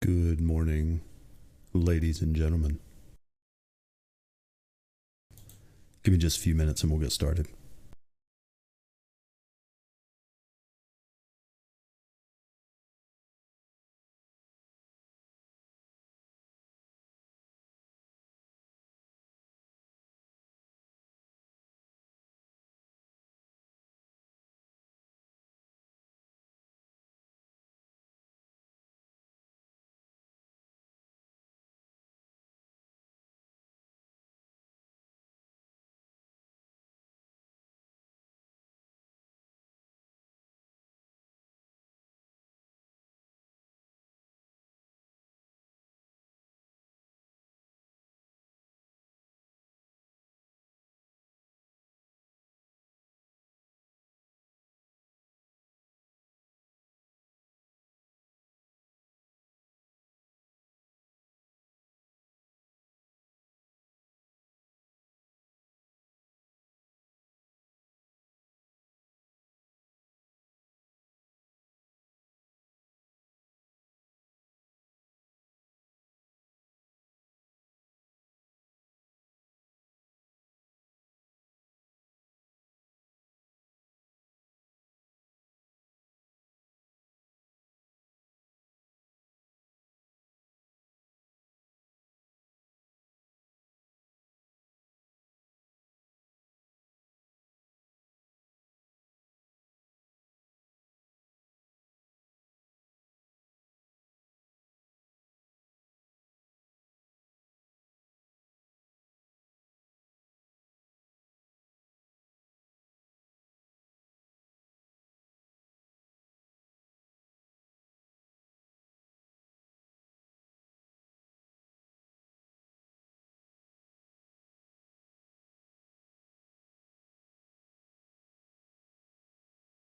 Good morning, ladies and gentlemen. Give me just a few minutes and we'll get started.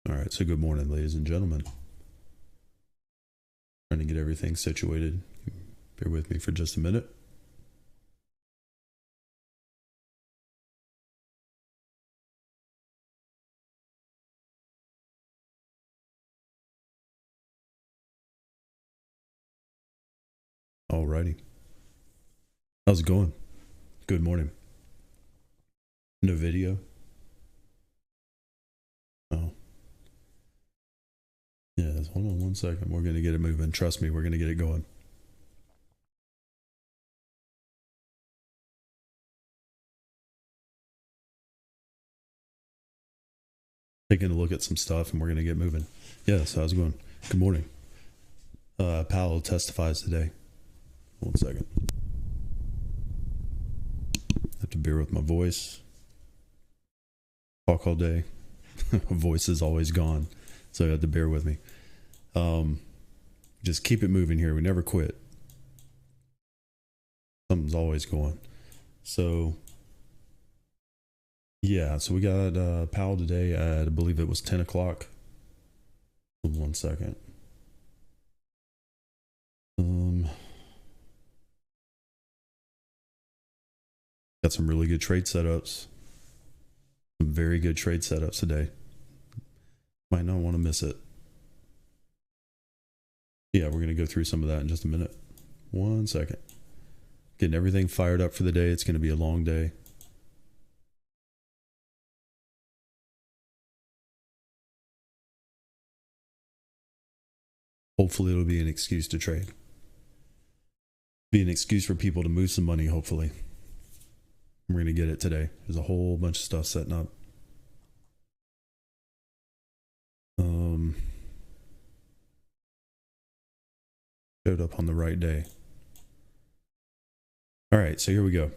All right, so good morning, ladies and gentlemen. Trying to get everything situated. Bear with me for just a minute. All righty. How's it going? Good morning. No video? Oh. Yes, hold on one second. We're going to get it moving. Trust me, we're going to get it going. Taking a look at some stuff and we're going to get moving. Yes, how's it going? Good morning. Powell testifies today. One second. Have to bear with my voice. Talk all day. Voice is always gone, so you have to bear with me. Just keep it moving here. We never quit. Something's always going. So yeah, so we got Powell today at, I believe it was 10 o'clock. 1 second. Got some really good trade setups. Some very good trade setups today. Might not want to miss it. Yeah, we're going to go through some of that in just a minute. 1 second. Getting everything fired up for the day. It's going to be a long day. Hopefully it'll be an excuse to trade. Be an excuse for people to move some money, hopefully. We're going to get it today. There's a whole bunch of stuff setting up. Showed up on the right day. All right, so here we go.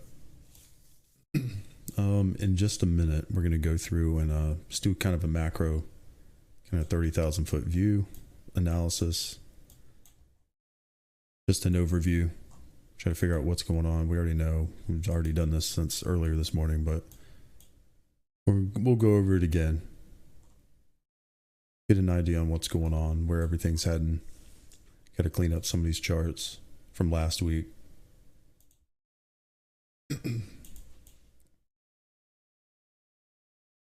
In just a minute, we're going to go through and just do kind of a macro, kind of 30,000 foot view analysis. Just an overview. Try to figure out what's going on. We already know. We've already done this since earlier this morning, but we'll go over it again. Get an idea on what's going on, where everything's heading. Got to clean up some of these charts from last week.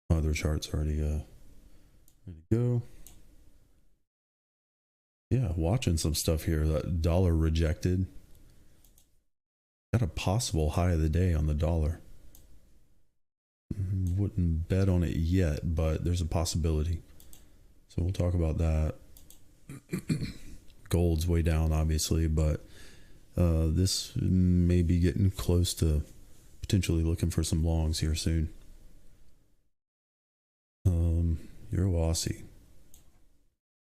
Other charts already ready to go. Yeah, watching some stuff here. That dollar rejected. Got a possible high of the day on the dollar. Wouldn't bet on it yet, but there's a possibility. So we'll talk about that. Gold's way down, obviously, but this may be getting close to potentially looking for some longs here soon. Euro Aussie.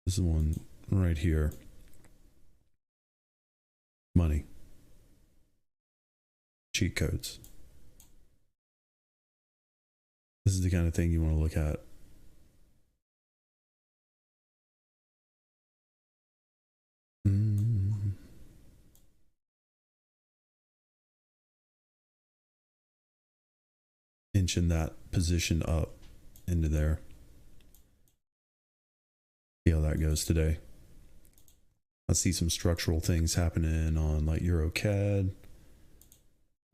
This is one right here. Money. Cheat codes. This is the kind of thing you want to look at. Inching that position up into there. See how that goes today. I see some structural things happening on like EuroCAD.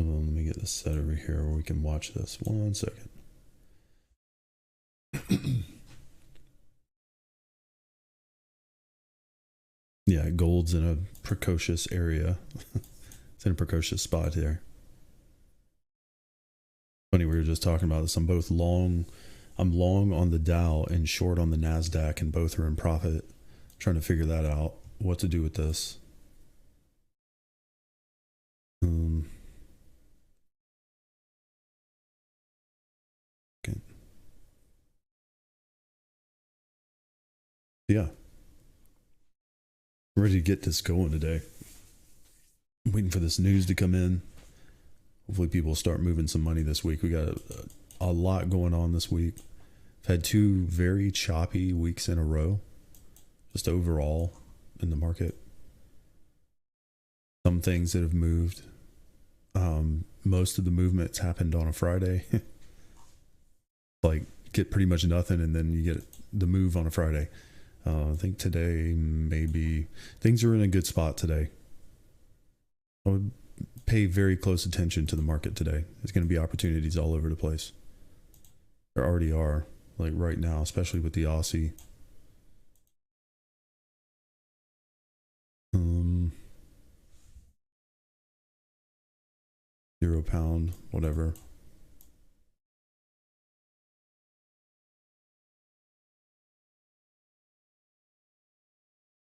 Hold on, let me get this set over here where we can watch this. 1 second. Yeah, gold's in a precocious area. It's in a precocious spot there. Funny, we were just talking about this. I'm both long. I'm long on the Dow and short on the NASDAQ, and both are in profit. Trying to figure that out. What to do with this. Okay. Yeah. I'm ready to get this going today. I'm waiting for this news to come in. Hopefully people start moving some money this week. We got a lot going on this week. I've had 2 very choppy weeks in a row, just overall in the market. Some things that have moved. Most of the movements happened on a Friday. Like get pretty much nothing, and then you get the move on a Friday. I think today maybe things are in a good spot today. I would pay very close attention to the market today. There's going to be opportunities all over the place. There already are, like right now, especially with the Aussie. Euro pound, whatever.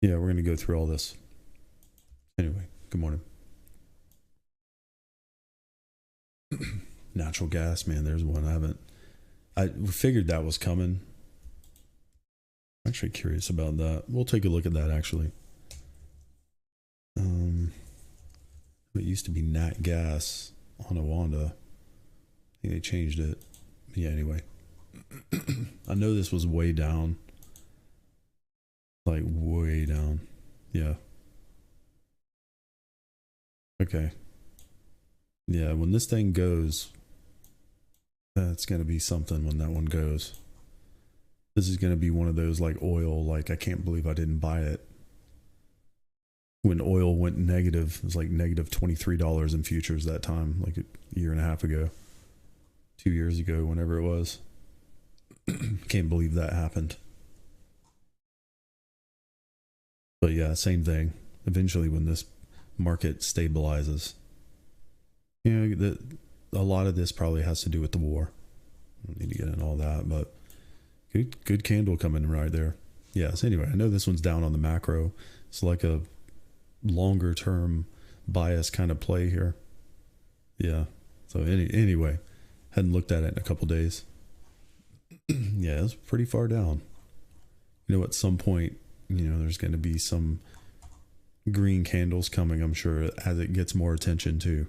Yeah, we're going to go through all this. Anyway, good morning. Natural gas, man, there's one I figured that was coming. I'm actually curious about that. We'll take a look at that actually. It used to be Nat Gas on Awanda. I think they changed it. Yeah, anyway. I know this was way down. Like way down. Yeah. Okay. Yeah, when this thing goes, that's going to be something when that one goes. This is going to be one of those like oil, like I can't believe I didn't buy it. When oil went negative, it was like negative $23 in futures that time, like a year and a half ago, 2 years ago, whenever it was. Can't believe that happened. But yeah, same thing. Eventually, when this market stabilizes, you know, a lot of this probably has to do with the war. I don't need to get into all that, but good candle coming right there. Yes. Anyway, I know this one's down on the macro. It's like a longer term bias kind of play here. Yeah. So anyway, hadn't looked at it in a couple days. Yeah, it's pretty far down. You know, at some point, you know, there's going to be some green candles coming, I'm sure, as it gets more attention too.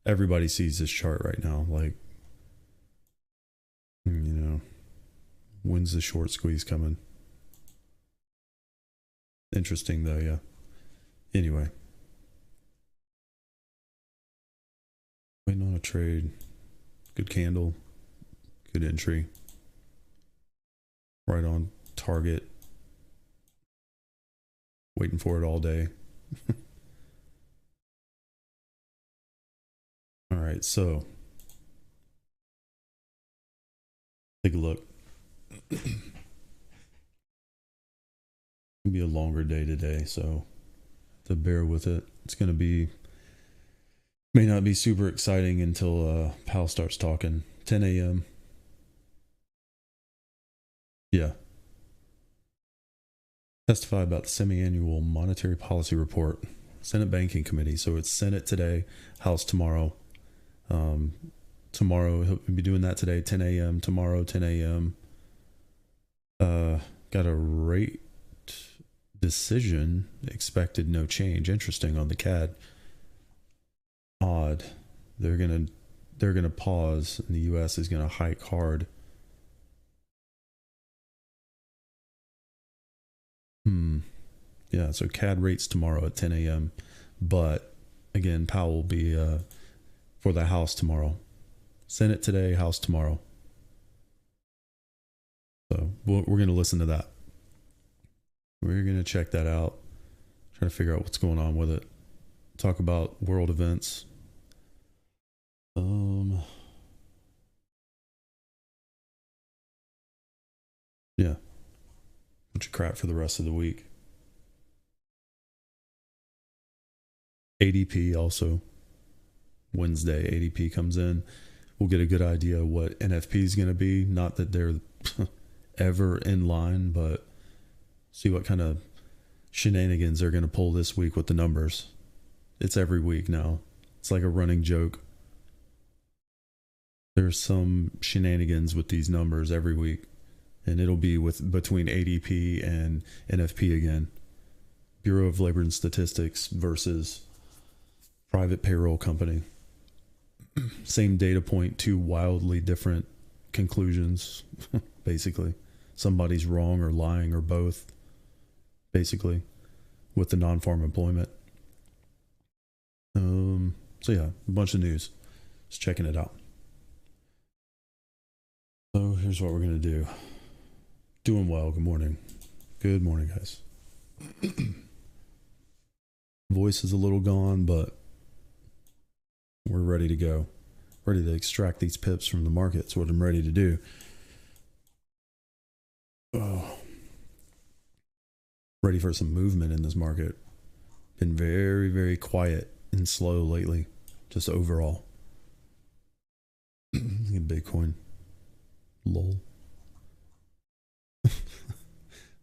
Everybody sees this chart right now. Like, you know, when's the short squeeze coming? Interesting though, yeah. Anyway. Waiting on a trade. Good candle. Good entry. Right on target. Waiting for it all day. All right, so take a look. It'll be a longer day today, so to bear with it. It's going to be, may not be super exciting until Powell starts talking. 10 a.m. Yeah. Testify about the semi-annual monetary policy report. Senate Banking Committee. So it's Senate today, House tomorrow. Tomorrow he'll be doing that today, 10 a.m. Tomorrow, 10 a.m. Got a rate decision expected, no change. Interesting on the CAD. Odd. They're gonna pause, and the U.S. is gonna hike hard. Yeah. So CAD rates tomorrow at 10 a.m. But again, Powell will be for the House tomorrow. Senate today, House tomorrow. So we're going to listen to that. We're going to check that out. Try to figure out what's going on with it. Talk about world events. Yeah. Bunch of crap for the rest of the week. ADP also. Wednesday, ADP comes in. We'll get a good idea of what NFP is going to be. Not that they're ever in line, but see what kind of shenanigans they're going to pull this week with the numbers. It's every week now. It's like a running joke. There's some shenanigans with these numbers every week, and it'll be between ADP and NFP again. Bureau of Labor and Statistics versus private payroll company. Same data point, two wildly different conclusions, basically. Somebody's wrong or lying or both, basically, with the non-farm employment. So yeah, a bunch of news. Just checking it out. So here's what we're going to do. Doing well. Good morning. Good morning, guys. Voice is a little gone, but we're ready to go. Ready to extract these pips from the market. That's what I'm ready to do. Oh. Ready for some movement in this market. Been very, very quiet and slow lately. Just overall. Bitcoin. Lol.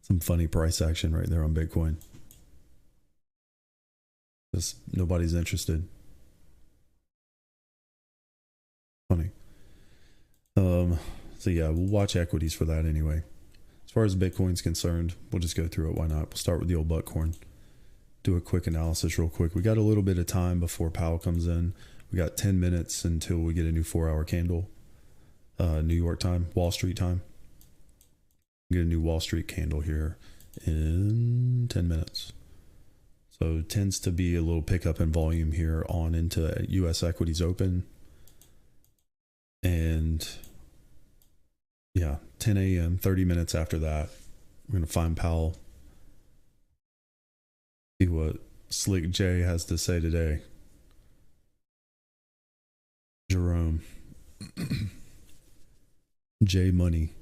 Some funny price action right there on Bitcoin. Just nobody's interested. Funny. So yeah, we'll watch equities for that anyway. As far as Bitcoin's concerned, we'll just go through it. Why not? We'll start with the old buckhorn. Do a quick analysis real quick. We got a little bit of time before Powell comes in. We got 10 minutes until we get a new 4-hour candle. New York time, Wall Street time. Get a new Wall Street candle here in 10 minutes. So it tends to be a little pickup in volume here on into U.S. equities open. And yeah, 10 a.m., 30 minutes after that, we're going to find Powell. See what Slick J has to say today. Jerome. J Money.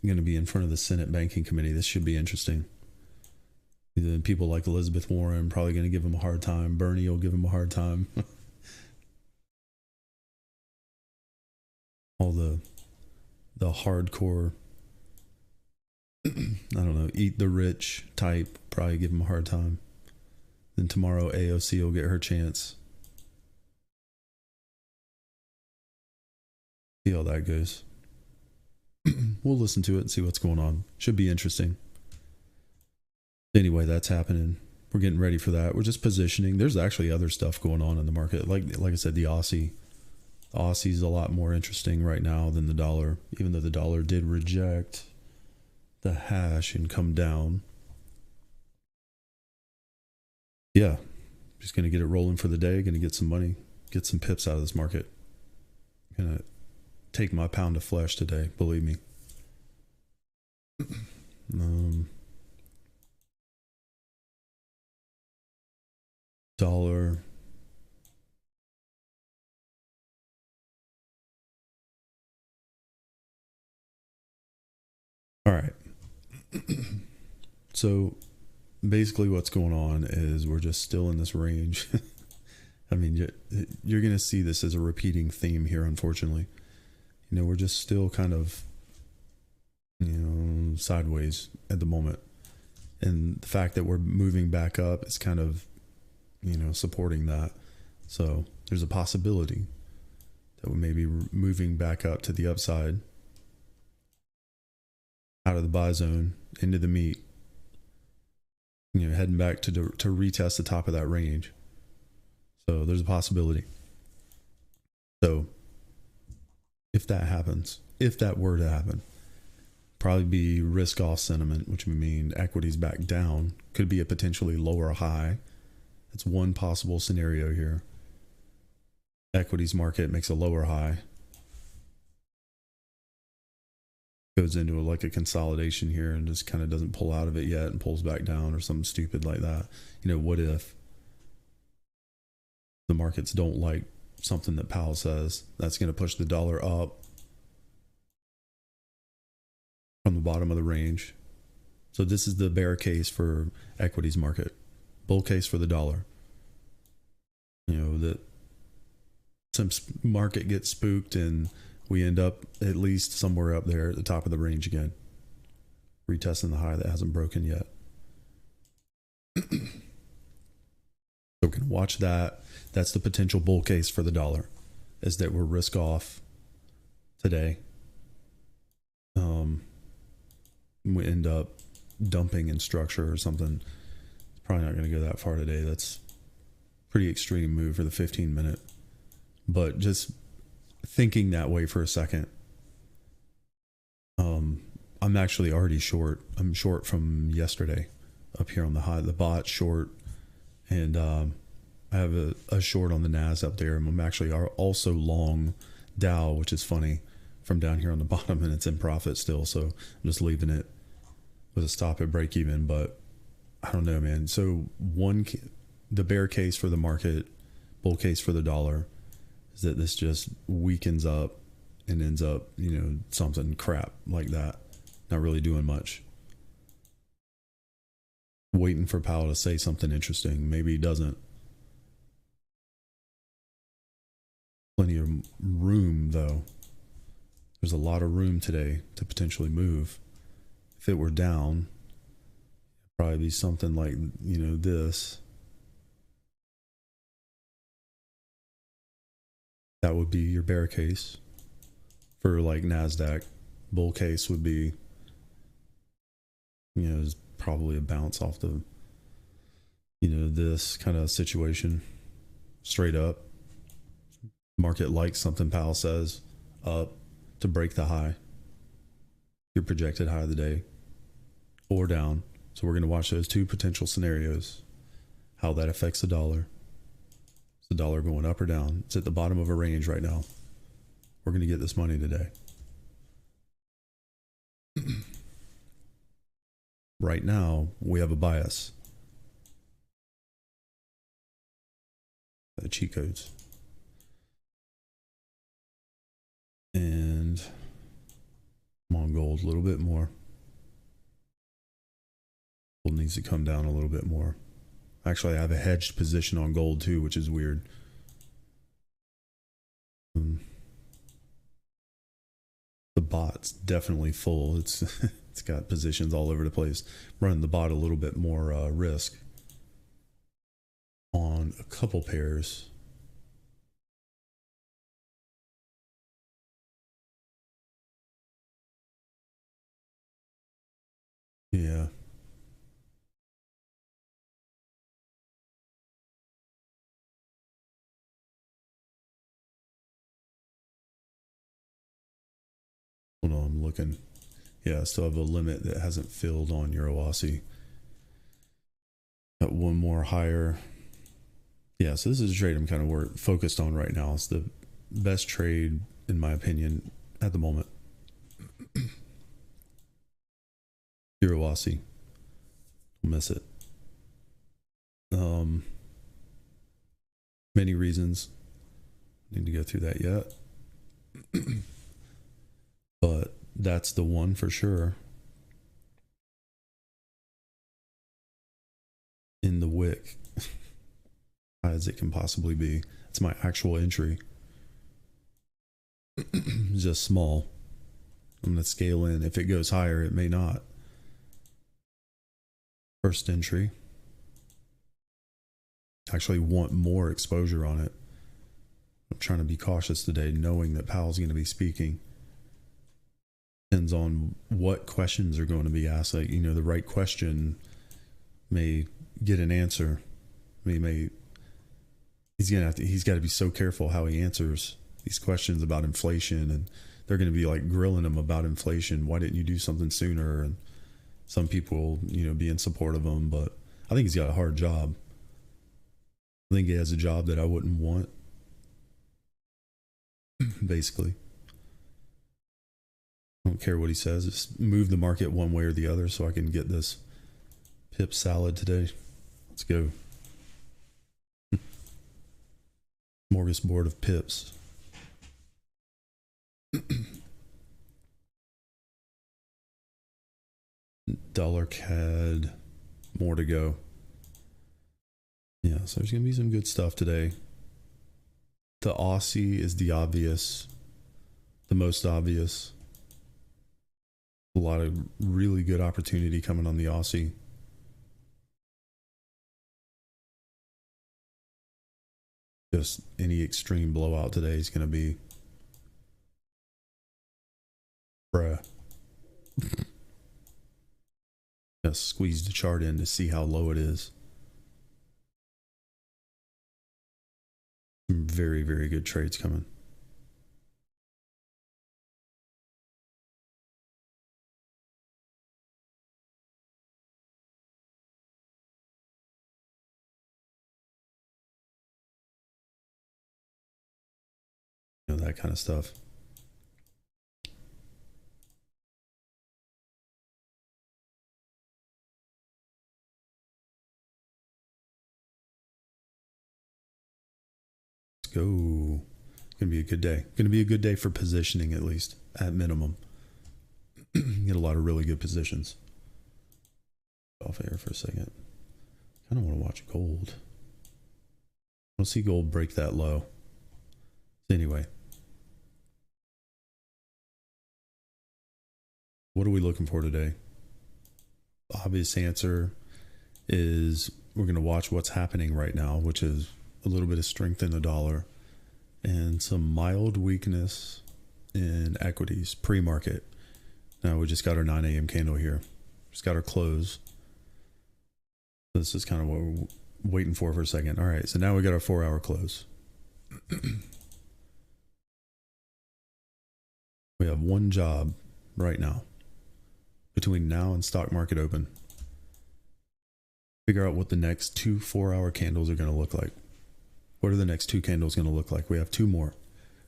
Going to be in front of the Senate Banking Committee. This should be interesting. People like Elizabeth Warren probably going to give him a hard time. Bernie will give him a hard time. All the hardcore, I don't know, eat the rich type probably give him a hard time. Then tomorrow AOC will get her chance. See how that goes. We'll listen to it and see what's going on. Should be interesting. Anyway, that's happening. We're getting ready for that. We're just positioning. There's actually other stuff going on in the market. Like I said, the Aussie. The Aussie's a lot more interesting right now than the dollar, even though the dollar did reject the hash and come down. Yeah, just going to get it rolling for the day. Going to get some money, get some pips out of this market. Going to take my pound of flesh today, believe me. Dollar. All right. So basically what's going on is we're just still in this range. I mean, you're going to see this as a repeating theme here, unfortunately. We're just still kind of, sideways at the moment. And the fact that we're moving back up is kind of, supporting that. So there's a possibility that we may be moving back up to the upside, out of the buy zone, into the meat, heading back to retest the top of that range. So there's a possibility. So if that happens, if that were to happen, probably be risk off sentiment, which would mean equities back down, could be a potentially lower high. That's one possible scenario here. Equities market makes a lower high, goes into like a consolidation here and just kind of doesn't pull out of it yet and pulls back down or something stupid like that. What if the markets don't like something that Powell says? That's going to push the dollar up from the bottom of the range. So this is the bear case for equities market, bull case for the dollar. That some market gets spooked and we end up at least somewhere up there at the top of the range again, retesting the high that hasn't broken yet. So we can watch that. That's the potential bull case for the dollar, is that we're risk off today. We end up dumping in structure or something. It's probably not going to go that far today. That's pretty extreme move for the 15-minute. But just thinking that way for a second, I'm actually already short. I'm short from yesterday up here on the high, the bot short, and I have a short on the Nas up there. I'm actually also long Dow, which is funny, from down here on the bottom, and it's in profit still. So I'm just leaving it with a stop at break even. But I don't know, man. So the bear case for the market, bull case for the dollar, is that this just weakens up and ends up, something crap like that. Not really doing much. Waiting for Powell to say something interesting. Maybe he doesn't. Plenty of room, though. There's a lot of room today to potentially move. If it were down, it'd probably be something like, this. That would be your bear case for like NASDAQ. Bull case would be, is probably a bounce off the, this kind of situation. Straight up. Market likes something Powell says, up to break the high, your projected high of the day, or down. So we're going to watch those two potential scenarios, how that affects the dollar. Is the dollar going up or down? It's at the bottom of a range right now. We're going to get this money today. Right now, we have a bias. The cheat codes. And I'm on gold a little bit more. Gold needs to come down a little bit more. Actually, I have a hedged position on gold too, which is weird. The bot's definitely full. It's got positions all over the place. Running the bot a little bit more risk on a couple pairs. Yeah. Hold on, I'm looking. Yeah, I still have a limit that hasn't filled on Euro Aussie. Got one more higher. Yeah, so this is a trade I'm kind of focused on right now. It's the best trade, in my opinion, at the moment. Euro Aussie. Don't miss it. Many reasons. Need to go through that yet. But that's the one for sure. in the wick as it can possibly be. It's my actual entry. Just small. I'm going to scale in. If it goes higher, it may not. First entry. Actually want more exposure on it. I'm trying to be cautious today, knowing that Powell's going to be speaking. Depends on what questions are going to be asked. Like, you know, the right question may get an answer. He's got to be so careful how he answers these questions about inflation, and they're going to be like grilling him about inflation. Why didn't you do something sooner? And some people, you know, be in support of him, but I think he's got a hard job. I think he has a job that I wouldn't want, basically. I don't care what he says. Just move the market one way or the other so I can get this pip salad today. Let's go. Smorgasbord of pips. Dollar CAD. More to go. Yeah, so there's going to be some good stuff today. The Aussie is the most obvious. A lot of really good opportunity coming on the Aussie. Just any extreme blowout today is going to be bruh. Just squeeze the chart in to see how low it is. Some very, very good trades coming. You know, that kind of stuff. Let's go. Gonna be a good day. Gonna be a good day for positioning, at least at minimum. Get a lot of really good positions. Off air for a second. Kind of want to watch gold. I don't see gold break that low. Anyway, what are we looking for today? The obvious answer is we're going to watch what's happening right now, which is a little bit of strength in the dollar and some mild weakness in equities pre-market. Now we just got our 9 a.m. candle here. Just got our close. This is kind of what we're waiting for a second. All right, so now we got our 4-hour close. We have one job right now between now and stock market open. Figure out what the next 2 4-hour candles are going to look like. What are the next 2 candles going to look like? We have 2 more.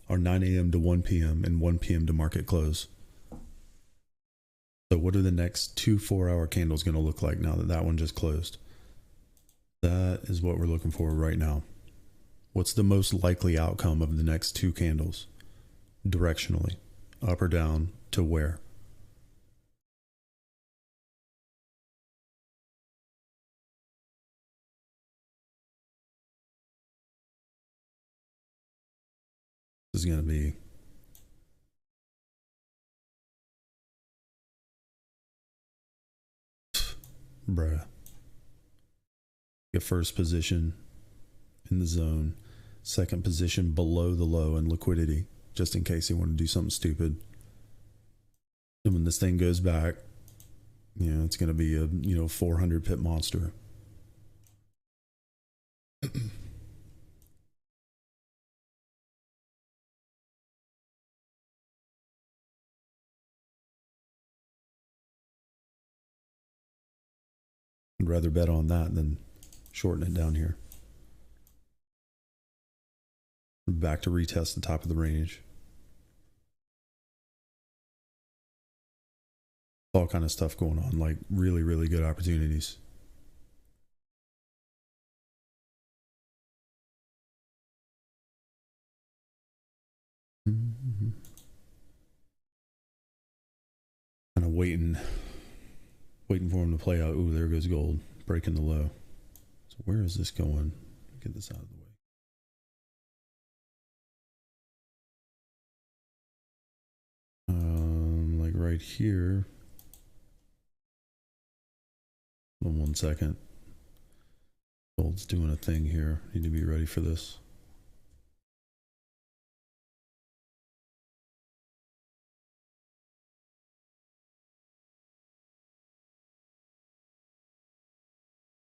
Our 9 a.m. to 1 p.m. and 1 p.m. to market close. So what are the next 2 4-hour candles going to look like now that that one just closed? That is what we're looking for right now. What's the most likely outcome of the next 2 candles? Directionally, up or down, to where? This is going to be bruh. Get first position in the zone, second position below the low in liquidity, just in case they want to do something stupid. And when this thing goes back, you know, it's going to be a 400 pip monster. I'd rather bet on that than shorten it down here. Back to retest the top of the range. All kind of stuff going on, like really, really good opportunities. Kind of waiting for him to play out. Ooh, there goes gold, breaking the low. where is this going? Get this out of the way. Like right here. Hold on 1 second. Gold's doing a thing here. Need to be ready for this.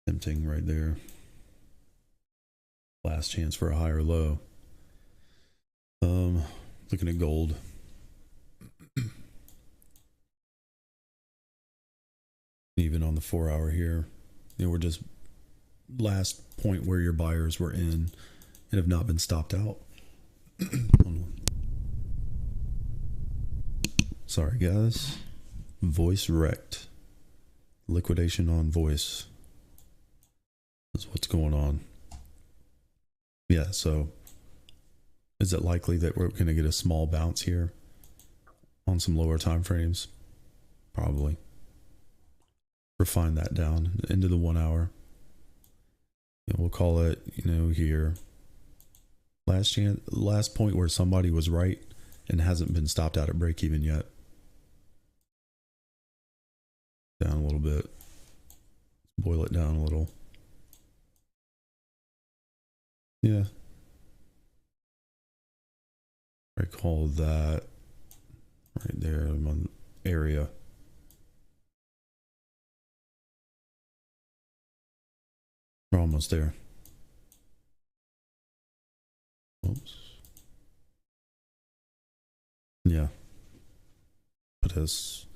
Tempting right there. Last chance for a higher low. Looking at gold. Even on the 4 hour here, you know, we're just last point where your buyers were in and have not been stopped out. Sorry guys, voice wrecked. Liquidation on voice is what's going on. Yeah, so is it likely that we're going to get a small bounce here on some lower time frames? Probably. Refine that down into the 1 hour. You know, we'll call it, you know, here. Last point where somebody was right and hasn't been stopped out at break even yet. Down a little bit. Boil it down a little. Yeah. I call that right there on area. We're almost there. Oops. Yeah. Put us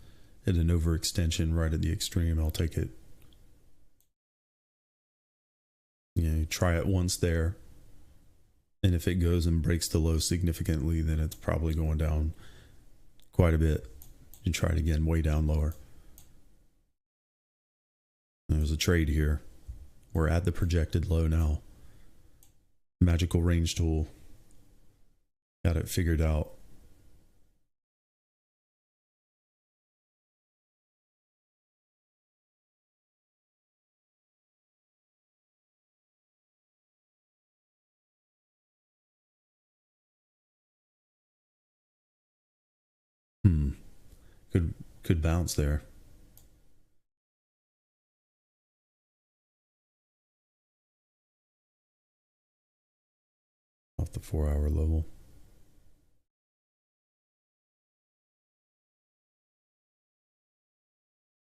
at an overextension right at the extreme. I'll take it. You know, try it once there. And if it goes and breaks the low significantly, then it's probably going down quite a bit. You try it again way down lower. There's a trade here. We're at the projected low now. Magical range tool. Got it figured out. Could bounce there. Off the 4 hour level.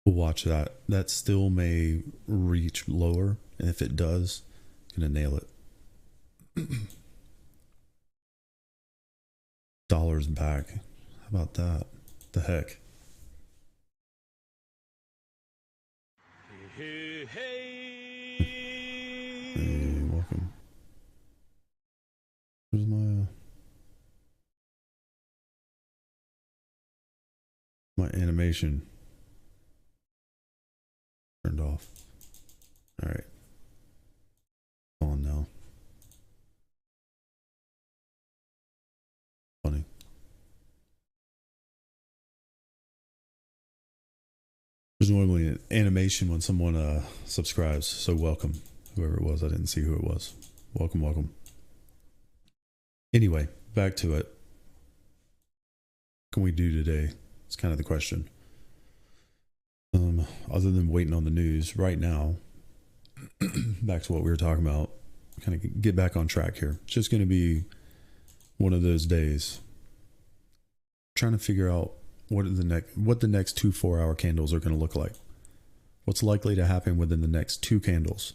We'll watch that. That still may reach lower, and if it does, gonna nail it. Dollar's back. How about that? The heck? Hey, Hey, welcome. Where's my animation? Turned off. All right. On now. Funny. There's normally an animation when someone subscribes, so welcome. Whoever it was, I didn't see who it was. Welcome, welcome. Anyway, back to it. What can we do today? It's kind of the question. Other than waiting on the news right now, back to what we were talking about, kind of get back on track here. It's just going to be one of those days. Trying to figure out what the next 2 4 hour candles are going to look like. What's likely to happen within the next 2 candles?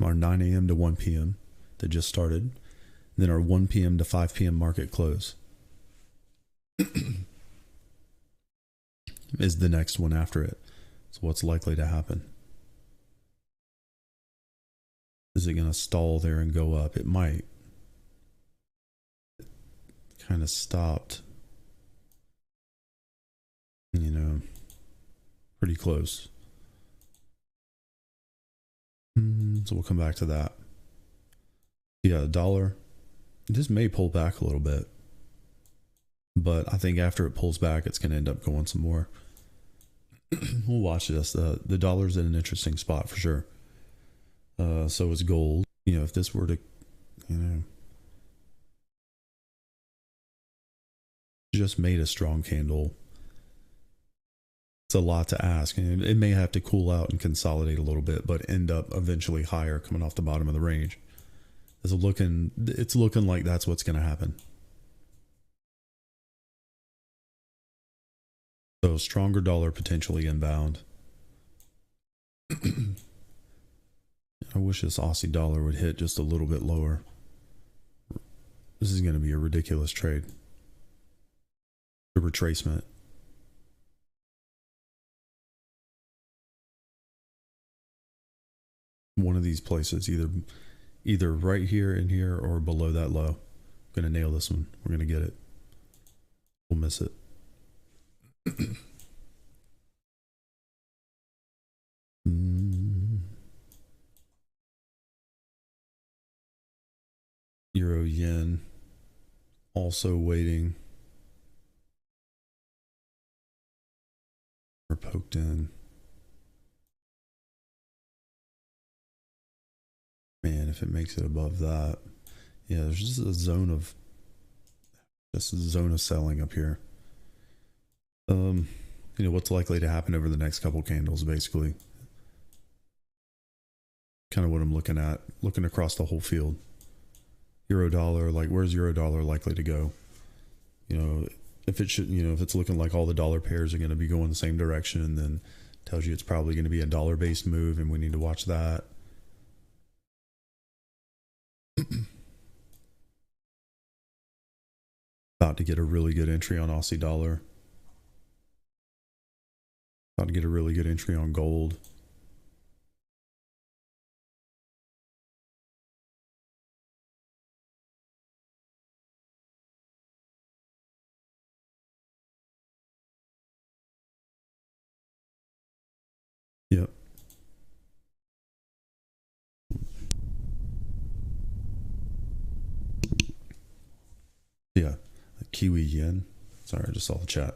Our 9 a.m. to 1 p.m. that just started, and then our 1 p.m. to 5 p.m. market close is the next one after it. So what's likely to happen? Is it going to stall there and go up? It might. Kind of stopped, you know, pretty close. So we'll come back to that. Yeah, the dollar, this may pull back a little bit, but I think after it pulls back, it's going to end up going some more. We'll watch this. The dollar's in an interesting spot for sure. So is gold. You know, if this were to, you know, just made a strong candle, it's a lot to ask, and it may have to cool out and consolidate a little bit, but end up eventually higher coming off the bottom of the range. It's looking like that's what's going to happen. So stronger dollar potentially inbound. I wish this Aussie dollar would hit just a little bit lower. This is going to be a ridiculous trade. The retracement. One of these places, either right here in here or below that low. I'm going to nail this one. We're going to get it. We'll miss it. Euro yen also waiting. We're poked in. Man, if it makes it above that, yeah, there's just a zone of selling up here. You know, what's likely to happen over the next couple candles, basically. Kind of what I'm looking at, looking across the whole field. Euro dollar, like where's euro dollar likely to go? You know, if it should, you know, if it's looking like all the dollar pairs are going to be going the same direction, then tells you it's probably going to be a dollar based move, and we need to watch that. About to get a really good entry on Aussie dollar. About to get a really good entry on gold. Yep. Yeah. Kiwi yen. Sorry, I just saw the chat.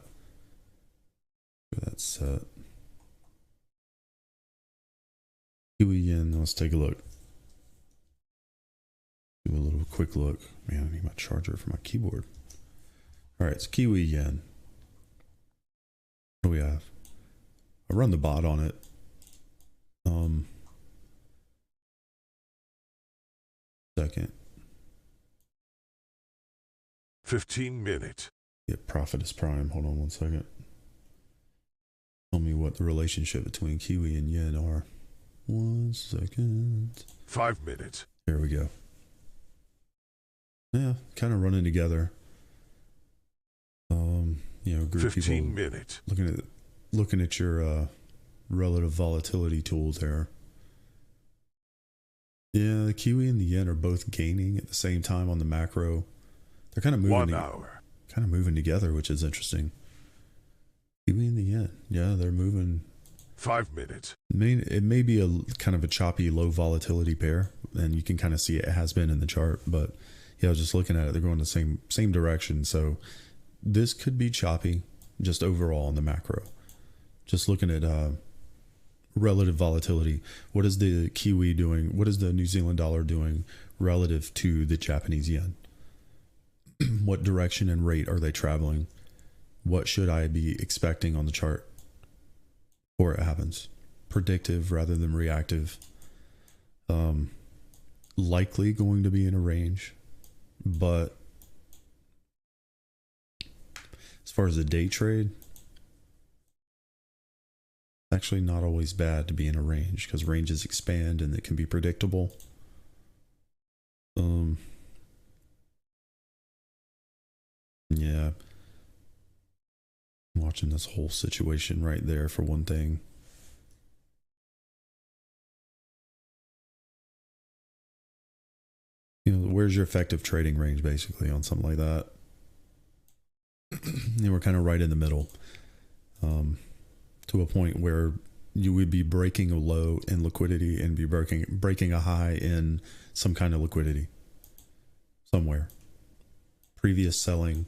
That's set. Kiwi yen. Let's take a look. Do a little quick look. Man, I need my charger for my keyboard. All right, it's Kiwi yen. What do we have? I run the bot on it. Second. 15 minutes. Yeah, profit is prime. Hold on one second. Tell me what the relationship between Kiwi and yen are. 1 second. 5 minutes. There we go. Yeah, kind of running together. You know, group 15 people minutes. looking at your relative volatility tools there. Yeah, the Kiwi and the yen are both gaining at the same time on the macro. They're kind of moving 1 hour. Kind of moving together, which is interesting. Kiwi and the yen. Yeah, they're moving. 5 minutes. It may be a kind of a choppy, low volatility pair, and you can kind of see it has been in the chart. But yeah, I was just looking at it. They're going the same direction. So this could be choppy, just overall on the macro. Just looking at relative volatility. What is the Kiwi doing? What is the New Zealand dollar doing relative to the Japanese yen? What direction and rate are they traveling? What should I be expecting on the chart before it happens? Predictive rather than reactive. Likely going to be in a range, but as far as a day trade, actually not always bad to be in a range because ranges expand and it can be predictable. Yeah, I'm watching this whole situation right there for one thing. You know, where's your effective trading range basically on something like that? And we're kind of right in the middle, to a point where you would be breaking a low in liquidity and be breaking a high in some kind of liquidity somewhere. Previous selling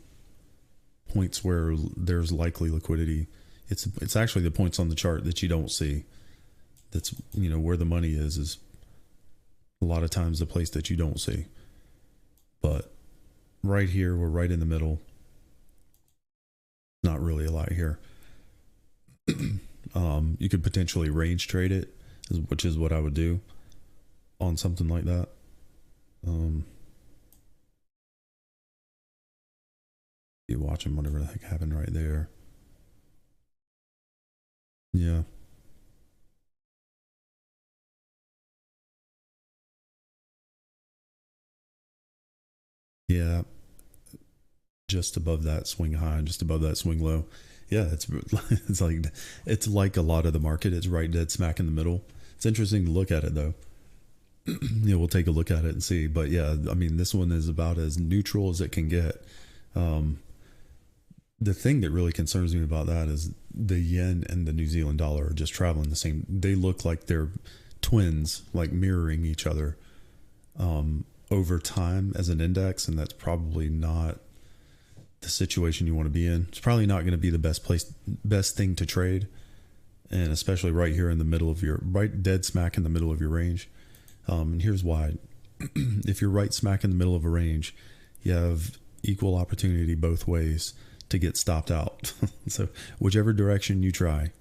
points where there's likely liquidity. It's actually the points on the chart that you don't see. That's, you know, where the money is a lot of times the place that you don't see. But right here, we're right in the middle. Not really a lot here. You could potentially range trade it, which is what I would do on something like that. You watching whatever the heck happened right there. Yeah. Yeah. Just above that swing high, just above that swing low. Yeah, it's like a lot of the market. It's right dead smack in the middle. It's interesting to look at it though. Yeah, we'll take a look at it and see. But yeah, I mean, this one is about as neutral as it can get. The thing that really concerns me about that is the yen and the New Zealand dollar are just traveling the same. They look like they're twins, like mirroring each other over time as an index, and that's probably not the situation you want to be in. It's probably not going to be the best thing to trade, and especially right here in the middle of your, right dead smack in the middle of your range. And here's why. If you're right smack in the middle of a range, you have equal opportunity both ways to get stopped out. So whichever direction you try,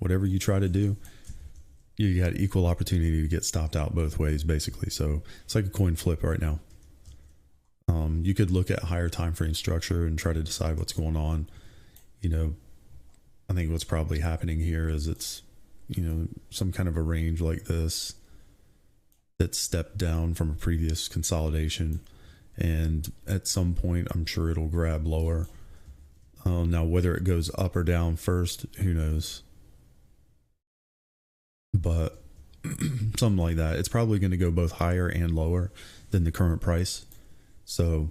whatever you try to do, you got equal opportunity to get stopped out both ways, basically. So it's like a coin flip right now. You could look at higher time frame structure and try to decide what's going on. You know, I think what's probably happening here is it's, you know, some kind of a range like this that stepped down from a previous consolidation, and at some point I'm sure it'll grab lower. Now whether it goes up or down first, who knows, but something like that. It's probably going to go both higher and lower than the current price. So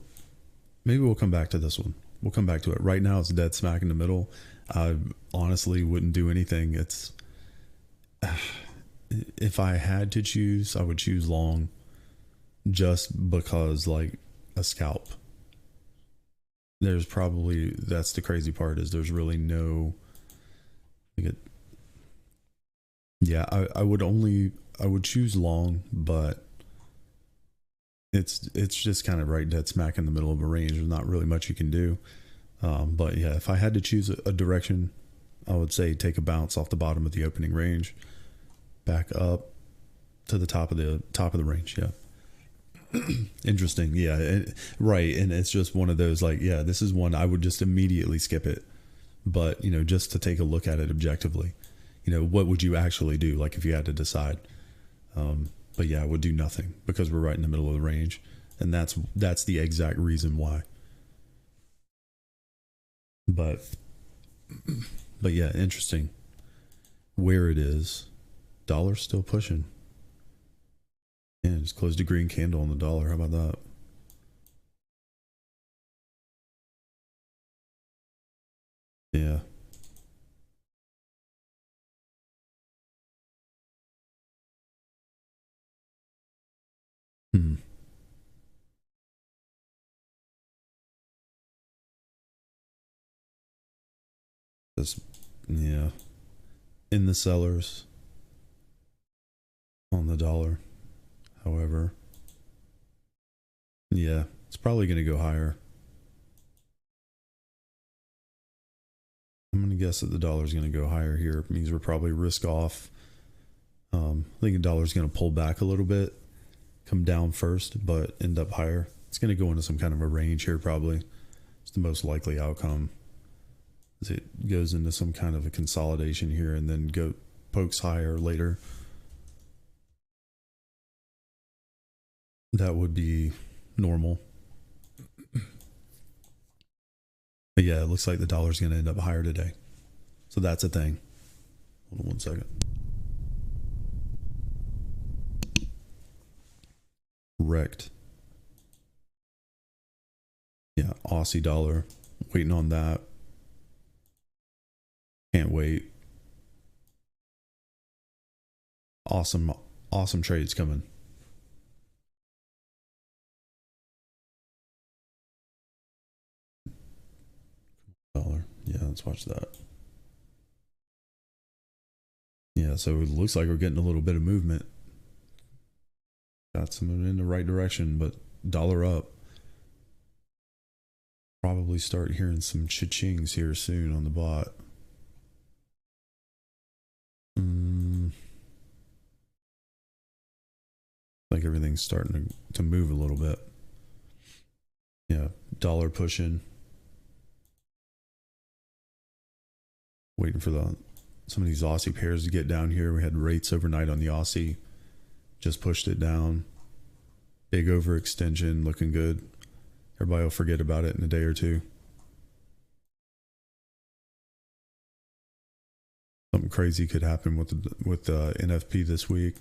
maybe we'll come back to this one. We'll come back to it. Right now it's dead smack in the middle. I honestly wouldn't do anything. It's if I had to choose, I would choose long, just because, like, a scalp. There's probably, that's the crazy part, is there's really no, yeah, I would choose long, but it's just kind of right dead smack in the middle of a range. There's not really much you can do. But yeah, if I had to choose a direction, I would say take a bounce off the bottom of the opening range, back up to the top of the range. Yeah. Interesting. Yeah. Right. And it's just one of those, like, yeah, this is one I would just immediately skip it. But, you know, just to take a look at it objectively, you know, what would you actually do? Like, if you had to decide. But yeah, I would do nothing because we're right in the middle of the range. And that's the exact reason why. But yeah, interesting where it is. Dollar's still pushing. Yeah, just closed a green candle on the dollar. How about that? Yeah. Hmm. That's, yeah. In the sellers on the dollar. However, yeah, it's probably going to go higher. I'm going to guess that the dollar's going to go higher here. It means we're probably risk off. I think the dollar's going to pull back a little bit, come down first, but end up higher. It's going to go into some kind of a range here, probably. It's the most likely outcome. As it goes into some kind of a consolidation here and then pokes higher later. That would be normal. But yeah, it looks like the dollar's going to end up higher today. So that's a thing. Hold on one second. Wrecked. Yeah, Aussie dollar. Waiting on that. Can't wait. Awesome trades coming. Dollar. Yeah, let's watch that. Yeah, so it looks like we're getting a little bit of movement. Got some in the right direction, but dollar up. Probably start hearing some cha-chings here soon on the bot. Like everything's starting to move a little bit. Yeah, dollar pushing. Waiting for some of these Aussie pairs to get down here. We had rates overnight on the Aussie. Just pushed it down. Big overextension, looking good. Everybody will forget about it in a day or two. Something crazy could happen with the NFP this week.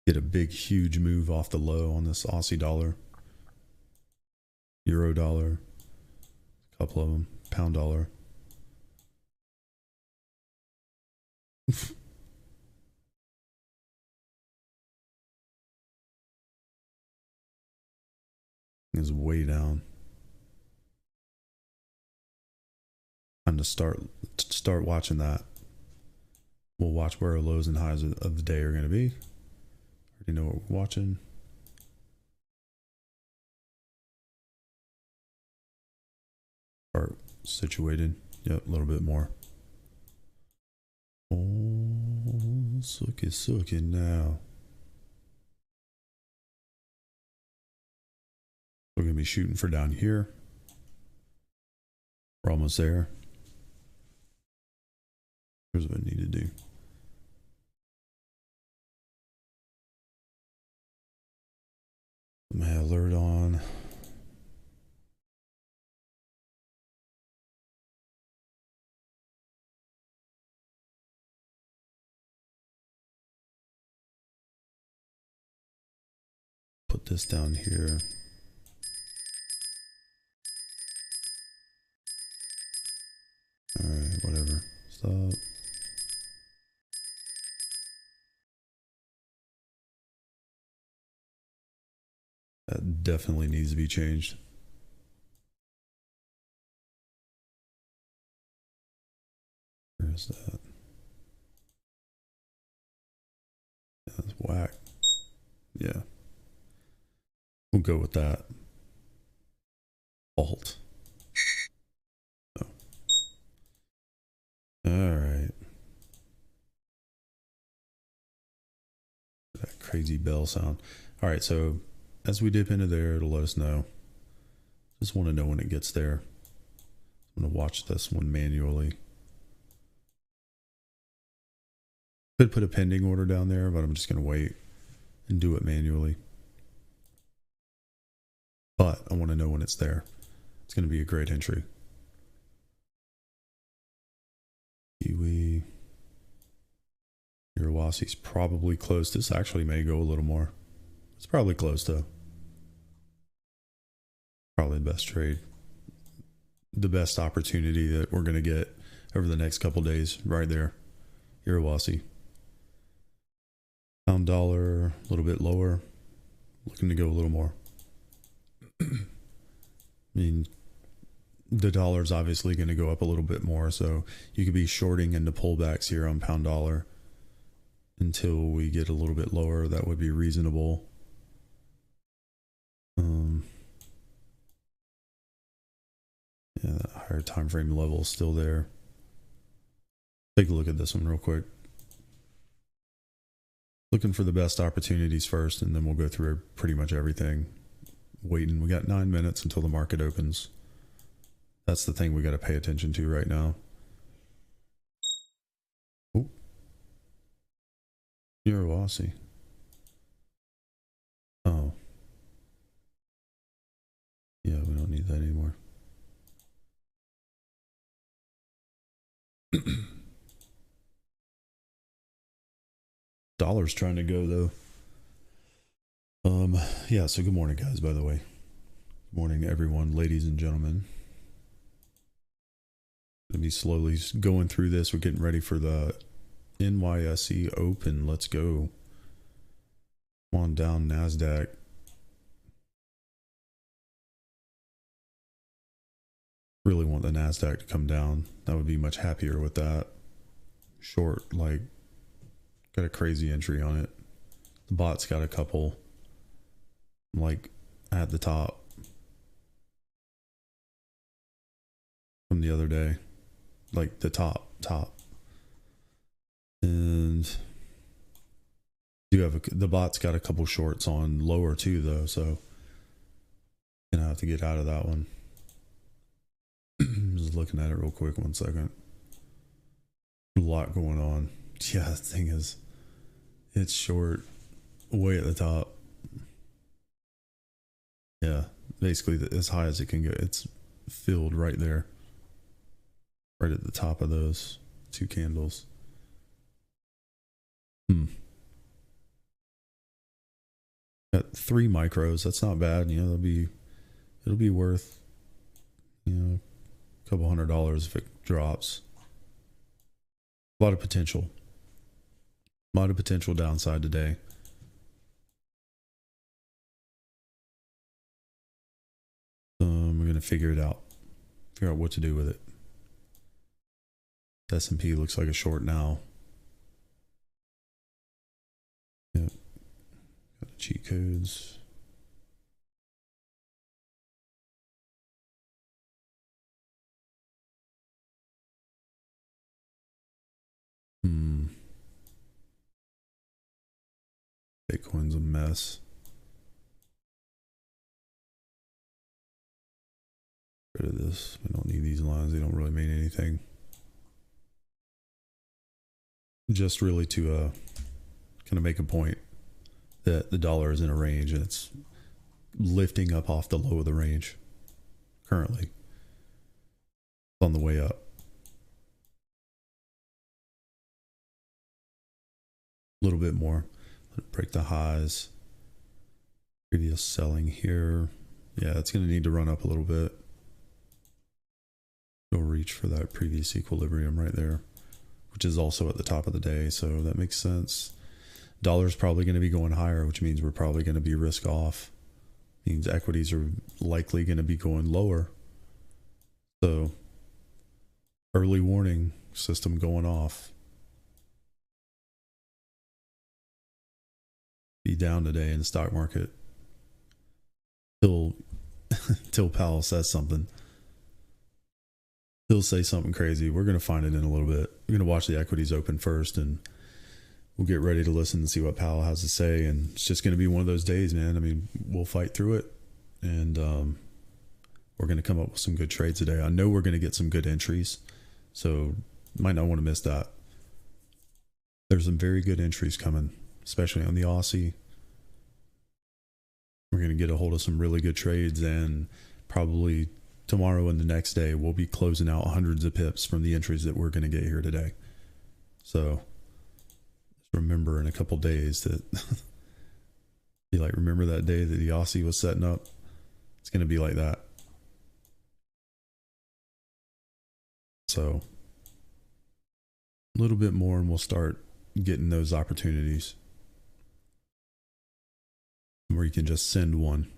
Get a big, huge move off the low on this Aussie dollar, Euro dollar, a couple of them, pound dollar. Is way down. Time to start watching that. We'll watch where our lows and highs of the day are going to be. Already know what we're watching. Start situated. Yep, a little bit more. Oh, sucky now. We're going to be shooting for down here. We're almost there. Here's what I need to do. My alert on. Put this down here. All right, whatever. Stop. That definitely needs to be changed. Where is that? Yeah, that's whack. Yeah. We'll go with that. Alt. Oh. All right. That crazy bell sound. All right, so as we dip into there, it'll let us know. Just want to know when it gets there. I'm going to watch this one manually. Could put a pending order down there, but I'm just going to wait and do it manually. But I want to know when it's there. It's going to be a great entry. Kiwi. Irawasi's probably close. This actually may go a little more. It's probably close though. Probably the best trade. The best opportunity that we're going to get over the next couple days right there. Irawasi. Pound dollar, a little bit lower. Looking to go a little more. I mean, the dollar's obviously going to go up a little bit more, so you could be shorting into pullbacks here on pound dollar until we get a little bit lower. That would be reasonable. Yeah, that higher time frame level is still there. Take a look at this one real quick. Looking for the best opportunities first, and then we'll go through pretty much everything. Waiting. We got 9 minutes until the market opens. That's the thing we got to pay attention to right now. Oh, you're Aussie. Oh, yeah, we don't need that anymore. Dollar's trying to go though. Yeah, so good morning guys, by the way. Good morning everyone, ladies and gentlemen. Gonna be slowly going through this. We're getting ready for the NYSE Open. Let's go. Come on down, NASDAQ. Really want the NASDAQ to come down. I would be much happier with that. Short, like, got a crazy entry on it. The bot's got a couple, like, at the top from the other day. Like, the top. And do have the bot's got a couple shorts on lower too, though, so gonna have to get out of that one. Just looking at it real quick, 1 second. A lot going on. Yeah, the thing is, it's short, way at the top. Yeah, basically as high as it can go. It's filled right there, right at the top of those two candles. Got 3 micros. That's not bad. You know, it'll be worth, you know, a couple $100 if it drops. A lot of potential. A lot of potential downside today. We're gonna figure it out. Figure out what to do with it. S&P looks like a short now. Yep. Got the cheat codes. Bitcoin's a mess. Rid of this. We don't need these lines. They don't really mean anything. Just really to kind of make a point that the dollar is in a range and it's lifting up off the low of the range currently. It's on the way up. A little bit more. Let it break the highs. Previous selling here. Yeah, it's going to need to run up a little bit. Go reach for that previous equilibrium right there, which is also at the top of the day, so that makes sense. Dollar's probably going to be going higher, which means we're probably going to be risk off. Means equities are likely going to be going lower. So, early warning system going off. Be down today in the stock market till Powell says something. He'll say something crazy. We're going to find it in a little bit. We're going to watch the equities open first, and we'll get ready to listen and see what Powell has to say. And it's just going to be one of those days, man. I mean, we'll fight through it, and we're going to come up with some good trades today. I know we're going to get some good entries, so might not want to miss that. There's some very good entries coming, especially on the Aussie. We're going to get a hold of some really good trades, and probably tomorrow and the next day we'll be closing out hundreds of pips from the entries that we're going to get here today. So remember in a couple days that be like, remember that day that the Aussie was setting up? It's going to be like that. So a little bit more and we'll start getting those opportunities where you can just send one,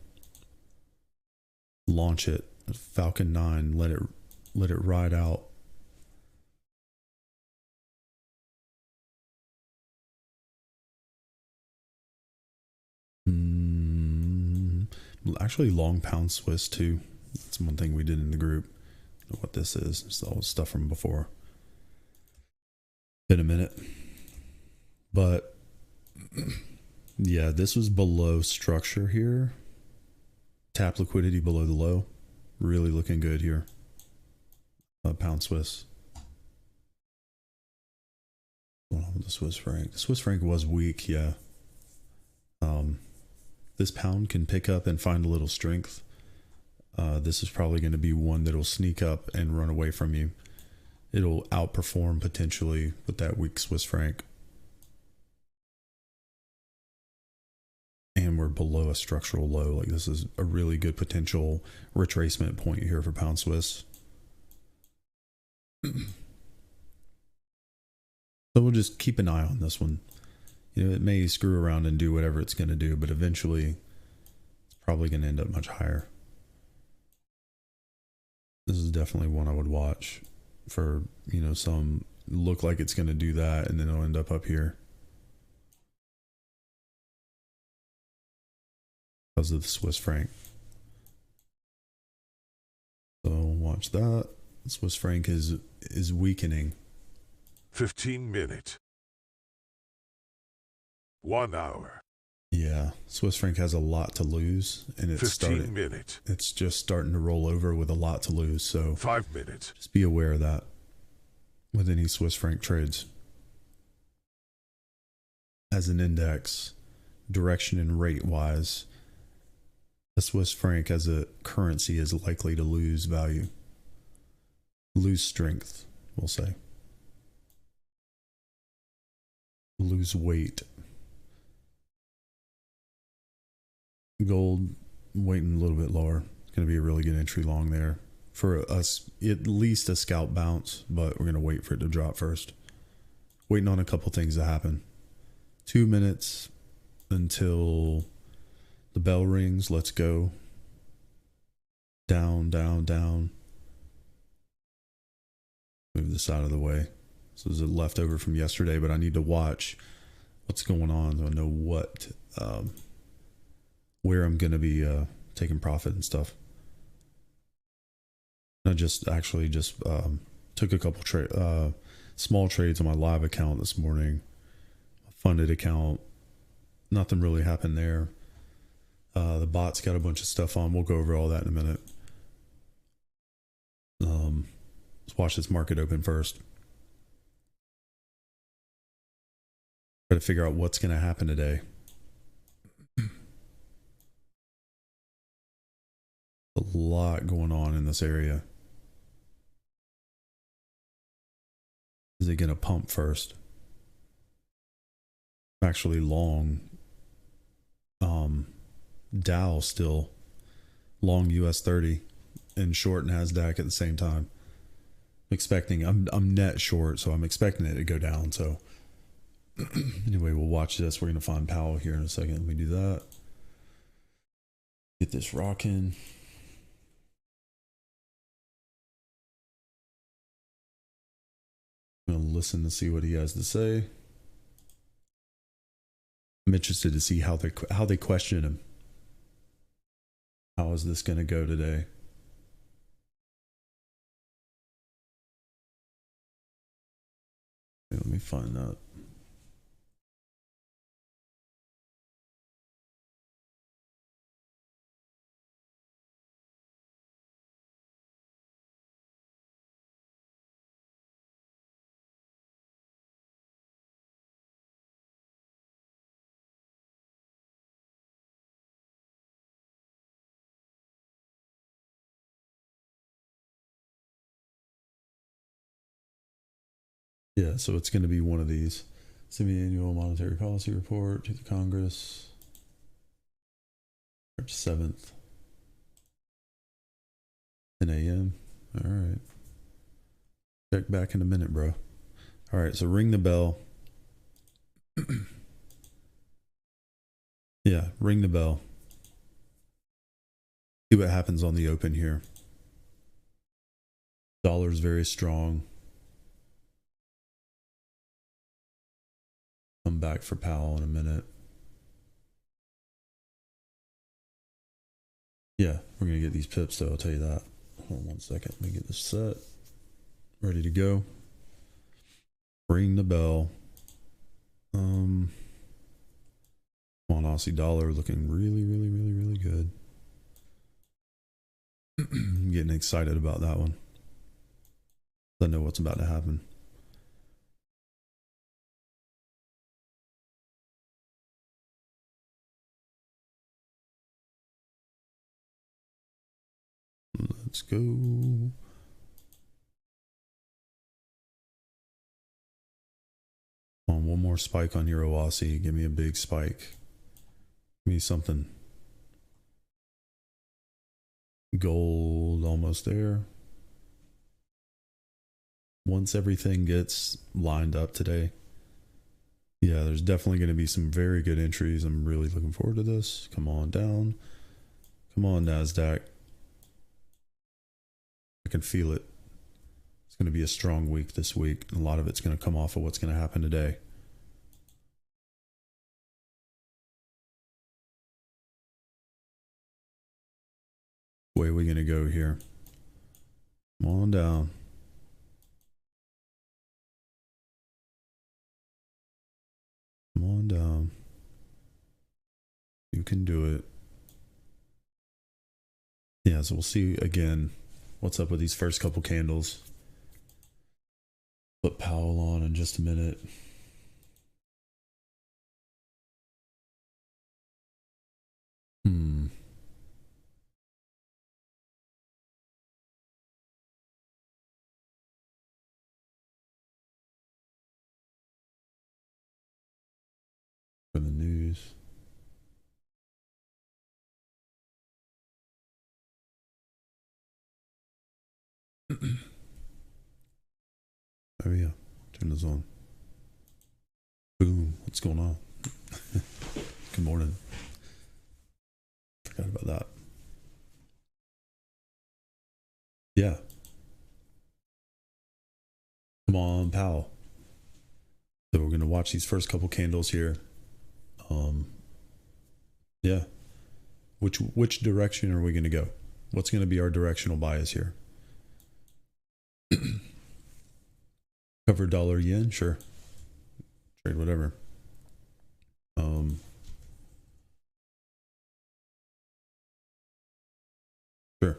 launch it, Falcon 9, let it ride out. Actually, long pound Swiss too. That's one thing we did in the group. I don't know what this is. It's all stuff from before. Been a minute, but yeah, this was below structure here. Tap liquidity below the low. Really looking good here. Pound Swiss. What's going on with the Swiss franc? The Swiss franc was weak, yeah. This pound can pick up and find a little strength. This is probably going to be one that'll sneak up and run away from you. It'll outperform potentially with that weak Swiss franc. And we're below a structural low. Like, this is a really good potential retracement point here for pound Swiss. So we'll just keep an eye on this one. You know, it may screw around and do whatever it's going to do, but eventually it's probably going to end up much higher. This is definitely one I would watch for, some look like it's going to do that and then it'll end up here because of the Swiss franc. So watch that. Swiss franc is weakening. 15-minute. 1 hour. Yeah, Swiss franc has a lot to lose, and it's 15-minute. It's just starting to roll over with a lot to lose. So 5 minutes. just be aware of that with any Swiss franc trades. As an index, direction and rate wise, the Swiss franc as a currency is likely to lose value, lose strength, we'll say, lose weight. Gold waiting a little bit lower. It's going to be a really good entry long there for us, at least a scalp bounce, but we're going to wait for it to drop first. Waiting on a couple things to happen. 2 minutes until the bell rings. Let's go. Down, down, down. Move this out of the way. This is a leftover from yesterday, but I need to watch what's going on so I know what where I'm going to be taking profit and stuff. I just took a couple small trades on my live account this morning. A funded account. Nothing really happened there. The bot's got a bunch of stuff on. We'll go over all that in a minute. Let's watch this market open first. Try to figure out what's going to happen today. A lot going on in this area. Is it going to pump first? I'm actually long Dow still, long US 30 and short NASDAQ at the same time. I'm net short, so I'm expecting it to go down. So anyway, we'll watch this. We're going to find Powell here in a second. Let me do that. Get this rocking. I'm going to listen to see what he has to say. I'm interested to see how they question him. How is this going to go today? Okay, let me find that. Yeah, so it's going to be one of these. Semi-annual monetary policy report to the Congress. March 7th. 10 a.m. All right. Check back in a minute, bro. All right, so ring the bell. Yeah, ring the bell. See what happens on the open here. Dollar's very strong. Come back for Powell in a minute. Yeah, we're going to get these pips, though. I'll tell you that. Hold on one second. Let me get this set. Ready to go. Ring the bell. Come on, Aussie dollar looking really, really, really, really good. I'm getting excited about that one. I know what's about to happen. Let's go. On one more spike on Euro Aussie. Give me a big spike. Give me something. Gold almost there. Once everything gets lined up today, yeah, there's definitely going to be some very good entries. I'm really looking forward to this. Come on down. Come on, NASDAQ. I can feel it. It's going to be a strong week this week. A lot of it's going to come off of what's going to happen today. Way are we going to go here? Come on down. Come on down. You can do it. Yeah, so we'll see again what's up with these first couple candles. Put Powell on in just a minute. For the news. Oh yeah, turn this on. Boom, what's going on? Good morning. Forgot about that. Yeah. Come on, Powell. So we're going to watch these first couple candles here. Yeah. Which direction are we going to go? What's going to be our directional bias here? Cover dollar yen? Sure. Trade whatever. Sure.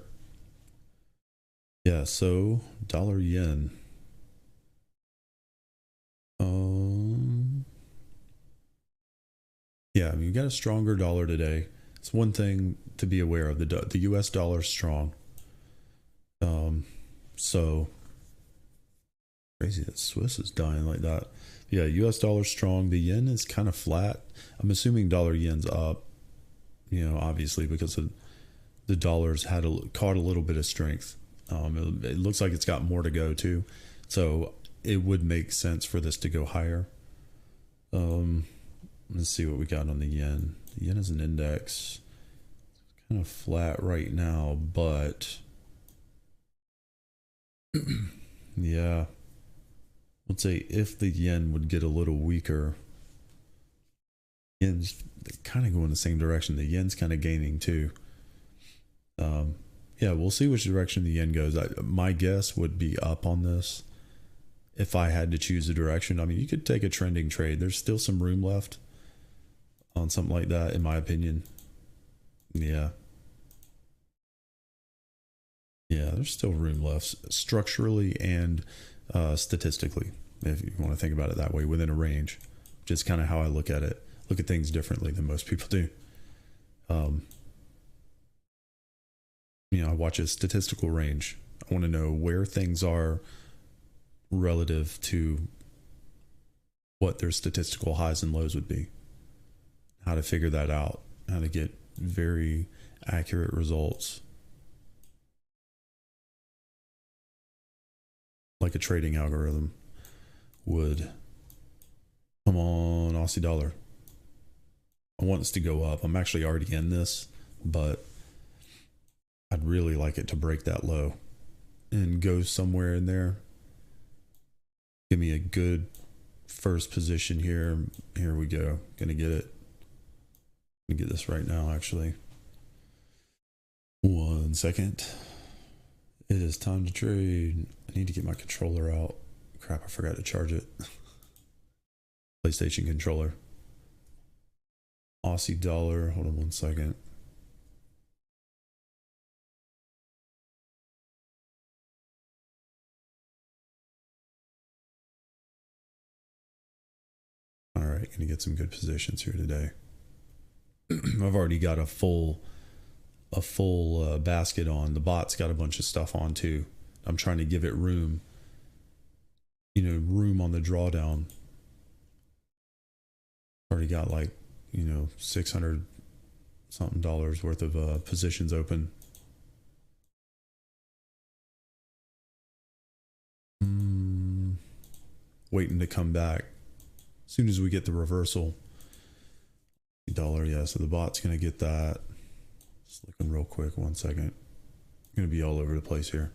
Yeah, so dollar yen. Yeah, I mean, you got a stronger dollar today. It's one thing to be aware of. The US dollar is strong. So crazy that Swiss is dying like that. Yeah, US dollar strong. The yen is kind of flat. I'm assuming dollar yen's up, obviously because the dollar's caught a little bit of strength. It looks like it's got more to go too. So it would make sense for this to go higher. Let's see what we got on the yen. The yen is an index. It's kind of flat right now, but yeah. Let's say if the yen would get a little weaker, yen's kind of going the same direction. The yen's kind of gaining too. Yeah, we'll see which direction the yen goes. My guess would be up on this. If I had to choose a direction, I mean, you could take a trending trade. There's still some room left on something like that, in my opinion. Yeah. Yeah, there's still room left structurally and statistically, if you want to think about it that way, within a range, which is kind of how I look at it. Look at things differently than most people do. I watch a statistical range. I want to know where things are relative to what their statistical highs and lows would be. How to figure that out. How to get very accurate results. Like a trading algorithm would. Come on, Aussie dollar. I want this to go up. I'm actually already in this, but I'd really like it to break that low and go somewhere in there. Give me a good first position here. Here we go. Gonna get it. Gonna get this right now, actually. 1 second. It is time to trade. I need to get my controller out. Crap, I forgot to charge it. PlayStation controller. Aussie dollar. Hold on 1 second. All right, gonna get some good positions here today. I've already got a full basket on. The bot's got a bunch of stuff on too. I'm trying to give it room, room on the drawdown. Already got like, $600 something worth of positions open. Waiting to come back as soon as we get the reversal. Dollar, yeah. So the bot's gonna get that. Just looking real quick. 1 second. I'm gonna be all over the place here.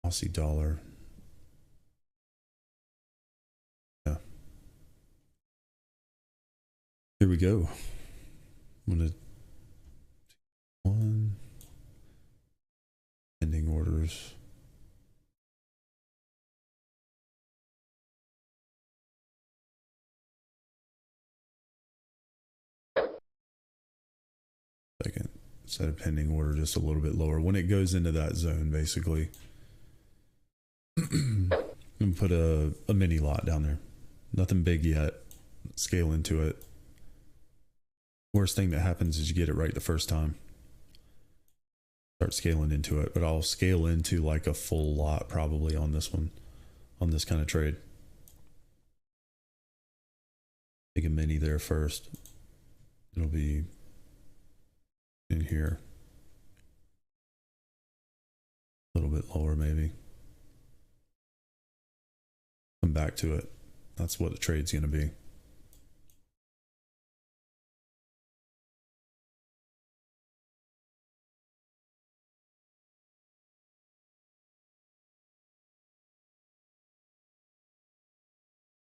Aussie dollar. Yeah. Here we go. I'm gonna one pending orders. Second. Set a pending order just a little bit lower. When it goes into that zone, basically. And put a mini lot down there. Nothing big yet. Scale into it. Worst thing that happens is you get it right the first time. Start scaling into it, but I'll scale into like a full lot probably on this one, on this kind of trade. Take a mini there first. It'll be in here. A little bit lower maybe. Come back to it. That's what the trade's going to be.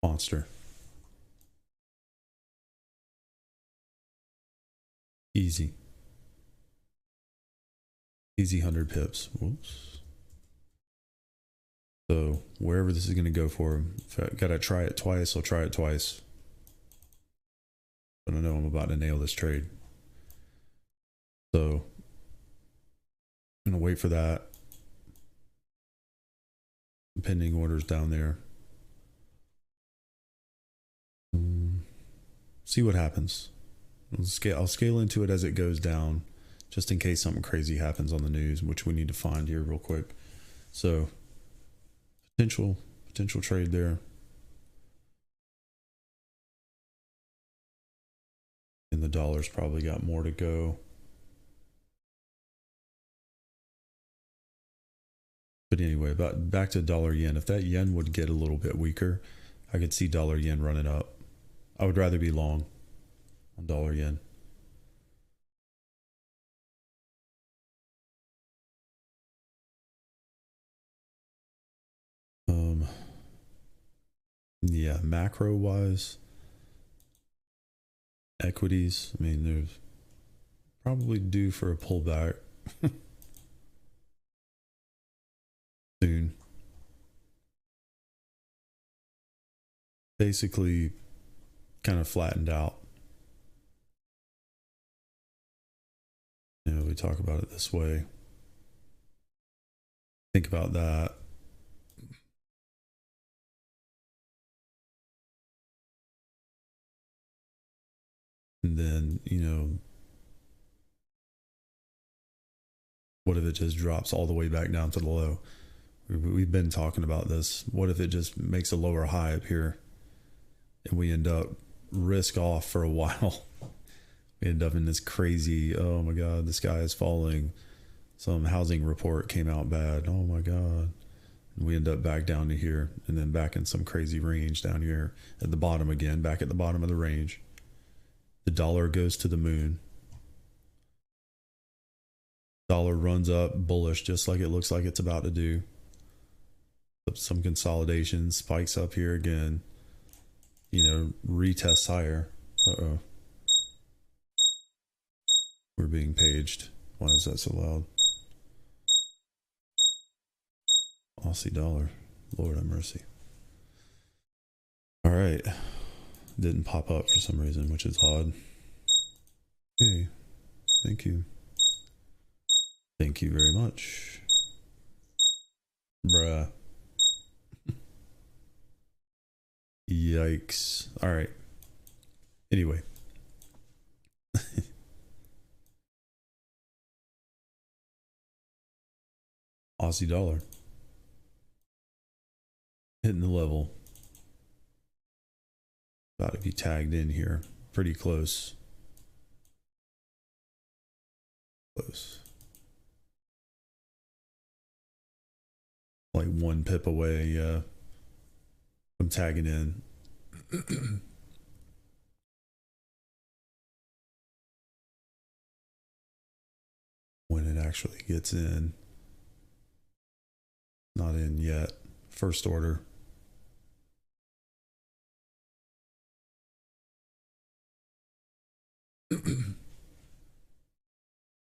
Monster. Easy. Easy 100 pips. Whoops. So wherever this is going to go for, if I gotta try it twice, I'll try it twice. But I know I'm about to nail this trade. So I'm going to wait for that. Pending orders down there. See what happens. I'll scale into it as it goes down, just in case something crazy happens on the news, which we need to find here real quick. So potential trade there. And the dollar's probably got more to go. But anyway, back to dollar yen. If that yen would get a little bit weaker, I could see dollar yen running up. I would rather be long on dollar yen. Yeah, macro wise, equities, I mean, there's probably due for a pullback soon. Basically kind of flattened out. You know, we talk about it this way. Think about that. And then, you know, what if it just drops all the way back down to the low? We've been talking about this. What if it just makes a lower high up here and we end up risk off for a while? We end up in this crazy, oh my God, the sky is falling. Some housing report came out bad. Oh my God. And we end up back down to here and then back in some crazy range down here at the bottom again, back at the bottom of the range. The dollar goes to the moon. Dollar runs up bullish just like it looks like it's about to do. Some consolidation, spikes up here again. You know, retests higher. Uh-oh. We're being paged. Why is that so loud? Aussie dollar. Lord have mercy. All right. Didn't pop up for some reason, which is odd. Okay. Thank you. Thank you very much. Bruh. Yikes. All right. Anyway. Aussie dollar. Hitting the level. About to be tagged in here. Pretty close. Close. Like 1 pip away, yeah. I'm tagging in. When it actually gets in. not in yet. First order.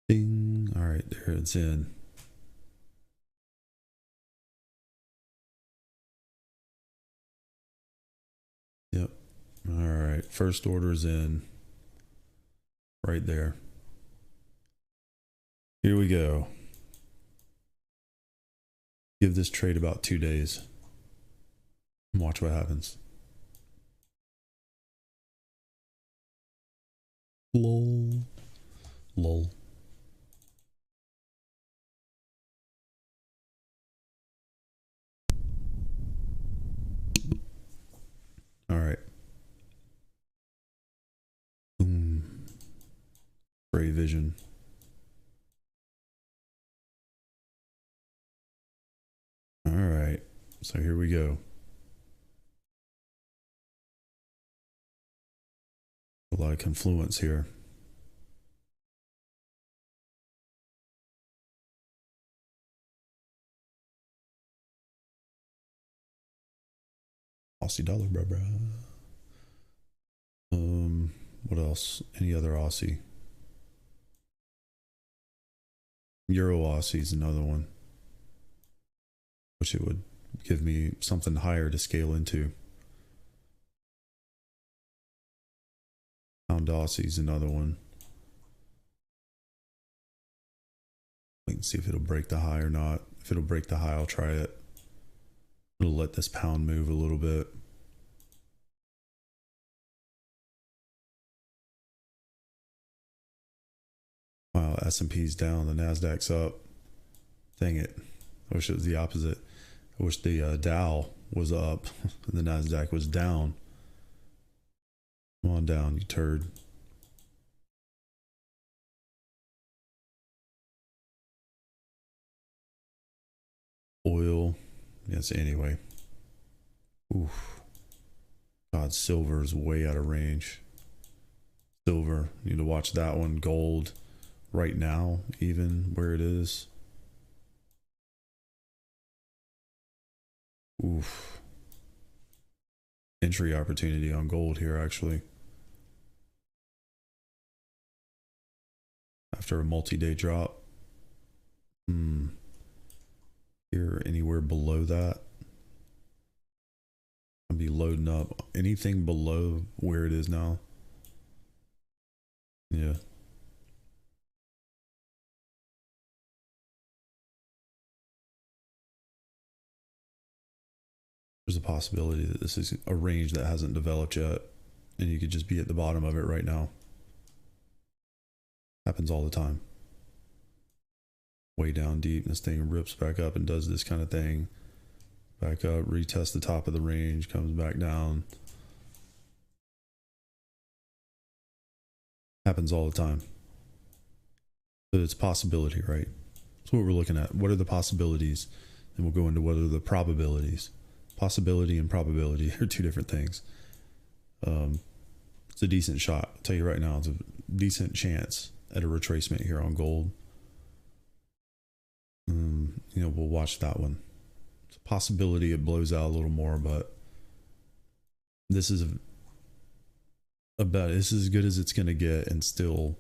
Ding. All right, there it's in. Yep. All right, first order's in. Right there. Here we go. Give this trade about 2 days. And watch what happens. Lol. Lol. All right. Boom. Gray vision. All right. So here we go. A lot of confluence here. Aussie dollar, bruh. What else? Any other Aussie? Euro Aussie is another one. Wish it would give me something higher to scale into. Pound Aussie is another one. Wait and see if it'll break the high or not. If it'll break the high, I'll try it. It'll let this pound move a little bit. Wow, S&P's down, the Nasdaq's up. Dang it. I wish it was the opposite. I wish the Dow was up and the Nasdaq was down. Come on down, you turd. Oil. Yes, anyway. Oof. God, silver is way out of range. Silver. Need to watch that one. Gold. Right now, even where it is. Oof. Entry opportunity on gold here, actually. After a multi-day drop. Here, anywhere below that. I'll be loading up. Anything below where it is now. Yeah. There's a possibility that this is a range that hasn't developed yet, and you could just be at the bottom of it right now. Happens all the time. Way down deep, and this thing rips back up and does this kind of thing. Back up, retest the top of the range, comes back down. Happens all the time. But it's possibility, right? That's what we're looking at. What are the possibilities? And we'll go into what are the probabilities. Possibility and probability are two different things. It's a decent shot. I'll tell you right now, it's a decent chance at a retracement here on gold. We'll watch that one. It's a possibility it blows out a little more, but this is this is as good as it's going to get, and still,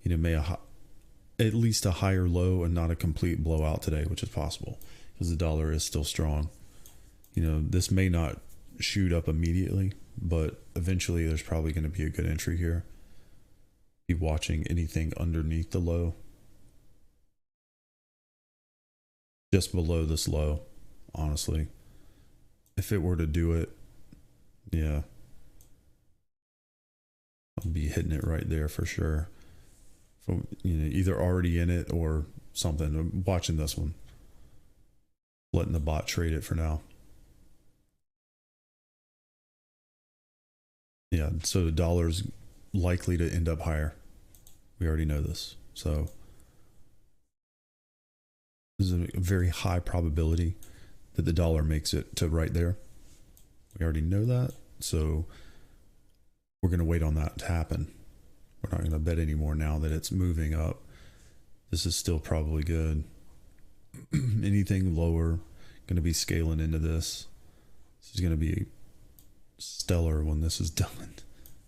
may at least a higher low and not a complete blowout today, which is possible because the dollar is still strong. This may not shoot up immediately, but eventually there's probably going to be a good entry here. Be watching anything underneath the low. Just below this low, honestly. If it were to do it, yeah. I'll be hitting it right there for sure. From, either already in it or something. I'm watching this one. Letting the bot trade it for now. Yeah, so the dollar's likely to end up higher. We already know this. So there's a very high probability that the dollar makes it to right there. We already know that. So we're going to wait on that to happen. We're not going to bet anymore now that it's moving up. This is still probably good. Anything lower going to be scaling into this. This is going to be stellar when this is done.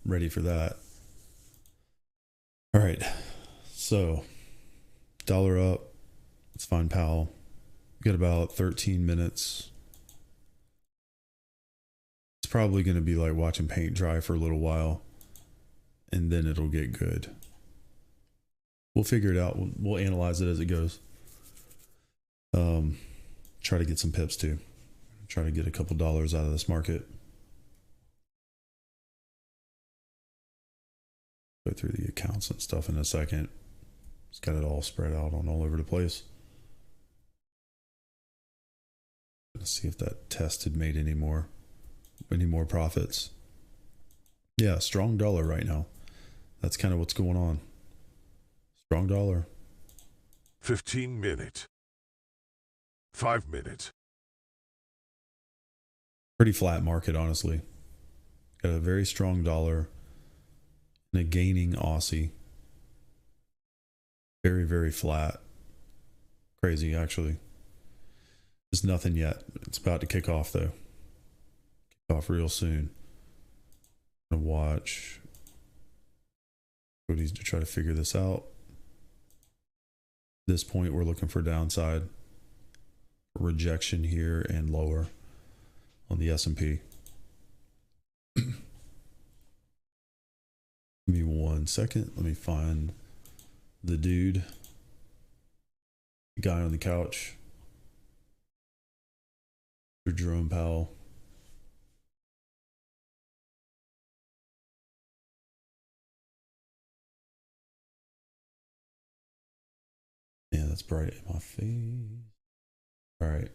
I'm ready for that. All right. So, dollar up. Let's find Powell. We've got about 13 minutes. It's probably going to be like watching paint dry for a little while, and then it'll get good. We'll figure it out. We'll analyze it as it goes. Try to get some pips too. Try to get a couple dollars out of this market. Go through the accounts and stuff in a second. It's got it all spread out on all over the place. Let's see if that test had made any more profits. Yeah, strong dollar right now. That's kind of what's going on. Strong dollar. 15 minutes. 5 minutes. Pretty flat market, honestly. Got a very strong dollar and a gaining Aussie. Very, very flat. Crazy, actually. There's nothing yet. It's about to kick off, though. Kick off real soon. I'm going to watch Equities to try to figure this out. At this point, we're looking for downside. Rejection here and lower on the S&P. Give me 1 second. Let me find the dude. The guy on the couch. Jerome Powell. Yeah, that's bright in my face. All right.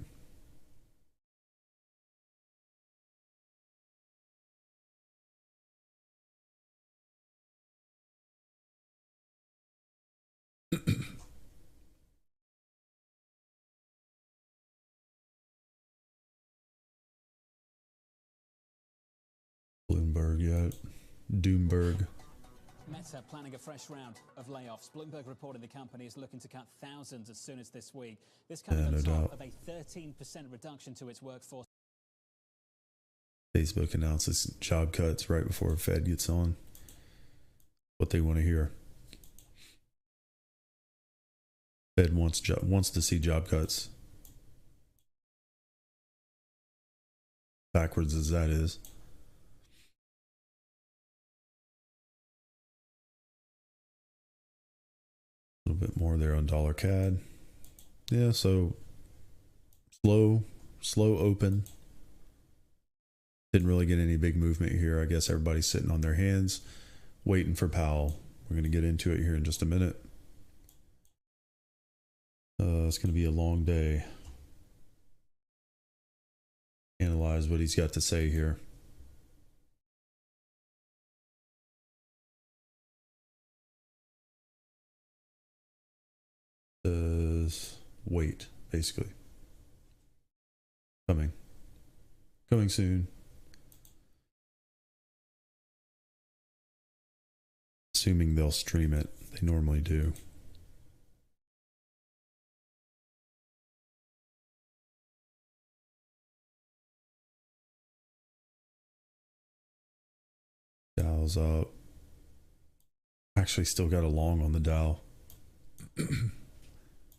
Bloomberg yet. Doomberg. Meta planning a fresh round of layoffs. Bloomberg reported the company is looking to cut thousands as soon as this week. This comes on top of a 13% reduction to its workforce. Facebook announces job cuts right before Fed gets on. What they want to hear. Fed wants to see job cuts. Backwards as that is. A little bit more there on dollar CAD. Yeah, so slow open. Didn't really get any big movement here. I guess everybody's sitting on their hands, waiting for Powell. We're going to get into it here in just a minute. It's going to be a long day. Analyze what he's got to say here. Wait, basically. Coming soon. Assuming they'll stream it. They normally do. Dow's up. Actually still got a long on the Dow.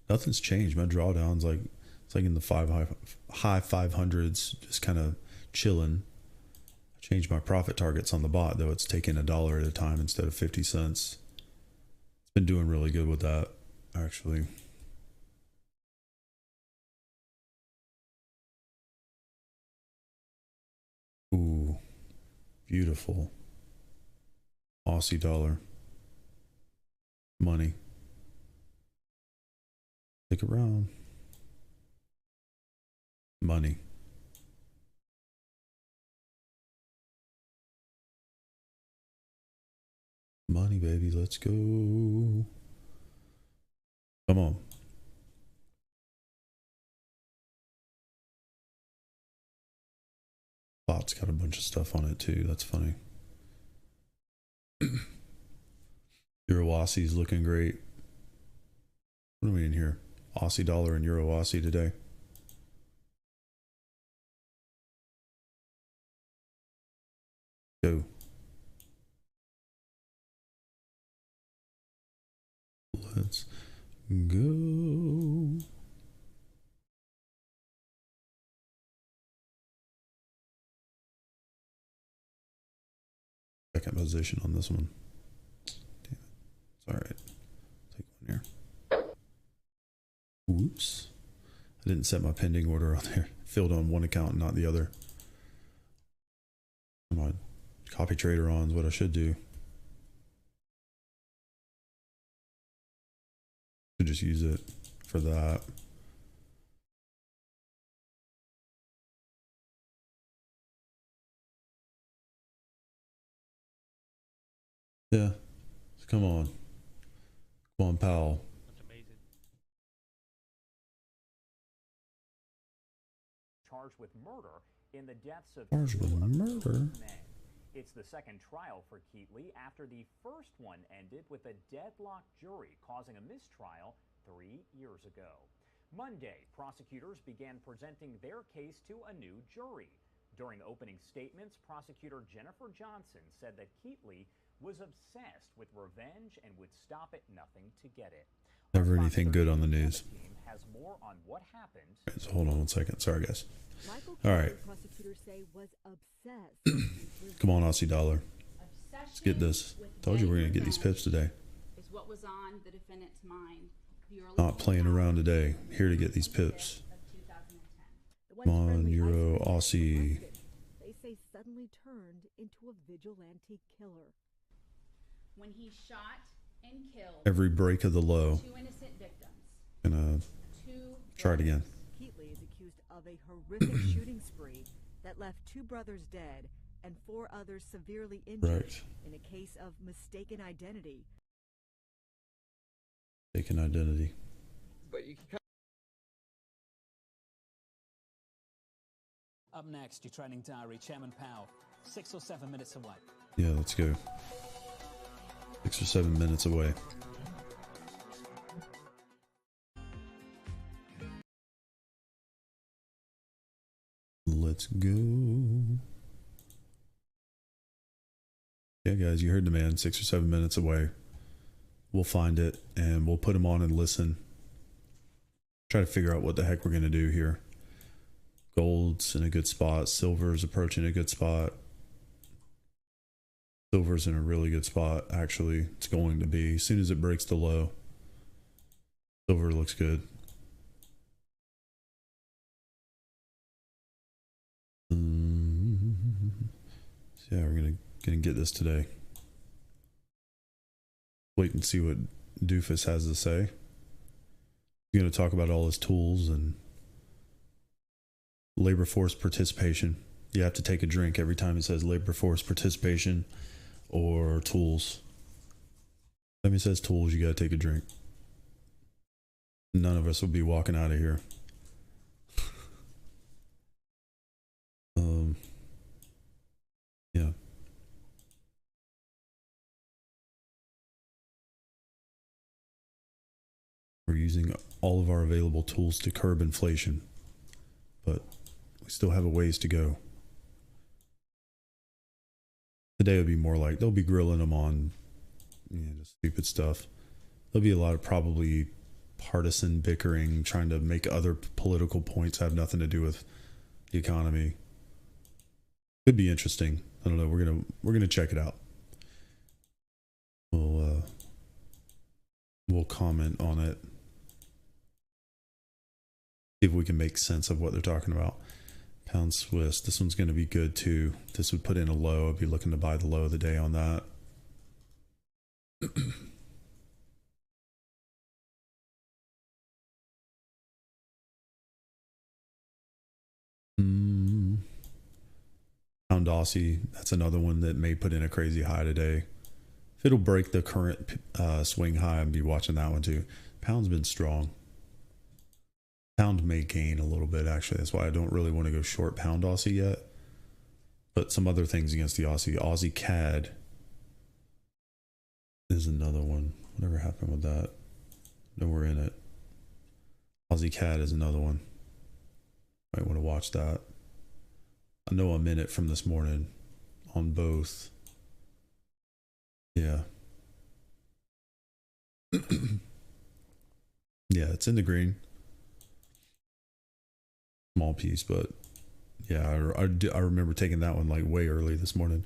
Nothing's changed. My drawdown's like it's like in the high 500s, just kind of chilling. I changed my profit targets on the bot, though. It's taking $1 at a time instead of 50 cents. It's been doing really good with that, actually. Ooh, beautiful. Aussie dollar. Money. Stick around. Money. Money, baby, let's go. Come on. Bot's got a bunch of stuff on it too. That's funny. Euro Aussie's looking great. What are we in here? Aussie dollar and Euro Aussie today. Go. Let's go. Second position on this one. Damn it. It's all right. Take one here. Whoops. I didn't set my pending order on there. Filled on one account, not the other. Come on. Copy trader on is what I should do. Should just use it for that. Yeah. Come on. Come on, Powell. That's amazing. Charged with murder in the deaths of Charged with murder? men. It's the second trial for Keatley after the first one ended with a deadlocked jury causing a mistrial 3 years ago. Monday, prosecutors began presenting their case to a new jury. During opening statements, prosecutor Jennifer Johnson said that Keatley was obsessed with revenge and would stop at nothing to get it. Never anything good on the news. Has more on what happened. Right, so hold on one second. Sorry, guys. Michael All right. Prosecutors say was obsessed. Come on, Aussie dollar. Let's get this. Told you we're going to get these pips today. Is what was on the defendant's mind. Not playing around today. Here to get these pips. Come on, Euro, Aussie. They say suddenly turned into a vigilante killer. When he shot and killed Every break of the low. 2 innocent victims. Gonna 2 try it again. Keatley is accused of a horrific shooting spree that left 2 brothers dead and 4 others severely injured Right. in a case of mistaken identity. Taking identity. But you can Up next, your training diary, Chairman Powell, 6 or 7 minutes away. Yeah, let's go. 6 or 7 minutes away. Let's go. Yeah, guys, you heard the man. 6 or 7 minutes away. We'll find it and we'll put him on and listen. Try to figure out what the heck we're going to do here. Gold's in a good spot. Silver's approaching a good spot. Silver's in a really good spot, actually. It's going to be. As soon as it breaks the low, silver looks good. So yeah, we're gonna get this today. Wait and see what Doofus has to say. He's gonna talk about all his tools and labor force participation. You have to take a drink every time it says labor force participation or tools. When it says tools, you gotta take a drink. None of us will be walking out of here. Yeah. We're using all of our available tools to curb inflation, but we still have a ways to go. Today will be more like they'll be grilling them on, just stupid stuff. There'll be a lot of probably partisan bickering, trying to make other political points have nothing to do with the economy. Could be interesting. I don't know. We're gonna check it out. We'll comment on it. See if we can make sense of what they're talking about. Pound Swiss. This one's going to be good too. This would put in a low. I'd be looking to buy the low of the day on that. Pound Aussie. That's another one that may put in a crazy high today. If it'll break the current swing high, I'd be watching that one too. Pound's been strong. Pound may gain a little bit, actually. That's why I don't really want to go short Pound Aussie yet. But some other things against the Aussie. Aussie CAD is another one. Whatever happened with that? No, we're in it. Aussie CAD is another one. Might want to watch that. I know I'm in it from this morning on both. Yeah. Yeah, it's in the green. Small piece, but yeah, I remember taking that one like way early this morning.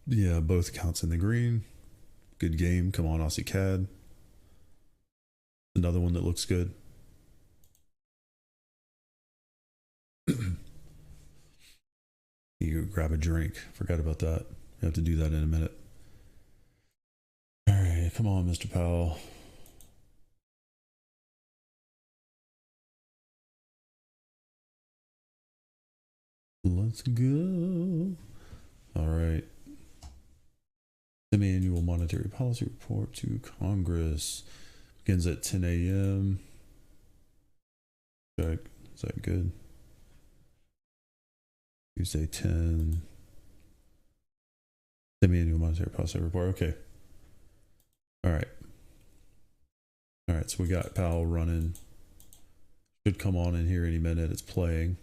Yeah, both accounts in the green. Good game. Come on, Aussie CAD. Another one that looks good. You grab a drink. Forgot about that. You have to do that in a minute. All right, come on, Mr. Powell. Let's go. All right. Semi-annual monetary policy report to Congress begins at 10 a.m. Check. Is that good? Tuesday 10. Semi-annual monetary policy report. Okay. All right. All right. So we got Powell running. Should come on in here any minute. It's playing.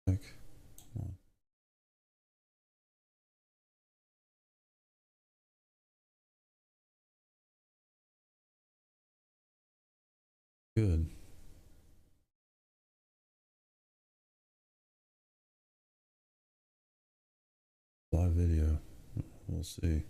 Come on. Good. Live video. We'll see.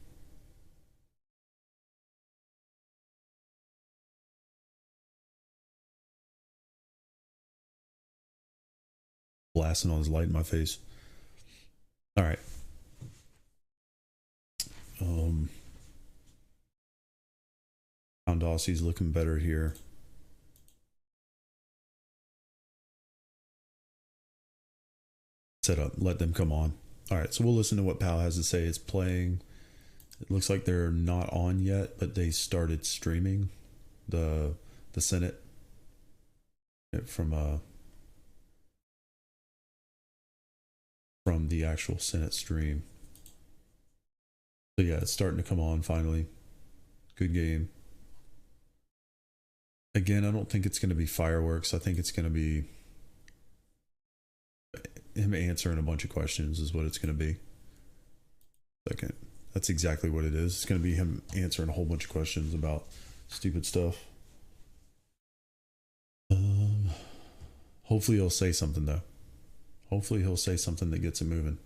Blasting all this light in my face. All right. Pound Aussie's looking better here. Set up. Let them come on. All right. So we'll listen to what Powell has to say. It's playing. It looks like they're not on yet, but they started streaming the Senate from the actual Senate stream. So yeah, it's starting to come on finally. Good game. Again, I don't think it's going to be fireworks. I think it's going to be him answering a bunch of questions is what it's going to be. Second. That's exactly what it is. It's going to be him answering a whole bunch of questions about stupid stuff. Hopefully he'll say something though. Hopefully he'll say something that gets it moving.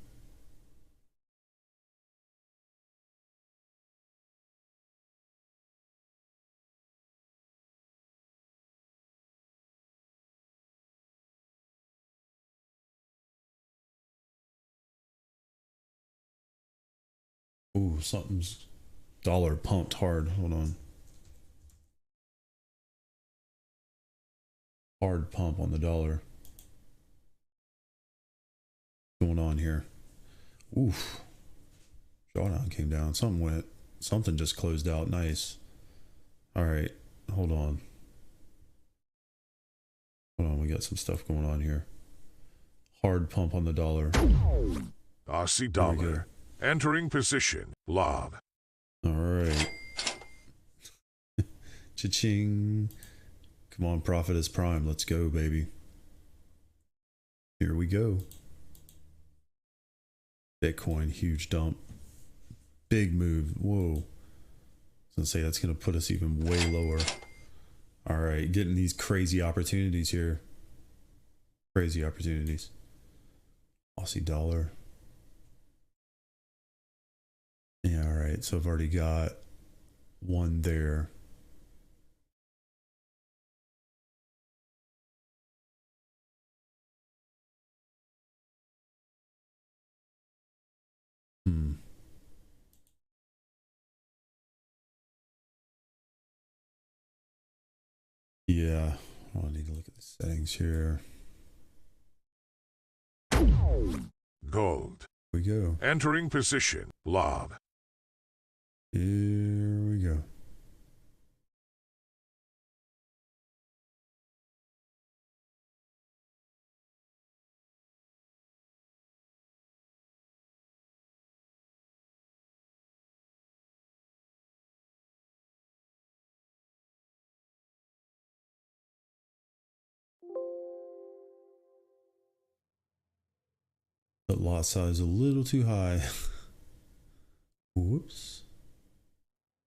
Ooh, something's dollar pumped hard. Hold on. Hard pump on the dollar. What's going on here? Oof. Drawdown came down. Something just closed out. Nice. All right. Hold on. Hold on. We got some stuff going on here. Hard pump on the dollar. Aussie dollar. Entering position. Lob. All right. Cha-ching. Come on, profit is prime. Let's go, baby. Here we go. Bitcoin, huge dump. Big move. Whoa. I was going to say that's going to put us even way lower. All right, getting these crazy opportunities here. Crazy opportunities. Aussie dollar. Yeah, all right. So I've already got one there. Yeah. Oh, I need to look at the settings here. Gold. Here we go. Entering position. Lob. Here we go. But lot size a little too high. Whoops.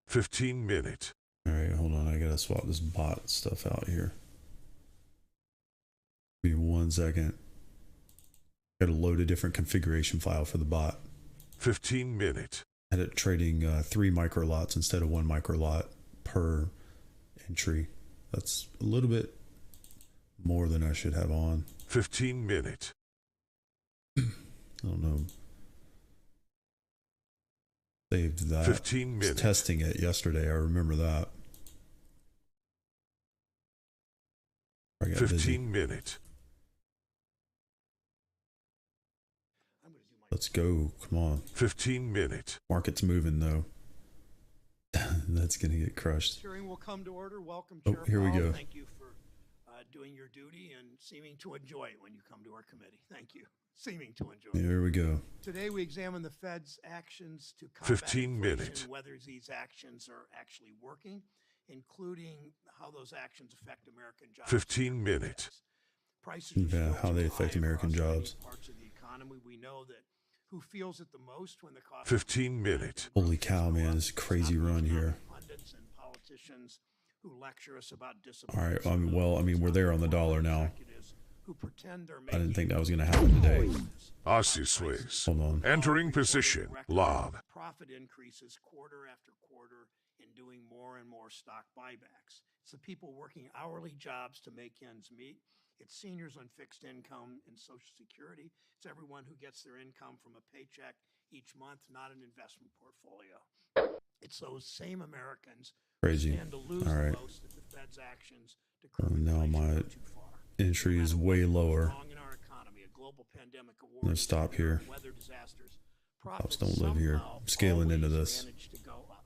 15-minute. All right, hold on. I gotta swap this bot stuff out here. Give me 1 second. Gotta load a different configuration file for the bot. 15-minute. Had it trading 3 micro lots instead of 1 micro lot per entry. That's a little bit more than I should have on. 15-minute. I don't know. Saved that. 15 Was minutes. testing it yesterday. I remember that. I got busy. 15-minute. Let's go. Come on. 15-minute. Market's moving though. That's gonna get crushed. Hearing will come to order. Welcome, Oh, Chair here we Powell. go. Thank you for doing your duty and seeming to enjoy it when you come to our committee. Thank you. Seeming to enjoy it. Here we go. Today we examine the Fed's actions to combat 15 inflation, minutes. whether these actions are actually working, including how those actions affect American jobs. 15 minutes. Prices are Yeah, still how too they high affect American across many jobs. Parts of the economy. We know that who feels it the most when the cost 15 minutes. Holy cow, man! This is a crazy run here. Pundits and politicians who lecture us about All right. discipline. Well, I mean, we're there on the dollar now. Who pretend they're I didn't making think that was gonna happen today. Aussie Swiss. Hold on. Entering position. Lob. Profit increases quarter after quarter in doing more and more stock buybacks. It's the people working hourly jobs to make ends meet. It's seniors on fixed income and Social Security. It's everyone who gets their income from a paycheck each month, not an investment portfolio. It's those same Americans Crazy. who stand to lose All right. the most if the Fed's actions to curb Now inflation my go too far. entry is way lower. Wrong in our economy, a global pandemic, a war, I'm gonna stop here. weather disasters. Cops don't live here. I'm scaling into this. Manage to go up.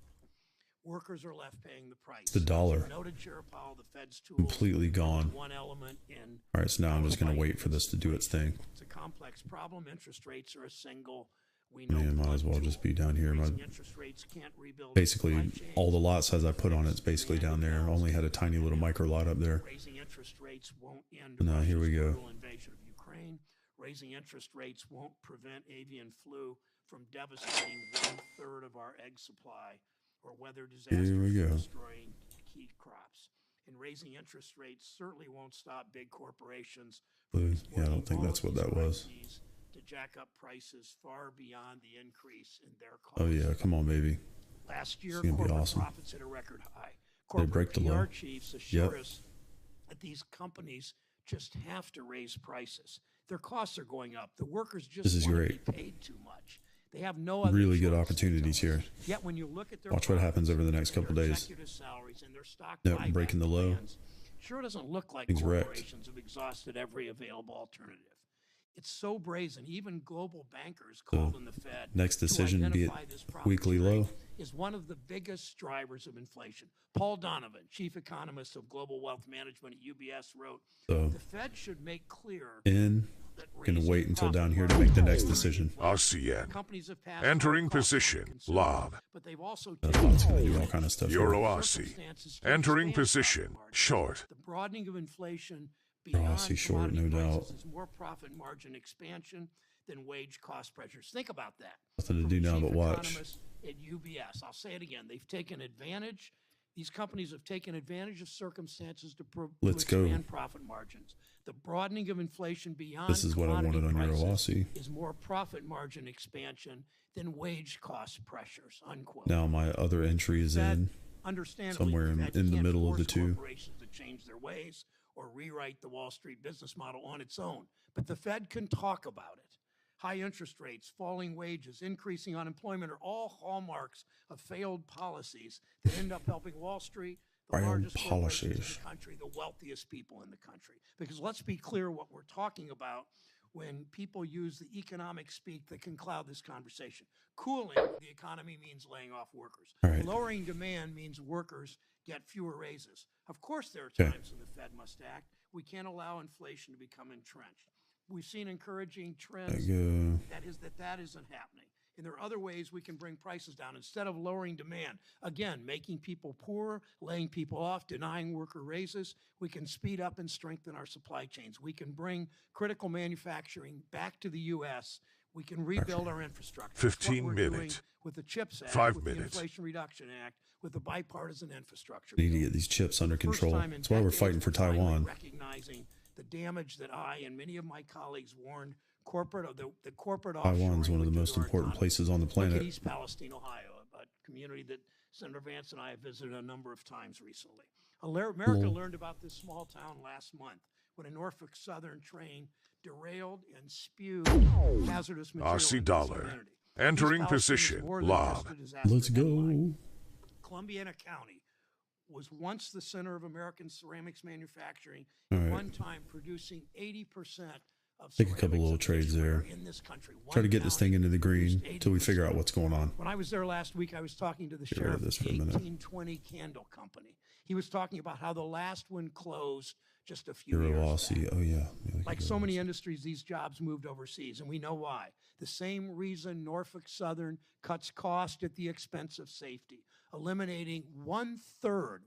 Workers are left paying the price. The dollar. As you noted, Chair Powell, the Fed's tools Completely gone. one element in. All right, so now I'm just gonna wait for this to do its thing. It's a complex problem. Interest rates are a single. We Yeah, know might as well just be down here. raising interest rates can't rebuild Basically, supply chains. all the lot size I put on it's basically down there. Only had a tiny little micro lot up there. Raising interest rates won't end Now, here we Russia's go. brutal invasion of Ukraine. Raising interest rates won't prevent avian flu from devastating 1/3 of our egg supply or weather disasters Here we from go. destroying key crops. And raising interest rates certainly won't stop big corporations from Yeah, I don't think that's what that was. strategies to jack up prices far beyond the increase in their costs. Oh yeah, come on, baby. Last year, It's gonna be corporate awesome. profits hit a record high. They break Corporate the PR low. chiefs assure Yep. us that these companies just have to raise prices. Their costs are going up. The workers just This is want great. to be paid too much. They have no other Really good choice. opportunities here. Yet when you look at their Watch what happens over the next their couple days. executive salaries and their stock Yep, buyback breaking the low. plans, sure doesn't look like Things wrecked. corporations have exhausted every available alternative. It's so brazen. Even global bankers called in the Fed. Next to decision, be it identify this profit weekly sharing low. is one of the biggest drivers of inflation. Paul Donovan, chief economist of Global Wealth Management at UBS, wrote, So the Fed should make clear in, that gonna raising wait until profit down here to margins make the next will decision. inflation. RCN. Companies have passed Entering higher costs on position. consumers, Lob. but they've also That's taken what's gonna do all kind of stuff. here. Euro Aussie. circumstances to Entering expand position. profit margins. Short. The broadening of inflation Oh, I beyond see short, commodity no prices doubt. is more profit margin expansion than wage cost pressures. Think about that. Nothing to From do now chief but watch. economist at UBS. I'll say it again. They've taken advantage. These companies have taken advantage of circumstances to Let's go. expand profit margins. The broadening of inflation beyond This is what I commodity wanted on Euro prices Aussie. is more profit margin expansion than wage cost pressures. Unquote. Now my other entry is Fed, in. understandably, somewhere the in- Fed in the can't middle of the force two. corporations to change their ways or rewrite the Wall Street business model on its own. But the Fed can talk about it. High interest rates, falling wages, increasing unemployment are all hallmarks of failed policies that end up helping Wall Street, the Failed largest corporations in policies. the country, the wealthiest people in the country. Because let's be clear what we're talking about when people use the economic speak that can cloud this conversation. Cooling the economy means laying off workers. All right. Lowering demand means workers get fewer raises. Of course, there are Okay. times when the Fed must act. We can't allow inflation to become entrenched. We've seen encouraging trends that isn't happening. And there are other ways we can bring prices down instead of lowering demand. Again, making people poorer, laying people off, denying worker raises. We can speed up and strengthen our supply chains. We can bring critical manufacturing back to the U.S. We can rebuild our infrastructure. 15 What we're doing minutes. with the CHIPS Act, 5 with minutes. the Inflation Reduction Act, with the bipartisan infrastructure. We need to bill. get these chips under For the first control. time in That's why we're decades, fighting for finally Taiwan. recognizing the damage that I and many of my colleagues warned the corporate Taiwan's offshoring one of would the do most to our important economy. places on the Look at planet. East Palestine, Ohio, a community that Senator Vance and I have visited a number of times recently. America learned about this small town last month when a Norfolk Southern train derailed and spewed hazardous material Aussie into dollar. its community. Entering East Palestine is position. more than Lob. just a disaster Let's headline. go. Columbiana County was once the center of American ceramics manufacturing, All at right. one time producing 80% of Take a couple ceramics little of trades this there. rare in this country. Try to One get this county thing into the green produced until we figure 80%. out what's going on. When I was there last week, I was talking to the Get rid sheriff of of this the for a minute. 1820 Candle Company. He was talking about how the last one closed just a few Euro years Aussie. back. Oh, yeah. Like so many industries, these jobs moved overseas, and we know why. The same reason Norfolk Southern cuts cost at the expense of safety, eliminating one-third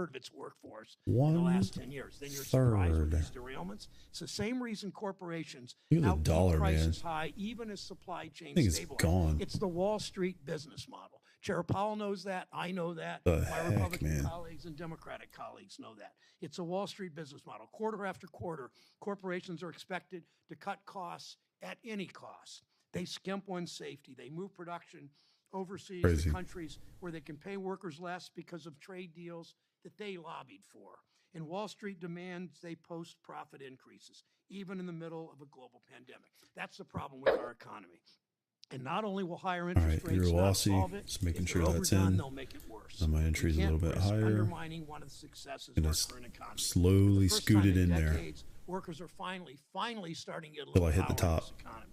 of its workforce in the last 10 years. Then you're surprised with these derailments. It's the same reason corporations Look at now the keep dollar, prices man. high, even as supply chains Thing is stabilize. gone. It's the Wall Street business model. Chair Powell knows that. I know that. The My heck, Republican man. colleagues and Democratic colleagues know that. It's a Wall Street business model. Quarter after quarter, corporations are expected to cut costs at any cost. They skimp on safety. They move production overseas Crazy. to countries where they can pay workers less because of trade deals that they lobbied for. And Wall Street demands they post profit increases, even in the middle of a global pandemic. That's the problem with our economy. And not only will higher interest right, rates Euro not Aussie, solve it, just making if sure they're that's overdone, in. they'll make it worse. Now my entry's a We little can't bit risk higher. undermining one of the successes of Gonna our current economy. slowly For the first scoot time it in there. decades, workers are finally starting to get a Till little I hit the power in top. this economy.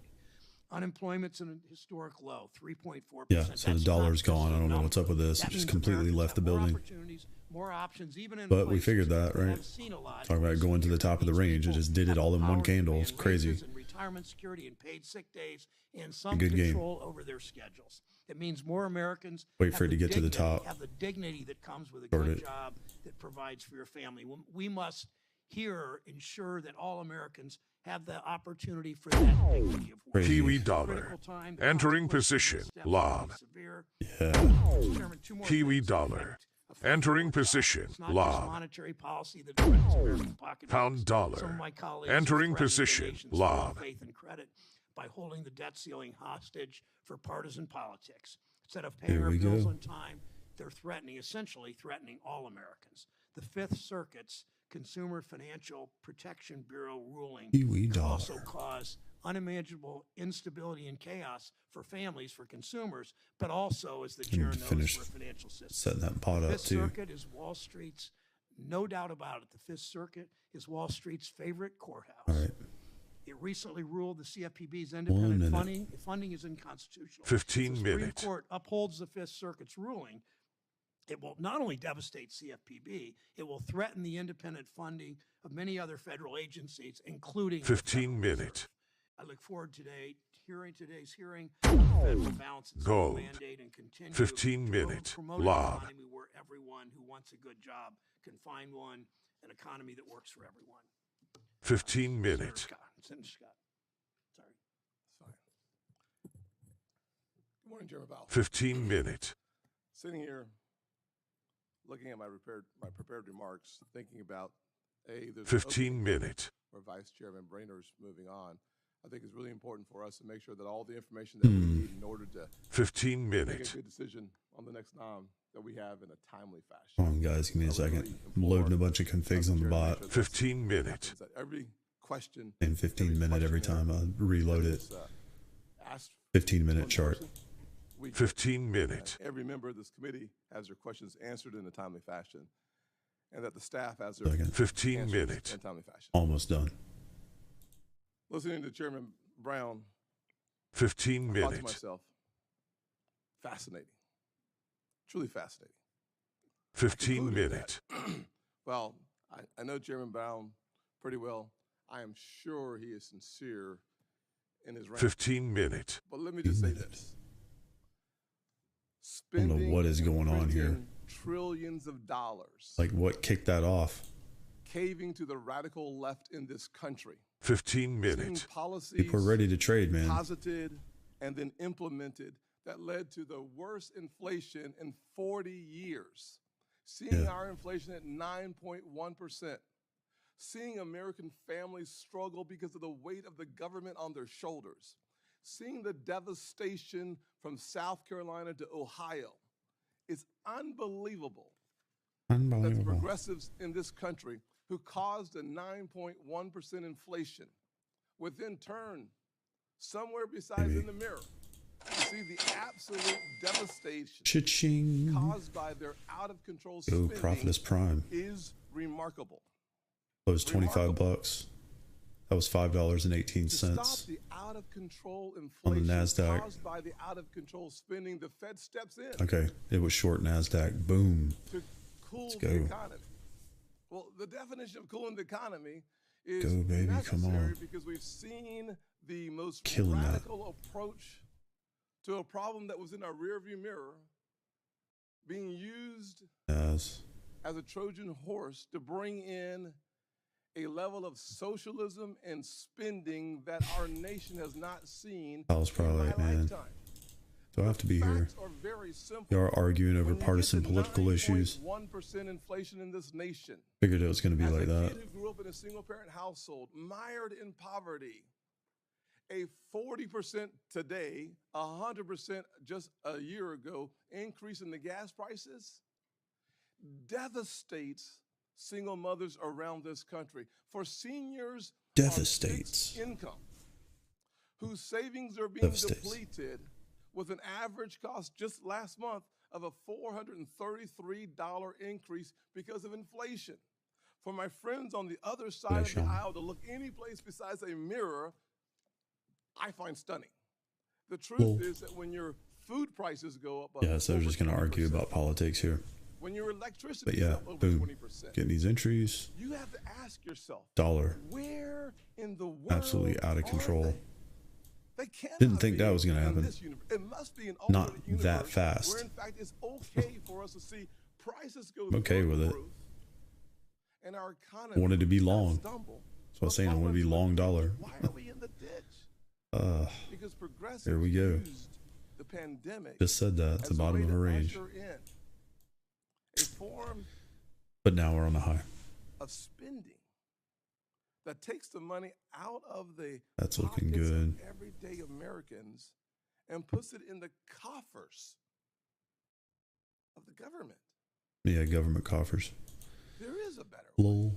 Unemployment's at a historic low, 3.4%. Yeah, so the That's dollar's not just gone. a I don't know number. what's up with this. That It just means completely Americans left the have more building. opportunities, more options, even in But we places figured that, that right? haven't seen a lot. Talking about going to the top of the These range. It people just did it have all the in power one to candle. demand It's crazy. raises and retirement security and paid sick days and some good game. control over their schedules. It means more Americans Wait have for it to the get to the dignity- top. have the dignity that comes with a Sort good it. job that provides for your family. We must here ensure that all Americans have the opportunity for that dignity of work. Crazy. Kiwi Critical dollar. time, the Entering consequences of position. these steps will be Lob. severe. Yeah. Mr. Chairman, two more Kiwi things that dollar. affect Entering work position. jobs. It's not just Lob. monetary policy that threatens American pocketbooks. Pound dollar. Some of my colleagues have Entering threatened the position. nation's full Lob. faith and credit by holding the debt ceiling hostage for partisan politics. Instead of paying Here our we bills go. on time, they're essentially threatening all Americans. The Fifth Circuit's Consumer Financial Protection Bureau ruling Kiwi could also dollar. cause unimaginable instability and chaos for families, for consumers, but also, as the chair need to knows, finish for financial systems. Setting that pot up Fifth too. Circuit is Wall Street's, no doubt about it, the Fifth Circuit is Wall Street's favorite courthouse. All right. It recently ruled the CFPB's 1 independent minute. funding is unconstitutional. 15 If the Supreme minutes. Court upholds the Fifth Circuit's ruling, it will not only devastate CFPB, it will threaten the independent funding of many other federal agencies, including the 15 Federal minute. Reserve. I look forward to today's hearing on the federal balance and Gold. mandate and continue 15 to minute. promote an Lob. economy where everyone who wants a good job can find one, an economy that works for everyone. 15 Senator minute. Scott. Senator Scott. Sorry. Fine. Good morning, Chairman Powell. 15 minute. Sitting here, looking at my prepared remarks, thinking about there's an 15 opening minute. where Vice Chairman Brainer's moving on. I think it's really important for us to make sure that all the information that we need in order to 15 make a minute. good decision on the next nom that we have in a timely fashion. Come on, guys. Give me a second. I'm loading a bunch of configs on the bot. 15 minute. That every question And 15 minute every time I reload it. Asked 15-minute chart. 15 minute. every member of this committee has their questions answered in a timely fashion, and that the staff has their Second. 15 answers minute. in a timely fashion. Almost done. Listening to Chairman Brown, 15 I thought to minute. myself, fascinating, truly fascinating. 15 Concluded minute. that, well, I know Chairman Brown pretty well. I am sure he is sincere in his rant. 15 minute. But let me just say this. I don't know Spending what is and going on here. printing trillions of dollars, Like, what kicked that off? caving to the radical left in this country, 15 Seeing minutes. policies People are ready to trade, man. posited and then implemented that led to the worst inflation in 40 years. Seeing our inflation at 9.1%. Seeing American families struggle because of the weight of the government on their shoulders. Seeing the devastation from South Carolina to Ohio. It's unbelievable that the progressives in this country who caused a 9.1% inflation would then turn somewhere besides in the mirror to see the absolute devastation Cha-ching. caused by their out-of-control Go spending Prophetess Prime. is remarkable. Closed $25. That was $5.18 To stop the out-of-control on the inflation NASDAQ. caused by the out-of-control spending, the Fed steps in Okay, it was short NASDAQ. Boom. to cool Let's the go. economy. Well, the definition of cooling the economy is Go, baby, come necessary on. because we've seen the most Killing that. radical approach to a problem that was in our rearview mirror being used Yes. as a Trojan horse to bring in a level of socialism and spending that our nation has not seen I was in probably my like, man, lifetime. do I have to be here? Facts are very simple. You are arguing over When you get partisan to political issues. 9.1% inflation in this nation. Figured it was going to be As like a that. kid who grew up in a single-parent household, mired in poverty, a 40% today, 100% just a year ago increase in the gas prices devastates single mothers around this country. For seniors on Devastates. fixed income, whose savings are being Devastates. depleted with an average cost just last month of a $433 increase because of inflation. For my friends on the other side of the aisle to look any place besides a mirror, I find stunning. The truth is that when your food prices go up, Yeah, so they're just going to argue about politics here. when your electricity But is yeah, up over boom. 20%, Getting these entries. you have to ask yourself, Dollar. where in the world Absolutely out of are control. they cannot Didn't think be that was going to in happen. this universe. It must be an Not alternate universe that fast. where in fact it's okay for us to see prices go I'm okay through with the it. roof and our I economy wanted to be long. stumble. That's what I was saying. I want to be long dollar. Why are we in the ditch? Because progressives Here we go. used the pandemic Just said that. It's as the bottom way of to a range. usher in a form But now we're on a high. of spending that takes the money out of the That's looking pockets good. of everyday Americans and puts it in the coffers of the government. Yeah, government coffers. There is a better way. Lol.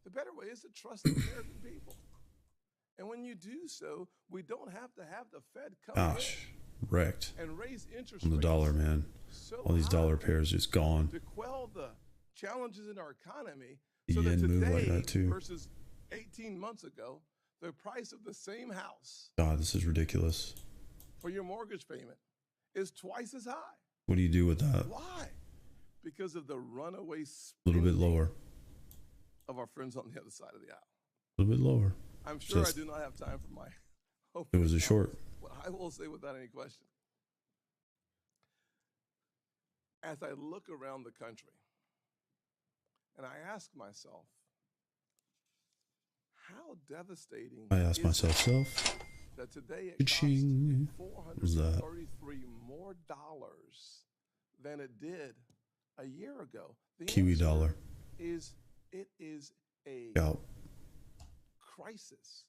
The better way is to trust the American people. And when you do so, we don't have to have the Fed come Gosh, wrecked in and raise interest on the rates dollar, man. so All these dollar high pairs just gone. to quell the challenges in our economy. The So that yen moved like today that too. versus 18 months ago, the price of the same house God, this is ridiculous. for your mortgage payment is twice as high. What do you do with that? Why? Because of the runaway A little bit spending lower. of our friends on the other side of the aisle. A little bit lower. I'm sure Just- I do not have time for my It was a short. What I will say without any question, as I look around the country and I ask myself, how devastating I asked is myself, it self. that today it costs Cha-ching. What's that? $433 more than it did a year ago? The Kiwi answer dollar. is it is a Scalp. crisis.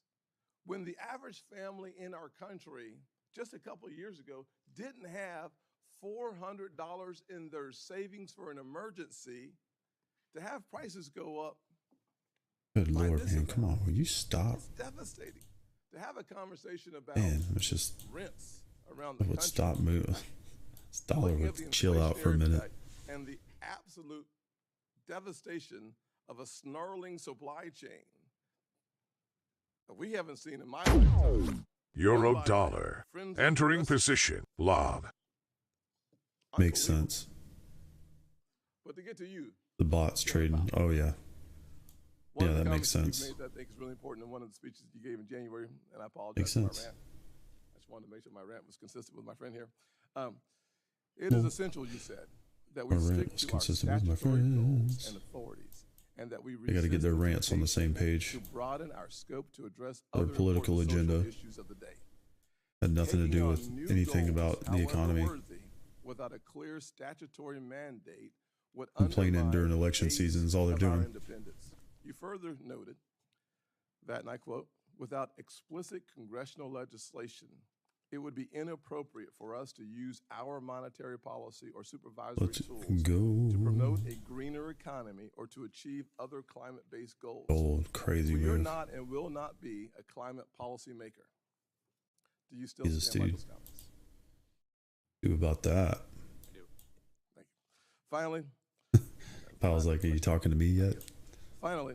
When the average family in our country just a couple of years ago didn't have $400 in their savings for an emergency, to have prices go up, Good by Lord, this man. Come amount, on. Will you stop? it's devastating. To have a conversation about Man, let's just rents around the let's country, stop moving. This dollar looking would at the chill out for a inflationary minute. effect and the absolute devastation of a snarling supply chain that we haven't seen in my lifetime. Euro Run by dollar. friends of Entering progressives. position. Lob. Makes Unbelievable. sense. But to get to you, The bots trading. Oh, yeah. one Yeah, of the that makes comments sense. you made that I think is really important in one of the speeches you gave in January, and I apologize Makes for my sense. rant. I just wanted to make sure my rant was consistent with my friend here. It is Well, essential, you said, that we my rant stick was to our consistent with my statutory goals friends. and authorities and that we They got to get their rants on the same page. to broaden our scope to address Their other political important social agenda issues of the day. had nothing to Taking do on with new anything goals, about the however economy. worthy, without a clear statutory mandate would Complaining undermine during the election base season is all they're of our doing. independence. You further noted that, and I quote, without explicit congressional legislation, it would be inappropriate for us to use our monetary policy or supervisory Let's tools go. to promote a greener economy or to achieve other climate-based goals. Old crazy We are move. not and will not be a climate policy maker. Do you still Jesus, stand by dude. those comments? Do about that. Thank you. Finally, Powell's like, are you talking to me yet? finally,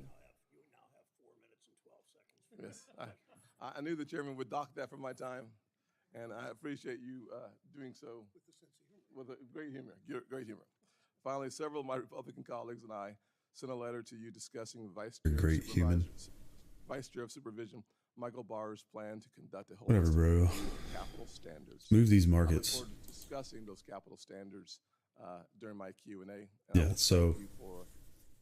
yes, I knew the chairman would dock that from my time, and I appreciate you doing so with a great humor. Great humor. Finally, several of my Republican colleagues and I sent a letter to you discussing Vice Chair of Supervision Michael Barr's plan to conduct a Whatever, bro. capital standards. Move these I look markets. forward to discussing those capital standards during my Q&A. Yeah, so thank you for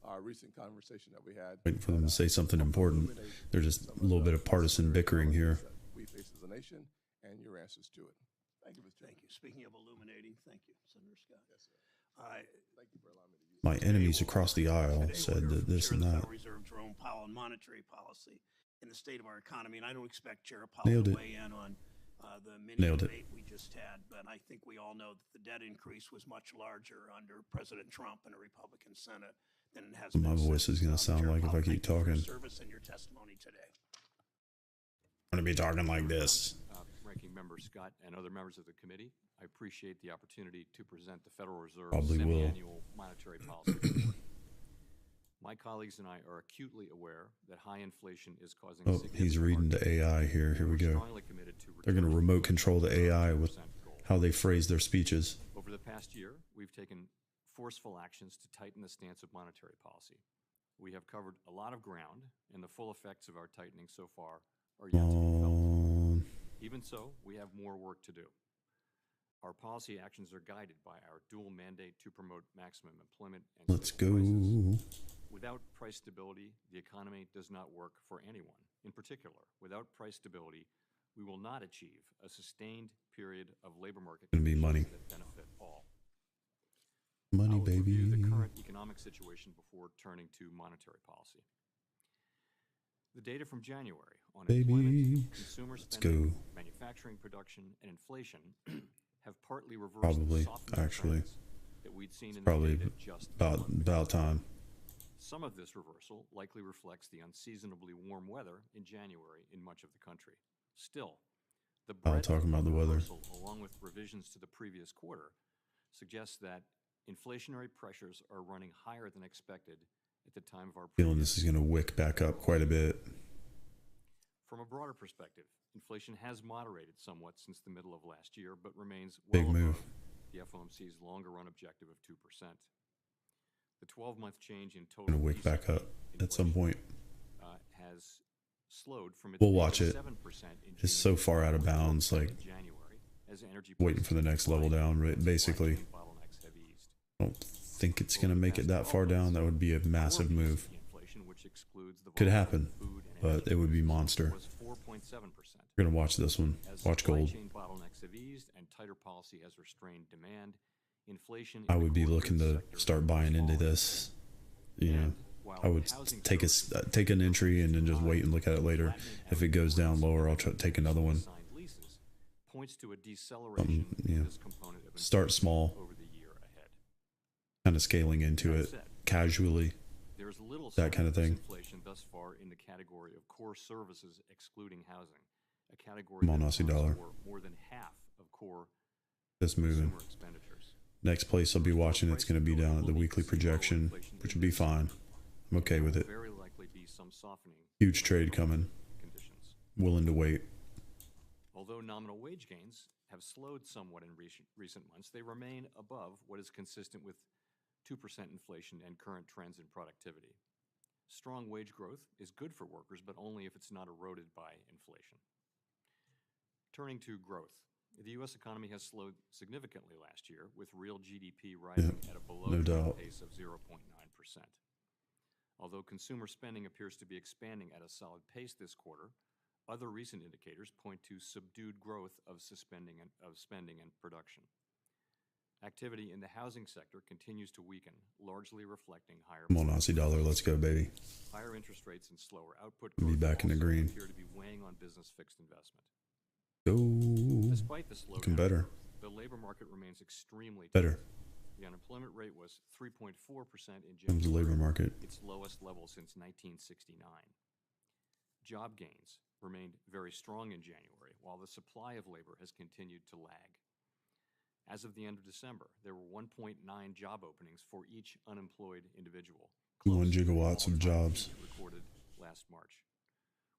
our recent conversation that we had. waiting for them to say something important. There's just a little bit of partisan bickering here. That we face as a nation, and your answers to it. Thank you, Mr. Chairman. Thank you. Speaking of illuminating, thank you, Senator Scott. Yes, sir. I Thank you for allowing me to use My enemies across the aisle Today said we'll hear that from this Chair and of the that. Federal Reserve Jerome Powell on monetary policy in the state of our economy, and I don't expect Chair Powell Nailed to it. weigh in on the mini Nailed it. debate we just had, but I think we all know that the debt increase was much larger under President Trump and a Republican Senate than it has My been voice since. is gonna sound Chair like if Powell, I keep thank you for your talking. service and your testimony today. I'm going to be talking like this. Ranking Member Scott and other members of the committee, I appreciate the opportunity to present the Federal Reserve's Probably will. semi-annual monetary policy report. My colleagues and I are acutely aware that high inflation is causing Oh, he's reading the AI here. Here we go. strongly committed to They're going to returning remote control the AI with 2% goal. how they phrase their speeches. Over the past year, we've taken forceful actions to tighten the stance of monetary policy. We have covered a lot of ground, and the full effects of our tightening so far are yet to be felt. Even so, we have more work to do. Our policy actions are guided by our dual mandate to promote maximum employment and Let's stable go. prices. Without price stability, the economy does not work for anyone. In particular, without price stability, we will not achieve a sustained period of labor market Gonna be conditions money. that benefit all. Money, I'll review baby. the current economic situation before turning to monetary policy. The data from January on Baby. employment, consumer Let's spending, go. manufacturing production, and inflation have partly reversed Probably, the softening actually. trends that we'd seen in Probably the data just a month ago. about time. Some of this reversal likely reflects the unseasonably warm weather in January in much of the country. Still, the I'll breadth talk about of the weather. reversal, along with revisions to the previous quarter, suggests that inflationary pressures are running higher than expected at the time of our Feeling this is going to wick back up quite a bit. From a broader perspective, inflation has moderated somewhat since the middle of last year, but remains Big well move. above the FOMC's longer-run objective of 2%. The 12-month change in total Going to wick back up at some point. has slowed from its We'll peak watch of it. 7% in It's June so far out of to 4% bounds, like in January, as energy waiting prices for the next level declined down, right? and supply Basically. chain bottlenecks have eased. I don't think it's going to make it that far down. That would be a massive move. Inflation, which excludes the Could volatile happen, food and but energy it would be prices, monster. was 4.7%. We're going to watch this one. As Watch supply gold. chain bottlenecks have eased and tighter policy has restrained demand, inflation in I the would be core looking goods to sector start is buying into falling. this. You know, And while I would housing take an entry and then just wait and look at it later. If it goes down lower, I'll take another one. signed leases points to a deceleration yeah. in this component of Start inflation small. over the year ahead. Kind of scaling into That it said, casually. There is little That sign kind of this thing. inflation thus far in the category of core services excluding housing, a category Come on, that Aussie accounts dollar. for more than half of core That's moving. consumer expenditures. Next place I'll be watching, it's going to be down at the weekly projection, which will be fine. I'm okay with it. Very likely be some softening Huge trade coming. conditions. Willing to wait. Although nominal wage gains have slowed somewhat in recent months, they remain above what is consistent with 2% inflation and current trends in productivity. Strong wage growth is good for workers, but only if it's not eroded by inflation. Turning to growth, the U.S. economy has slowed significantly last year, with real GDP rising at a below no doubt. pace of 0.9%. Although consumer spending appears to be expanding at a solid pace this quarter, other recent indicators point to subdued growth of spending and production. Activity in the housing sector continues to weaken, largely reflecting higher. Come on, Aussie dollar, let's go, baby. Higher interest rates and slower output Be back in the green. appear to be weighing on business fixed investment. Go. Despite the slowdown, Looking better. the labor market remains extremely tight. Better. The unemployment rate was 3.4% in Comes the January, labor market. its lowest level since 1969. Job gains remained very strong in January, while the supply of labor has continued to lag. As of the end of December, there were 1.9 job openings for each unemployed individual. 1 gigawatts of jobs. Recorded last March,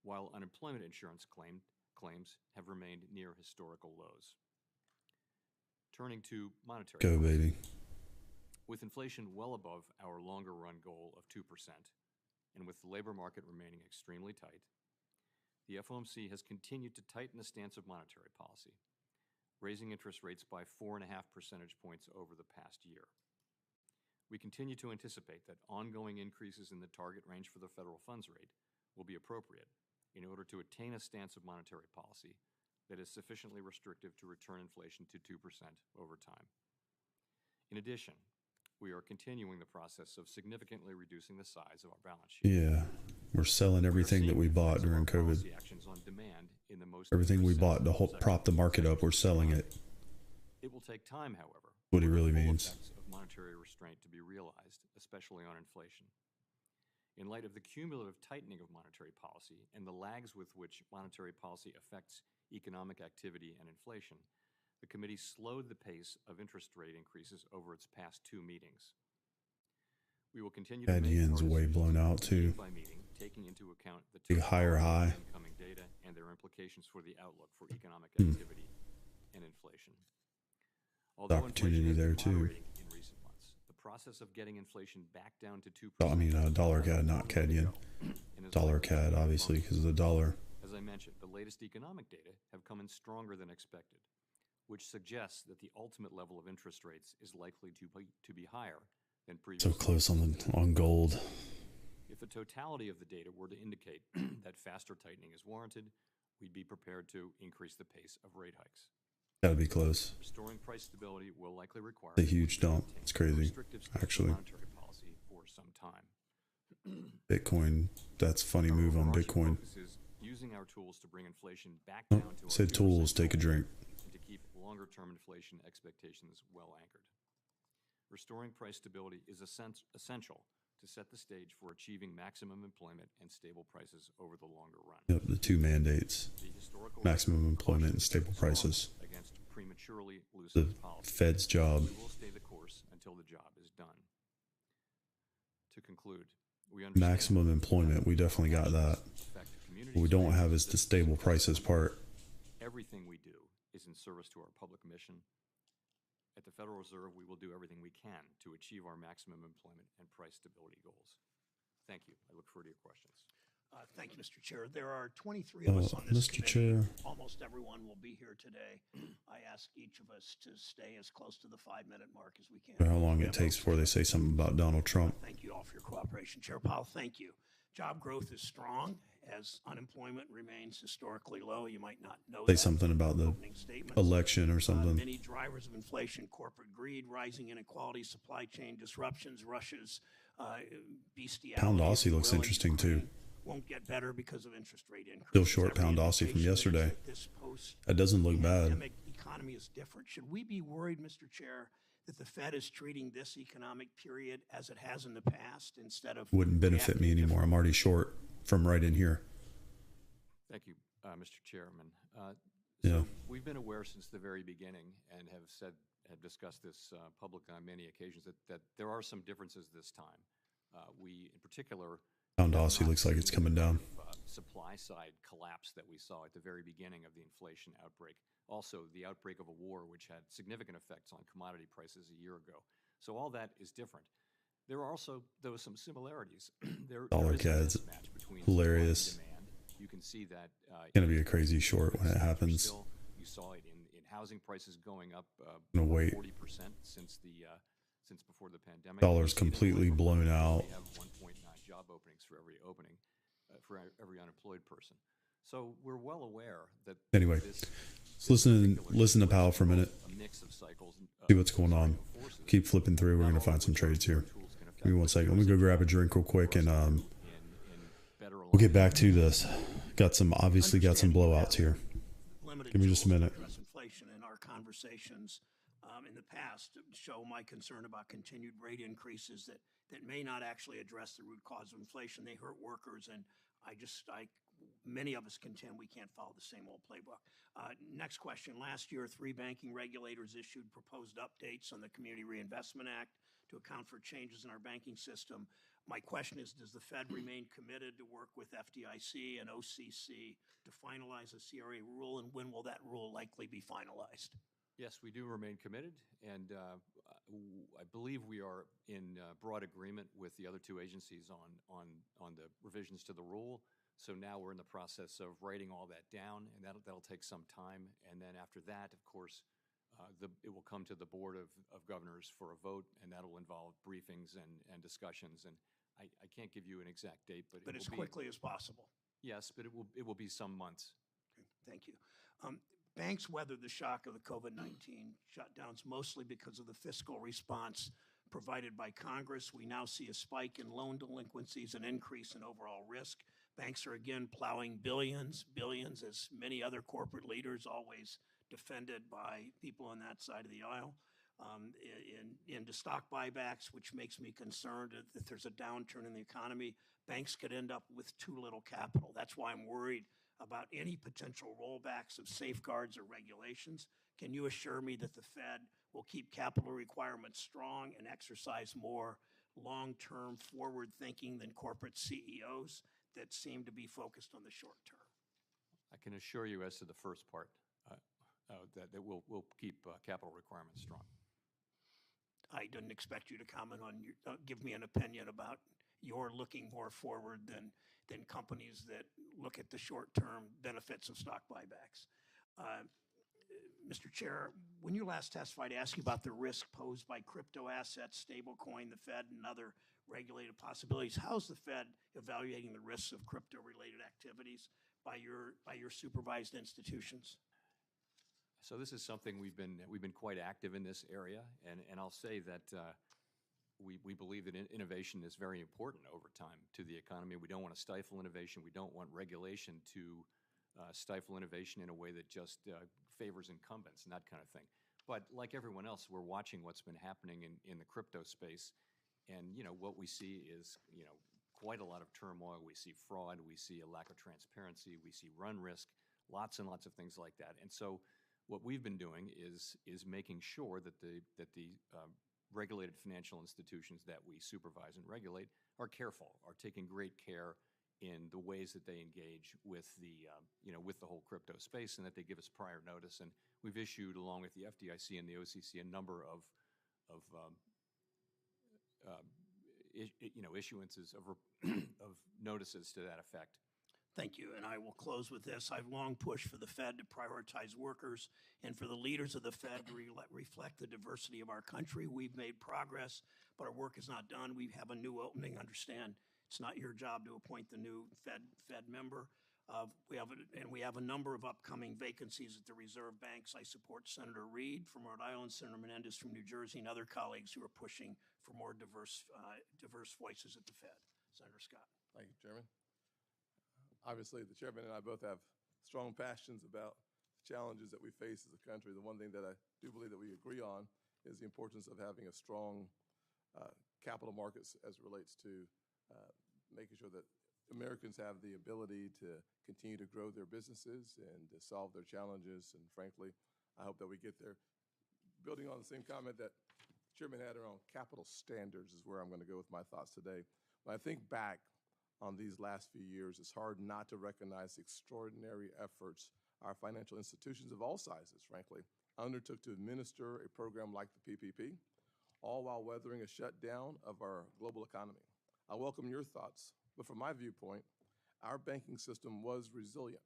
while unemployment insurance claims have remained near historical lows. Turning to monetary Go, policy. baby. With inflation well above our longer run goal of 2%, and with the labor market remaining extremely tight, the FOMC has continued to tighten the stance of monetary policy, raising interest rates by 4.5 percentage points over the past year. We continue to anticipate that ongoing increases in the target range for the federal funds rate will be appropriate in order to attain a stance of monetary policy that is sufficiently restrictive to return inflation to 2% over time. In addition, we are continuing the process of significantly reducing the size of our balance sheet. Yeah, we're selling everything that we bought during COVID. Actions on demand in the most Everything we bought to prop the market up, we're selling it. It will take time, however, What he for the really full means. effects of monetary restraint to be realized, especially on inflation. In light of the cumulative tightening of monetary policy and the lags with which monetary policy affects economic activity and inflation, the committee slowed the pace of interest rate increases over its past 2 meetings. We will continue to Bad make yen's our way decisions blown out too. by meeting, taking into account the Big higher totality of high. incoming data and their implications for the outlook for economic activity and inflation. Although Opportunity inflation has there, been too. moderating in recent months, the process of getting inflation back down to 2%. I mean, dollar CAD, not CAD yen. and is Dollar likely to CAD, take obviously, months. because of the dollar. As I mentioned, the latest economic data have come in stronger than expected, which suggests that the ultimate level of interest rates is likely to be higher than previously. So close on gold. If the totality of the data were to indicate that faster tightening is warranted, we'd be prepared to increase the pace of rate hikes. Gotta be close. Restoring price stability will likely require A huge dump. maintaining It's crazy, restrictive stance of actually. monetary policy for some time. Bitcoin, that's a funny Our move on overarching Bitcoin. focus is using our tools to bring inflation back Oh, down to our said 2% tools, take a goal drink. and to keep longer-term inflation expectations well anchored. Restoring price stability is essential to set the stage for achieving maximum employment and stable prices over the longer run. Yep, the two mandates. The historical Maximum record employment and cautions stable prices. against prematurely The loosening policy. Fed's job. We will stay the course until the job is done. To conclude, we understand Maximum employment, we definitely got that. What we don't have is the stable prices part. Everything we do is in service to our public mission. At the Federal Reserve, we will do everything we can to achieve our maximum employment and price stability goals. Thank you. I look forward to your questions. Thank you, Mr. Chair. There are 23 of us on this Mr. committee. Chair. Almost everyone will be here today. I ask each of us to stay as close to the 5-minute mark as we can. Or how long it takes before they say something about Donald Trump. Thank you all for your cooperation. Chair Powell, thank you. Job growth is strong as unemployment remains historically low. You might not know Say that. something about the Opening statements. election or something. Many drivers of inflation, corporate greed, rising inequality, supply chain disruptions, Russia's bestiality. Pound if Aussie you looks will, in interesting, too. Ukraine won't get better because of interest rate increases. Still short Every pound Aussie from indication is yesterday. that this That doesn't look bad. post-pandemic economy is different. Should we be worried, Mr. Chair, that the Fed is treating this economic period as it has in the past instead of Wouldn't benefit me reacting anymore. I'm already short from right in here. Thank you, Mr. Chairman. Yeah. So we've been aware since the very beginning and have discussed this publicly on many occasions that there are some differences this time. We, in particular, Pound have Aussie not looks like it's seen the coming down. kind of, supply side collapse that we saw at the very beginning of the inflation outbreak. Also, the outbreak of a war which had significant effects on commodity prices a year ago. So all that is different. There are also, though, some similarities. there Dollar is a CAD's mismatch between hilarious. supply and demand. You can see that. Gonna be a crazy short when it happens. Still, you saw it in housing prices going up Gonna wait. 40% since before the pandemic. Dollar's You see it in completely labor blown market. out. We have 1.9 job openings for every opening, for every unemployed person. So we're well aware that Anyway, let's listen to Powell for a minute. A mix of cycles. See what's going on. Keep flipping through. We're going to find some trades here. Give me 1 second. Let me go grab a drink real quick, and we'll get back to this. Obviously got some blowouts here. Give me just a minute. Inflation in our conversations in the past show my concern about continued rate increases that may not actually address the root cause of inflation. They hurt workers, and many of us contend we can't follow the same old playbook. Next question. Last year, 3 banking regulators issued proposed updates on the Community Reinvestment Act to account for changes in our banking system. My question is, does the Fed remain committed to work with FDIC and OCC to finalize a CRA rule, and when will that rule likely be finalized? Yes, we do remain committed, and I believe we are in broad agreement with the other 2 agencies on the revisions to the rule. So now we're in the process of writing all that down, and that'll take some time. And then after that, of course, it will come to the Board of Governors for a vote, and that'll involve briefings and discussions. And I can't give you an exact date, but as quickly as possible. Yes, but it will be some months. Okay, thank you. Banks weathered the shock of the COVID-19 shutdowns mostly because of the fiscal response provided by Congress. We now see a spike in loan delinquencies, an increase in overall risk. Banks are again plowing billions, as many other corporate leaders, always defended by people on that side of the aisle, into stock buybacks, which makes me concerned that there's a downturn in the economy. Banks could end up with too little capital. That's why I'm worried about any potential rollbacks of safeguards or regulations. Can you assure me that the Fed will keep capital requirements strong and exercise more long-term forward thinking than corporate CEOs that seem to be focused on the short term? I can assure you as to the first part that we'll keep capital requirements strong. I didn't expect you to comment on give me an opinion about you're looking more forward than companies that look at the short-term benefits of stock buybacks. Mr. Chair, when you last testified, I asked you about the risk posed by crypto assets, stablecoin, the Fed, and other regulated possibilities. How's the Fed evaluating the risks of crypto-related activities by your supervised institutions? So this is something we've been quite active in this area, and I'll say that we believe that innovation is very important over time to the economy. We don't want to stifle innovation. We don't want regulation to stifle innovation in a way that just favors incumbents and that kind of thing. But like everyone else, we're watching what's been happening in the crypto space, and what we see is quite a lot of turmoil. We see fraud. We see a lack of transparency. We see run risk. Lots and lots of things like that. And so what we've been doing is making sure that the regulated financial institutions that we supervise and regulate are careful, are taking great care in the ways that they engage with with the whole crypto space, and that they give us prior notice. And we've issued, along with the FDIC and the OCC, a number of issuances of notices to that effect. Thank you, and I will close with this. I've long pushed for the Fed to prioritize workers and for the leaders of the Fed to reflect the diversity of our country. We've made progress, but our work is not done. We have a new opening. Understand, it's not your job to appoint the new Fed member. We have a number of upcoming vacancies at the Reserve Banks. I support Senator Reid from Rhode Island, Senator Menendez from New Jersey, and other colleagues who are pushing for more diverse voices at the Fed. Senator Scott. Thank you, Chairman. Obviously, the chairman and I both have strong passions about the challenges that we face as a country. The one thing that I do believe that we agree on is the importance of having a strong capital markets as it relates to making sure that Americans have the ability to continue to grow their businesses and to solve their challenges. And frankly, I hope that we get there. Building on the same comment that the chairman had around capital standards is where I'm going to go with my thoughts today. When I think back on these last few years, it's hard not to recognize the extraordinary efforts our financial institutions of all sizes, frankly, undertook to administer a program like the PPP, all while weathering a shutdown of our global economy. I welcome your thoughts, but from my viewpoint, our banking system was resilient.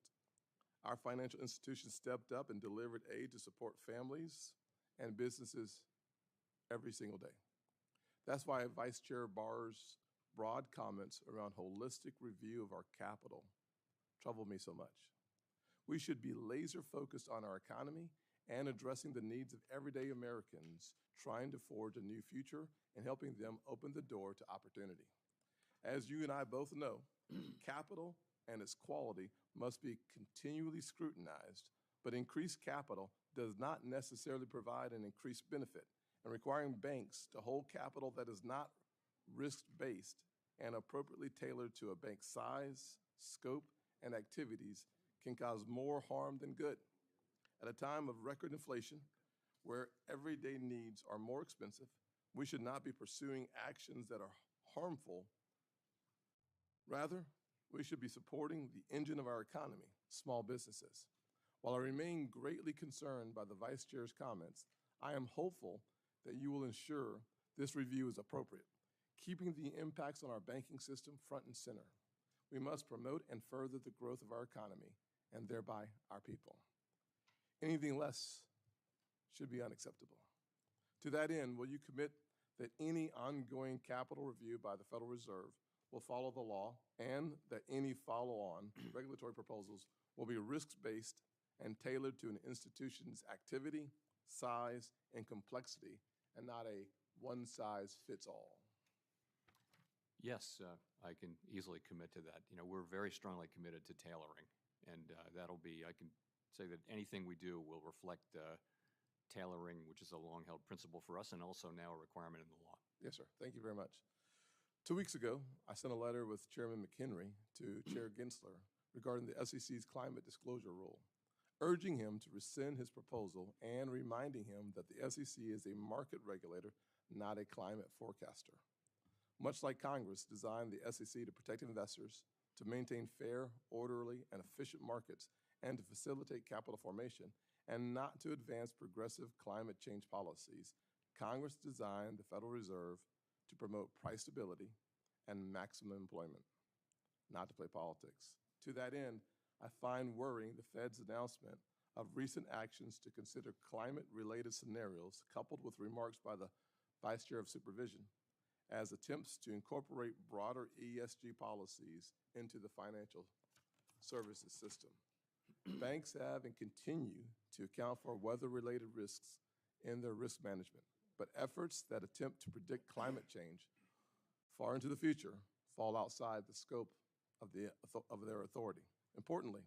Our financial institutions stepped up and delivered aid to support families and businesses every single day. That's why Vice Chair Barr's broad comments around holistic review of our capital trouble me so much. We should be laser focused on our economy and addressing the needs of everyday Americans trying to forge a new future and helping them open the door to opportunity. As you and I both know, capital and its quality must be continually scrutinized, but increased capital does not necessarily provide an increased benefit, and requiring banks to hold capital that is not risk-based and appropriately tailored to a bank's size, scope, and activities can cause more harm than good. At a time of record inflation, where everyday needs are more expensive, we should not be pursuing actions that are harmful. Rather, we should be supporting the engine of our economy, small businesses. While I remain greatly concerned by the Vice Chair's comments, I am hopeful that you will ensure this review is appropriate, keeping the impacts on our banking system front and center. We must promote and further the growth of our economy and thereby our people. Anything less should be unacceptable. To that end, will you commit that any ongoing capital review by the Federal Reserve will follow the law and that any follow-on regulatory proposals will be risk-based and tailored to an institution's activity, size, and complexity, and not a one-size-fits-all? Yes, I can easily commit to that. We're very strongly committed to tailoring, and that'll be, I can say that anything we do will reflect tailoring, which is a long-held principle for us and also now a requirement in the law. Yes, sir. Thank you very much. 2 weeks ago, I sent a letter with Chairman McHenry to Chair Gensler regarding the SEC's climate disclosure rule, urging him to rescind his proposal and reminding him that the SEC is a market regulator, not a climate forecaster. Much like Congress designed the SEC to protect investors, to maintain fair, orderly, and efficient markets, and to facilitate capital formation, and not to advance progressive climate change policies, Congress designed the Federal Reserve to promote price stability and maximum employment, not to play politics. To that end, I find worrying the Fed's announcement of recent actions to consider climate-related scenarios, coupled with remarks by the Vice Chair of Supervision, as attempts to incorporate broader ESG policies into the financial services system. Banks have and continue to account for weather-related risks in their risk management, but efforts that attempt to predict climate change far into the future fall outside the scope of their authority. Importantly,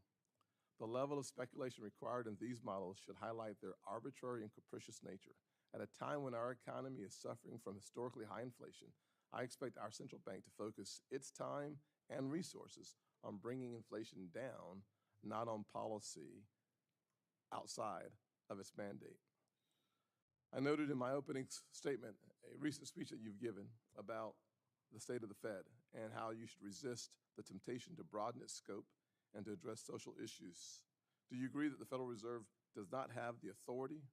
the level of speculation required in these models should highlight their arbitrary and capricious nature. At a time when our economy is suffering from historically high inflation, I expect our central bank to focus its time and resources on bringing inflation down, not on policy outside of its mandate. I noted in my opening statement a recent speech that you've given about the state of the Fed and how you should resist the temptation to broaden its scope and to address social issues. Do you agree that the Federal Reserve does not have the authority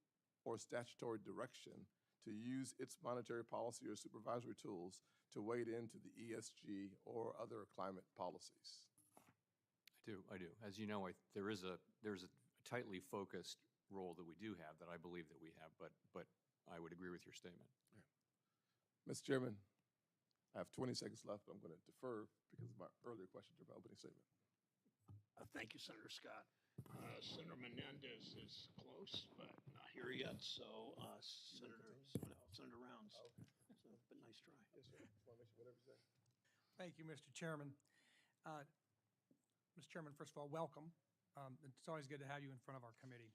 or statutory direction to use its monetary policy or supervisory tools to wade into the ESG or other climate policies? I do. As you know, there's a tightly focused role that we do have that I believe that we have, but I would agree with your statement. Yeah. Mr. Chairman, I have 20 seconds left, but I'm going to defer because of my earlier question to my opening statement. Thank you, Senator Scott. Senator Menendez is close, but not here yet. So, Senator Rounds. Oh, okay. So, but nice try. Yes, sir. Just want to make sure whatever you say. Thank you, Mr. Chairman. Mr. Chairman, first of all, welcome. It's always good to have you in front of our committee.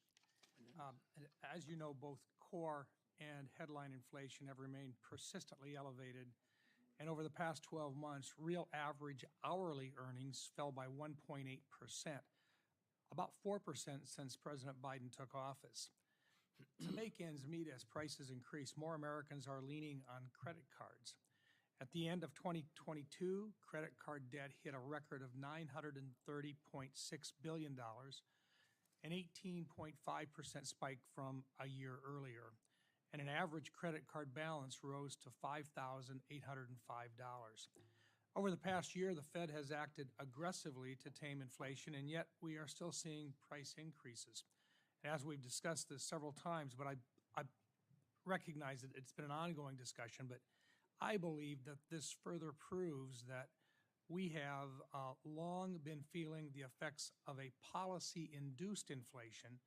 As you know, both core and headline inflation have remained persistently elevated. And over the past 12 months, real average hourly earnings fell by 1.8%, about 4% since President Biden took office. To make ends meet as prices increase, more Americans are leaning on credit cards. At the end of 2022, credit card debt hit a record of $930.6 billion, an 18.5% spike from a year earlier, and an average credit card balance rose to $5,805. Over the past year, the Fed has acted aggressively to tame inflation, and yet we are still seeing price increases. As we've discussed this several times, but I recognize that it's been an ongoing discussion, but I believe that this further proves that we have long been feeling the effects of a policy-induced inflation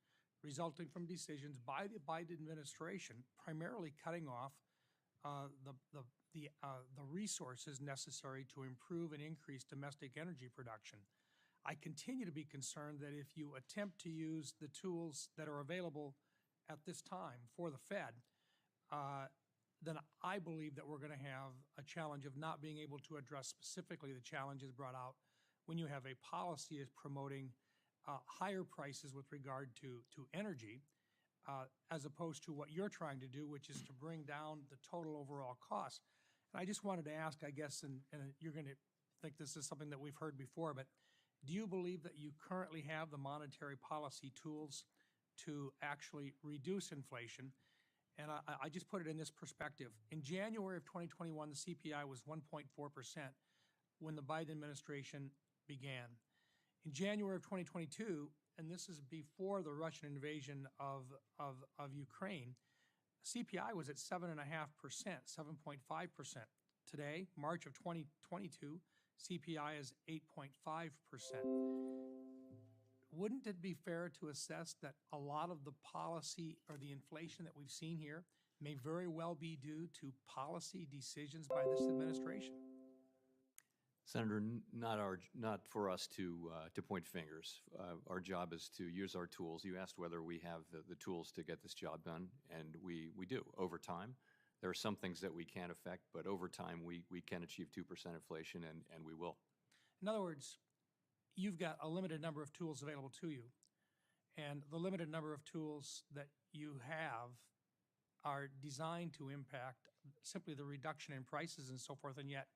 resulting from decisions by the Biden administration, primarily cutting off the resources necessary to improve and increase domestic energy production. I continue to be concerned that if you attempt to use the tools that are available at this time for the Fed, then I believe that we're going to have a challenge of not being able to address specifically the challenges brought out when you have a policy is promoting higher prices with regard to energy, as opposed to what you're trying to do, which is to bring down the total overall cost. And I just wanted to ask, I guess, and you're going to think this is something that we've heard before, but do you believe that you currently have the monetary policy tools to actually reduce inflation? And I just put it in this perspective. In January of 2021, the CPI was 1.4% when the Biden administration began. In January of 2022, and this is before the Russian invasion of Ukraine, CPI was at 7.5%, 7.5%. Today, March of 2022, CPI is 8.5%. Wouldn't it be fair to assess that a lot of the policy or the inflation that we've seen here may very well be due to policy decisions by this administration? Senator, not for us to point fingers. Our job is to use our tools. You asked whether we have the tools to get this job done, and we do over time. There are some things that we can't affect, but over time we can achieve 2% inflation, and we will. In other words, you've got a limited number of tools available to you, and the limited number of tools that you have are designed to impact simply the reduction in prices and so forth, and yet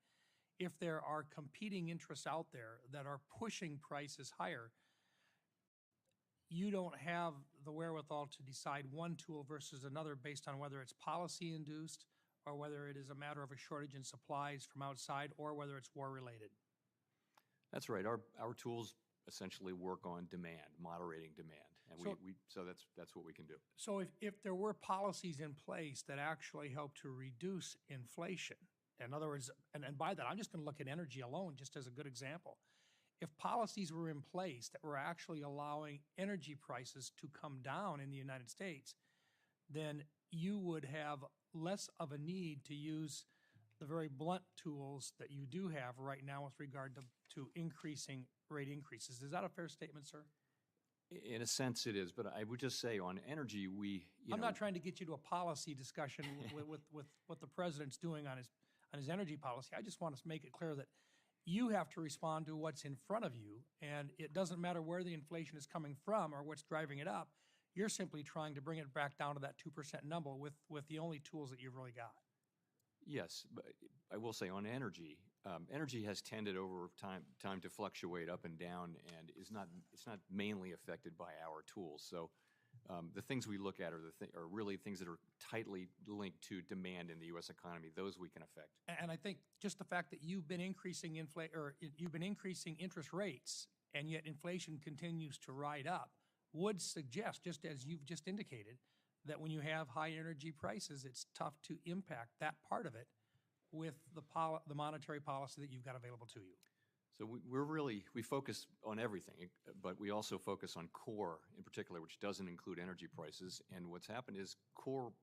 if there are competing interests out there that are pushing prices higher, you don't have the wherewithal to decide one tool versus another based on whether it's policy-induced or whether it is a matter of a shortage in supplies from outside or whether it's war-related. That's right. Our tools essentially work on demand, moderating demand, and so that's what we can do. So if there were policies in place that actually help to reduce inflation, in other words, and by that I'm just going to look at energy alone just as a good example. If policies were in place that were actually allowing energy prices to come down in the United States, then you would have less of a need to use the very blunt tools that you do have right now with regard to increasing rate increases. Is that a fair statement, sir? In a sense it is, but I would just say on energy, I'm not trying to get you to a policy discussion with what the president's doing on his energy policy. I just want to make it clear that you have to respond to what's in front of you, and it doesn't matter where the inflation is coming from or what's driving it up. You're simply trying to bring it back down to that 2% number with the only tools that you've really got. Yes, but I will say on energy, energy has tended over time to fluctuate up and down, and it's not mainly affected by our tools. So the things we look at are really things that are tightly linked to demand in the U.S. economy. Those we can affect. And I think just the fact that you've been increasing interest rates, and yet inflation continues to ride up, would suggest, just as you've just indicated, that when you have high energy prices, it's tough to impact that part of it with the monetary policy that you've got available to you. So we focus on everything, but we also focus on core in particular, which doesn't include energy prices. And what's happened is core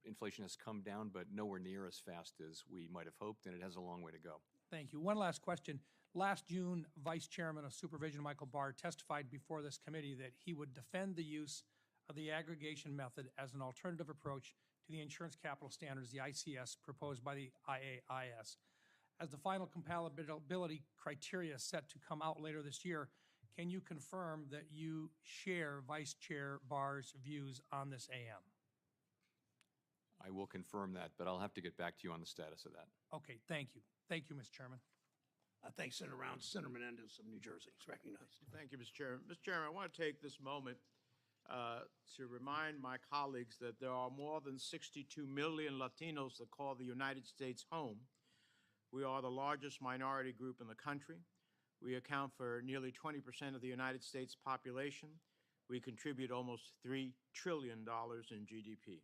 inflation has come down, but nowhere near as fast as we might have hoped, and it has a long way to go. Thank you. One last question. Last June, Vice Chairman of Supervision Michael Barr testified before this committee that he would defend the use of the aggregation method as an alternative approach to the insurance capital standards, the ICS, proposed by the IAIS. As the final compatibility criteria set to come out later this year, can you confirm that you share Vice Chair Barr's views on this AM? I will confirm that, but I'll have to get back to you on the status of that. Okay, thank you. Thank you, Mr. Chairman. Thanks, Senator Round. Senator Menendez of New Jersey is recognized. Thank you, Mr. Chairman. Mr. Chairman, I want to take this moment to remind my colleagues that there are more than 62 million Latinos that call the United States home. We are the largest minority group in the country. We account for nearly 20% of the United States population. We contribute almost $3 trillion in GDP.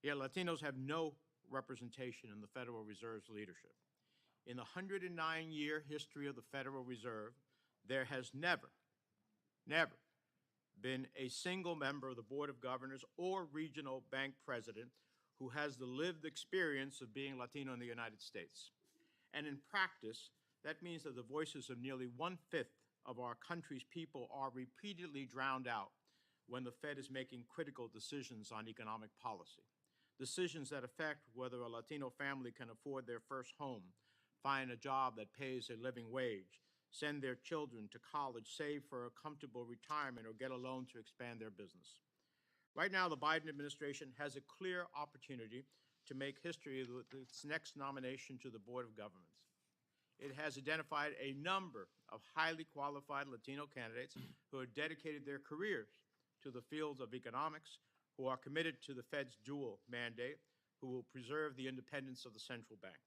Yet Latinos have no representation in the Federal Reserve's leadership. In the 109-year history of the Federal Reserve, there has never been a single member of the Board of Governors or regional bank president who has the lived experience of being Latino in the United States. And in practice, that means that the voices of nearly 1/5 of our country's people are repeatedly drowned out when the Fed is making critical decisions on economic policy. Decisions that affect whether a Latino family can afford their first home, find a job that pays a living wage, send their children to college, save for a comfortable retirement, or get a loan to expand their business. Right now, the Biden administration has a clear opportunity to make history with its next nomination to the Board of Governors. It has identified a number of highly qualified Latino candidates who have dedicated their careers to the fields of economics, who are committed to the Fed's dual mandate, who will preserve the independence of the central bank.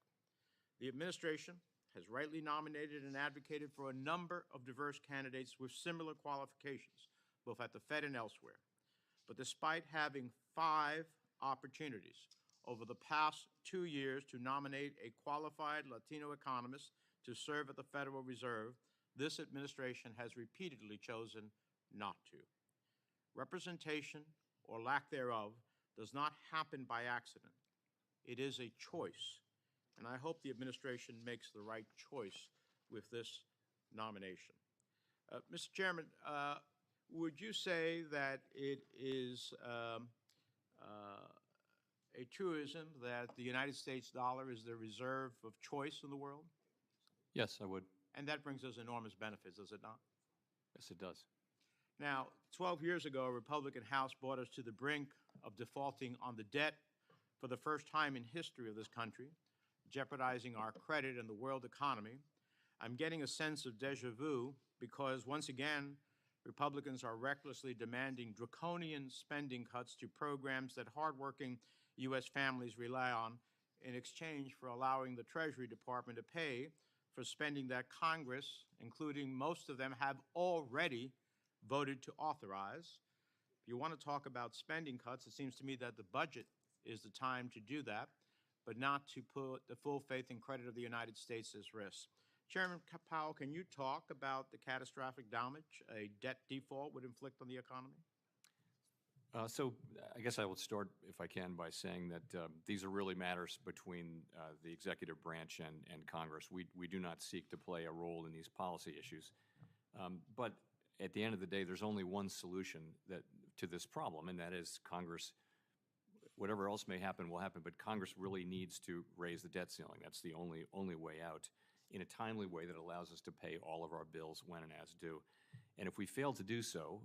The administration has rightly nominated and advocated for a number of diverse candidates with similar qualifications, both at the Fed and elsewhere. But despite having 5 opportunities over the past 2 years to nominate a qualified Latino economist to serve at the Federal Reserve, this administration has repeatedly chosen not to. Representation, or lack thereof, does not happen by accident. It is a choice, and I hope the administration makes the right choice with this nomination. Mr. Chairman, would you say that it is a truism that the United States dollar is the reserve of choice in the world? Yes, I would. And that brings us enormous benefits, does it not? Yes, it does. Now, 12 years ago, a Republican House brought us to the brink of defaulting on the debt for the first time in history of this country, jeopardizing our credit and the world economy. I'm getting a sense of deja vu because, once again, Republicans are recklessly demanding draconian spending cuts to programs that hardworking U.S. families rely on in exchange for allowing the Treasury Department to pay for spending that Congress, including most of them, have already voted to authorize. If you want to talk about spending cuts, it seems to me that the budget is the time to do that, but not to put the full faith and credit of the United States at risk. Chairman Powell, can you talk about the catastrophic damage a debt default would inflict on the economy? So I guess I will start, if I can, by saying that these are really matters between the executive branch and Congress. We do not seek to play a role in these policy issues. But at the end of the day, there's only one solution to this problem, and that is Congress. Whatever else may happen will happen, but Congress really needs to raise the debt ceiling. That's the only way out, in a timely way that allows us to pay all of our bills when and as due. And if we fail to do so,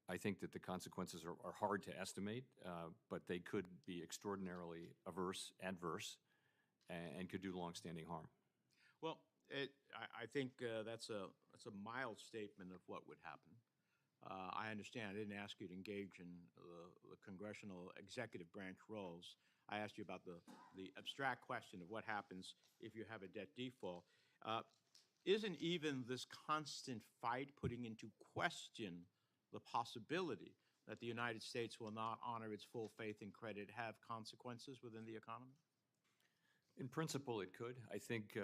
I think that the consequences are hard to estimate, but they could be extraordinarily adverse, and could do longstanding harm. Well, I think that's a mild statement of what would happen. I understand. I didn't ask you to engage in the congressional executive branch roles. I asked you about the abstract question of what happens if you have a debt default. Isn't even this constant fight putting into question the possibility that the United States will not honor its full faith and credit have consequences within the economy? In principle, it could. I think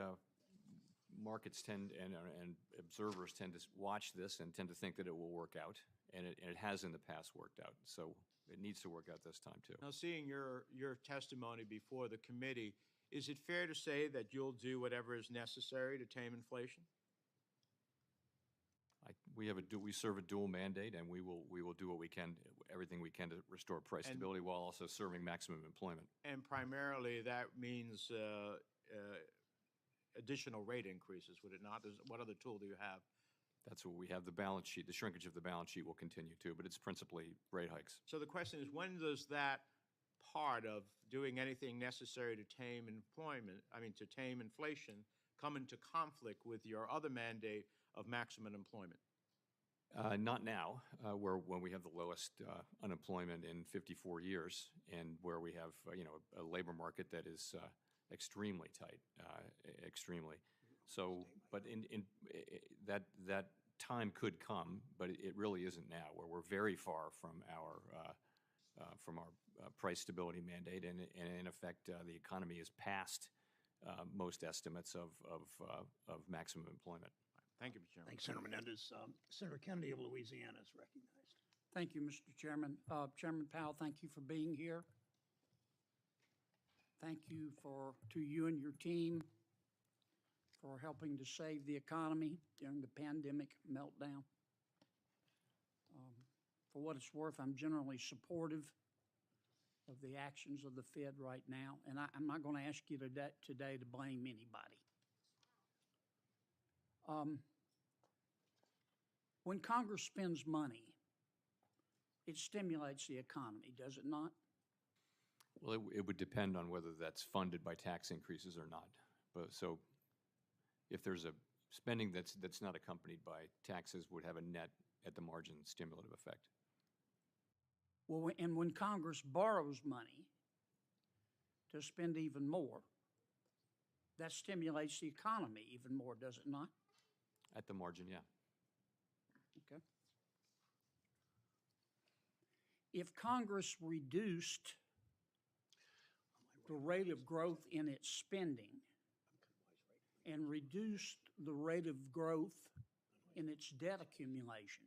markets tend and observers tend to watch this and tend to think that it will work out, and it has in the past worked out. So it needs to work out this time too. Now, seeing your testimony before the committee, is it fair to say that you'll do whatever is necessary to tame inflation? We serve a dual mandate, and we will do what we can, everything we can to restore price stability while also serving maximum employment. And primarily that means additional rate increases, would it not? What other tool do you have? That's what we have. The balance sheet, the shrinkage of the balance sheet will continue too, but it's principally rate hikes. So the question is, when does that part of doing anything necessary to tame inflation, come into conflict with your other mandate of maximum employment? Not now, when we have the lowest unemployment in 54 years, and where we have a labor market that is extremely tight, extremely. So, but in that time could come, but it really isn't now, where we're very far from our from our price stability mandate, and in effect, the economy is past most estimates of maximum employment. Thank you, Mr. Chairman. Thanks, Senator Menendez. Senator Kennedy of Louisiana is recognized. Thank you, Mr. Chairman. Chairman Powell, thank you for being here. Thank you to you and your team for helping to save the economy during the pandemic meltdown. For what it's worth, I'm generally supportive of the actions of the Fed right now, and I'm not going to ask you today to blame anybody. When Congress spends money, it stimulates the economy, does it not? Well, it would depend on whether that's funded by tax increases or not. But so, if there's a spending that's not accompanied by taxes, would have a net at the margin stimulative effect. Well, and when Congress borrows money to spend even more, that stimulates the economy even more, does it not? At the margin, yeah. Okay. If Congress reduced the rate of growth in its spending and reduced the rate of growth in its debt accumulation,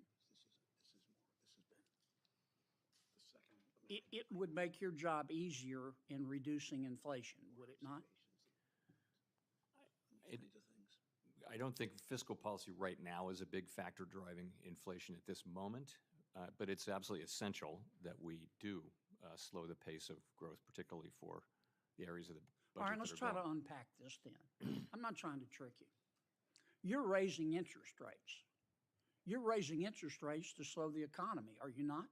it would make your job easier in reducing inflation, would it not? I don't think fiscal policy right now is a big factor driving inflation at this moment, but it's absolutely essential that we do slow the pace of growth, particularly for the areas of the budget. All right, let's try to unpack this then. I'm not trying to trick you. You're raising interest rates. You're raising interest rates to slow the economy, are you not?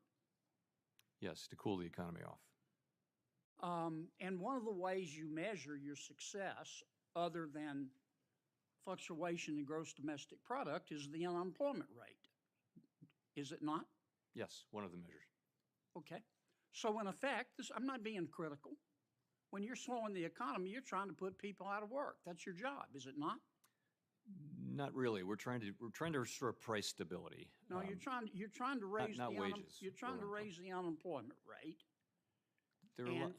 Yes, to cool the economy off. And one of the ways you measure your success, other than fluctuation in gross domestic product, is the unemployment rate. Is it not? Yes, one of the measures. Okay. So in effect, I'm not being critical. When you're slowing the economy, you're trying to put people out of work. That's your job, is it not? Not really. We're trying to restore price stability. No, you're trying to raise not wages. You're trying to raise the unemployment rate. I know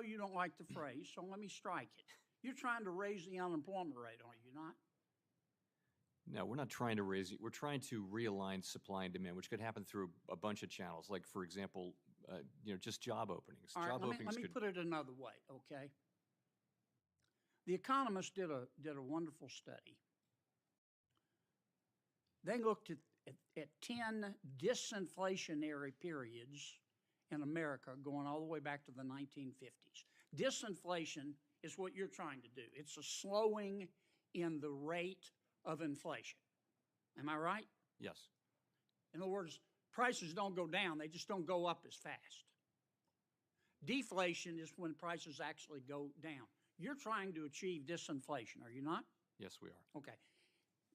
you don't like the phrase, so let me strike it. You're trying to raise the unemployment rate, are you not? No, we're not trying to raise it. We're trying to realign supply and demand, which could happen through a bunch of channels, like, for example, just job openings. All right, let me put it another way, okay? The Economist did a wonderful study. They looked at 10 disinflationary periods in America going all the way back to the 1950s. Disinflation is what you're trying to do. It's a slowing in the rate of inflation. Am I right? Yes. In other words, prices don't go down, they just don't go up as fast. Deflation is when prices actually go down. You're trying to achieve disinflation, are you not? Yes, we are. Okay.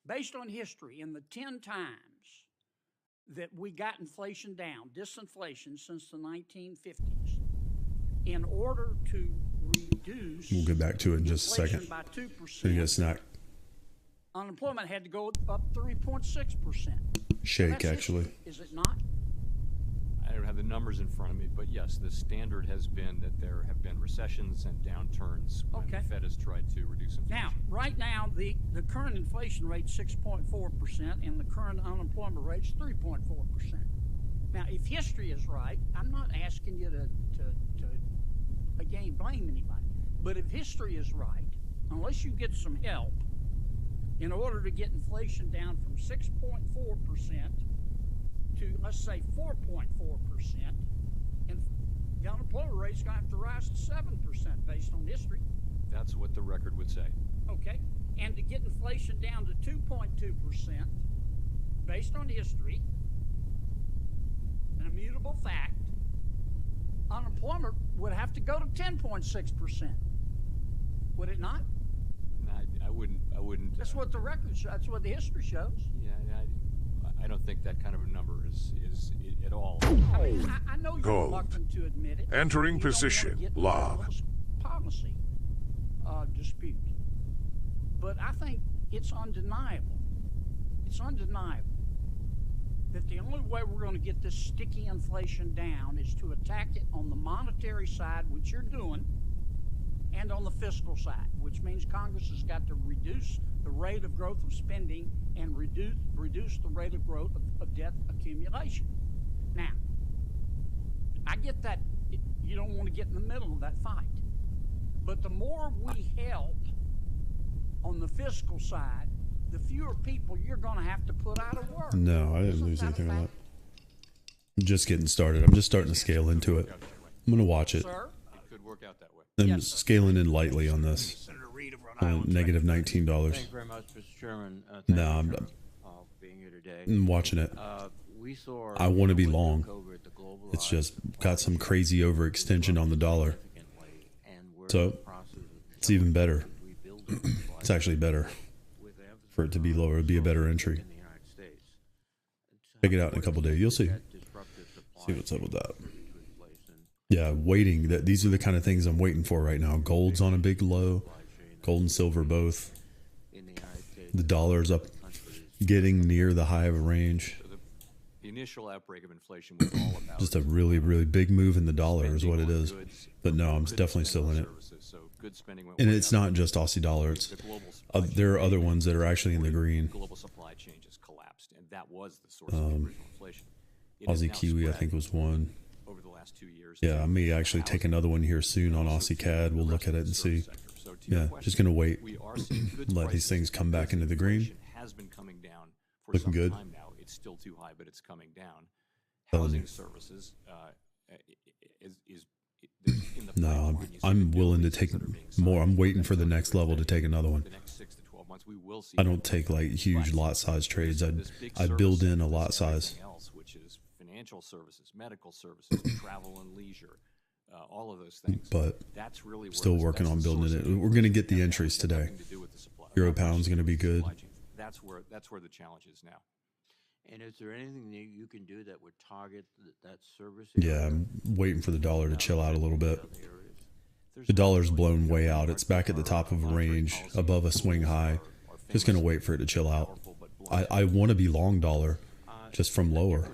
Based on history, in the 10 times that we got inflation down, disinflation since the 1950s, in order to reduce we'll get back to it in just a second. By 2%, so you get a snack. Unemployment had to go up 3.6%. Shake, actually. Is it not? I don't have the numbers in front of me, but yes, the standard has been that there have been recessions and downturns when the Fed has tried to reduce inflation. Now, right now, the current inflation rate is 6.4%, and the current unemployment rate is 3.4%. Now, if history is right, I'm not asking you to again blame anybody, but if history is right, unless you get some help, in order to get inflation down from 6.4% to, let's say, 4.4%, and the unemployment rate is going to have to rise to 7% based on history. That's what the record would say. Okay. And to get inflation down to 2.2% based on history, an immutable fact, unemployment would have to go to 10.6%. Would it not? No, I wouldn't. That's what the record shows. That's what the history shows. Yeah, I don't think that kind of a number is at all. I know you're reluctant to admit it. Entering position. Lob. Policy dispute. But I think it's undeniable. It's undeniable that the only way we're going to get this sticky inflation down is to attack it on the monetary side, which you're doing, and on the fiscal side, which means Congress has got to reduce the rate of growth of spending and reduce the rate of growth of debt accumulation. Now, I get that you don't want to get in the middle of that fight, but the more we help on the fiscal side, the fewer people you're going to have to put out of work. No, I didn't lose anything on that. I'm just getting started. I'm just starting to scale into it. I'm going to watch it. Sir? It could work out that way. I'm scaling in lightly on this. Negative $19. Thank you very much, Mr. Chairman. No, I'm being here today. I'm watching it. We saw I want to be long. It's just got some crazy overextension on the dollar. So it's even better. It's actually better for it to be lower. It'd be a better entry. Check it out in a couple of days. You'll see. See what's up with that. Yeah, waiting. These are the kind of things I'm waiting for right now. Gold's on a big low. Gold and silver both. The dollar's up, getting near the high of a range. The initial outbreak of inflation was all about just a really, really big move in the dollar is what it is. But no, I'm definitely still in it. And it's not just Aussie dollar. It's, there are other ones that are actually in the green. Global supply chain just collapsed, and that was the source of the original inflation. Aussie Kiwi, I think, was one. Over the last 2 years. Yeah, I may actually take another one here soon on Aussie CAD. We'll look at it and see. Yeah, just going to wait. Let these things come back into the green. Has been coming down for Looking some good. time now. It's still too high, but it's coming down. Telling Housing you. services is in the No, I'm willing to take more. I'm waiting for the next level to take another one. the next 6 to 12 months. We will see. I don't take like huge lot size trades. I'd build in a lot size. Else, which is financial services, medical services, travel and leisure. All of those things. But that's really where still working on building it. We're going to get the entries today. Euro pound's going to be good. That's where the challenge is now. And is there anything that you can do that would target that service? Yeah, I'm waiting for the dollar to chill out a little bit. The dollar's blown way out. It's back at the top of a range, above a swing high. Just going to wait for it to chill out. I want to be long dollar, just from lower.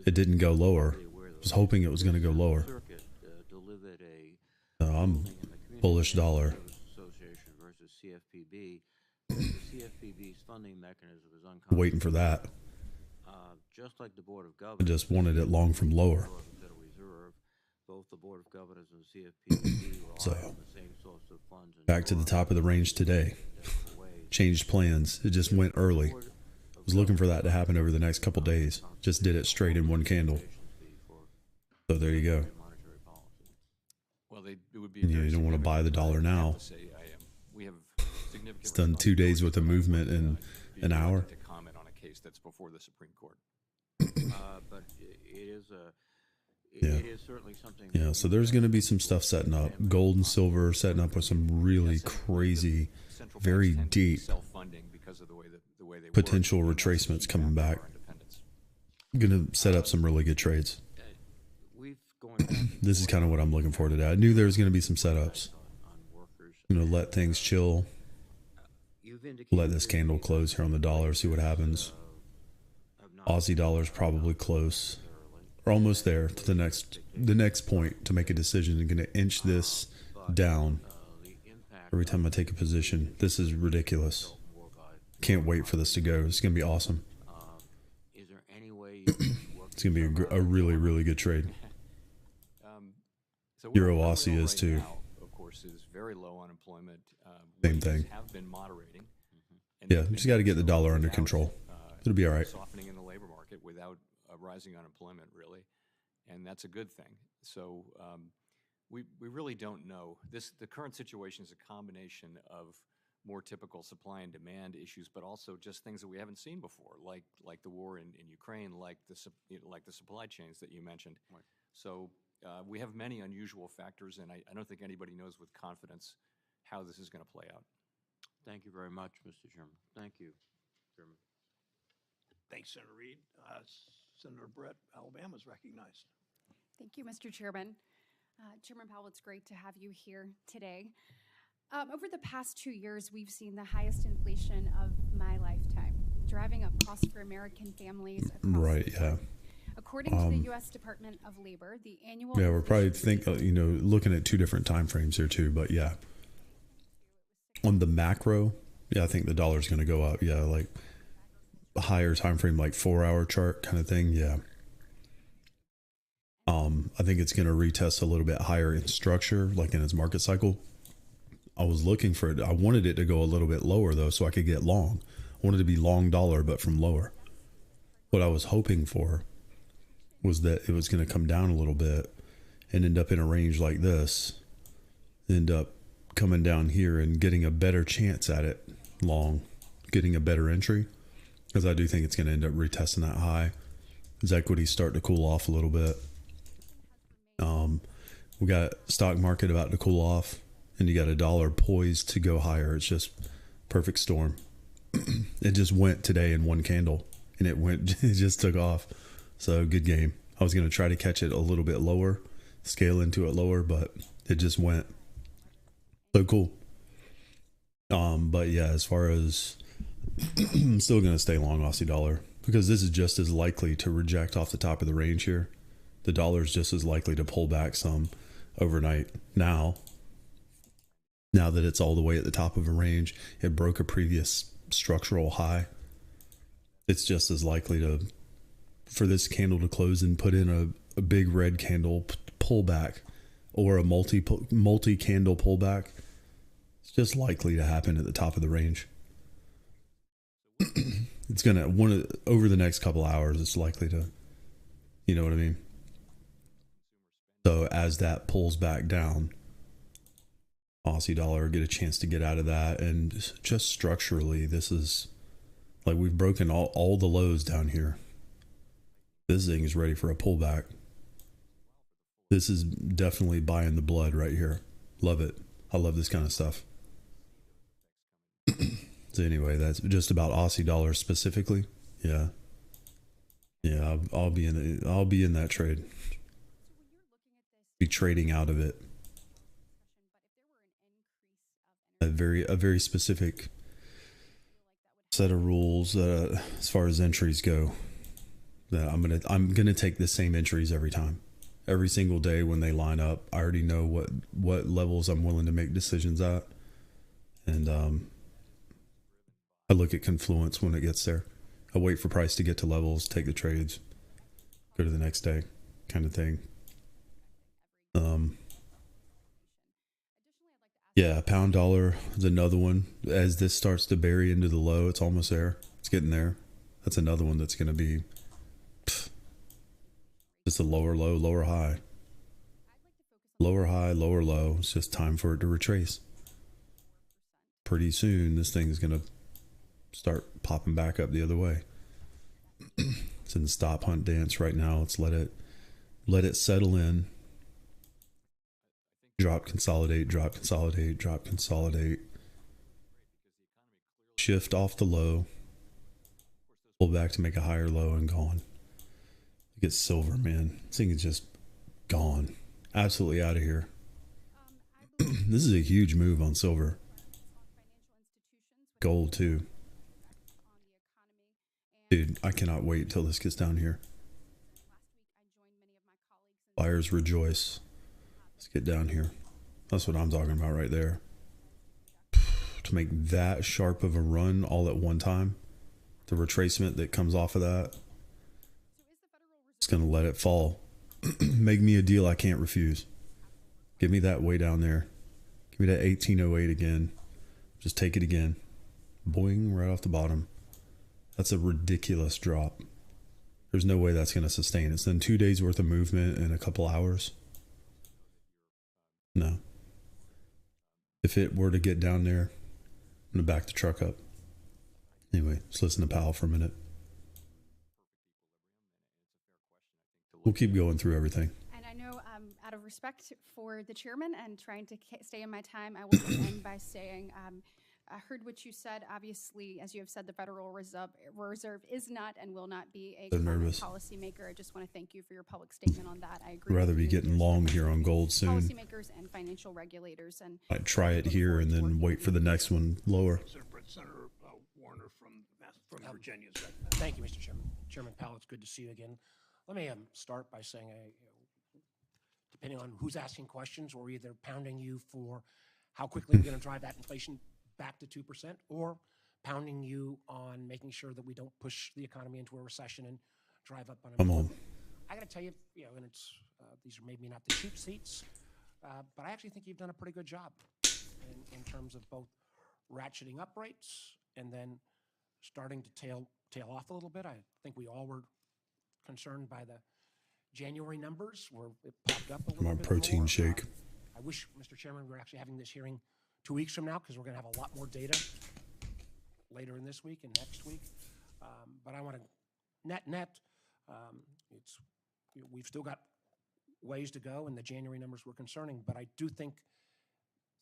It didn't go lower. I was hoping it was going to go lower. No, I'm bullish dollar. Association versus CFPB. The CFPB's funding mechanism is Waiting for that. Just like the Board of I Governors. just wanted it long from lower. Federal Reserve, both the Board of Governors and CFPB So, rely on the same source of funds. back to the top of the range today. Changed plans. It just went early. Was looking for that to happen over the next couple days. Just did it straight in one candle. So there you go. Well, it would be. You don't want to buy the dollar now. We have significant. It's done 2 days worth of movement in an hour. To comment on a case that's before the Supreme Court. But it is a. Yeah. It is certainly something. Yeah, so there's going to be some stuff setting up. Gold and silver setting up with some really crazy, very deep potential retracements coming back. Going to set up some really good trades. This is kind of what I'm looking for today. I knew there was going to be some setups. Let things chill. Let this candle close here on the dollar, see what happens. Aussie dollar's probably close. We're almost there to the next point to make a decision. I'm going to inch this down every time I take a position. This is ridiculous. Can't wait for this to go. It's going to be awesome. Is there any way It's going to be a really, really good trade. Euro Aussie is too. Of course, is very low unemployment. Same thing. Have been moderating. Yeah, just got to get the dollar under control. It'll be all right. Softening in the labor market without rising unemployment, really, and that's a good thing. So we really don't know. The current situation is a combination of more typical supply and demand issues, but also just things that we haven't seen before, like the war in Ukraine, like the supply chains that you mentioned. Right. So we have many unusual factors, and I don't think anybody knows with confidence how this is going to play out. Thank you very much, Mr. Chairman. Thank you, Chairman. Thanks, Senator Reid. Senator Brett, Alabama is recognized. Thank you, Mr. Chairman. Chairman Powell, it's great to have you here today. Over the past 2 years, we've seen the highest inflation of my lifetime. driving up costs for American families across Right, the yeah. board. According to the U.S. Department of Labor, the annual Yeah, we're probably inflation looking at two different time frames here too, but yeah. On the macro, yeah, I think the dollar's going to go up. Yeah, like a higher time frame, like 4-hour chart kind of thing. Yeah. I think it's going to retest a little bit higher in structure, like in its market cycle. I was looking for it. I wanted it to go a little bit lower though, so I could get long. I wanted to be long dollar, but from lower. What I was hoping for was that it was going to come down a little bit and end up in a range like this, end up coming down here and getting a better chance at it long, getting a better entry, because I do think it's going to end up retesting that high as equities start to cool off a little bit. We got stock market about to cool off, and you got a dollar poised to go higher. It's just perfect storm. It just went today in one candle, and it just took off. So good game. I was going to try to catch it a little bit lower, scale into it lower, but it just went. So cool. But yeah, as far as I'm still going to stay long Aussie dollar, because this is just as likely to reject off the top of the range here. The dollar is just as likely to pull back some overnight. Now that it's all the way at the top of a range, it broke a previous structural high. It's just as likely for this candle to close and put in a big red candle pullback or a multi-candle pullback. It's just likely to happen at the top of the range. It's going to, over the next couple hours, it's likely to, you know what I mean? So as that pulls back down, Aussie dollar get a chance to get out of that. And just structurally, this is like we've broken all the lows down here. This thing is ready for a pullback. This is definitely buying the blood right here. Love it. I love this kind of stuff. So anyway, that's just about Aussie dollar specifically. Yeah. Yeah, I'll be in that trade. Be trading out of it. A very specific set of rules as far as entries go. That I'm gonna take the same entries every time, every single day when they line up. I already know what levels I'm willing to make decisions at, and I look at confluence when it gets there. I wait for price to get to levels, take the trades, go to the next day, kind of thing. Yeah, pound dollar is another one. As this starts to bury into the low, it's almost there. It's getting there. That's another one that's going to be just a lower low, lower high. Lower high, lower low. It's just time for it to retrace. Pretty soon, this thing is going to start popping back up the other way. It's in the stop hunt dance right now. Let's let it settle in. Drop, consolidate, drop, consolidate, drop, consolidate. Shift off the low. Pull back to make a higher low and gone. Look at silver, man. This thing is just gone. Absolutely out of here. This is a huge move on silver. Gold too. Dude, I cannot wait till this gets down here. Buyers rejoice. Let's get down here. That's what I'm talking about right there. To make that sharp of a run all at one time, the retracement that comes off of that, it's going to let it fall. Make me a deal I can't refuse. Give me that way down there. Give me that 1808 again. Just take it again. Boing, right off the bottom. That's a ridiculous drop. There's no way that's going to sustain. It's then 2 days worth of movement in a couple hours. No. If it were to get down there, I'm going to back the truck up. Anyway, let's listen to Powell for a minute. We'll keep going through everything. And I know out of respect for the chairman and trying to stay in my time, I will just end by saying I heard what you said. Obviously, as you have said, the Federal Reserve is not and will not be a policymaker. I just want to thank you for your public statement on that. I agree. I'd rather be getting long here on gold soon. Policymakers and financial regulators, and I'd try it here and then wait for the next one lower. Senator Warner from Virginia. Thank you, Mr. Chairman. Chairman Powell, it's good to see you again. Let me start by saying, depending on who's asking questions, we're either pounding you for how quickly we're going to drive that inflation back to 2%, or pounding you on making sure that we don't push the economy into a recession and drive up unemployment. I got to tell you, and it's these are maybe not the cheap seats, but I actually think you've done a pretty good job in terms of both ratcheting up rates and then starting to tail off a little bit. I think we all were concerned by the January numbers where it popped up a little bit protein more. shake. I wish, Mr. Chairman, we're actually having this hearing 2 weeks from now, because we're going to have a lot more data later in this week and next week. But I want to net. We've still got ways to go, and the January numbers were concerning. But I do think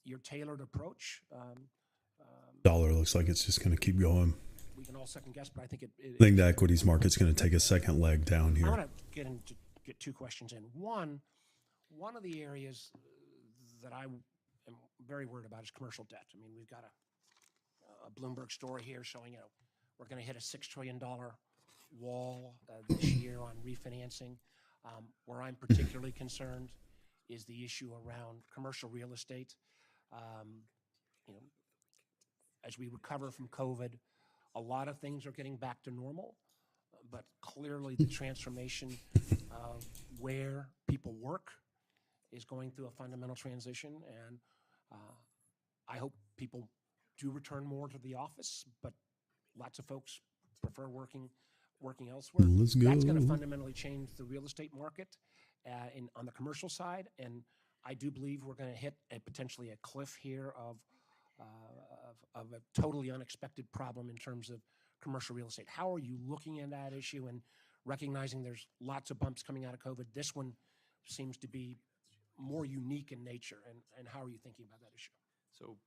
your tailored approach. Dollar looks like it's just going to keep going. We can all second guess, but I think I think the equities market's going to take a second leg down here. I want to get two questions in. One of the areas that I am very worried about is commercial debt. I mean, we've got a Bloomberg story here showing, we're going to hit a $6 trillion wall this year on refinancing. Where I'm particularly concerned is the issue around commercial real estate. As we recover from COVID, a lot of things are getting back to normal, but clearly the transformation of where people work is going through a fundamental transition, and I hope people do return more to the office, but lots of folks prefer working elsewhere. Let's go. That's going to fundamentally change the real estate market on the commercial side, and I do believe we're going to hit potentially a cliff here of a totally unexpected problem in terms of commercial real estate. How are you looking at that issue and recognizing there's lots of bumps coming out of COVID? This one seems to be more unique in nature, and how are you thinking about that issue? So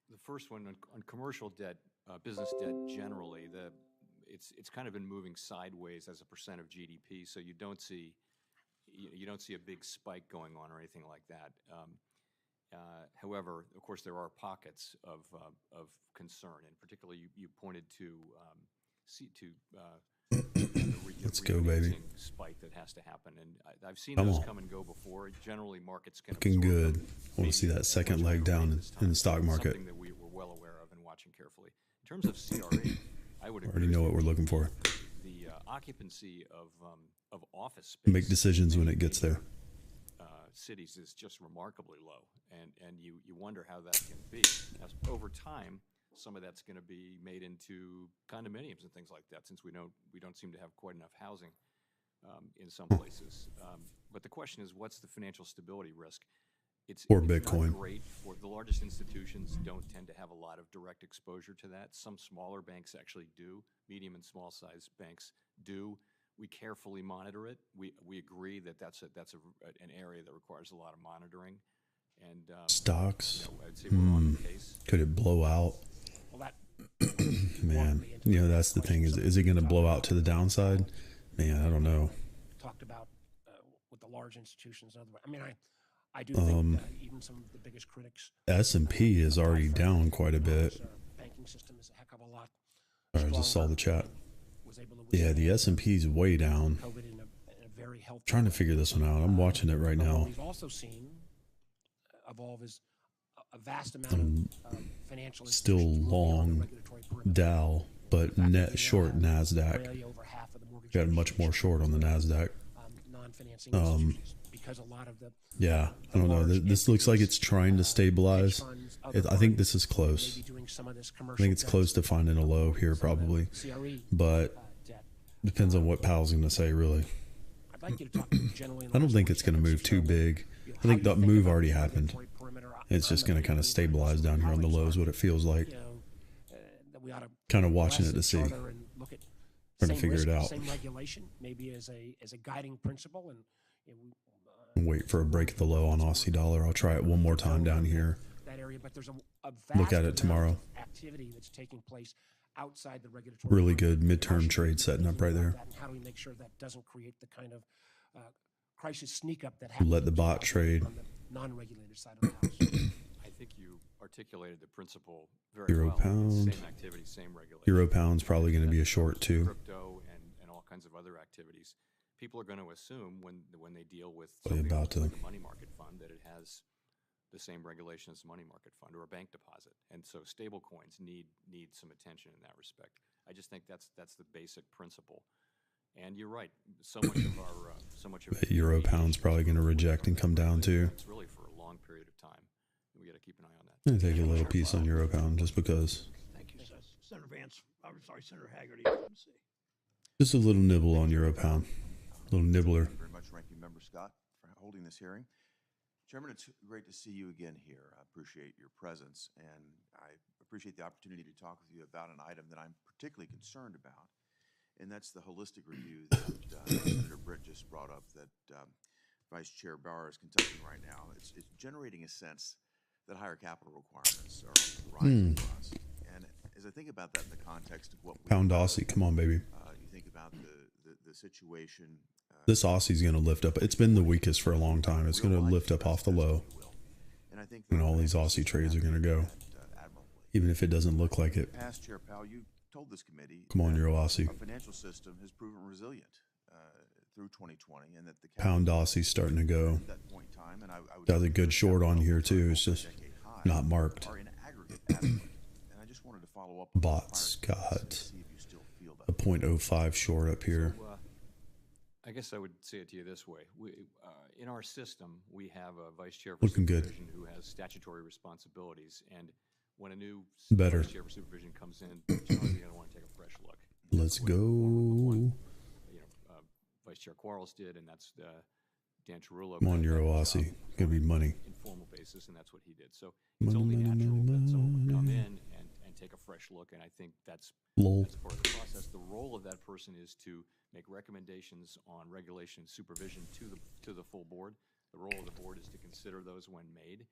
the first one on commercial debt, business debt generally, it's kind of been moving sideways as a percent of GDP. So you don't see a big spike going on or anything like that. However, of course, there are pockets of concern, and particularly you pointed to Let's go, baby. Spike that has to happen, and I've seen those come and go before. Generally, markets can looking good. I want to see that second leg down in the stock market. Something that we were well aware of and watching carefully. In terms of CRE, I would already know what we're looking for. The occupancy of office space. Make decisions when it gets there. Cities is just remarkably low, and you wonder how that can be. Now, over time, some of that's going to be made into condominiums and things like that, since we don't seem to have quite enough housing in some places. But the question is, what's the financial stability risk? It's Bitcoin. Not great for the largest institutions. Don't tend to have a lot of direct exposure to that. Some smaller banks actually do. Medium and small size banks do. We carefully monitor it. We agree that that's an area that requires a lot of monitoring. And stocks. I'd say we're on the case. Could it blow out? Well, Man, that's the thing. Is it going to blow out to the downside? Man, I don't know. Talked about with the large institutions. I mean, I do think even some of the biggest critics. S&P is already down quite a bit. Banking system is a heck of a lot. I just saw the chat. Yeah, the S&P is way down. Trying to figure this one out. I'm watching it right now. We've also seen evolve is a vast amount of financial still long Dow, but net short NASDAQ. Got much more short on the NASDAQ. Because a lot of the yeah, I don't know. This looks like it's trying to stabilize. I think this is close. I think it's close to finding a low here probably, but depends on what Powell's going to say, really. I don't think it's going to move too big. I think that move already happened. It's just going to kind of stabilize down here on the lows, what it feels like. Kind of watching it to see. Trying to figure it out. Same regulation, maybe as a guiding principle, and wait for a break at the low on Aussie dollar. I'll try it one more time down here. Look at it tomorrow. activity that's taking place outside the regulatory. Really good midterm trade setting up right there. And how do we make sure that doesn't create the kind of crisis sneak up that Who happens let the bot trade? on the non-regulated side of the house? I think you articulated the principle very Euro well. pound. Same activity, same regulation. Euro pound's probably going to be a short too. Crypto and all kinds of other activities. People are going to assume when they deal with Probably something about like to. a money market fund that it has the same regulation as a money market fund or a bank deposit. And so stable coins need some attention in that respect. I just think that's the basic principle. And you're right. So much of But Euro pound's probably going to reject and come down too. It's really for a long period of time. We got to keep an eye on that. I'm going to take a little piece on Euro pound just because. Thank you, Senator Vance. I'm sorry, Senator Haggerty. FMC. Just a little nibble on Euro pound. A little nibbler. Thank you very much, Ranking Member Scott, for holding this hearing. Chairman, it's great to see you again here. I appreciate your presence, and I appreciate the opportunity to talk with you about an item that I'm particularly concerned about, and that's the holistic review that Senator Britt just brought up that Vice Chair Bauer is conducting right now. It's generating a sense that higher capital requirements are on the horizon for us. And as I think about that in the context of what we Pound Aussie, come on, baby. you think about the situation. This Aussie's going to lift up. It's been the weakest for a long time. It's going to lift up off the low. And all these Aussie trades are going to go. Even if it doesn't look like it. Past Chair Powell, you told this committee. Come on, Euro Aussie. Our financial system has proven resilient through 2020, and that the Pound Aussie's starting to go. at that point in time, and I would Got a good short on here too. It's just not marked. are in aggregate adequate. And I just wanted to follow up. On Bots got a 0.05 short up here. So, I guess I would say it to you this way. In our system, we have a vice chair for Looking good. supervision who has statutory responsibilities. And when a new Better. vice chair for supervision comes in, generally you're going to want to take a fresh look. Let's go. Vice Chair Quarles did, and that's Dan Chiarullo. Come on, Euro Aussie. Going to be money. Informal basis, and that's what he did. So it's only natural that someone would come in and take a fresh look, and I think that's part of the process. The role of that person is to make recommendations on regulation and supervision to the full board. The role of the board is to consider those when made.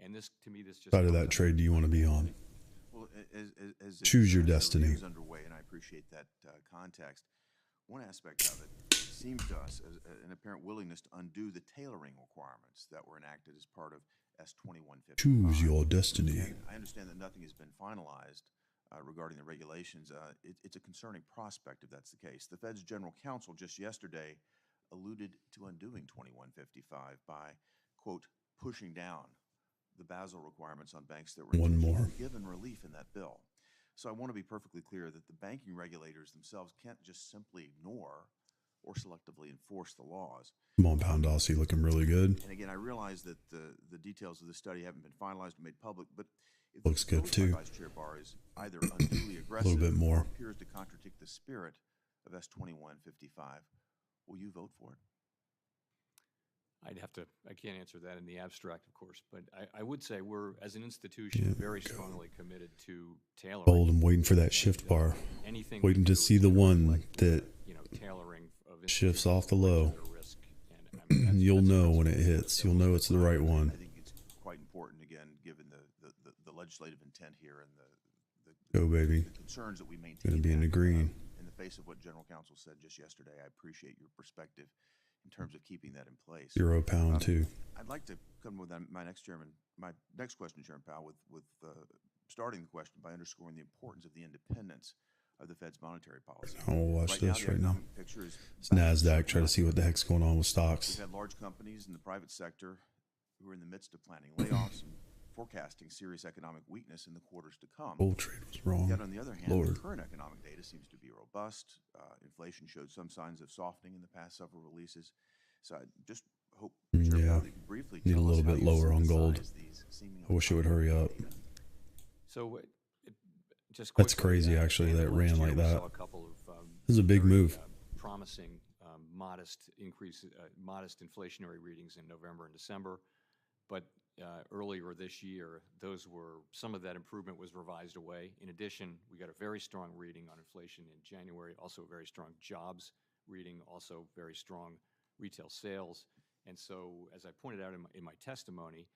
And this, to me, this just Side of that trade do you want to be on? Well, as Choose your the destiny. review is underway, and I appreciate that context. One aspect of it seems to us as an apparent willingness to undo the tailoring requirements that were enacted as part of S2155. Choose your destiny. And I understand that nothing has been finalized regarding the regulations. It's a concerning prospect if that's the case. The Fed's general counsel just yesterday alluded to undoing 2155 by, quote, pushing down the Basel requirements on banks that were One more. given relief in that bill. So I want to be perfectly clear that the banking regulators themselves can't just simply ignore or selectively enforce the laws. Come on, Pound Aussie, looking really good. And again, I realize that the details of the study haven't been finalized and made public, but if Looks the good, too. Vice Chair Barr is either unduly aggressive bit more. or appears to contradict the spirit of S2155, will you vote for it? I can't answer that in the abstract, of course, but I would say we're, as an institution, very strongly committed to tailoring. Bold, I'm waiting for that shift bar. Anything Waiting we to do see is the gonna one reflect, that tailoring of shifts off the low. risk. And You'll know when it hits. You'll know it's the right one. I think it's quite important, again, given the legislative intent here and the Go, baby. the concerns that we maintain. Gonna be in the green. In the face of what General Counsel said just yesterday, I appreciate your perspective in terms of keeping that in place. Euro pound too. I'd like to come with my next question, Chairman Powell, with starting the question by underscoring the importance of the independence of the Fed's monetary policy. I'll watch this the right now. economic picture is It's NASDAQ. Try to see what the heck's going on with We've stocks. had large companies in the private sector who are in the midst of planning layoffs and forecasting serious economic weakness in the quarters to come. Gold trade was wrong. Yet on the other hand, Lord. the current economic data seems to be robust. Inflation showed some signs of softening in the past several releases. So I just hope, Chair Powell, Yeah. that you could briefly Need a tell us little how bit you lower on gold. synthesize these seemingly I wish it would hurry up. So just That's quickly, crazy, actually, that last ran year like we that. saw a couple of This is a big very, move. Promising, modest increase, modest inflationary readings in November and December, but earlier this year, some of that improvement was revised away. In addition, we got a very strong reading on inflation in January, also a very strong jobs reading, also very strong retail sales. And so, as I pointed out in my testimony,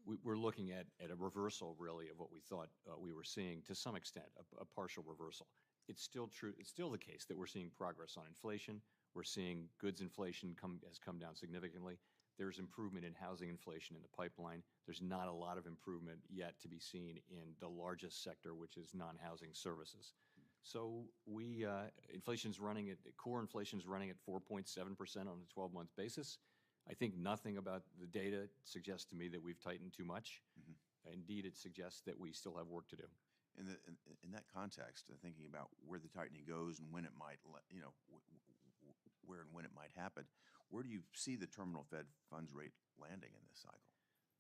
we're looking at a reversal, really, of what we thought we were seeing to some extent, a partial reversal. It's still true. It's still the case that we're seeing progress on inflation. We're seeing goods inflation has come down significantly. There's improvement in housing inflation in the pipeline. There's not a lot of improvement yet to be seen in the largest sector, which is non-housing services. So inflation's running at, core inflation's running at 4.7% on a 12-month basis. I think nothing about the data suggests to me that we've tightened too much. Indeed, it suggests that we still have work to do. In that context, thinking about where the tightening goes and when it might, where and when it might happen, where do you see the terminal Fed funds rate landing in this cycle?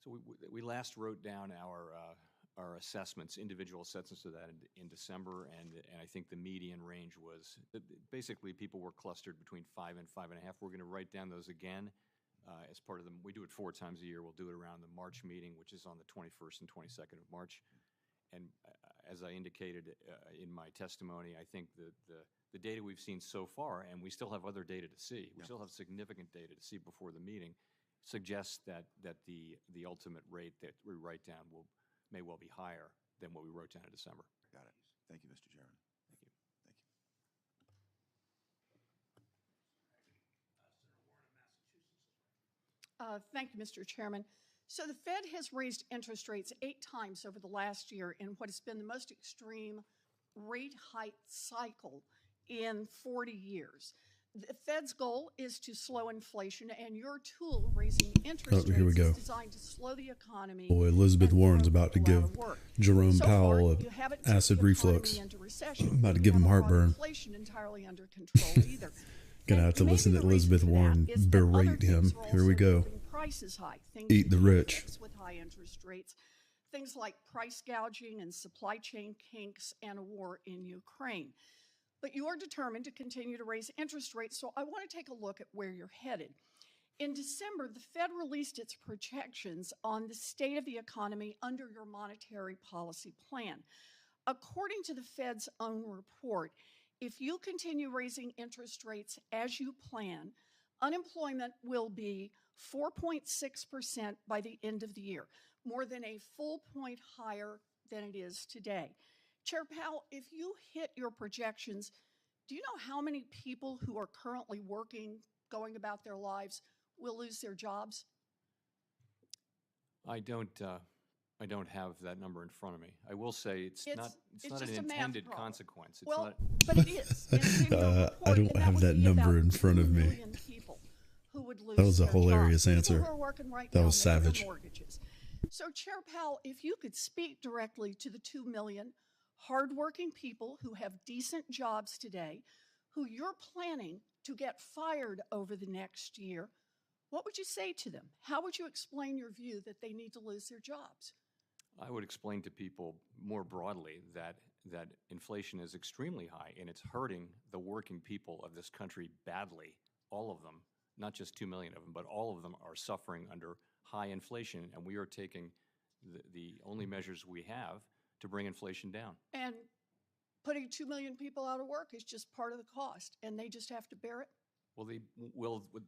So we last wrote down our assessments, individual assessments of that in December, and I think the median range was basically people were clustered between 5 and 5.5. We're going to write down those again as part of them. We do it 4 times a year. We'll do it around the March meeting, which is on the 21st and 22nd of March. And as I indicated in my testimony, I think the data we've seen so far, and we still have other data to see, we still have significant data to see before the meeting, suggests that the ultimate rate that we write down may well be higher than what we wrote down in December. Got it. Thank you, Mr. Chairman. Thank you. Thank you, Mr. Chairman. So the Fed has raised interest rates 8 times over the last year in what has been the most extreme rate hike cycle in 40 years. The Fed's goal is to slow inflation, and your tool, raising interest here we rates, go. is designed to slow the economy. Boy, Elizabeth Warren's about to give Jerome Powell acid reflux. About to give him heartburn. Inflation entirely under control either. Gonna have to listen to Elizabeth Warren berate him. Here we go. Prices high. Eat the rich. With high interest rates, things like price gouging and supply chain kinks and a war in Ukraine. But you are determined to continue to raise interest rates, so I want to take a look at where you're headed. In December, the Fed released its projections on the state of the economy under your monetary policy plan. According to the Fed's own report, if you continue raising interest rates as you plan, unemployment will be 4.6% by the end of the year, more than a full point higher than it is today. Chair Powell, if you hit your projections, do you know how many people who are currently working, going about their lives, will lose their jobs? I don't have that number in front of me. I will say it's not an intended consequence. It's well, not. But it is. I don't have that number in front of me. That was a hilarious answer. That was savage. So, Chair Powell, if you could speak directly to the 2 million hardworking people who have decent jobs today, who you're planning to get fired over the next year, what would you say to them? How would you explain your view that they need to lose their jobs? I would explain to people more broadly that inflation is extremely high and it's hurting the working people of this country badly. All of them, not just 2 million of them, but all of them are suffering under high inflation, and we are taking the only measures we have to bring inflation down. And putting 2 million people out of work is just part of the cost, and they just have to bear it? Well,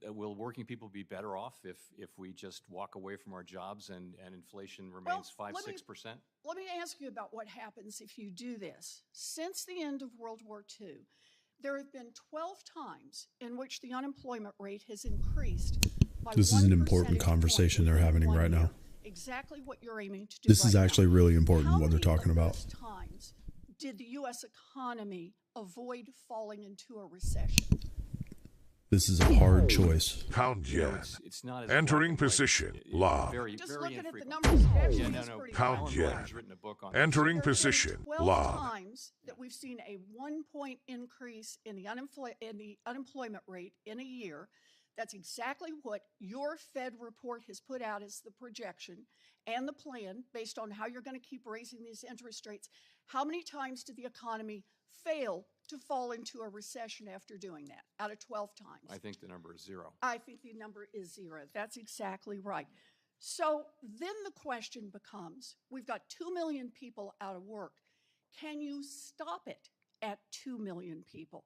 will working people be better off if we just walk away from our jobs and inflation remains 5-6%? Let me ask you about what happens if you do this. Since the end of World War II, there have been 12 times in which the unemployment rate has increased by This is an important conversation they're having right now. Exactly what you're aiming to do. This is actually really important what they're talking about. How many times did the U.S. economy avoid falling into a recession? This is a hard choice. Pound yen. It's not as Entering position. Lob. Just looking at the numbers, Pound yen. Entering position. Lob. Times that we've seen a 1-point increase in the unemployment rate in a year. That's exactly what your Fed report has put out as the projection and the plan based on how you're going to keep raising these interest rates. How many times did the economy fail to fall into a recession after doing that? Out of 12 times. I think the number is 0. I think the number is 0. That's exactly right. So then the question becomes, we've got 2 million people out of work. Can you stop it at 2 million people?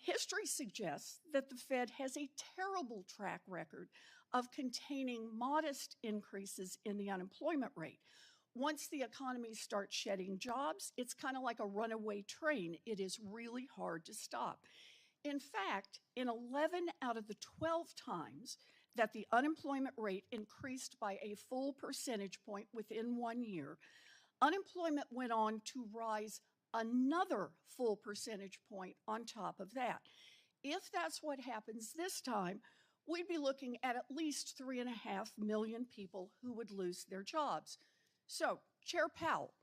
History suggests that the Fed has a terrible track record of containing modest increases in the unemployment rate. Once the economy starts shedding jobs, it's kind of like a runaway train. It is really hard to stop. In fact, in 11 out of the 12 times that the unemployment rate increased by a full percentage point within 1 year, unemployment went on to rise another full percentage point on top of that. If that's what happens this time, we'd be looking at least 3.5 million people who would lose their jobs. So, Chair Powell,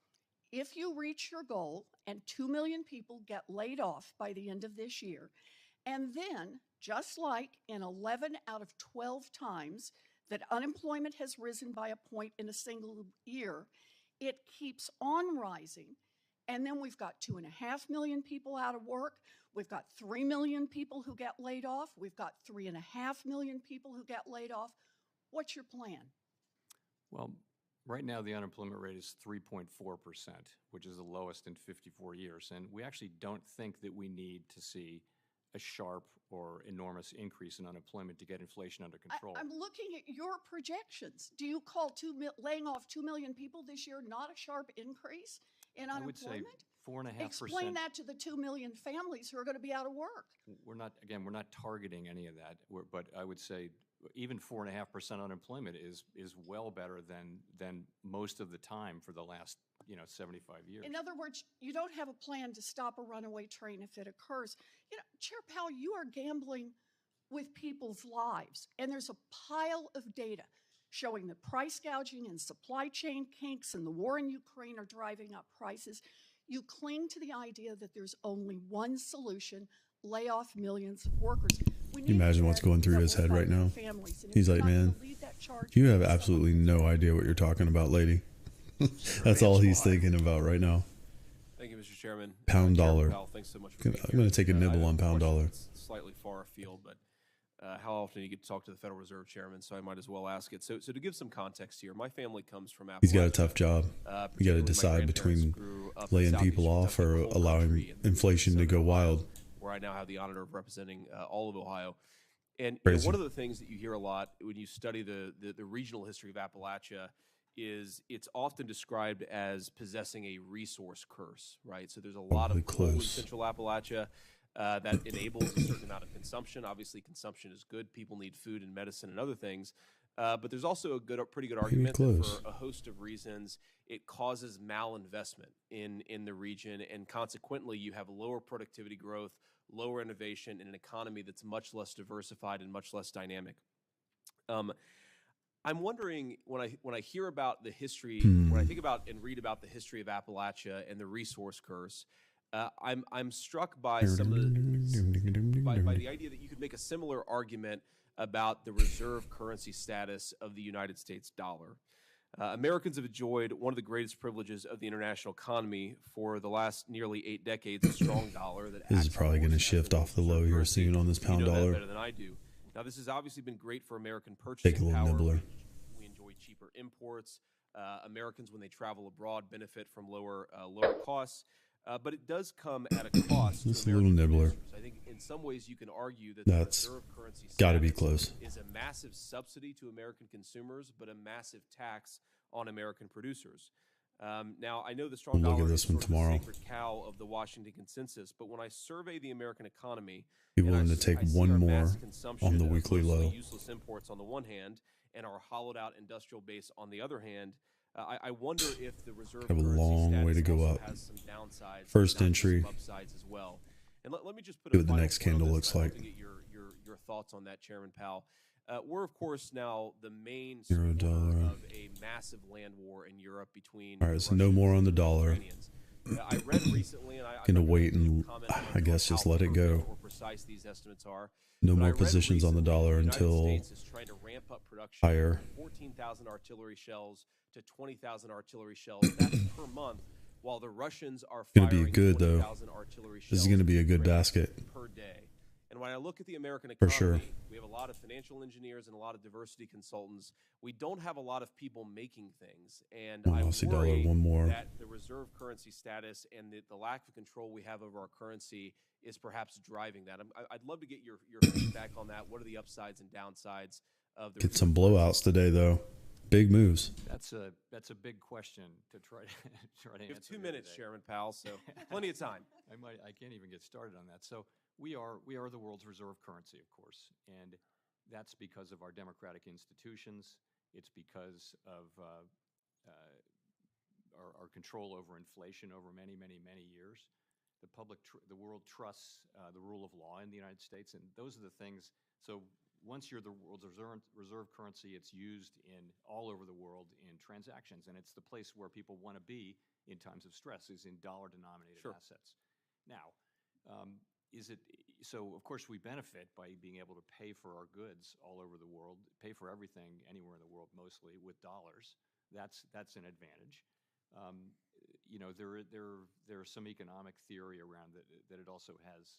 if you reach your goal and 2 million people get laid off by the end of this year, and then, just like in 11 out of 12 times that unemployment has risen by a point in a single year, it keeps on rising. And then we've got 2.5 million people out of work. We've got 3 million people who get laid off. We've got 3.5 million people who get laid off. What's your plan? Well, right now the unemployment rate is 3.4%, which is the lowest in 54 years. And we actually don't think that we need to see a sharp or enormous increase in unemployment to get inflation under control. I'm looking at your projections. Do you call laying off 2 million people this year not a sharp increase in unemployment? I would say 4.5%. Explain that to the 2 million families who are going to be out of work. We're not targeting any of that. But I would say even 4.5% unemployment is well better than most of the time for the last 75 years. In other words, you don't have a plan to stop a runaway train if it occurs. Chair Powell, you are gambling with people's lives, and there's a pile of data showing that price gouging and supply chain kinks and the war in Ukraine are driving up prices. You cling to the idea that there's only one solution: lay off millions of workers. Can you imagine what's going through his head right now? He's like, man, you have absolutely no idea what you're talking about, lady. That's all he's thinking about right now. Thank you, Mr. Chairman. Pound dollar. Powell, thanks so much for being I'm going to take a nibble on pound dollar. It's slightly far afield, but how often do you get to talk to the Federal Reserve Chairman? So I might as well ask it. So to give some context here, my family comes from Appalachia. He's got a tough job. You got to decide between laying people off or allowing inflation to go wild. Where I now have the honor of representing all of Ohio. And one of the things that you hear a lot when you study the regional history of Appalachia is it's often described as possessing a resource curse, right? So there's a lot of coal in Central Appalachia that enables a certain amount of consumption. Obviously, consumption is good. People need food and medicine and other things. But there's also a pretty good argument that for a host of reasons, it causes malinvestment in the region, and consequently, you have lower productivity growth, lower innovation, and an economy that's much less diversified and much less dynamic. I'm wondering when I hear about the history, when I think about and read about the history of Appalachia and the resource curse, I'm struck by some of by the idea that you could make a similar argument about the reserve currency status of the United States dollar. Americans have enjoyed one of the greatest privileges of the international economy for the last nearly 8 decades, a strong dollar. This is probably going to shift off the low you're seeing on this pound dollar. Better than I do. Now, this has obviously been great for American purchasing Take a little power. nibbler. We enjoy cheaper imports. Americans, when they travel abroad, benefit from lower costs. But it does come at a cost. Just a little nibbler. I think in some ways you can argue that that's the reserve currency got to be close. Is a massive subsidy to American consumers, but a massive tax on American producers. Now, I know the strong We'll look dollar at this is one sort of tomorrow. the sacred cow of the Washington consensus, but when I survey the American economy, Be willing to take one more on the of weekly mostly low. useless imports on the one hand, and our hollowed-out industrial base on the other hand, I wonder if the reserve Have a currency long way to status go also up. has some downsides, First not entry. some upsides as well. And let me just put See a what the final next point on candle this, looks and I'd like. love to get your thoughts on that, Chairman Powell. We're, of course, now the main $0 supporter of a massive land war in Europe between All right, so no more on the dollar. I read recently, and Gonna wait and I guess just let it go. or precise these estimates are. No But I more read positions on the recently dollar the United until States is trying to ramp up production higher. from 14,000 artillery shells to 20,000 artillery shells. That's per month, while the Russians are Gonna be firing good though. 20,000 artillery shells This is gonna be a good per basket. per day. And when I look at the American For economy, sure. we have a lot of financial engineers and a lot of diversity consultants. We don't have a lot of people making things. And I Aussie dollar, worry one more. that the reserve currency status and the lack of control we have over our currency is perhaps driving that. I'd love to get your feedback on that. What are the upsides and downsides of the Get some blowouts today, though. Big moves. That's a big question to try to You have answer. 2 minutes, Chairman Powell, so plenty of time. I can't even get started on that. So we are the world's reserve currency, of course, and that's because of our democratic institutions. It's because of our control over inflation over many years. The world trusts the rule of law in the United States, and those are the things. So once you're the world's reserve currency, it's used in all over the world in transactions, and it's the place where people want to be in times of stress, is in dollar-denominated assets. Now, is it so? Of course, we benefit by being able to pay for our goods all over the world, pay for everything anywhere in the world, mostly with dollars. That's an advantage. There's some economic theory around that it also has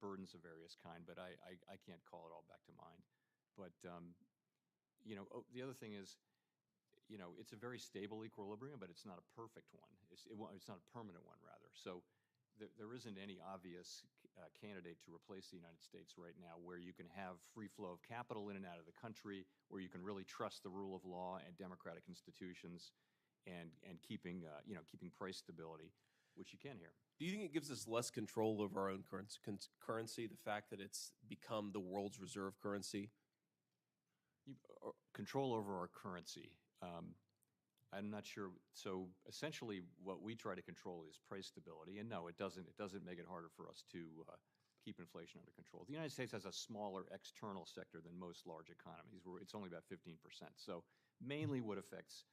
burdens of various kind, but I can't call it all back to mind. But the other thing is, it's a very stable equilibrium, but it's not a perfect one. It's not a permanent one, rather. So there isn't any obvious candidate to replace the United States right now, where you can have free flow of capital in and out of the country, where you can really trust the rule of law and democratic institutions, and keeping price stability, which you can here. Do you think it gives us less control over our own currency, the fact that it's become the world's reserve currency? Control over our currency. I'm not sure. So essentially, what we try to control is price stability, and no, it doesn't make it harder for us to keep inflation under control. The United States has a smaller external sector than most large economies, where it's only about 15%. So mainly what affects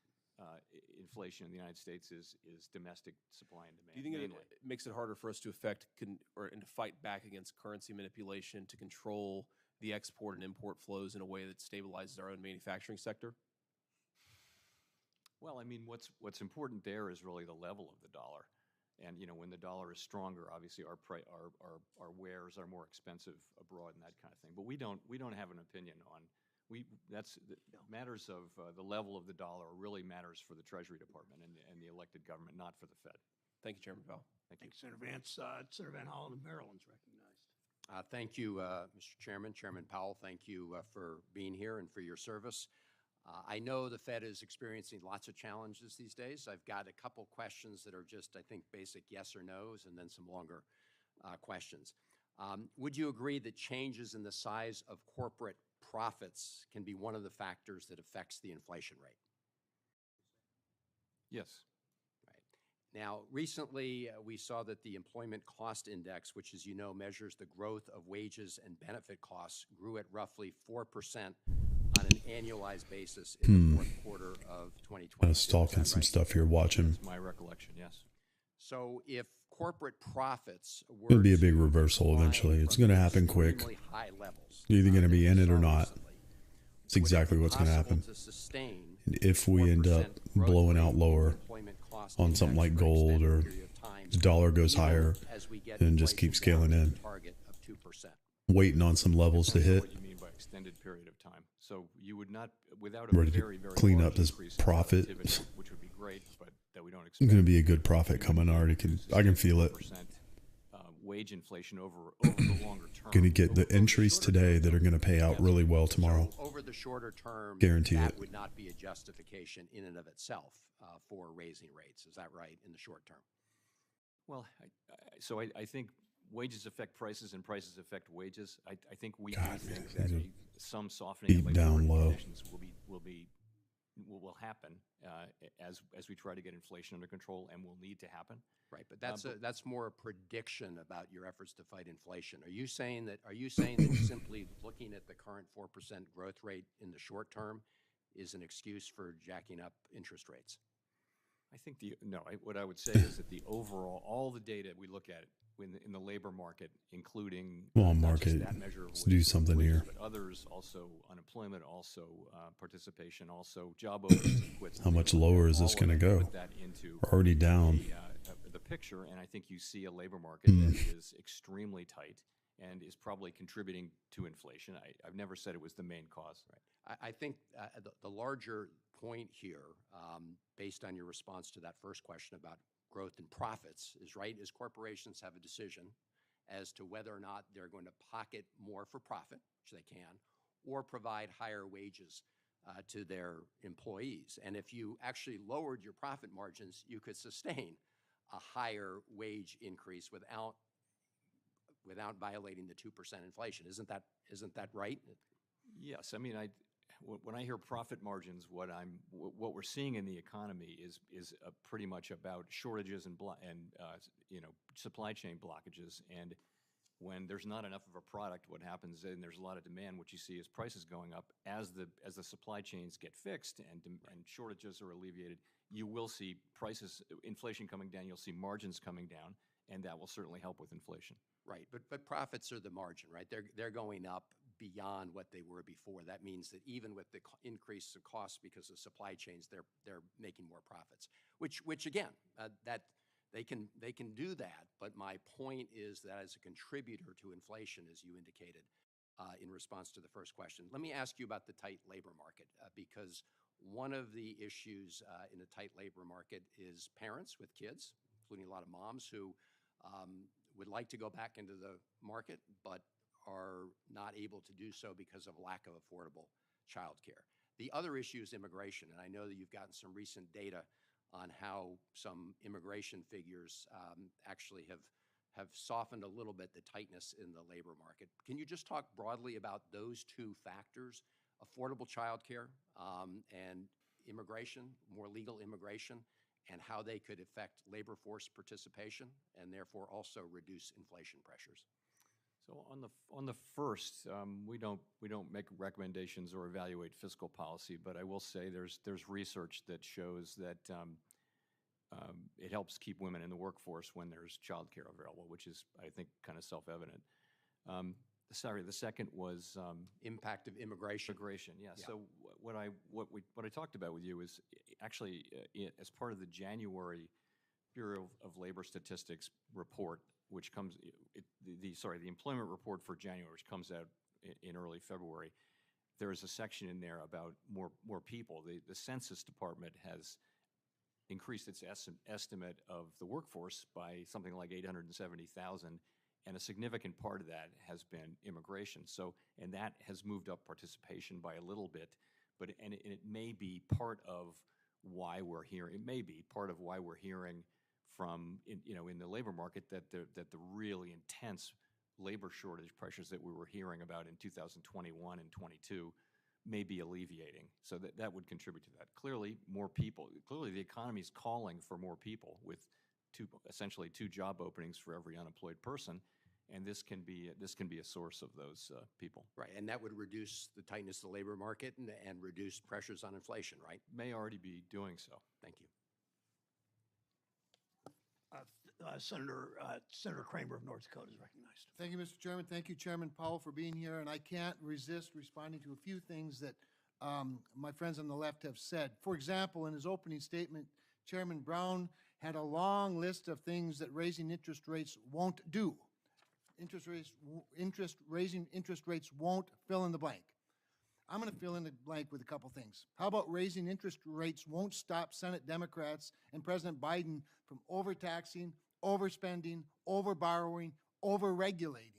inflation in the United States is domestic supply and demand. Do you think it makes it harder for us to affect and to fight back against currency manipulation, to control the export and import flows in a way that stabilizes our own manufacturing sector? Well, I mean, what's important there is really the level of the dollar, and when the dollar is stronger, obviously our wares are more expensive abroad and that kind of thing. But we don't have an opinion on. Matters of the level of the dollar really matters for the Treasury Department and the elected government, not for the Fed. Thank you, Chairman Powell. Thank you, Senator Vance. Senator Van Hollen of Maryland's recognized. Thank you, Mr. Chairman. Chairman Powell, thank you for being here and for your service. I know the Fed is experiencing lots of challenges these days. I've got a couple questions that are just, I think, basic yes or no's, and then some longer questions. Would you agree that changes in the size of corporate profits can be one of the factors that affects the inflation rate? Yes. Right. Now, recently we saw that the Employment Cost Index, which, as you know, measures the growth of wages and benefit costs, grew at roughly 4% on an annualized basis in the fourth quarter of 2020. Kind of stalking some stuff here, watching. That's my recollection, yes. So if corporate profits were It'll be a big reversal eventually. It's going to happen quick. High levels, You're either going to be in it or not. It's exactly what's going to happen. And if we end up blowing out lower on something like gold, or the dollar goes higher and just keeps scaling in, waiting on some levels to hit. What you mean by extended period of time? So you would not, without Ready to very clean large up this increase in profit. productivity, which would be great, but that we don't It's expect. going to be a good profit coming. I can feel it. Wage inflation over the longer term. Going to get the entries today that are going to pay out really well tomorrow. So over the shorter term, Guarantee that it. would not be a justification in and of itself for raising rates. Is that right in the short term? Well, I think wages affect prices and prices affect wages. I think we do think that some softening of labor down low. conditions will happen as we try to get inflation under control, and will need to happen. Right, but that's more a prediction about your efforts to fight inflation. Are you saying that simply looking at the current 4% growth rate in the short term is an excuse for jacking up interest rates? I think what I would say is that the overall, all the data we look at in the labor market, including Come on, not just market. that measure of Let's do something wages, here. but others also, unemployment, also participation, also job openings and quits. How much lower is this going to go? Put that into We're already down. The picture, and I think you see a labor market that is extremely tight and is probably contributing to inflation. I've never said it was the main cause. Right. I think the larger point here, based on your response to that first question about growth in profits, is corporations have a decision as to whether or not they're going to pocket more for profit, which they can, or provide higher wages to their employees. And if you actually lowered your profit margins, you could sustain a higher wage increase without violating the 2% inflation. Isn't that right? Yes, I mean, when I hear profit margins, what we're seeing in the economy is pretty much about shortages and supply chain blockages. And when there's not enough of a product, what happens, and there's a lot of demand, what you see is prices going up. As the supply chains get fixed and shortages are alleviated, you will see inflation coming down. You'll see margins coming down, and that will certainly help with inflation. Right, but profits are the margin, right? They're going up beyond what they were before. That means that even with the increase of costs because of supply chains, they're making more profits. Which again, that they can do that. But my point is that as a contributor to inflation, as you indicated in response to the first question, let me ask you about the tight labor market because one of the issues in a tight labor market is parents with kids, including a lot of moms who would like to go back into the market, but are not able to do so because of lack of affordable childcare. The other issue is immigration, and I know that you've gotten some recent data on how some immigration figures actually have softened a little bit the tightness in the labor market. Can you just talk broadly about those two factors, affordable childcare and immigration, more legal immigration, and how they could affect labor force participation and therefore also reduce inflation pressures? So on the first, we don't make recommendations or evaluate fiscal policy, but I will say there's research that shows that it helps keep women in the workforce when there's childcare available, which is, I think, kind of self-evident. The second was impact of immigration. Yeah. So what I talked about with you is actually as part of the January Bureau of Labor Statistics report, which comes the employment report for January, which comes out in early February. There is a section in there about more people. The Census Department has increased its estimate of the workforce by something like 870,000. And a significant part of that has been immigration. And that has moved up participation by a little bit, but it may be part of why we're hearing. It may be part of why we're hearing from in the labor market that the really intense labor shortage pressures that we were hearing about in 2021 and 22 may be alleviating. So that would contribute to that. Clearly, more people. Clearly, the economy is calling for more people with essentially two job openings for every unemployed person. And this can be a source of those people. Right, and that would reduce the tightness of the labor market and reduce pressures on inflation, right? May already be doing so. Thank you. Senator Kramer of North Dakota is recognized. Thank you, Mr. Chairman. Thank you, Chairman Powell, for being here. And I can't resist responding to a few things that my friends on the left have said. For example, in his opening statement, Chairman Brown had a long list of things that raising interest rates won't do. Raising interest rates won't fill in the blank. I'm going to fill in the blank with a couple things. How about raising interest rates won't stop Senate Democrats and President Biden from overtaxing, overspending, overborrowing, overregulating?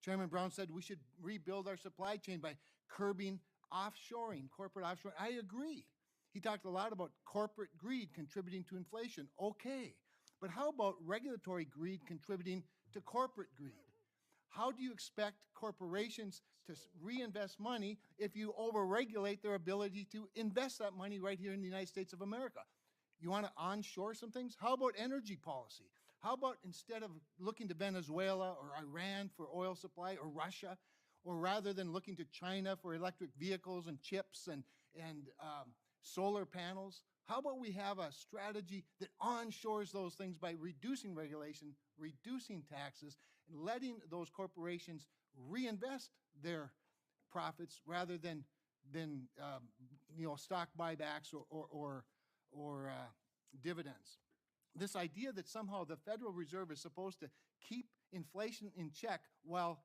Chairman Brown said we should rebuild our supply chain by curbing offshoring, corporate offshoring. I agree. He talked a lot about corporate greed contributing to inflation. Okay. But how about regulatory greed contributing to corporate greed? How do you expect corporations to reinvest money if you overregulate their ability to invest that money right here in the United States of America? You want to onshore some things? How about energy policy? How about instead of looking to Venezuela or Iran for oil supply or Russia, or rather than looking to China for electric vehicles and chips and solar panels, how about we have a strategy that onshores those things by reducing regulation, reducing taxes, and letting those corporations reinvest their profits rather than stock buybacks or dividends? This idea that somehow the Federal Reserve is supposed to keep inflation in check while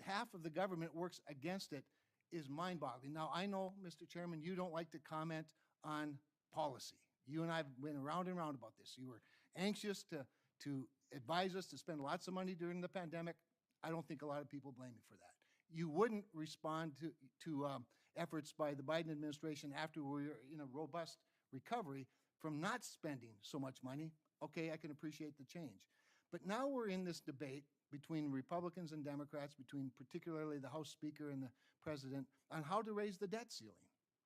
half of the government works against it is mind-boggling. Now, I know, Mr. Chairman, you don't like to comment on policy. You and I have been around and around about this. You were anxious to advise us to spend lots of money during the pandemic. I don't think a lot of people blame you for that. you wouldn't respond to efforts by the Biden administration after we were in a robust recovery from not spending so much money. Okay, I can appreciate the change. But now we're in this debate between Republicans and Democrats, between particularly the House Speaker and the President, on how to raise the debt ceiling.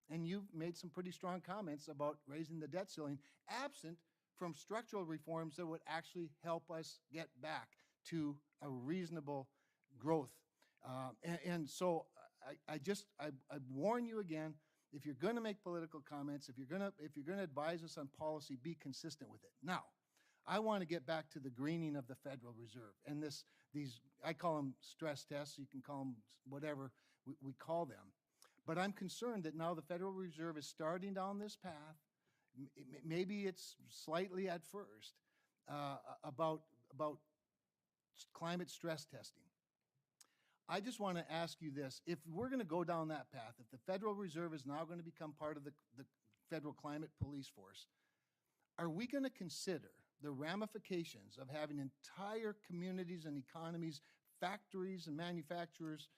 And you've made some pretty strong comments about raising the debt ceiling, absent from structural reforms that would actually help us get back to a reasonable growth. So I warn you again, if you're going to make political comments, if you're going to advise us on policy, be consistent with it. Now, I want to get back to the greening of the Federal Reserve and these I call them stress tests. You can call them whatever we call them. But I'm concerned that now the Federal Reserve is starting down this path. Maybe it's slightly at first about climate stress testing. I just want to ask you this. If we're going to go down that path, if the Federal Reserve is now going to become part of the Federal Climate Police Force, are we going to consider the ramifications of having entire communities and economies, factories and manufacturers,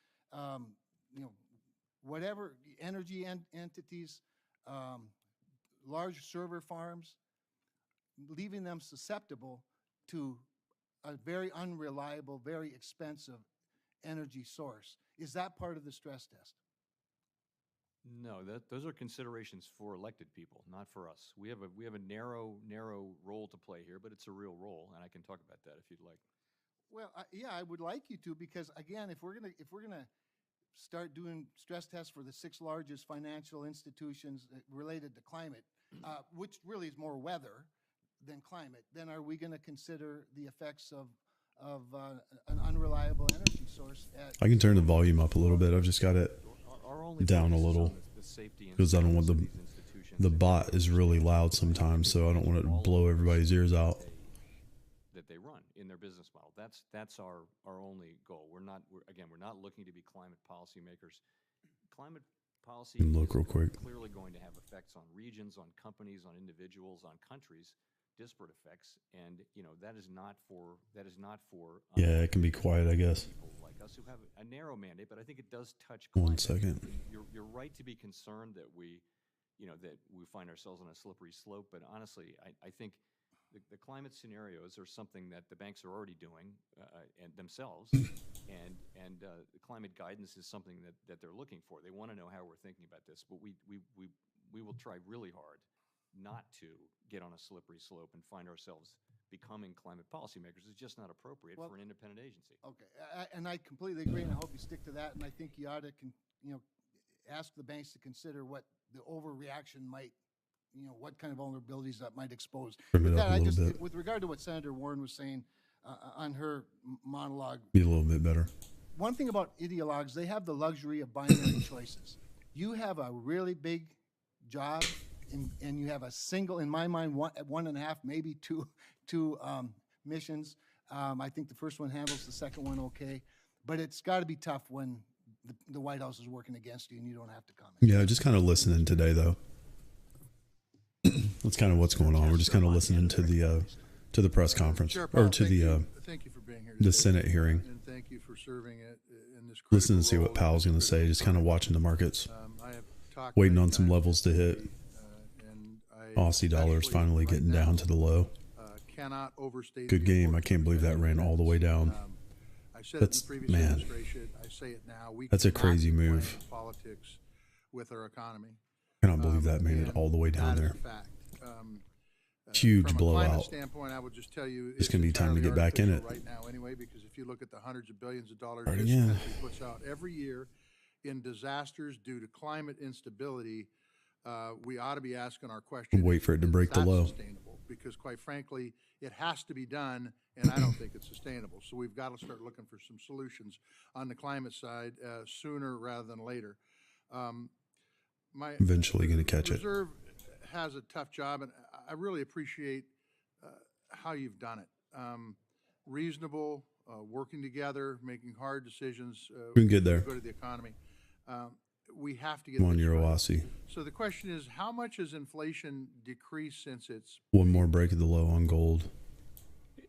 whatever, energy entities, large server farms, leaving them susceptible to a very unreliable, very expensive energy source? Is that part of the stress test? No, those are considerations for elected people, not for us. We have a narrow role to play here, but it's a real role, and I can talk about that if you'd like. Well, yeah, I would like you to, because again, if we're gonna start doing stress tests for the 6 largest financial institutions related to climate, which really is more weather than climate, then are we going to consider the effects of an unreliable energy source? I can turn the volume up a little bit. I've just got it down a little because I don't want the bot is really loud sometimes, so I don't want it to blow everybody's ears out. That they run in their business model. That's our only goal. We're not looking to be climate policymakers. Climate policy Look real quick. is clearly going to have effects on regions, on companies, on individuals, on countries, disparate effects, and that is not for Yeah, it can be quiet, I guess. People like us who have a narrow mandate, but I think it does touch One climate. second. You're right to be concerned that we find ourselves on a slippery slope, but honestly, I think the climate scenarios are something that the banks are already doing and themselves, and the climate guidance is something that they're looking for. They want to know how we're thinking about this, but we will try really hard not to get on a slippery slope and find ourselves becoming climate policymakers. It's just not appropriate for an independent agency. Okay, and I completely agree, and I hope you stick to that. And I think you ought to, ask the banks to consider what the overreaction might, what kind of vulnerabilities that might expose. With that, with regard to what Senator Warren was saying on her monologue, Be a little bit better. One thing about ideologues, they have the luxury of binary choices. You have a really big job, and you have a single, in my mind, one and a half, maybe two missions. I think the first one handles the second one okay, but it's got to be tough when the White House is working against you and you don't have to comment. Yeah, just kind of listening today, though. That's kind of what's going on. We're just kind of listening to the press conference or to thank you for being here the Senate hearing. And thank you for serving it in this. Listening to see what Powell's going to say. Just kind of watching the markets, waiting on some levels to hit. Aussie dollar's finally getting down to the low. Cannot overstate. Good game. I can't believe that ran all the way down. I said That's, it in the previous man, administration. I say it now. We that's a cannot crazy be playing move. Politics with our economy. I cannot believe that made it all the way down there. Huge from a blowout. climate standpoint, I would just tell you It's going to be time to get back in it. right now anyway, because if you look at the hundreds of billions of dollars Right this again. country puts out every year in disasters due to climate instability, we ought to be asking our question. Wait for it to break the is that low. Sustainable? Because quite frankly, it has to be done, and I don't think it's sustainable. So we've got to start looking for some solutions on the climate side sooner rather than later. Eventually going to catch it. Reserve has a tough job, and I really appreciate how you've done it. Reasonable, working together, making hard decisions. We can get there. Go to the economy. We have to get Come on, this Euro right. Aussie. So the question is, how much has inflation decreased since it's? One more break of the low on gold.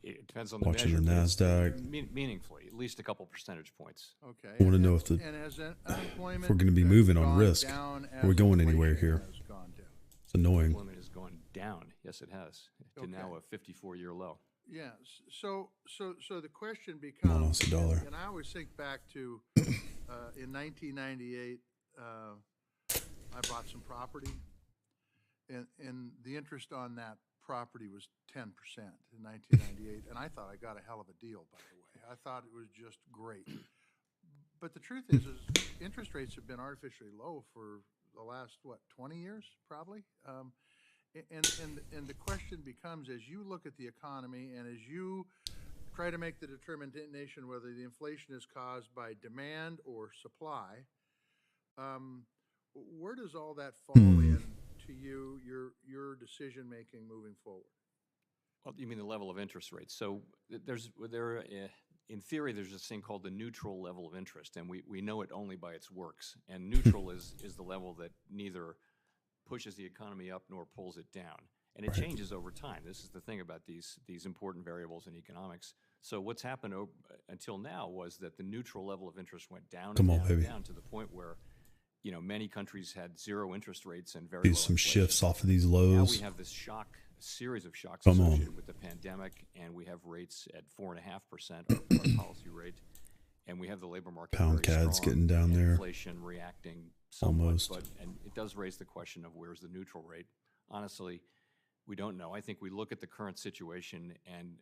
It depends on the Watching the measure, but it's NASDAQ. Meaningfully, at least a couple percentage points. Okay. I want to and- know if and has unemployment if we're going to be moving on gone risk. down Are we as going anywhere inflation here? has gone down? It's annoying. Unemployment has gone down. Yes, it has, to Okay. now a 54-year low. Yes. So the question Come on, becomes, it's $1. and I always think back to in 1998, I bought some property, and the interest on that property was 10% in 1998, and I thought I got a hell of a deal. By the way, I thought it was just great. But the truth is interest rates have been artificially low for the last 20 years, probably. And the question becomes, as you look at the economy and as you try to make the determination whether the inflation is caused by demand or supply, where does all that fall in to you, your decision making moving forward? Well, you mean the level of interest rates. So in theory, there's this thing called the neutral level of interest, and we know it only by its works. And neutral is the level that neither pushes the economy up nor pulls it down. And it changes over time. This is the thing about these important variables in economics. So what's happened until now was that the neutral level of interest went down and down to the point where, many countries had zero interest rates and very low Some inflation. shifts off of these Now lows. we have this series of shocks Come on. associated with the pandemic, and we have rates at 4.5%, our policy rate, and we have the labor market Pound very CAD's strong, getting down and there. inflation reacting somewhat, Almost. and it does raise the question of where's the neutral rate. Honestly, we don't know. I think we look at the current situation and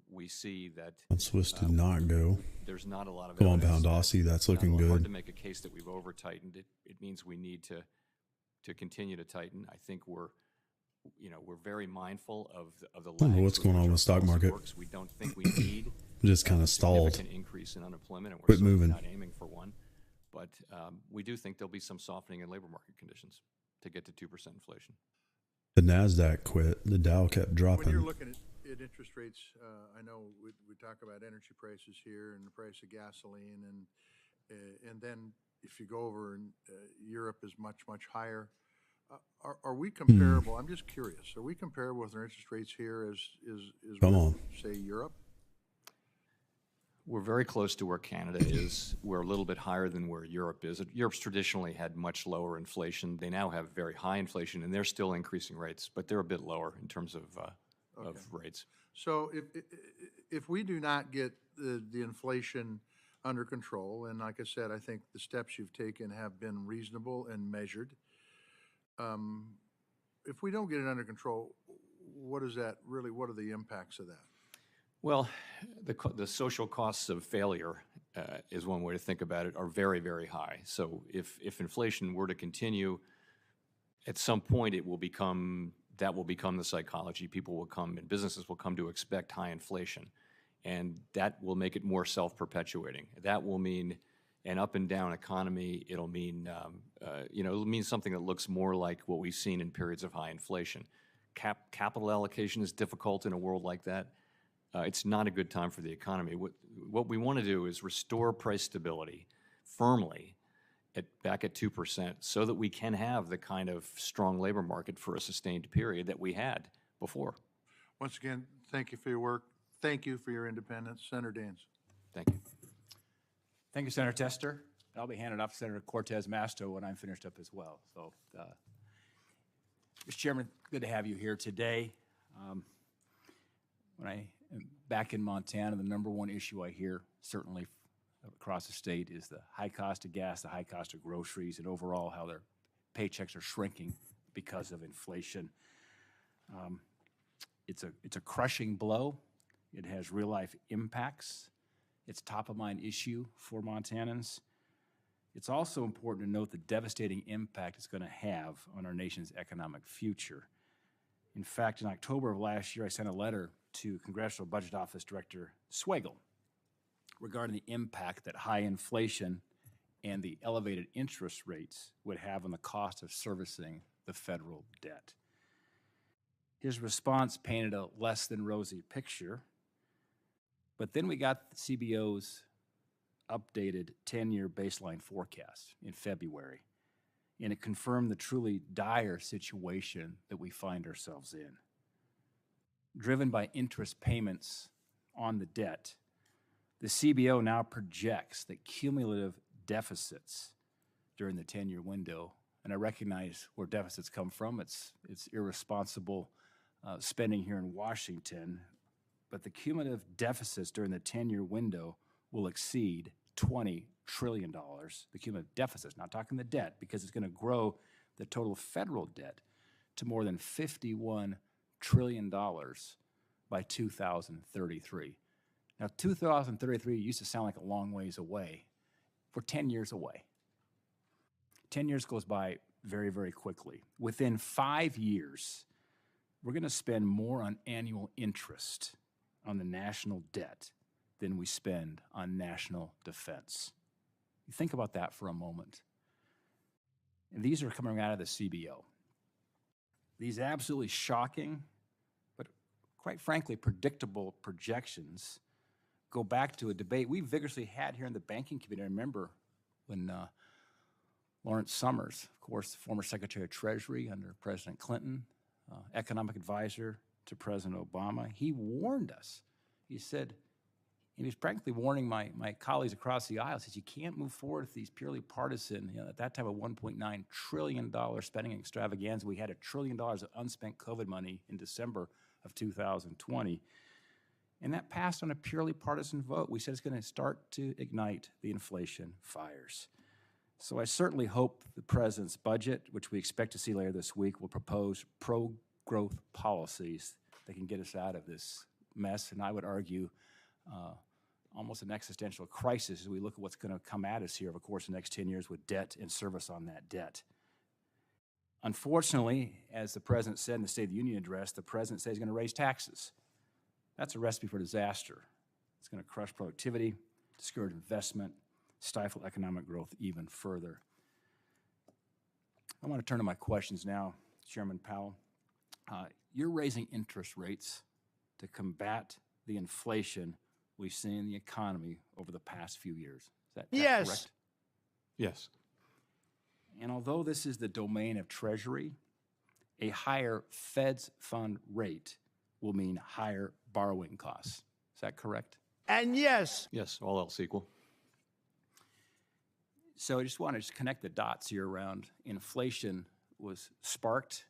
we see that Swiss did not go. there's not a lot of Come on, evidence Pound Aussie, that's not looking hard good. to make a case that we've over tightened it. It means we need to continue to tighten. I think we're very mindful of the I don't know lags what's with going which on our with the stock policy market. works. We don't think we need Just kind a of stalled. significant increase in unemployment, and we're Quit certainly moving. not aiming for one. But we do think there'll be some softening in labor market conditions to get to 2% inflation. The NASDAQ quit. The Dow kept dropping. When you're looking at interest rates, I know we talk about energy prices here and the price of gasoline, and then if you go over and Europe is much higher. Are we comparable? I'm just curious. Are we comparable with our interest rates here as Come with, on. say, Europe? We're very close to where Canada is. We're a little bit higher than where Europe is. Europe's traditionally had much lower inflation. They now have very high inflation, and they're still increasing rates, but they're a bit lower in terms of rates. So if we do not get the inflation under control, and like I said, I think the steps you've taken have been reasonable and measured. If we don't get it under control, what are the impacts of that? Well, the social costs of failure is one way to think about it, are very, very high. So if inflation were to continue, at some point that will become the psychology. People will come and businesses will come to expect high inflation, and that will make it more self-perpetuating. That will mean an up and down economy. It'll mean it'll mean something that looks more like what we've seen in periods of high inflation. Capital allocation is difficult in a world like that. It's not a good time for the economy. What we want to do is restore price stability firmly back at 2% so that we can have the kind of strong labor market for a sustained period that we had before. Once again, thank you for your work. Thank you for your independence. Senator Daines. Thank you. Thank you, Senator Tester. I'll be handing off to Senator Cortez Masto when I'm finished up as well. So, Mr. Chairman, good to have you here today. When I am back in Montana, the number one issue I hear, certainly across the state, is the high cost of gas, the high cost of groceries, and overall how their paychecks are shrinking because of inflation. It's a crushing blow. It has real-life impacts. It's a top-of-mind issue for Montanans. It's also important to note the devastating impact it's going to have on our nation's economic future. In fact, in October of last year, I sent a letter to Congressional Budget Office Director Swagel regarding the impact that high inflation and the elevated interest rates would have on the cost of servicing the federal debt. His response painted a less than rosy picture, but then we got the CBO's updated 10-year baseline forecast in February, and it confirmed the truly dire situation that we find ourselves in. Driven by interest payments on the debt, the CBO now projects that cumulative deficits during the 10-year window, and I recognize where deficits come from. It's irresponsible spending here in Washington, but the cumulative deficits during the 10-year window will exceed $20 trillion. The cumulative deficits, not talking the debt, because it's going to grow the total federal debt to more than $51 trillion by 2033. Now, 2033 used to sound like a long ways away. We're 10 years away. 10 years goes by very, very quickly. Within 5 years, we're going to spend more on annual interest on the national debt than we spend on national defense. You think about that for a moment. And these are coming out of the CBO. These absolutely shocking, but quite frankly, predictable projections go back to a debate we vigorously had here in the banking community. I remember when Lawrence Summers, of course, former Secretary of Treasury under President Clinton, economic advisor to President Obama, he warned us. He said, he was practically warning my colleagues across the aisle, says you can't move forward with these purely partisan, at that time a $1.9 trillion spending extravaganza. We had $1 trillion of unspent COVID money in December of 2020. And that passed on a purely partisan vote. We said it's going to start to ignite the inflation fires. So I certainly hope the president's budget, which we expect to see later this week, will propose pro-growth policies that can get us out of this mess. And I would argue almost an existential crisis as we look at what's going to come at us here, of course, the next 10 years with debt and service on that debt. Unfortunately, as the president said in the State of the Union address, the president says he's going to raise taxes. That's a recipe for disaster. It's going to crush productivity, discourage investment, stifle economic growth even further. I want to turn to my questions now, Chairman Powell. You're raising interest rates to combat the inflation we've seen in the economy over the past few years. Is that correct? Yes. And although this is the domain of Treasury, a higher Fed's fund rate will mean higher borrowing costs. Is that correct? And yes. Yes, all else equal. So I just want to connect the dots here around inflation was sparked.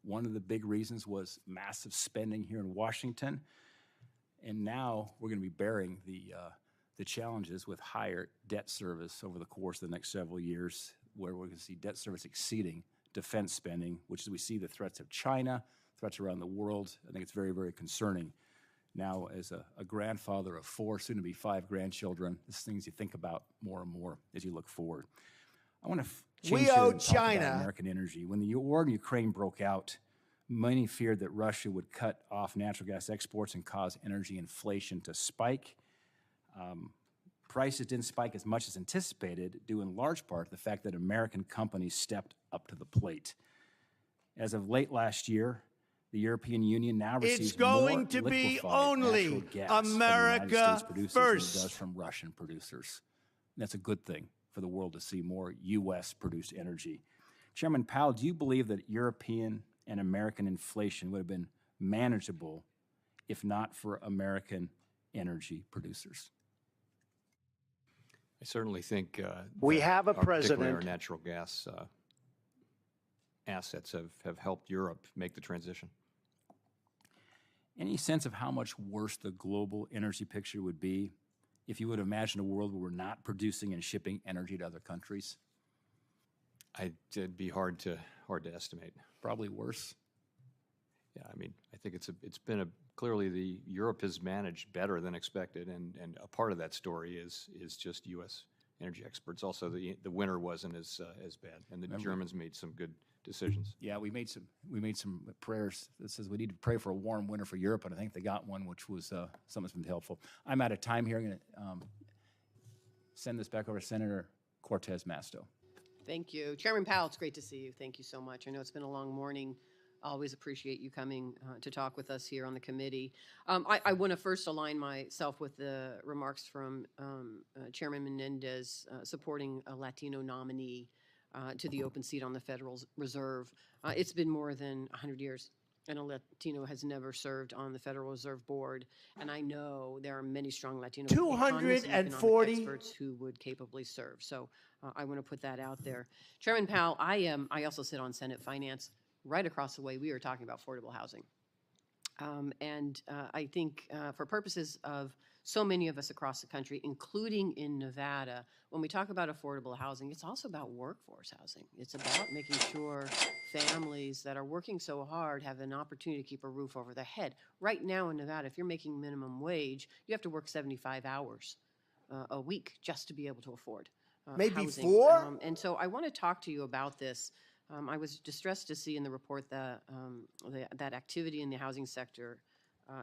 One of the big reasons was massive spending here in Washington. And now we're going to be bearing the challenges with higher debt service over the course of the next several years, where we're going to see debt service exceeding defense spending, which is we see the threats of China, threats around the world. I think it's very, very concerning. Now, as a grandfather of 4, soon to be 5 grandchildren, this is things you think about more and more as you look forward. I want to change here and talk about American energy. When the war in Ukraine broke out, many feared that Russia would cut off natural gas exports and cause energy inflation to spike. Prices didn't spike as much as anticipated, due in large part to the fact that American companies stepped up to the plate. As of late last year, the European Union now receives more liquefied natural gas from the United States producers than it does from Russian producers. And that's a good thing for the world to see more U.S.-produced energy. Chairman Powell, do you believe that European and American inflation would have been manageable if not for American energy producers? I certainly think we have a particularly our president. natural gas assets have helped Europe make the transition. Any sense of how much worse the global energy picture would be if you would imagine a world where we're not producing and shipping energy to other countries? It'd be hard to estimate. Probably worse. Yeah, I mean, I think it's been clearly Europe has managed better than expected, and a part of that story is just U.S. energy exports. Also, the winter wasn't as bad, and the Germans made some good decisions. Yeah, we made some prayers that says we need to pray for a warm winter for Europe, and I think they got one, which was something that's been helpful. I'm out of time here. I'm going to send this back over to Senator Cortez Masto. Thank you. Chairman Powell, it's great to see you. Thank you so much. I know it's been a long morning. Always appreciate you coming to talk with us here on the committee. I want to first align myself with the remarks from Chairman Menendez supporting a Latino nominee to the open seat on the Federal Reserve. It's been more than 100 years And a Latino has never served on the Federal Reserve Board. And I know there are many strong Latino economists and economic experts who would capably serve. So I want to put that out there. Chairman Powell, I also sit on Senate Finance. Right across the way, we are talking about affordable housing. I think for purposes of so many of us across the country, including in Nevada, when we talk about affordable housing, it's also about workforce housing. It's about making sure families that are working so hard have an opportunity to keep a roof over their head. Right now in Nevada, if you're making minimum wage, you have to work 75 hours a week just to be able to afford maybe housing. 4? And so I want to talk to you about this. I was distressed to see in the report that that activity in the housing sector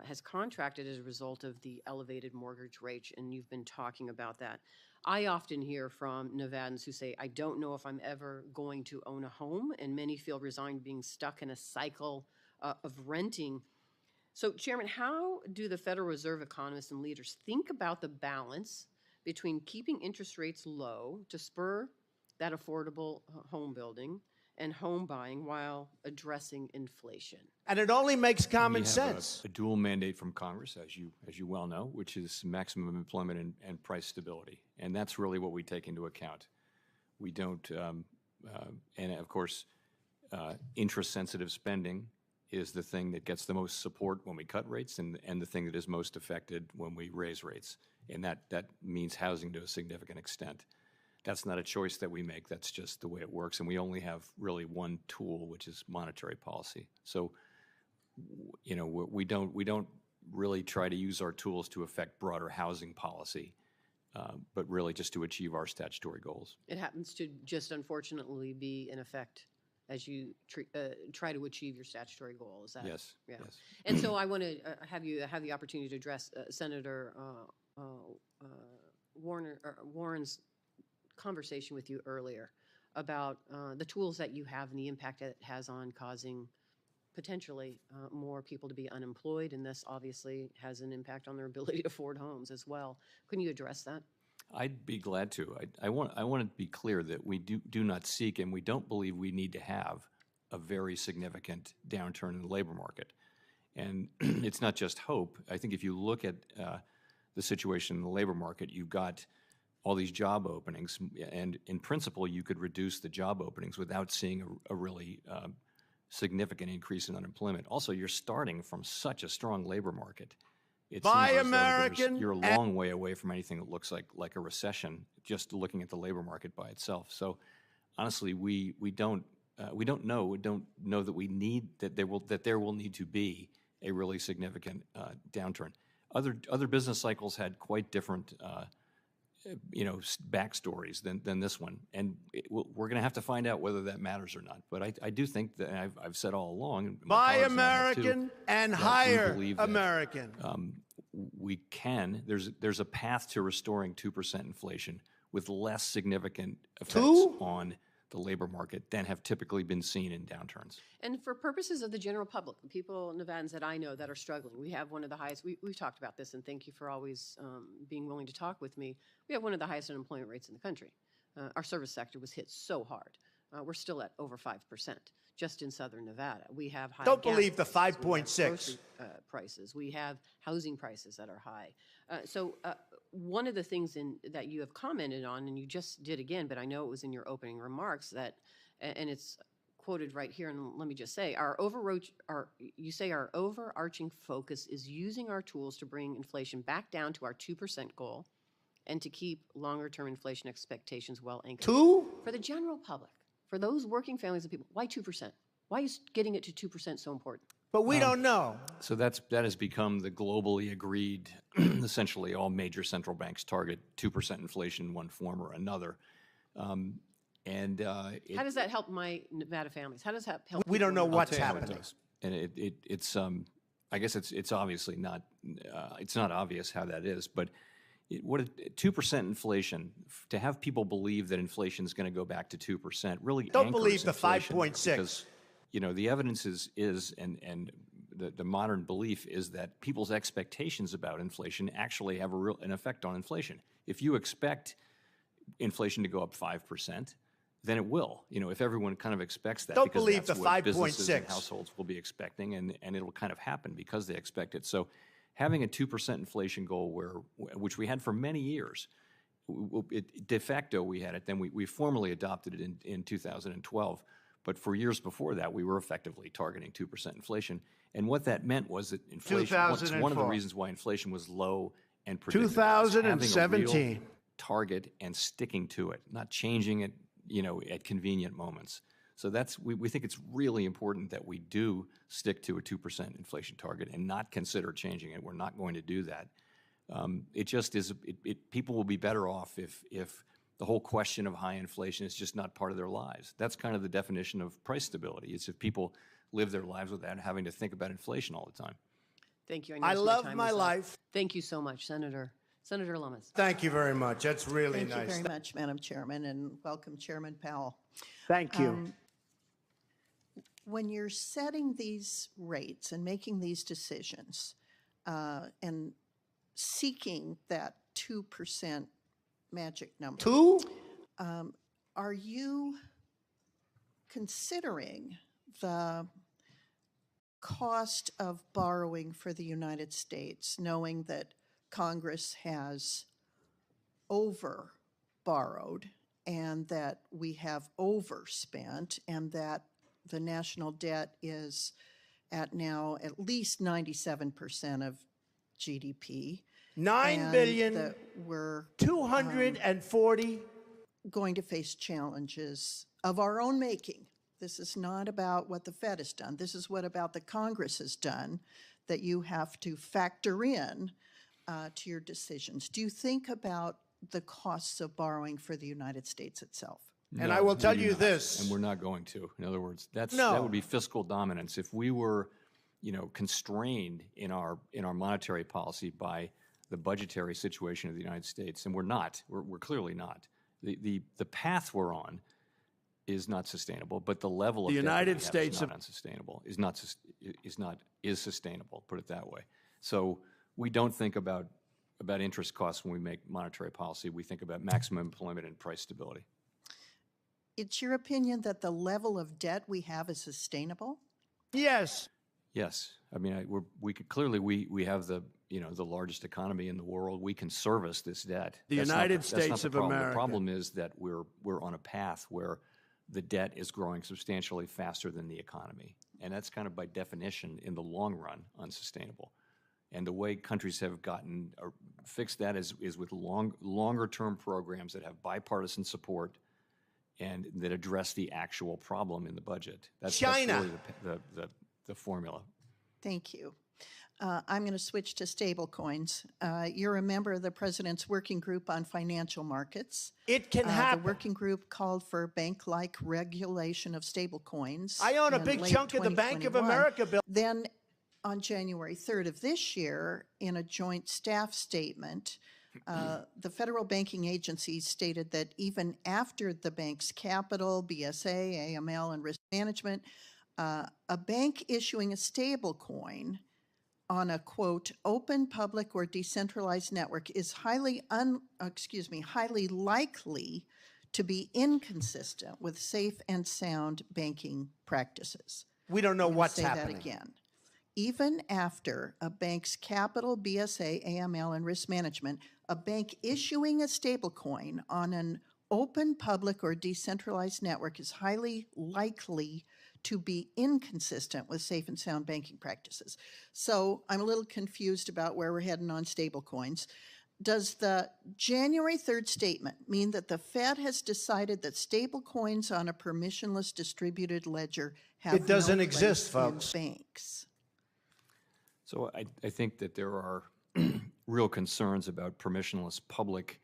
has contracted as a result of the elevated mortgage rates, and you've been talking about that. I often hear from Nevadans who say, I don't know if I'm ever going to own a home, and many feel resigned being stuck in a cycle of renting. So, Chairman, how do the Federal Reserve economists and leaders think about the balance between keeping interest rates low to spur that affordable home building and home buying while addressing inflation? And it only makes common We have sense. a dual mandate from Congress, as you well know, which is maximum employment and price stability, and that's really what we take into account. We don't, and of course, interest-sensitive spending is the thing that gets the most support when we cut rates, and the thing that is most affected when we raise rates, and that means housing to a significant extent. That's not a choice that we make. That's just the way it works. And we only have really one tool, which is monetary policy. So, you know, we don't really try to use our tools to affect broader housing policy, but really just to achieve our statutory goals. It happens to just unfortunately be in effect as you try to achieve your statutory goal. Is that? Yes. Yeah. Yes. And so I want to have you have the opportunity to address Senator Warren's conversation with you earlier about the tools that you have and the impact that it has on causing potentially more people to be unemployed, and this obviously has an impact on their ability to afford homes as well. Couldn't you address that? I'd be glad to. I want to be clear that we do not seek, and we don't believe we need to have a very significant downturn in the labor market. And it's not just hope. I think if you look at the situation in the labor market, you've got all these job openings, and in principle, you could reduce the job openings without seeing a really significant increase in unemployment. Also, you're starting from such a strong labor market. It Buy seems as though American. you're a long way away from anything that looks like a recession, just looking at the labor market by itself. So, honestly, we don't know that we need that there will need to be a really significant downturn. Other business cycles had quite different backstories than this one, and we're going to have to find out whether that matters or not. But I do think that I've said all along, and my Buy colleagues and I have too, American and that we hire believe that, American. we can. There's a path to restoring 2% inflation with less significant effects on the labor market than have typically been seen in downturns. And for purposes of the general public, the people, Nevadans that I know that are struggling, we have one of the highest, we've talked about this, and thank you for always being willing to talk with me. We have one of the highest unemployment rates in the country. Our service sector was hit so hard. We're still at over 5% just in southern Nevada. We have high Don't gas believe the prices, we have 5.6. grocery, prices. We have housing prices that are high. So one of the things that you have commented on, and you just did again, but I know it was in your opening remarks, that, and it's quoted right here, and let me just say, you say our overarching focus is using our tools to bring inflation back down to our 2% goal and to keep longer-term inflation expectations well anchored. 2? For the general public, for those working families and people, why 2%? Why is getting it to 2% so important? But we don't know. So that has become the globally agreed, essentially all major central banks target 2% inflation in one form or another. How does that help my Nevada families? How does that help? We don't know what's I'll tell you how it happening. does. And it's I guess it's obviously not it's not obvious how that is, but 2% inflation, to have people believe that inflation is going to go back to 2% really Don't anchors believe the inflation, 5.6. because the evidence is and the modern belief is that people's expectations about inflation actually have an effect on inflation. If you expect inflation to go up 5%, then it will. You know, if everyone kind of expects that, Don't because believe that's the what businesses and 5.6. households will be expecting, and it'll kind of happen because they expect it. So having a 2% inflation goal, which we had for many years, de facto we had it, then we formally adopted it in 2012. But for years before that, we were effectively targeting 2% inflation. And what that meant was that inflation, it's one of the 2004. reasons why inflation was low and predictable. 2017. Target and sticking to it, not changing it, you know, at convenient moments. So that's, we think it's really important that we do stick to a 2% inflation target and not consider changing it. We're not going to do that. It just is, people will be better off if the whole question of high inflation is just not part of their lives. That's kind of the definition of price stability. It's if people live their lives without having to think about inflation all the time. Thank you. know I my love time my is up. life. Thank you so much, Senator. Senator Lummis. Thank you very much. That's really Thank nice. you very much, Madam Chairman, and welcome Chairman Powell. Thank you. When you're setting these rates and making these decisions and seeking that 2% magic number, are you considering the cost of borrowing for the United States, knowing that Congress has over borrowed and that we have overspent and that the national debt is at now at least 97% of GDP. $9 billion, that we're 240 going to face challenges of our own making. This is not about what the Fed has done. This is what about the Congress has done that you have to factor in to your decisions. Do you think about the costs of borrowing for the United States itself? And I will tell you this. And we're not going to. In other words, that No. would be fiscal dominance. If we were, you know, constrained in our monetary policy by the budgetary situation of the United States, and we're not. We're clearly not. The path we're on is not sustainable, but the level of The debt that we United have States is not unsustainable. Is sustainable. Put it that way. So we don't think about interest costs when we make monetary policy. We think about maximum employment and price stability. It's your opinion that the level of debt we have is sustainable? Yes. Yes, I mean, we could clearly we have the largest economy in the world. We can service this debt. The That's not United that's not States the of problem. America. The problem is that we're on a path where the debt is growing substantially faster than the economy, and that's kind of by definition in the long run unsustainable. And the way countries have gotten fixed that is with longer term programs that have bipartisan support and that address the actual problem in the budget. That's China. That's really the formula. Thank you. I'm going to switch to stable coins. You're a member of the President's Working Group on Financial Markets. It can happen. The working group called for bank-like regulation of stable coins. I own a in big late chunk of the Bank of 2021. America bill. Then on January 3rd of this year, in a joint staff statement, the federal banking agencies stated that even after the bank's capital, BSA, AML, and risk management, a bank issuing a stable coin on a, quote, open, public, or decentralized network is highly likely to be inconsistent with safe and sound banking practices. We don't know what's say happening. That again. Even after a bank's capital, BSA, AML, and risk management, a bank issuing a stablecoin on an open, public, or decentralized network is highly likely to be inconsistent with safe and sound banking practices. So I'm a little confused about where we're heading on stablecoins. Does the January 3rd statement mean that the Fed has decided that stablecoins on a permissionless distributed ledger have It doesn't no exist, place in folks. banks? So I think that there are real concerns about permissionless public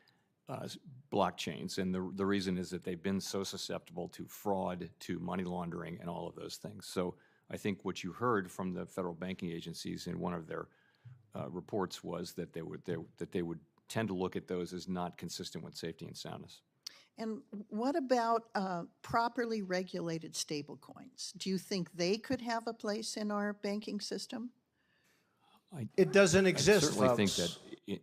blockchains, and the reason is that they've been so susceptible to fraud, to money laundering, and all of those things. So I think what you heard from the federal banking agencies in one of their reports was that they would tend to look at those as not consistent with safety and soundness. And what about properly regulated stablecoins? Do you think they could have a place in our banking system? It doesn't exist, I certainly folks. think that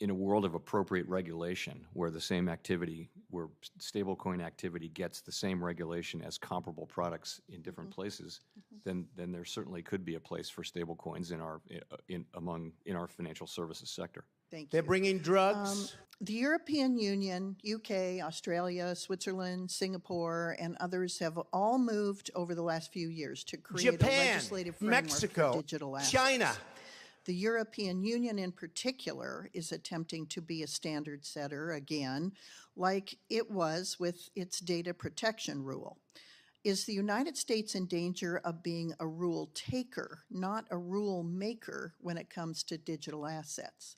in a world of appropriate regulation, where the same activity, where stablecoin activity gets the same regulation as comparable products in different places, then there certainly could be a place for stablecoins in our financial services sector. Thank you. They're bringing drugs. The European Union, UK, Australia, Switzerland, Singapore, and others have all moved over the last few years to create a Japan, legislative framework Mexico, for digital assets. China. The European Union in particular is attempting to be a standard setter again, like it was with its data protection rule. Is the United States in danger of being a rule taker, not a rule maker, when it comes to digital assets?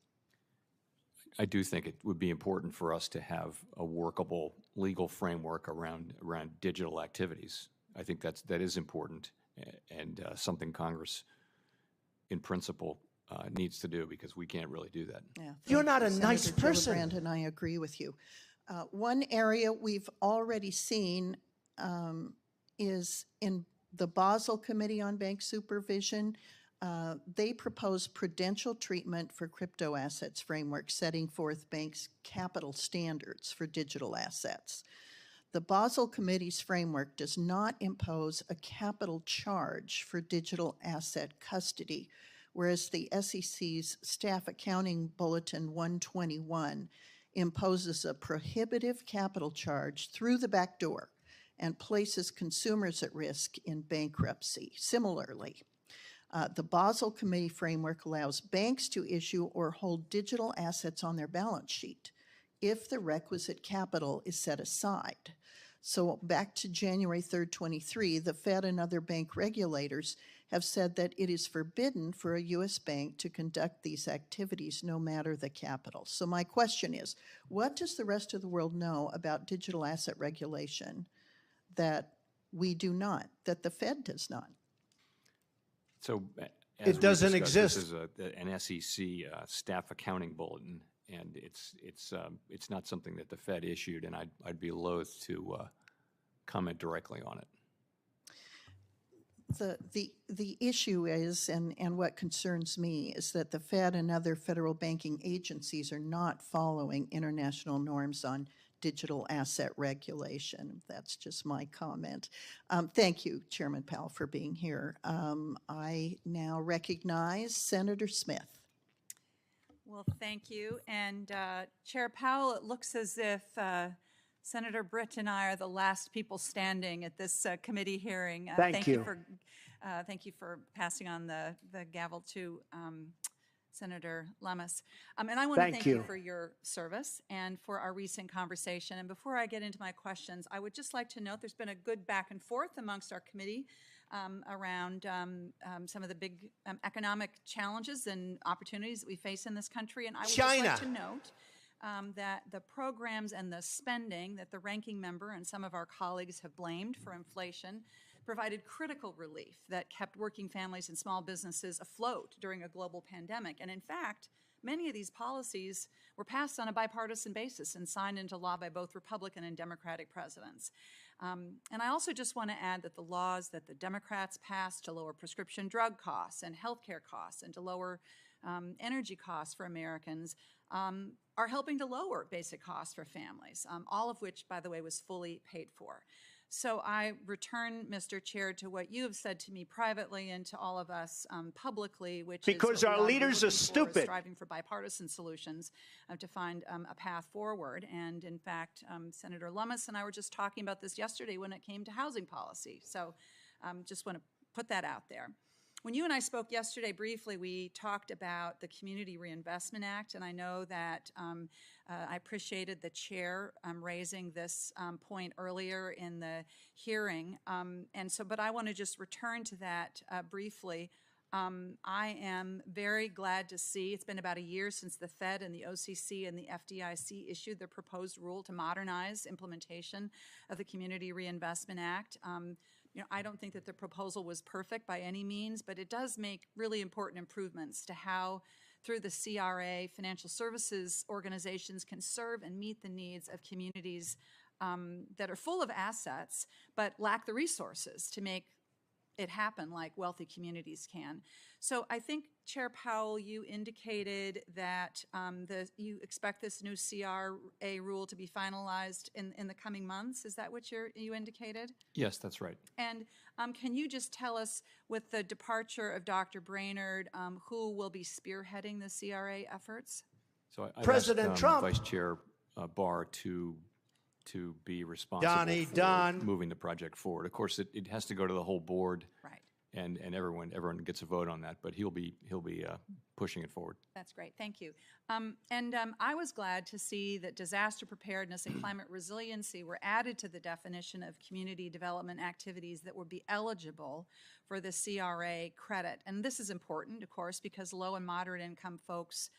I do think it would be important for us to have a workable legal framework around digital activities. I think that is important, and something Congress, in principle, needs to do, because we can't really do that. Yeah, You're not a Senator nice person. Gillibrand, and I agree with you. One area we've already seen is in the Basel Committee on Bank Supervision. They propose prudential treatment for crypto assets framework, setting forth banks' capital standards for digital assets. The Basel Committee's framework does not impose a capital charge for digital asset custody, whereas the SEC's Staff Accounting Bulletin 121 imposes a prohibitive capital charge through the back door and places consumers at risk in bankruptcy. Similarly, the Basel Committee framework allows banks to issue or hold digital assets on their balance sheet if the requisite capital is set aside. So back to January 3rd, 23, the Fed and other bank regulators have said that it is forbidden for a U.S. bank to conduct these activities no matter the capital. So my question is, what does the rest of the world know about digital asset regulation that we do not, that the Fed does not? So It doesn't exist. This is an SEC staff accounting bulletin, and it's not something that the Fed issued, and I'd be loath to comment directly on it. The issue is, and what concerns me, is that the Fed and other federal banking agencies are not following international norms on digital asset regulation. That's just my comment. Thank you, Chairman Powell, for being here. I now recognize Senator Smith. Well, thank you. And Chair Powell, it looks as if Senator Britt and I are the last people standing at this committee hearing. Thank you. Thank you for passing on the gavel to Senator Lummis. And I want to thank you for your service and for our recent conversation. And before I get into my questions, I would just like to note there's been a good back and forth amongst our committee around some of the big economic challenges and opportunities that we face in this country. And I would just like to note that the programs and the spending that the ranking member and some of our colleagues have blamed for inflation provided critical relief that kept working families and small businesses afloat during a global pandemic. And in fact, many of these policies were passed on a bipartisan basis and signed into law by both Republican and Democratic presidents. And I also just want to add that the laws that the Democrats passed to lower prescription drug costs and healthcare costs and to lower energy costs for Americans are helping to lower basic costs for families, all of which, by the way, was fully paid for. So I return, Mr. Chair, to what you have said to me privately and to all of us publicly, which because is our leaders are stupid, striving for bipartisan solutions to find a path forward. And in fact, Senator Lummis and I were just talking about this yesterday when it came to housing policy. So just want to put that out there. When you and I spoke yesterday briefly, we talked about the Community Reinvestment Act, and I know that I appreciated the chair raising this point earlier in the hearing. But I want to just return to that briefly. I am very glad to see, it's been about a year since the Fed and the OCC and the FDIC issued their proposed rule to modernize implementation of the Community Reinvestment Act. I don't think that the proposal was perfect by any means, but it does make really important improvements to how, through the CRA, financial services organizations can serve and meet the needs of communities that are full of assets but lack the resources to make it happen like wealthy communities can. So I think, Chair Powell, you indicated that you expect this new CRA rule to be finalized in the coming months. Is that what you indicated? Yes, that's right. And can you just tell us, with the departure of Dr. Brainerd, who will be spearheading the CRA efforts? So I've President asked, Trump. Vice Chair Barr to be responsible Donnie, for Don. moving the project forward. Of course, it has to go to the whole board, right? And everyone gets a vote on that. But he'll be pushing it forward. That's great. Thank you. I was glad to see that disaster preparedness and climate resiliency were added to the definition of community development activities that would be eligible for the CRA credit. And this is important, of course, because low and moderate income folks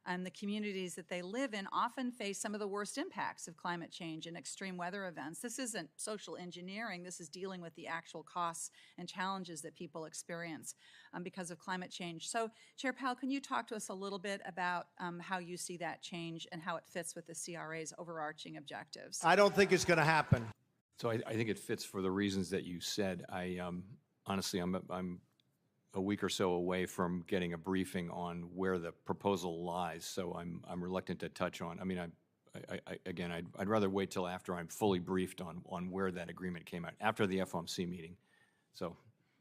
and the communities that they live in often face some of the worst impacts of climate change and extreme weather events. This isn't social engineering. This is dealing with the actual costs and challenges that people experience because of climate change. So, Chair Powell, can you talk to us a little bit about how you see that change and how it fits with the CRA's overarching objectives? I don't think it's going to happen. So I think it fits for the reasons that you said. Honestly, I'm a week or so away from getting a briefing on where the proposal lies, so I'm reluctant to touch on. I mean, I'd rather wait till after I'm fully briefed on where that agreement came out, after the FOMC meeting. So.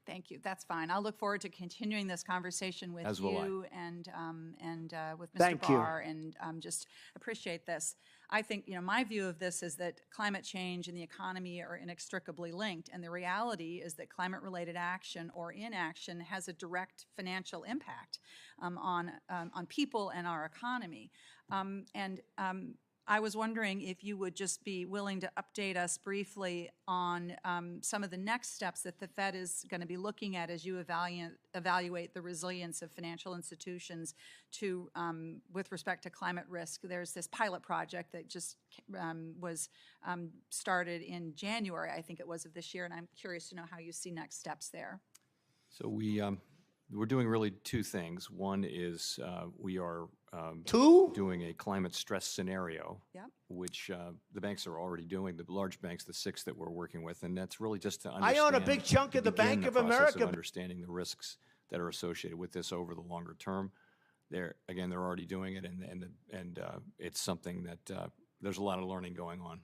Thank you. That's fine. I'll look forward to continuing this conversation with you and with Mr. Barr, and just appreciate this. I think, my view of this is that climate change and the economy are inextricably linked, and the reality is that climate-related action or inaction has a direct financial impact on people and our economy. I was wondering if you would just be willing to update us briefly on some of the next steps that the Fed is going to be looking at as you evaluate the resilience of financial institutions with respect to climate risk. There's this pilot project that just was started in January, I think it was, of this year, and I'm curious to know how you see next steps there. So we're doing really two things. One is we are doing a climate stress scenario, which the banks are already doing, the large banks, the 6 that we're working with, and that's really just to understand. I own a big chunk of the Bank of America. Understanding the risks that are associated with this over the longer term. They're already doing it, and it's something that there's a lot of learning going on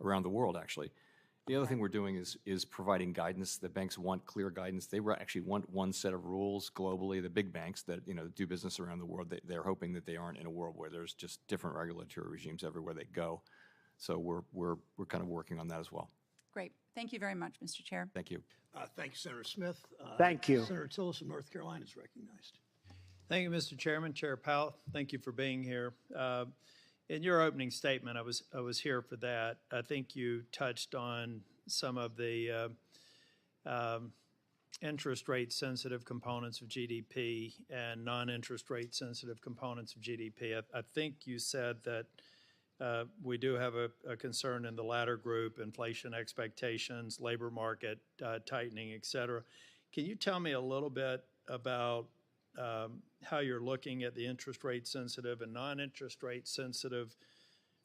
around the world, actually. The other thing we're doing is providing guidance. The banks want clear guidance. They actually want one set of rules globally. The big banks that do business around the world, they're hoping that they aren't in a world where there's just different regulatory regimes everywhere they go. So we're kind of working on that as well. Great. Thank you very much, Mr. Chair. Thank you. Thank you, Senator Smith. Thank you. Senator Tillis of North Carolina is recognized. Thank you, Mr. Chairman. Chair Powell, thank you for being here. In your opening statement, I was here for that. I think you touched on some of the interest rate sensitive components of GDP and non-interest rate sensitive components of GDP. I think you said that we do have a concern in the latter group, inflation expectations, labor market tightening, et cetera. Can you tell me a little bit about how you're looking at the interest rate sensitive and non-interest rate sensitive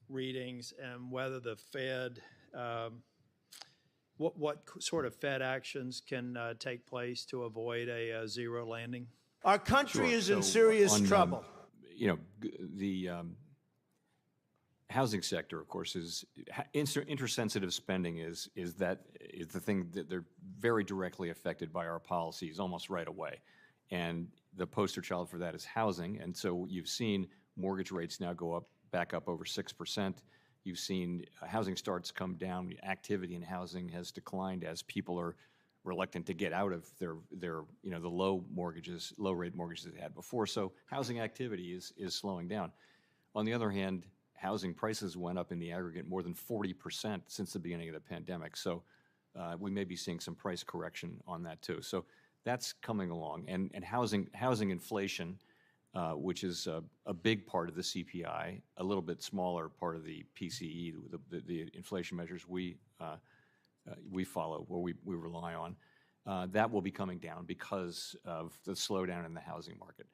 readings, and whether the Fed, what sort of Fed actions can take place to avoid a zero landing? Our country is in serious trouble. The housing sector, of course, is intersensitive spending is the thing that they're very directly affected by our policies almost right away. And the poster child for that is housing. And so you've seen mortgage rates now go back up over 6%. You've seen housing starts come down. Activity in housing has declined as people are reluctant to get out of their the low rate mortgages they had before. So housing activity is slowing down. On the other hand, housing prices went up in the aggregate more than 40% since the beginning of the pandemic. So we may be seeing some price correction on that too. So that's coming along. And housing inflation, which is a big part of the CPI, a little bit smaller part of the PCE, the inflation measures we follow, or we rely on, that will be coming down because of the slowdown in the housing market.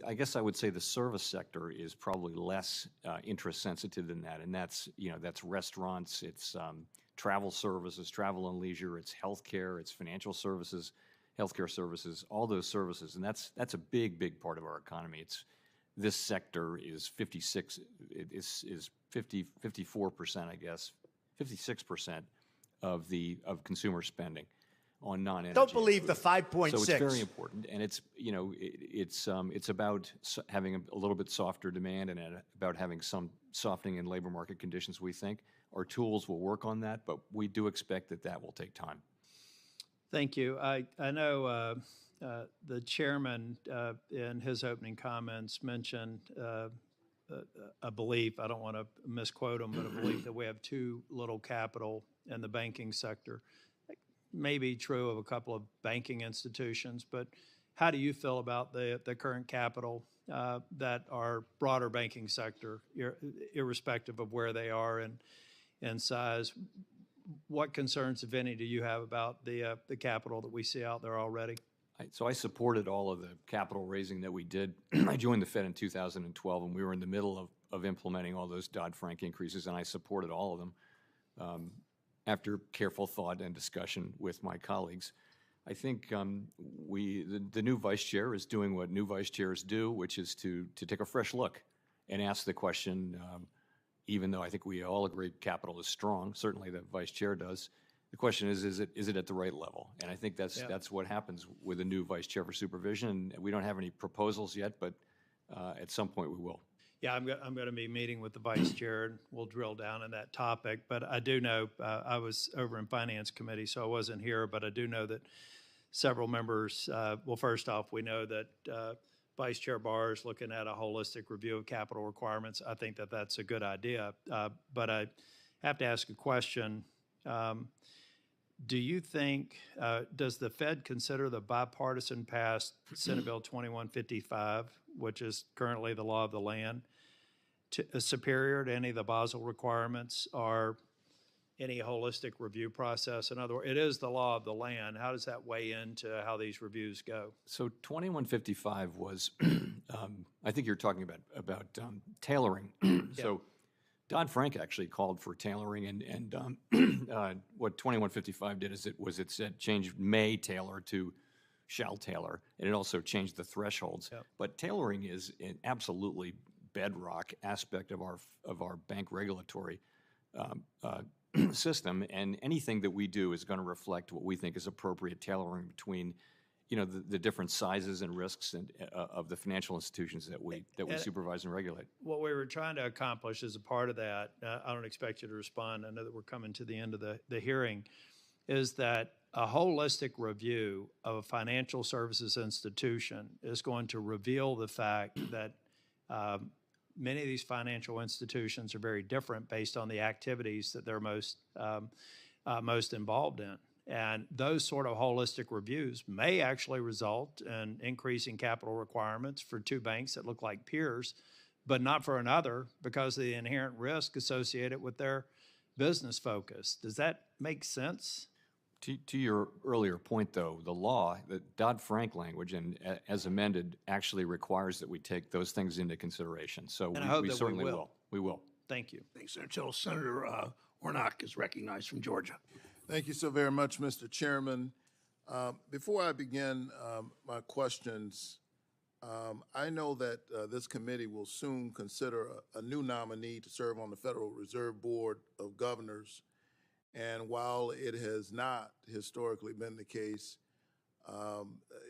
I guess I would say the service sector is probably less interest sensitive than that, and that's restaurants, it's travel services, travel and leisure, it's healthcare, it's financial services, healthcare services, all those services. And that's a big, big part of our economy. This sector is 54%, I guess, 56% of consumer spending on non-energy. Don't believe the 5.6. So it's very important, and it's about having a little bit softer demand and about having some softening in labor market conditions. We think our tools will work on that, but we do expect that will take time. Thank you. I know the chairman in his opening comments mentioned a belief, I don't want to misquote him, but a belief that we have too little capital in the banking sector. May be true of a couple of banking institutions, but how do you feel about the current capital that our broader banking sector, irrespective of where they are in size? What concerns, if any, do you have about the capital that we see out there already? So I supported all of the capital raising that we did. I joined the Fed in 2012, and we were in the middle of implementing all those Dodd-Frank increases, and I supported all of them after careful thought and discussion with my colleagues. I think the new vice chair is doing what new vice chairs do, which is to take a fresh look and ask the question, even though I think we all agree capital is strong, certainly the vice chair does. The question is it at the right level? And I think that's what happens with a new vice chair for supervision. We don't have any proposals yet, but at some point we will. Yeah, I'm going to be meeting with the vice chair, and we'll drill down on that topic. But I do know, I was over in Finance Committee, so I wasn't here, but I do know that several members, well, first off, we know that Vice Chair Barr is looking at a holistic review of capital requirements. I think that's a good idea. But I have to ask a question. Do you think, does the Fed consider the bipartisan passed Senate Bill 2155, which is currently the law of the land, superior to any of the Basel requirements or any holistic review process? In other words, it is the law of the land. How does that weigh into how these reviews go? So 2155 was, I think you're talking about tailoring. So Dodd-Frank actually called for tailoring, and what 2155 did is it said change may tailor to shall tailor, and it also changed the thresholds. Yep. But tailoring is an absolutely bedrock aspect of our bank regulatory system, and anything that we do is going to reflect what we think is appropriate tailoring between the different sizes and risks of the financial institutions that we supervise and regulate. What we were trying to accomplish as a part of that, I don't expect you to respond, I know that we're coming to the end of the hearing, is that a holistic review of a financial services institution is going to reveal the fact that many of these financial institutions are very different based on the activities that they're most involved in. And those sort of holistic reviews may actually result in increasing capital requirements for two banks that look like peers, but not for another because of the inherent risk associated with their business focus. Does that make sense? To your earlier point, though, the law, the Dodd-Frank language, and as amended, actually requires that we take those things into consideration. So we certainly will. We will. Thank you. Thanks, Senator. Senator Warnock is recognized from Georgia. Thank you so very much, Mr. Chairman. Before I begin my questions, I know that this committee will soon consider a new nominee to serve on the Federal Reserve Board of Governors. And while it has not historically been the case,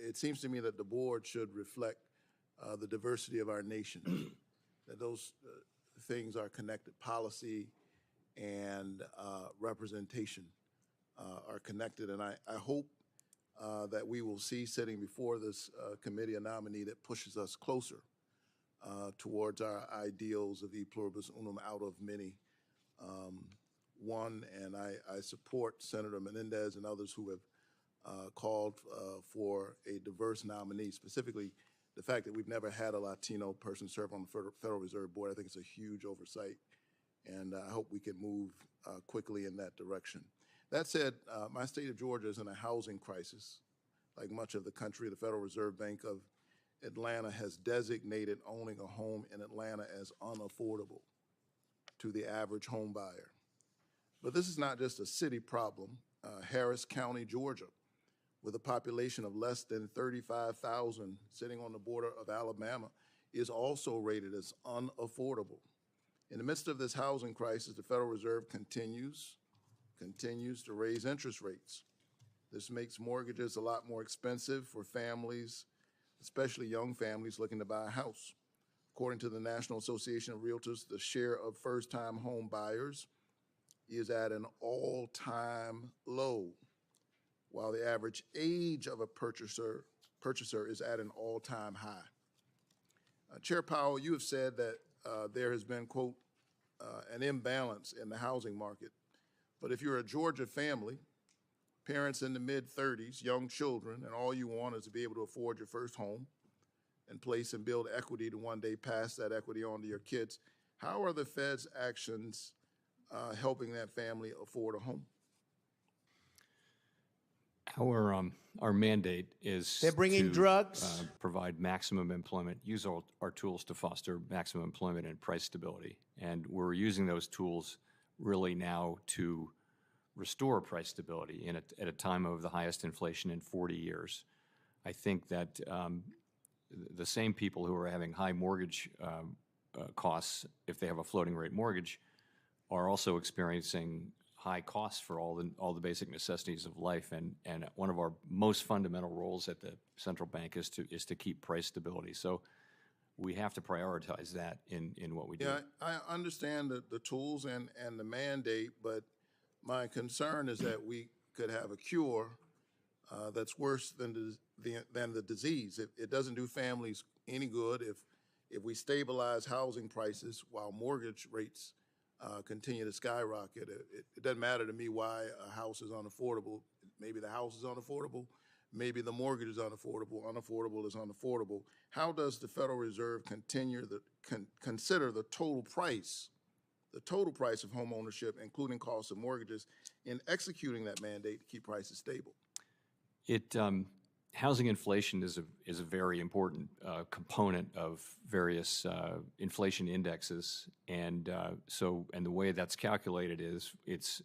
it seems to me that the board should reflect the diversity of our nation, that those things are connected. Policy and representation are connected. And I hope that we will see sitting before this committee a nominee that pushes us closer towards our ideals of e pluribus unum, out of many. One, and I support Senator Menendez and others who have called for a diverse nominee, specifically the fact that we've never had a Latino person serve on the Federal Reserve Board. I think it's a huge oversight, and I hope we can move quickly in that direction. That said, my state of Georgia is in a housing crisis. Like much of the country, the Federal Reserve Bank of Atlanta has designated owning a home in Atlanta as unaffordable to the average home buyer. But this is not just a city problem. Harris County, Georgia, with a population of less than 35,000 sitting on the border of Alabama, is also rated as unaffordable. In the midst of this housing crisis, the Federal Reserve continues to raise interest rates. This makes mortgages a lot more expensive for families, especially young families looking to buy a house. According to the National Association of Realtors, the share of first-time home buyers is at an all-time low, while the average age of a purchaser is at an all-time high. Chair Powell, you have said that there has been, quote, an imbalance in the housing market. But if you're a Georgia family, parents in the mid-30s, young children, and all you want is to be able to afford your first home and place and build equity to one day pass that equity on to your kids, how are the Fed's actions helping that family afford a home? Our mandate is They're bringing to drugs. Provide maximum employment, use our tools to foster maximum employment and price stability. And we're using those tools really now to restore price stability at a time of the highest inflation in 40 years. I think that the same people who are having high mortgage costs, if they have a floating rate mortgage, are also experiencing high costs for all the basic necessities of life. And one of our most fundamental roles at the central bank is to keep price stability. So we have to prioritize that in what we do. Yeah, I understand the tools and the mandate, but my concern is that we could have a cure that's worse than the disease. It doesn't do families any good if we stabilize housing prices while mortgage rates continue to skyrocket. It doesn't matter to me why a house is unaffordable. Maybe the house is unaffordable. Maybe the mortgage is unaffordable. Unaffordable is unaffordable. How does the Federal Reserve consider the total price of home ownership, including costs of mortgages, in executing that mandate to keep prices stable? Housing inflation is a very important component of various inflation indexes, and the way that's calculated is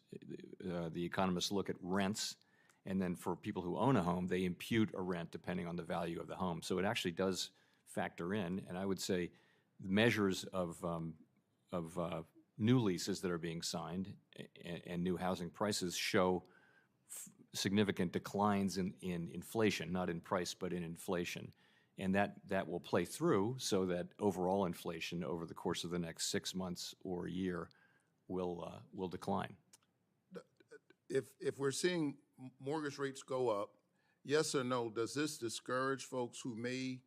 the economists look at rents, and then for people who own a home, they impute a rent depending on the value of the home. So it actually does factor in, and I would say measures of new leases that are being signed and new housing prices show significant declines in inflation, not in price, but in inflation. And that will play through so that overall inflation over the course of the next 6 months or a year will decline. If we're seeing mortgage rates go up, yes or no, does this discourage folks who may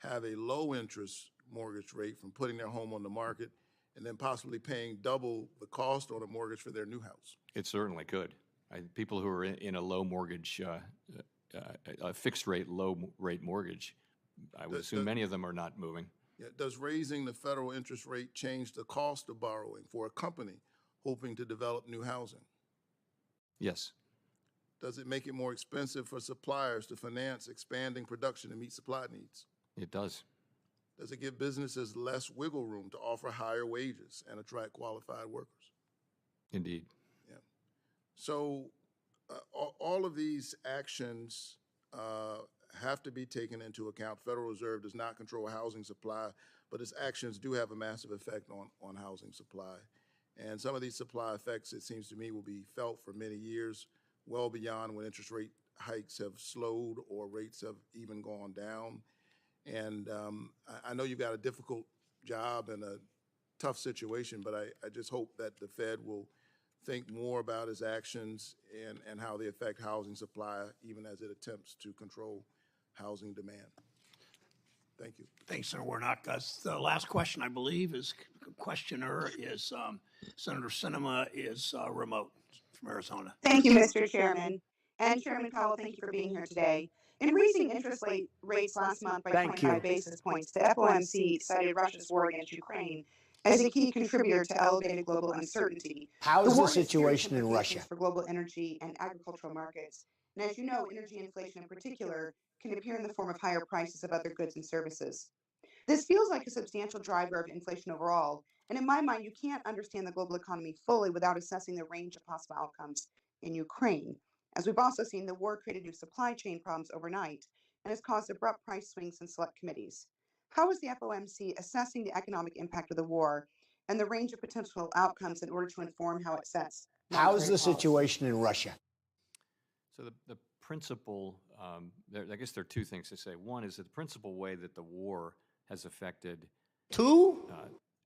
have a low interest mortgage rate from putting their home on the market and then possibly paying double the cost on a mortgage for their new house? It certainly could. People who are in a low mortgage, a fixed rate, low rate mortgage, I would assume many of them are not moving. Yeah, does raising the federal interest rate change the cost of borrowing for a company hoping to develop new housing? Yes. Does it make it more expensive for suppliers to finance expanding production to meet supply needs? It does. Does it give businesses less wiggle room to offer higher wages and attract qualified workers? Indeed. Yeah. So all of these actions have to be taken into account. Federal Reserve does not control housing supply, but its actions do have a massive effect on housing supply. And some of these supply effects, it seems to me, will be felt for many years, well beyond when interest rate hikes have slowed or rates have even gone down. And I know you've got a difficult job and a tough situation, but I just hope that the Fed will think more about its actions and how they affect housing supply, even as it attempts to control housing demand. Thank you. Thanks, Senator Warnock. The last question, I believe, questioner is Senator Sinema is remote from Arizona. Thank you, Mr. Chairman. And Chairman Powell, thank you for being here today. In raising interest rates last month by 25 basis points, the FOMC cited Russia's war against Ukraine as a key contributor to elevated global uncertainty. How is the situation in Russia? For global energy and agricultural markets. And as you know, energy inflation in particular can appear in the form of higher prices of other goods and services. This feels like a substantial driver of inflation overall, and in my mind, you can't understand the global economy fully without assessing the range of possible outcomes in Ukraine. As we've also seen, the war created new supply chain problems overnight and has caused abrupt price swings in select committees. How is the FOMC assessing the economic impact of the war and the range of potential outcomes in order to inform how it sets monetary How's the situation in Russia? So the principal, I guess there are two things to say. One is that the principal way that the war has affected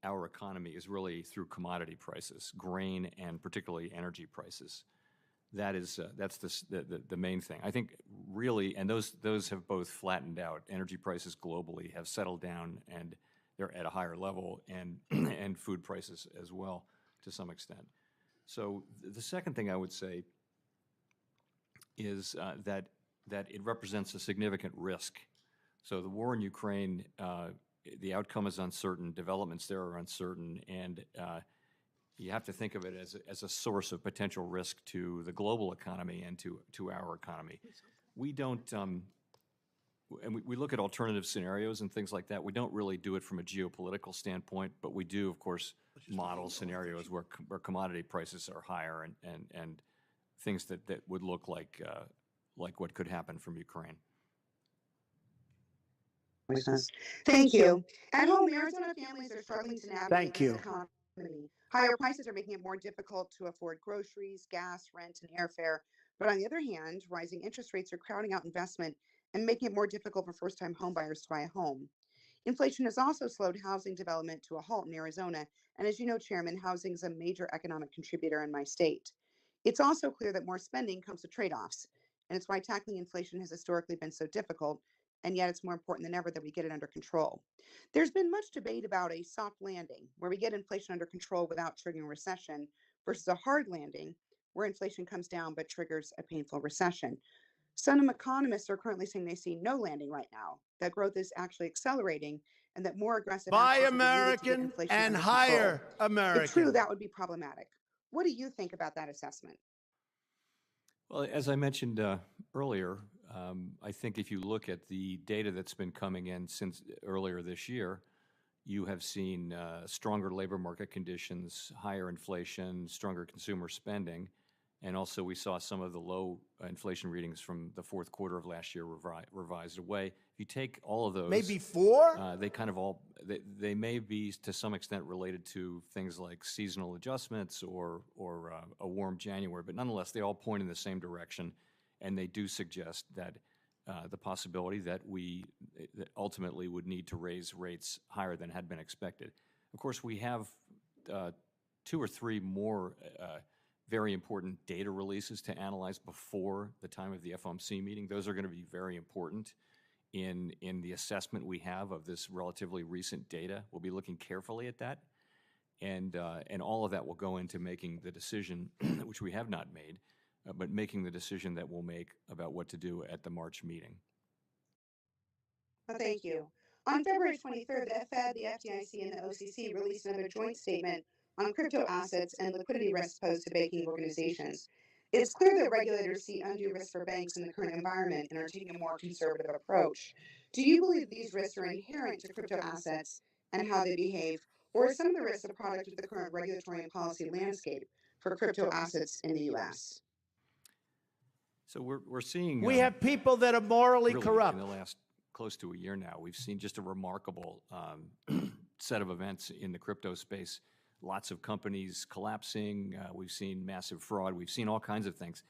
our economy is really through commodity prices, grain and particularly energy prices. That's the main thing. I think really, and those have both flattened out. Energy prices globally have settled down and they're at a higher level, and and food prices as well to some extent. So the second thing I would say is that it represents a significant risk. So the war in Ukraine, the outcome is uncertain, developments there are uncertain, and you have to think of it as a source of potential risk to the global economy and to our economy. We don't, and we look at alternative scenarios and things like that. We don't really do it from a geopolitical standpoint, but we do, of course, model scenarios where commodity prices are higher and things that would look like what could happen from Ukraine. Thank you. At home, Arizona families are struggling to navigate this economy. Higher prices are making it more difficult to afford groceries, gas, rent, and airfare. But on the other hand, rising interest rates are crowding out investment and making it more difficult for first-time homebuyers to buy a home. Inflation has also slowed housing development to a halt in Arizona. And as you know, Chairman, housing is a major economic contributor in my state. It's also clear that more spending comes with trade-offs, and it's why tackling inflation has historically been so difficult, and yet it's more important than ever that we get it under control. There's been much debate about a soft landing, where we get inflation under control without triggering a recession, versus a hard landing, where inflation comes down but triggers a painful recession. Some economists are currently saying they see no landing right now, that growth is actually accelerating, and that more aggressive Buy actions will be needed to get American inflation and under hire control. American. If true, that would be problematic. What do you think about that assessment? Well, as I mentioned earlier, I think if you look at the data that's been coming in since earlier this year, you have seen stronger labor market conditions, higher inflation, stronger consumer spending, and also we saw some of the low inflation readings from the fourth quarter of last year revised away. If you take all of those, maybe four, they kind of all they may be to some extent related to things like seasonal adjustments or a warm January, but nonetheless they all point in the same direction, and they do suggest that the possibility that we ultimately would need to raise rates higher than had been expected. Of course, we have 2 or 3 more very important data releases to analyze before the time of the FOMC meeting. Those are going to be very important in the assessment we have of this relatively recent data. We'll be looking carefully at that, and all of that will go into making the decision, which we have not made, but making the decision that we'll make about what to do at the March meeting. Well, thank you. On February 23rd, the Fed, the FDIC, and the OCC released another joint statement on crypto assets and liquidity risks posed to banking organizations. It's clear that regulators see undue risks for banks in the current environment and are taking a more conservative approach. Do you believe these risks are inherent to crypto assets and how they behave, or are some of the risks a product of the current regulatory and policy landscape for crypto assets in the U.S.? So we're seeing we have people that are morally really corrupt. In the last close to a year now, we've seen just a remarkable set of events in the crypto space. Lots of companies collapsing. We've seen massive fraud. We've seen all kinds of things.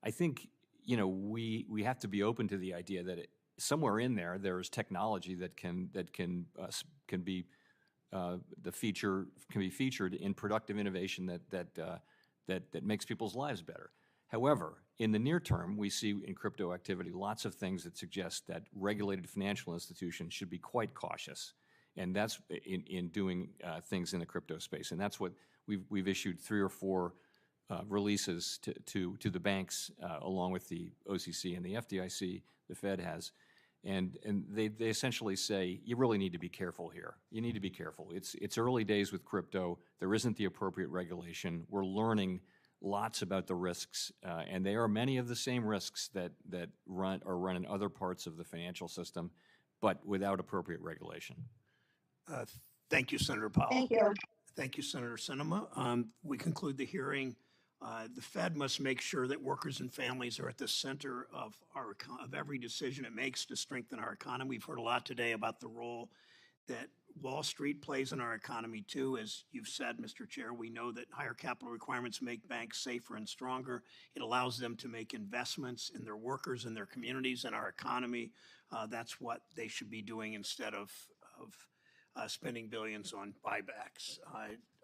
I think we have to be open to the idea that somewhere in there is technology that can be featured in productive innovation that makes people's lives better. However, in the near term, we see in crypto activity lots of things that suggest that regulated financial institutions should be quite cautious, and that's in doing things in the crypto space. And that's what we've issued 3 or 4 releases to the banks, along with the OCC and the FDIC. The Fed has, and they essentially say you really need to be careful here. You need to be careful. It's early days with crypto. There isn't the appropriate regulation. We're learning lots about the risks, and they are many of the same risks that run in other parts of the financial system, but without appropriate regulation. Thank you, Senator Powell. Thank you. Thank you, Senator Sinema. We conclude the hearing. The Fed must make sure that workers and families are at the center of every decision it makes to strengthen our economy. We've heard a lot today about the role that Wall Street plays in our economy too. As you've said, Mr. Chair, we know that higher capital requirements make banks safer and stronger. It allows them to make investments in their workers and their communities and our economy. That's what they should be doing instead of spending billions on buybacks.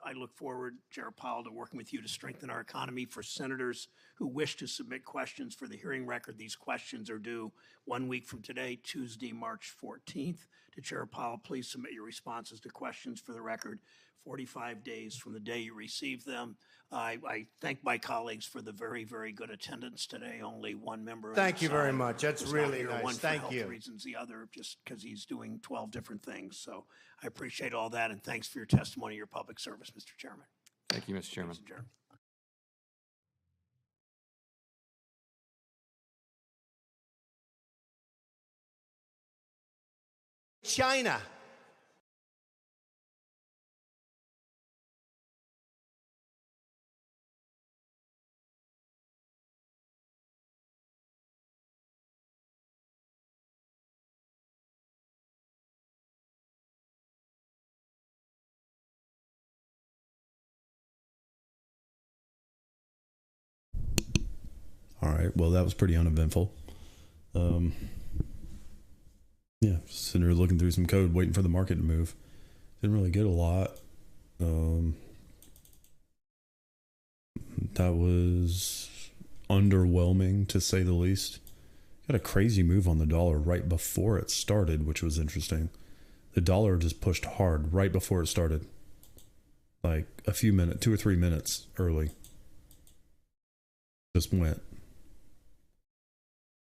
I look forward, Chair Powell, to working with you to strengthen our economy. For senators who wish to submit questions for the hearing record, these questions are due 1 week from today, Tuesday, March 14th. To Chair Powell, please submit your responses to questions for the record 45 days from the day you receive them. I thank my colleagues for the very, very good attendance today. Only one member. Thank you very much. That's was really not here, nice. one for Thank health you. reasons, the other just because he's doing 12 different things. So I appreciate all that, and thanks for your testimony, your public service, Mr. Chairman. Thank you, Mr. Chairman. Adjourned. China. All right. Well, that was pretty uneventful. Yeah, sitting here looking through some code, waiting for the market to move. Didn't really get a lot. That was underwhelming, to say the least. Got a crazy move on the dollar right before it started, which was interesting. The dollar just pushed hard right before it started. Like a few minutes, 2 or 3 minutes early. Just went.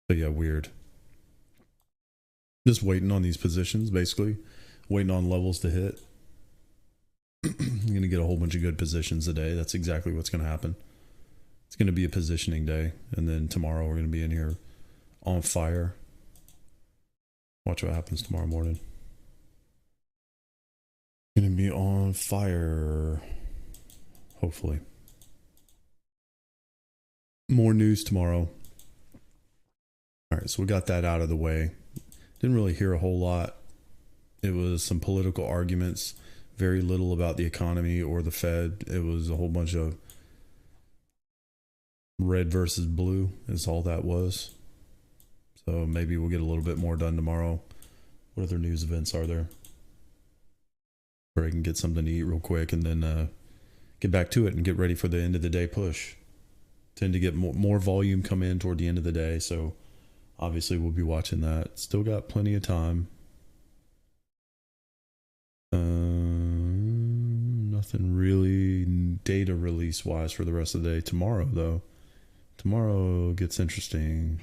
But yeah, weird. Just waiting on these positions, basically. Waiting on levels to hit. I'm going to get a whole bunch of good positions today. That's exactly what's going to happen. It's going to be a positioning day. And then tomorrow we're going to be in here on fire. Watch what happens tomorrow morning. Going to be on fire. Hopefully. More news tomorrow. All right, so we got that out of the way. Didn't really hear a whole lot. It was some political arguments, very little about the economy or the Fed. It was a whole bunch of red versus blue is all that was. So maybe we'll get a little bit more done tomorrow. What other news events are there? Where I can get something to eat real quick and then get back to it and get ready for the end of the day push. Tend to get more volume come in toward the end of the day, so obviously we'll be watching that. Still got plenty of time. Nothing really data release wise for the rest of the day. Tomorrow though, tomorrow gets interesting.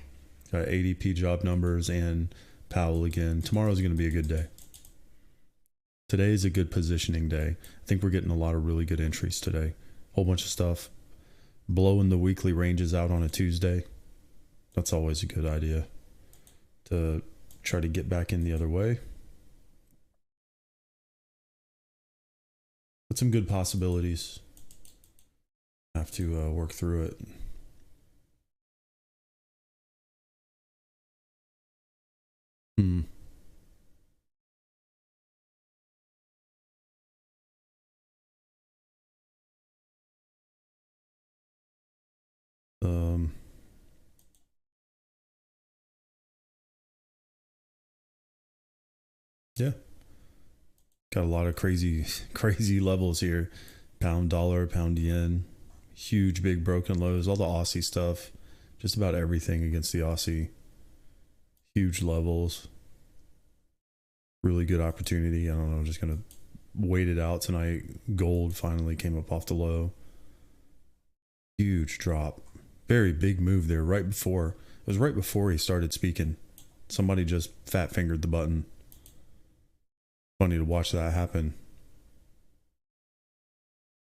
Got ADP job numbers and Powell again. Tomorrow's going to be a good day. Today's a good positioning day. I think we're getting a lot of really good entries today. Whole bunch of stuff. Blowing the weekly ranges out on a Tuesday. That's always a good idea to try to get back in the other way. But some good possibilities. Have to work through it. Yeah. Got a lot of crazy levels here. Pound dollar, pound yen. Huge big broken lows. All the Aussie stuff. Just about everything against the Aussie. Huge levels. Really good opportunity. I don't know. I'm just going to wait it out tonight. Gold finally came up off the low. Huge drop. Very big move there right before. It was right before he started speaking. Somebody just fat fingered the button. Funny to watch that happen.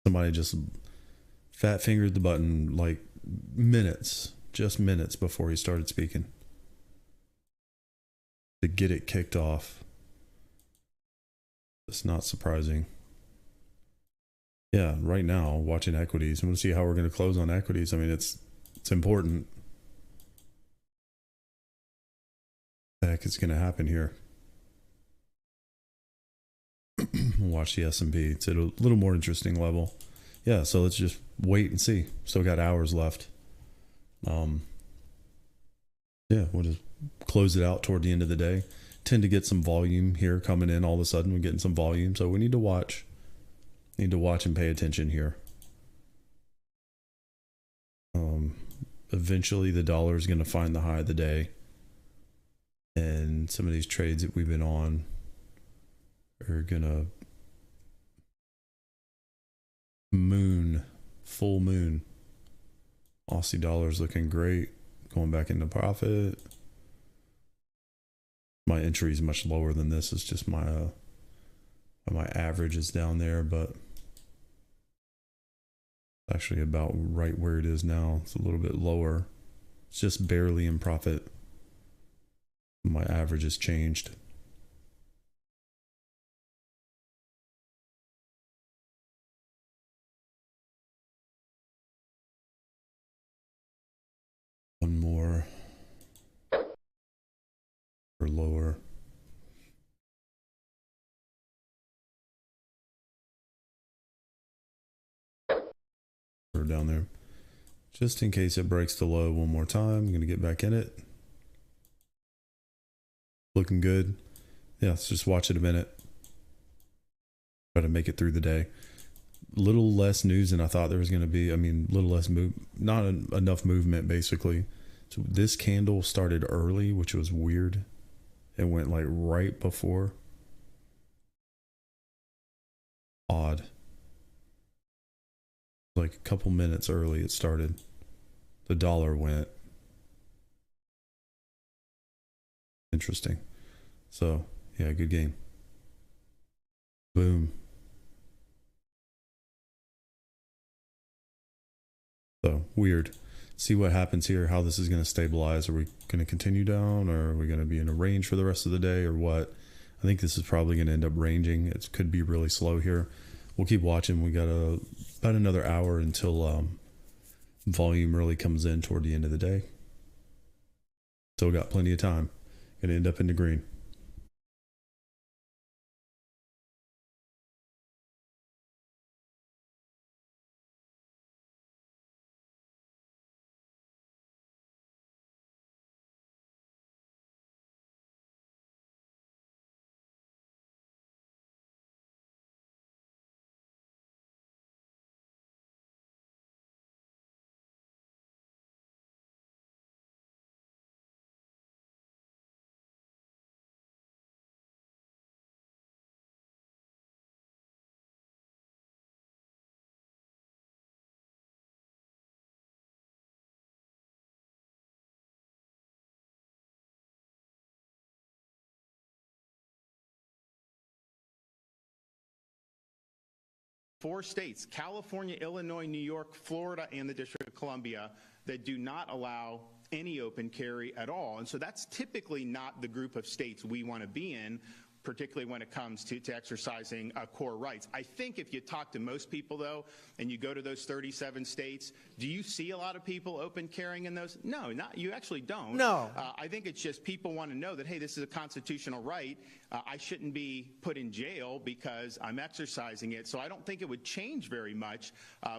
Somebody just fat fingered the button like just minutes before he started speaking. To get it kicked off. It's not surprising. Yeah, right now, watching equities. I'm going to see how we're going to close on equities. I mean, it's important. What the heck is going to happen here? Watch the S&P. It's at a little more interesting level. Yeah, so let's just wait and see. Still got hours left. Yeah, we'll just close it out toward the end of the day. Tend to get some volume here coming in all of a sudden. We're getting some volume, so we need to watch. Need to watch and pay attention here. Eventually the dollar is going to find the high of the day, and some of these trades that we've been on are gonna full moon. Aussie dollar's looking great, going back into profit. My entry is much lower than this. It's just my average is down there, but actually about right where it is now. It's a little bit lower. It's just barely in profit. My average has changed. One more or lower. Or down there. Just in case it breaks the low one more time, I'm going to get back in it. Looking good. Yeah, let's just watch it a minute. Try to make it through the day. Little less news than I thought there was going to be. I mean, little less not enough movement, basically. So this candle started early, which was weird. It went like right before. Odd. Like a couple minutes early it started. The dollar went. Interesting. So, yeah, good game. Boom. So, weird. See what happens here, how this is going to stabilize. Are we going to continue down, or are we going to be in a range for the rest of the day, or what? I think this is probably going to end up ranging. It could be really slow here. We'll keep watching. We got about another hour until volume really comes in toward the end of the day. Still got plenty of time. Going to end up in the green. Four states, California, Illinois, New York, Florida, and the District of Columbia, that do not allow any open carry at all. And so that's typically not the group of states we want to be in, particularly when it comes to exercising core rights. I think if you talk to most people, though, and you go to those 37 states, do you see a lot of people open carrying in those? No, you actually don't. No. I think it's just people want to know that, hey, this is a constitutional right. I shouldn't be put in jail because I'm exercising it. So I don't think it would change very much,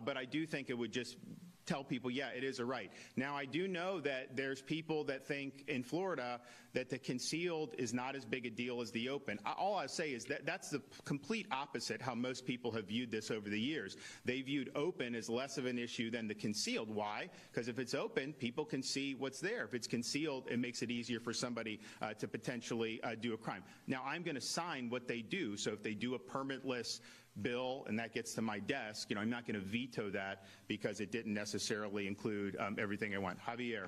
but I do think it would just tell people, yeah, it is a right. Now, I do know that there's people that think in Florida that the concealed is not as big a deal as the open. All I say is that that's the complete opposite how most people have viewed this over the years. They viewed open as less of an issue than the concealed. Why? Because if it's open, people can see what's there. If it's concealed, it makes it easier for somebody to potentially do a crime. Now, I'm going to sign what they do. So if they do a permitless bill and that gets to my desk, I'm not going to veto that because it didn't necessarily include everything I want. Javier.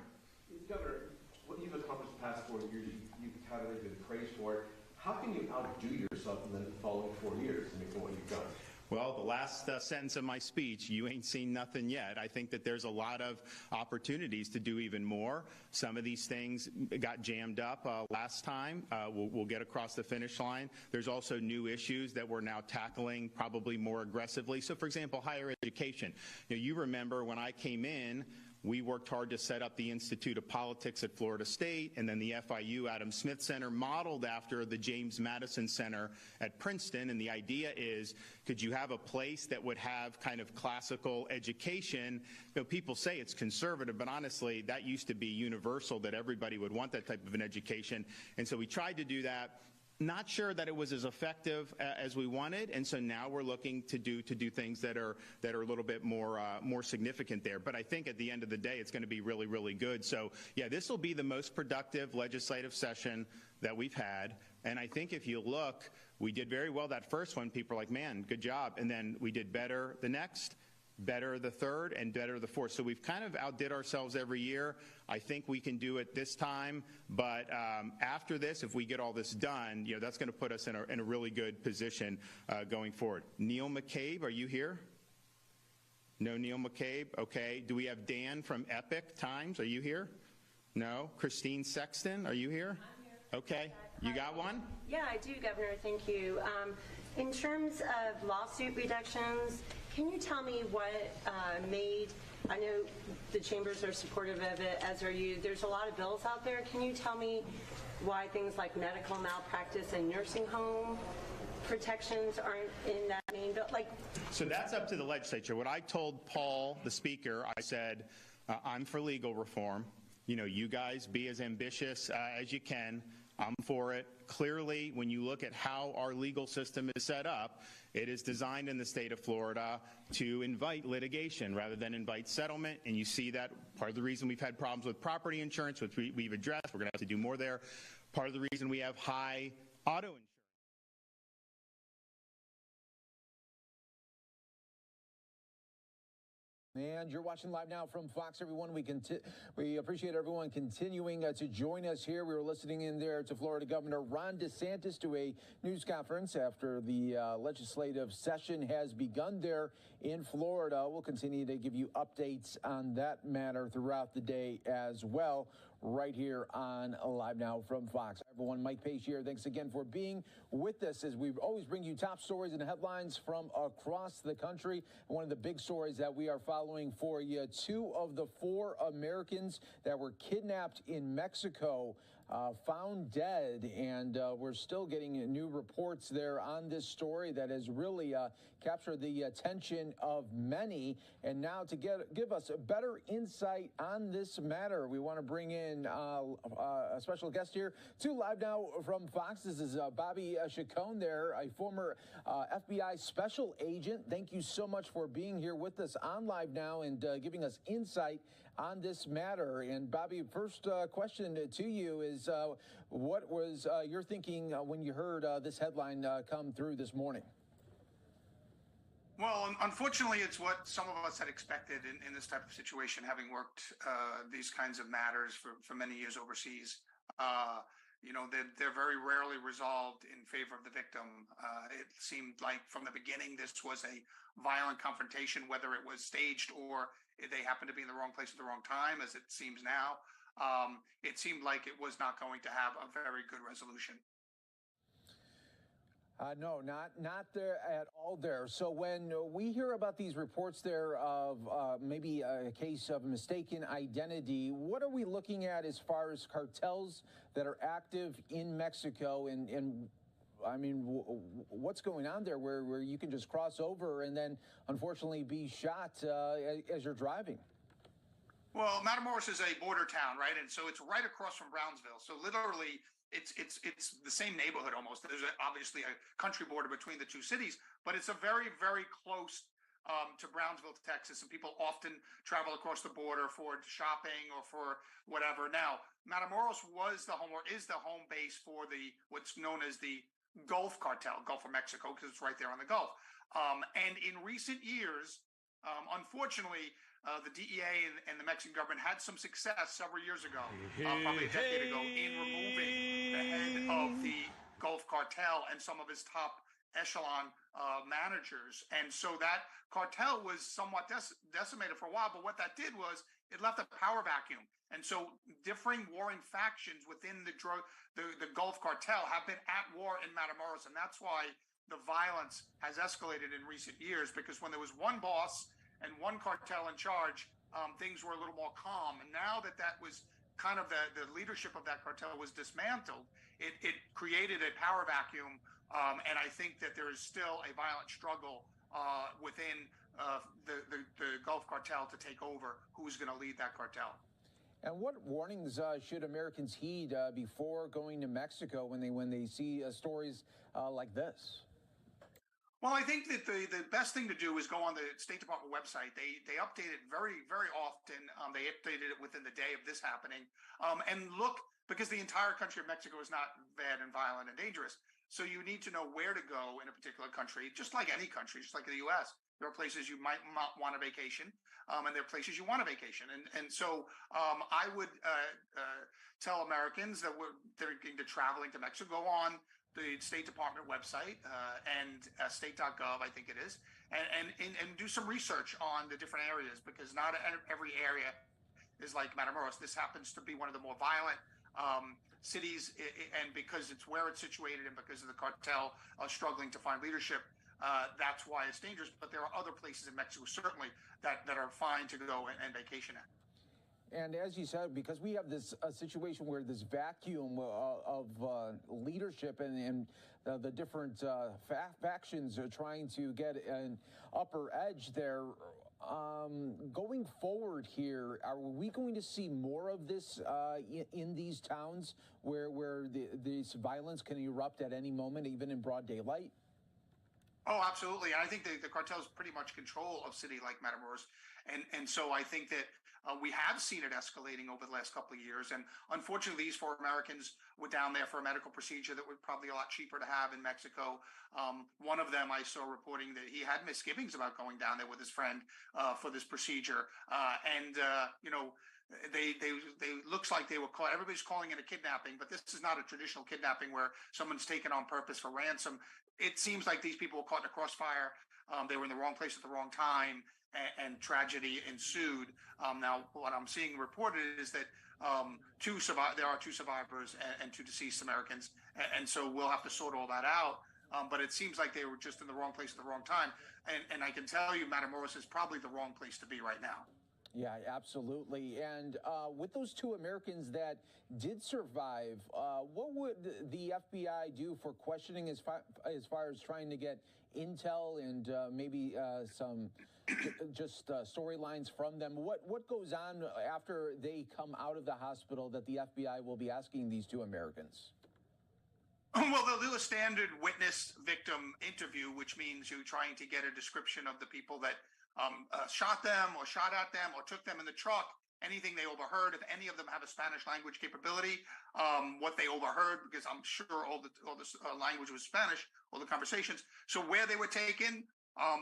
Governor, what you've accomplished the past 4 years, you've kind of been praised for it. How can you outdo yourself in the following 4 years, for what you've done? Well, the last sentence of my speech, you ain't seen nothing yet. I think that there's a lot of opportunities to do even more. Some of these things got jammed up last time. We'll get across the finish line. There's also new issues that we're now tackling probably more aggressively. So, for example, higher education. You remember when I came in, we worked hard to set up the Institute of Politics at Florida State, and then the FIU Adam Smith Center, modeled after the James Madison Center at Princeton. And the idea is, could you have a place that would have kind of classical education? People say it's conservative, but honestly, that used to be universal, that everybody would want that type of an education. And so we tried to do that. Not sure that it was as effective as we wanted, and so now we're looking to do things that are a little bit more significant there. But I think at the end of the day, it's going to be really, really good. So yeah, this will be the most productive legislative session that we've had. And I think if you look, we did very well that first one. People are like, man, good job. And then we did better the next, better the third, and better the fourth. So we've kind of outdid ourselves every year. I think we can do it this time, but after this, if we get all this done, that's going to put us in a really good position going forward. Neil McCabe, are you here? No Neil McCabe? Okay. Do we have Dan from Epic Times? Are you here? No. Christine Sexton, are you here? I'm here. Okay. You got one? Yeah, I do, Governor. Thank you. In terms of lawsuit reductions, can you tell me what I know the chambers are supportive of it, as are you. There's a lot of bills out there. Can you tell me why things like medical malpractice and nursing home protections aren't in that main bill? So that's up to the legislature. What I told Paul, the speaker, I said, I'm for legal reform. You guys be as ambitious as you can. I'm for it. Clearly, when you look at how our legal system is set up, it is designed in the state of Florida to invite litigation rather than invite settlement. And you see that part of the reason we've had problems with property insurance, which we've addressed. We're going to have to do more there. Part of the reason we have high auto insurance. And you're watching live now from Fox, everyone. We appreciate everyone continuing to join us here. We were listening in there to Florida Governor Ron DeSantis to a news conference after the legislative session has begun there in Florida. We'll continue to give you updates on that matter throughout the day as well, right here on Live Now from Fox. Everyone, Mike Pace here. Thanks again for being with us as we always bring you top stories and headlines from across the country. One of the big stories that we are following for you, 2 of the 4 Americans that were kidnapped in Mexico found dead, and we're still getting new reports there on this story that has really captured the attention of many. And now to give us a better insight on this matter, we want to bring in a special guest here to Live Now from Fox. This is Bobby Chacon there, a former FBI special agent. Thank you so much for being here with us on Live Now and giving us insight on this matter. And Bobby, first question to you is, what was your thinking when you heard this headline come through this morning? Well, unfortunately, it's what some of us had expected in this type of situation, having worked these kinds of matters for many years overseas. They're very rarely resolved in favor of the victim. It seemed like from the beginning this was a violent confrontation, whether it was staged or they happened to be in the wrong place at the wrong time, as it seems now. It seemed like it was not going to have a very good resolution. No, not there at all there. So when we hear about these reports there of maybe a case of mistaken identity, what are we looking at as far as cartels that are active in Mexico? And I mean, what's going on there where you can just cross over and then unfortunately be shot as you're driving? Well, Matamoros is a border town, right? And so it's right across from Brownsville. So literally, it's the same neighborhood almost. There's obviously a country border between the two cities, but it's a very, very close to Brownsville, Texas, and people often travel across the border for shopping or for whatever. Now, Matamoros was the home or is the home base for what's known as the Gulf Cartel, Gulf of Mexico, because it's right there on the Gulf. And in recent years, unfortunately, the DEA and the Mexican government had some success several years ago, probably a decade ago, in removing the head of the Gulf Cartel and some of his top echelon managers. And so that cartel was somewhat decimated for a while, but what that did was it left a power vacuum. And so differing warring factions within the Gulf Cartel have been at war in Matamoros. And that's why the violence has escalated in recent years, because when there was one boss and one cartel in charge, things were a little more calm. And now that that was kind of the leadership of that cartel was dismantled, it created a power vacuum. And I think that there is still a violent struggle within the Gulf Cartel to take over who's going to lead that cartel. And what warnings should Americans heed before going to Mexico when they see stories like this? Well, I think that the best thing to do is go on the State Department website. They update it very, very often. They updated it within the day of this happening. And look, because the entire country of Mexico is not bad and violent and dangerous. So you need to know where to go in a particular country, just like any country, just like the U.S. There are places you might not want a vacation, and there are places you want a vacation. And so I would tell Americans that we're thinking to traveling to Mexico, go on the State Department website and state.gov, I think it is, and do some research on the different areas, because not every area is like Matamoros. This happens to be one of the more violent cities, and because it's where it's situated and because of the cartel struggling to find leadership, that's why it's dangerous. But there are other places in Mexico, certainly, that are fine to go and vacation at. And as you said, because we have this situation where this vacuum of leadership and the different factions are trying to get an upper edge there, going forward here, are we going to see more of this in these towns where this violence can erupt at any moment, even in broad daylight? Oh, absolutely. I think the cartels pretty much control of city like Matamoros. And so I think that we have seen it escalating over the last couple of years. And unfortunately, these 4 Americans were down there for a medical procedure that was probably a lot cheaper to have in Mexico. One of them, I saw reporting that he had misgivings about going down there with his friend for this procedure. They looks like they were caught. Everybody's calling it a kidnapping, but this is not a traditional kidnapping where someone's taken on purpose for ransom. It seems like these people were caught in a crossfire. They were in the wrong place at the wrong time, and tragedy ensued. Now, what I'm seeing reported is that there are 2 survivors and 2 deceased Americans, and so we'll have to sort all that out. But it seems like they were just in the wrong place at the wrong time. And I can tell you, Matamoros is probably the wrong place to be right now. Yeah, absolutely. And with those 2 Americans that did survive, what would the FBI do for questioning as far as trying to get intel and maybe some just storylines from them? What goes on after they come out of the hospital that the FBI will be asking these 2 Americans? Well, they'll do a standard witness victim interview, which means you're trying to get a description of the people that shot them or shot at them or took them in the truck, anything they overheard, if any of them have a Spanish language capability, what they overheard, because I'm sure all the language was Spanish, all the conversations. So where they were taken,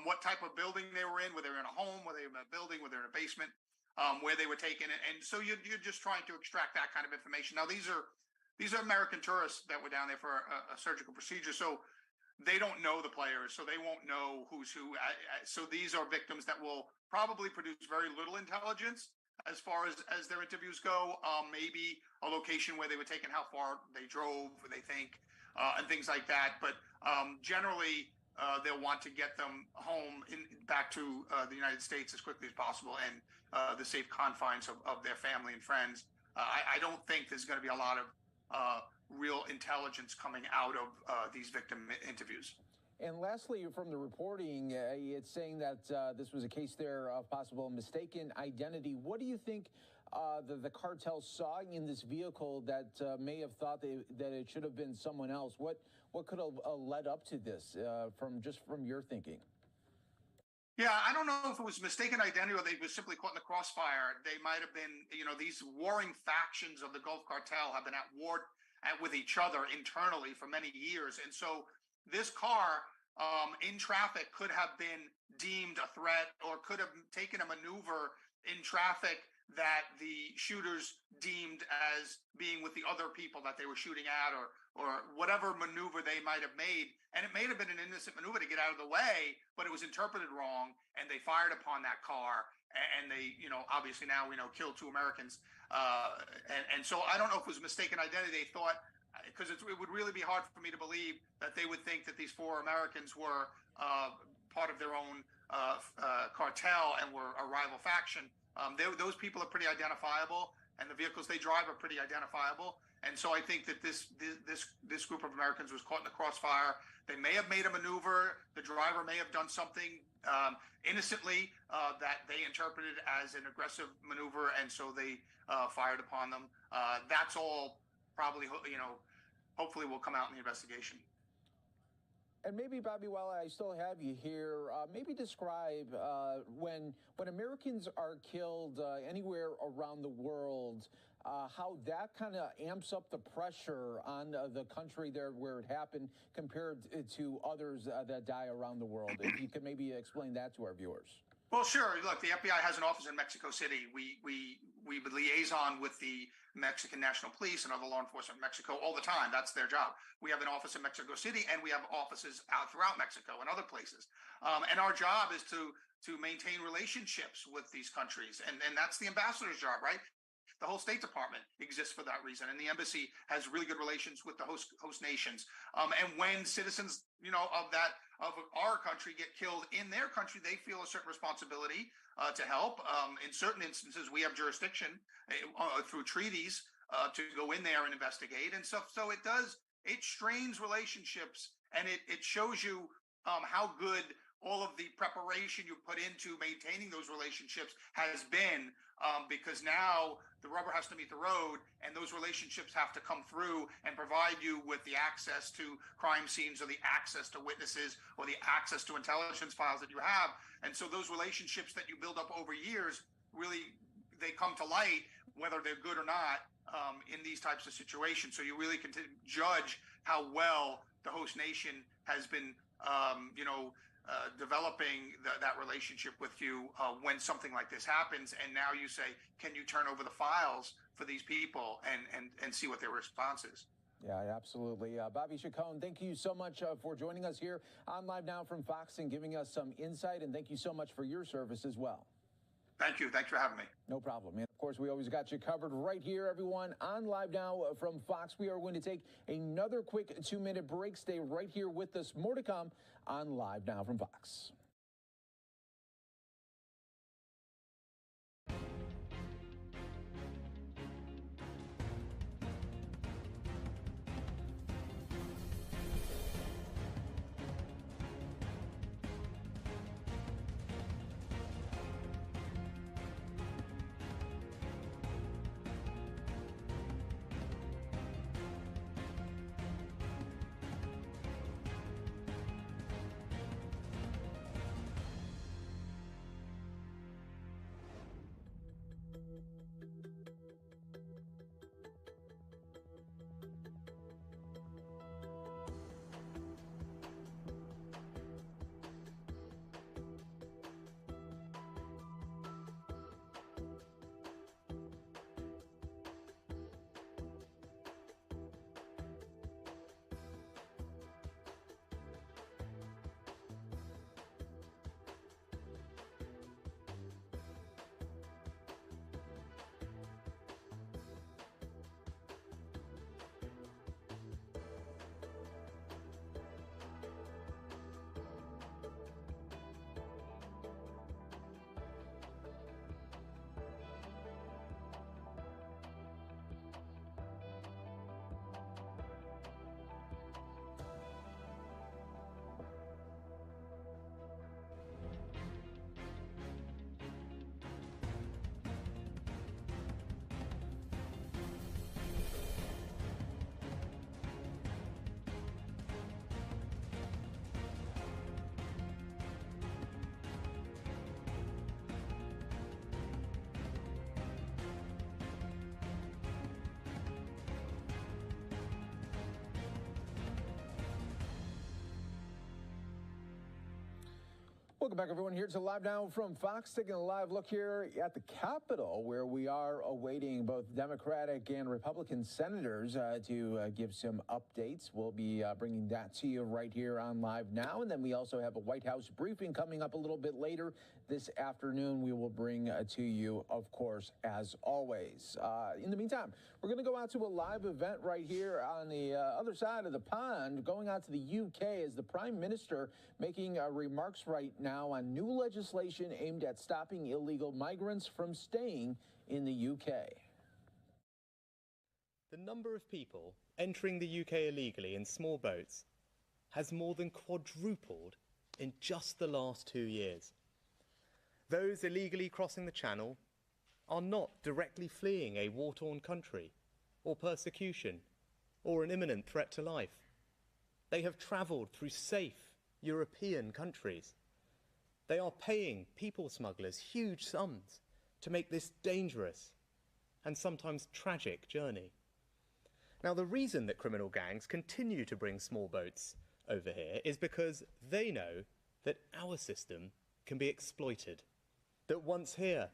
what type of building they were in, whether they were in a home, whether they were in a building, whether they were in a basement, where they were taken. And so you're just trying to extract that kind of information. Now, these are American tourists that were down there for a surgical procedure. So they don't know the players, so they won't know who's who. So these are victims that will probably produce very little intelligence as far as their interviews go. Maybe a location where they were taken, how far they drove, they think, and things like that. But generally, they'll want to get them home back to the United States as quickly as possible and the safe confines of their family and friends. I don't think there's going to be a lot of real intelligence coming out of these victim interviews. And lastly, from the reporting, it's saying that this was a case there of possible mistaken identity. What do you think the cartel saw in this vehicle that may have thought that it should have been someone else? What could have led up to this from your thinking? Yeah, I don't know if it was mistaken identity or they were simply caught in the crossfire. They might have been, these warring factions of the Gulf Cartel have been at war with each other internally for many years. And so this car in traffic could have been deemed a threat or could have taken a maneuver in traffic that the shooters deemed as being with the other people that they were shooting at whatever maneuver they might have made. And it may have been an innocent maneuver to get out of the way, but it was interpreted wrong, and they fired upon that car. And they, obviously now we know, killed 2 Americans. And so I don't know if it was mistaken identity. They thought, because it would really be hard for me to believe that they would think that these 4 Americans were part of their own cartel and were a rival faction. Those people are pretty identifiable, and the vehicles they drive are pretty identifiable. And so I think that this group of Americans was caught in the crossfire. They may have made a maneuver. The driver may have done something innocently that they interpreted as an aggressive maneuver, and so they fired upon them. That's all probably, hopefully will come out in the investigation. And maybe, Bobby, while I still have you here, maybe describe when Americans are killed anywhere around the world, how that kind of amps up the pressure on the country there where it happened compared to others that die around the world. If you could maybe explain that to our viewers. Well, sure. Look, the FBI has an office in Mexico City. We liaison with the Mexican National Police and other law enforcement in Mexico all the time. That's their job. We have an office in Mexico City, and we have offices out throughout Mexico and other places. And our job is to maintain relationships with these countries, and that's the ambassador's job, right? The whole State Department exists for that reason, and the embassy has really good relations with the host nations. And when citizens, of our country get killed in their country, they feel a certain responsibility to help. In certain instances, we have jurisdiction through treaties to go in there and investigate and stuff. So it strains relationships, and it shows you how good all of the preparation you put into maintaining those relationships has been, because now the rubber has to meet the road, and those relationships have to come through and provide you with the access to crime scenes, or the access to witnesses, or the access to intelligence files that you have. And so those relationships that you build up over years, really, they come to light, whether they're good or not, in these types of situations. So you really can judge how well the host nation has been, developing that relationship with you when something like this happens. And now you say, can you turn over the files for these people and see what their response is? Yeah, absolutely. Bobby Chacon, thank you so much for joining us here on Live Now from Fox and giving us some insight. And thank you so much for your service as well. Thank you. Thanks for having me. No problem. And of course, we always got you covered right here, everyone, on Live Now from Fox. We are going to take another quick 2-minute break. Stay right here with us. More to come on Live Now from Fox. Welcome back, everyone. Here's a live now from Fox, taking a live look here at the Capitol, where we are awaiting both Democratic and Republican senators to give some updates. We'll be bringing that to you right here on Live Now. And then we also have a White House briefing coming up a little bit later this afternoon. We will bring to you, of course, as always. In the meantime, we're going to go out to a live event right here on the other side of the pond, going out to the UK as the Prime Minister making remarks right now on new legislation aimed at stopping illegal migrants from staying in the UK. The number of people entering the UK illegally in small boats has more than quadrupled in just the last 2 years. Those illegally crossing the Channel are not directly fleeing a war-torn country or persecution or an imminent threat to life. They have travelled through safe European countries. They are paying people smugglers huge sums to make this dangerous and sometimes tragic journey. Now, the reason that criminal gangs continue to bring small boats over here is because they know that our system can be exploited. That once here,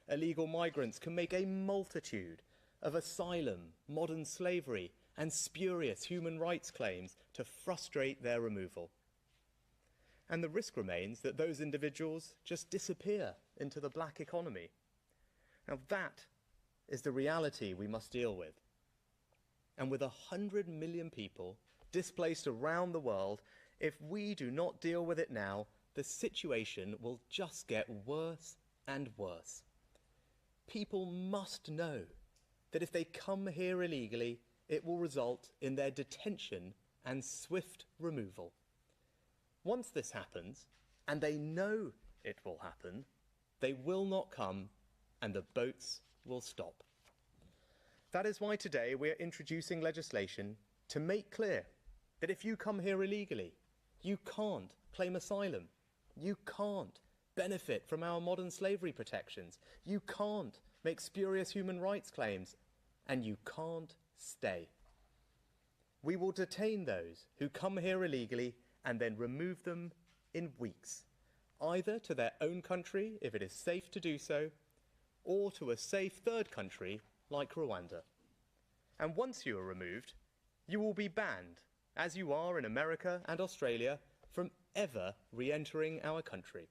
illegal migrants can make a multitude of asylum, modern slavery, and spurious human rights claims to frustrate their removal. And the risk remains that those individuals just disappear into the black economy. Now that is the reality we must deal with. And with 100 million people displaced around the world, if we do not deal with it now, the situation will just get worse and worse. People must know that if they come here illegally, it will result in their detention and swift removal. Once this happens, and they know it will happen, they will not come and the boats will stop. That is why today we are introducing legislation to make clear that if you come here illegally, you can't claim asylum, you can't benefit from our modern slavery protections, you can't make spurious human rights claims, and you can't stay. We will detain those who come here illegally and then remove them in weeks, either to their own country if it is safe to do so, or to a safe third country like Rwanda. And once you are removed, you will be banned, as you are in America and Australia, from ever re-entering our country.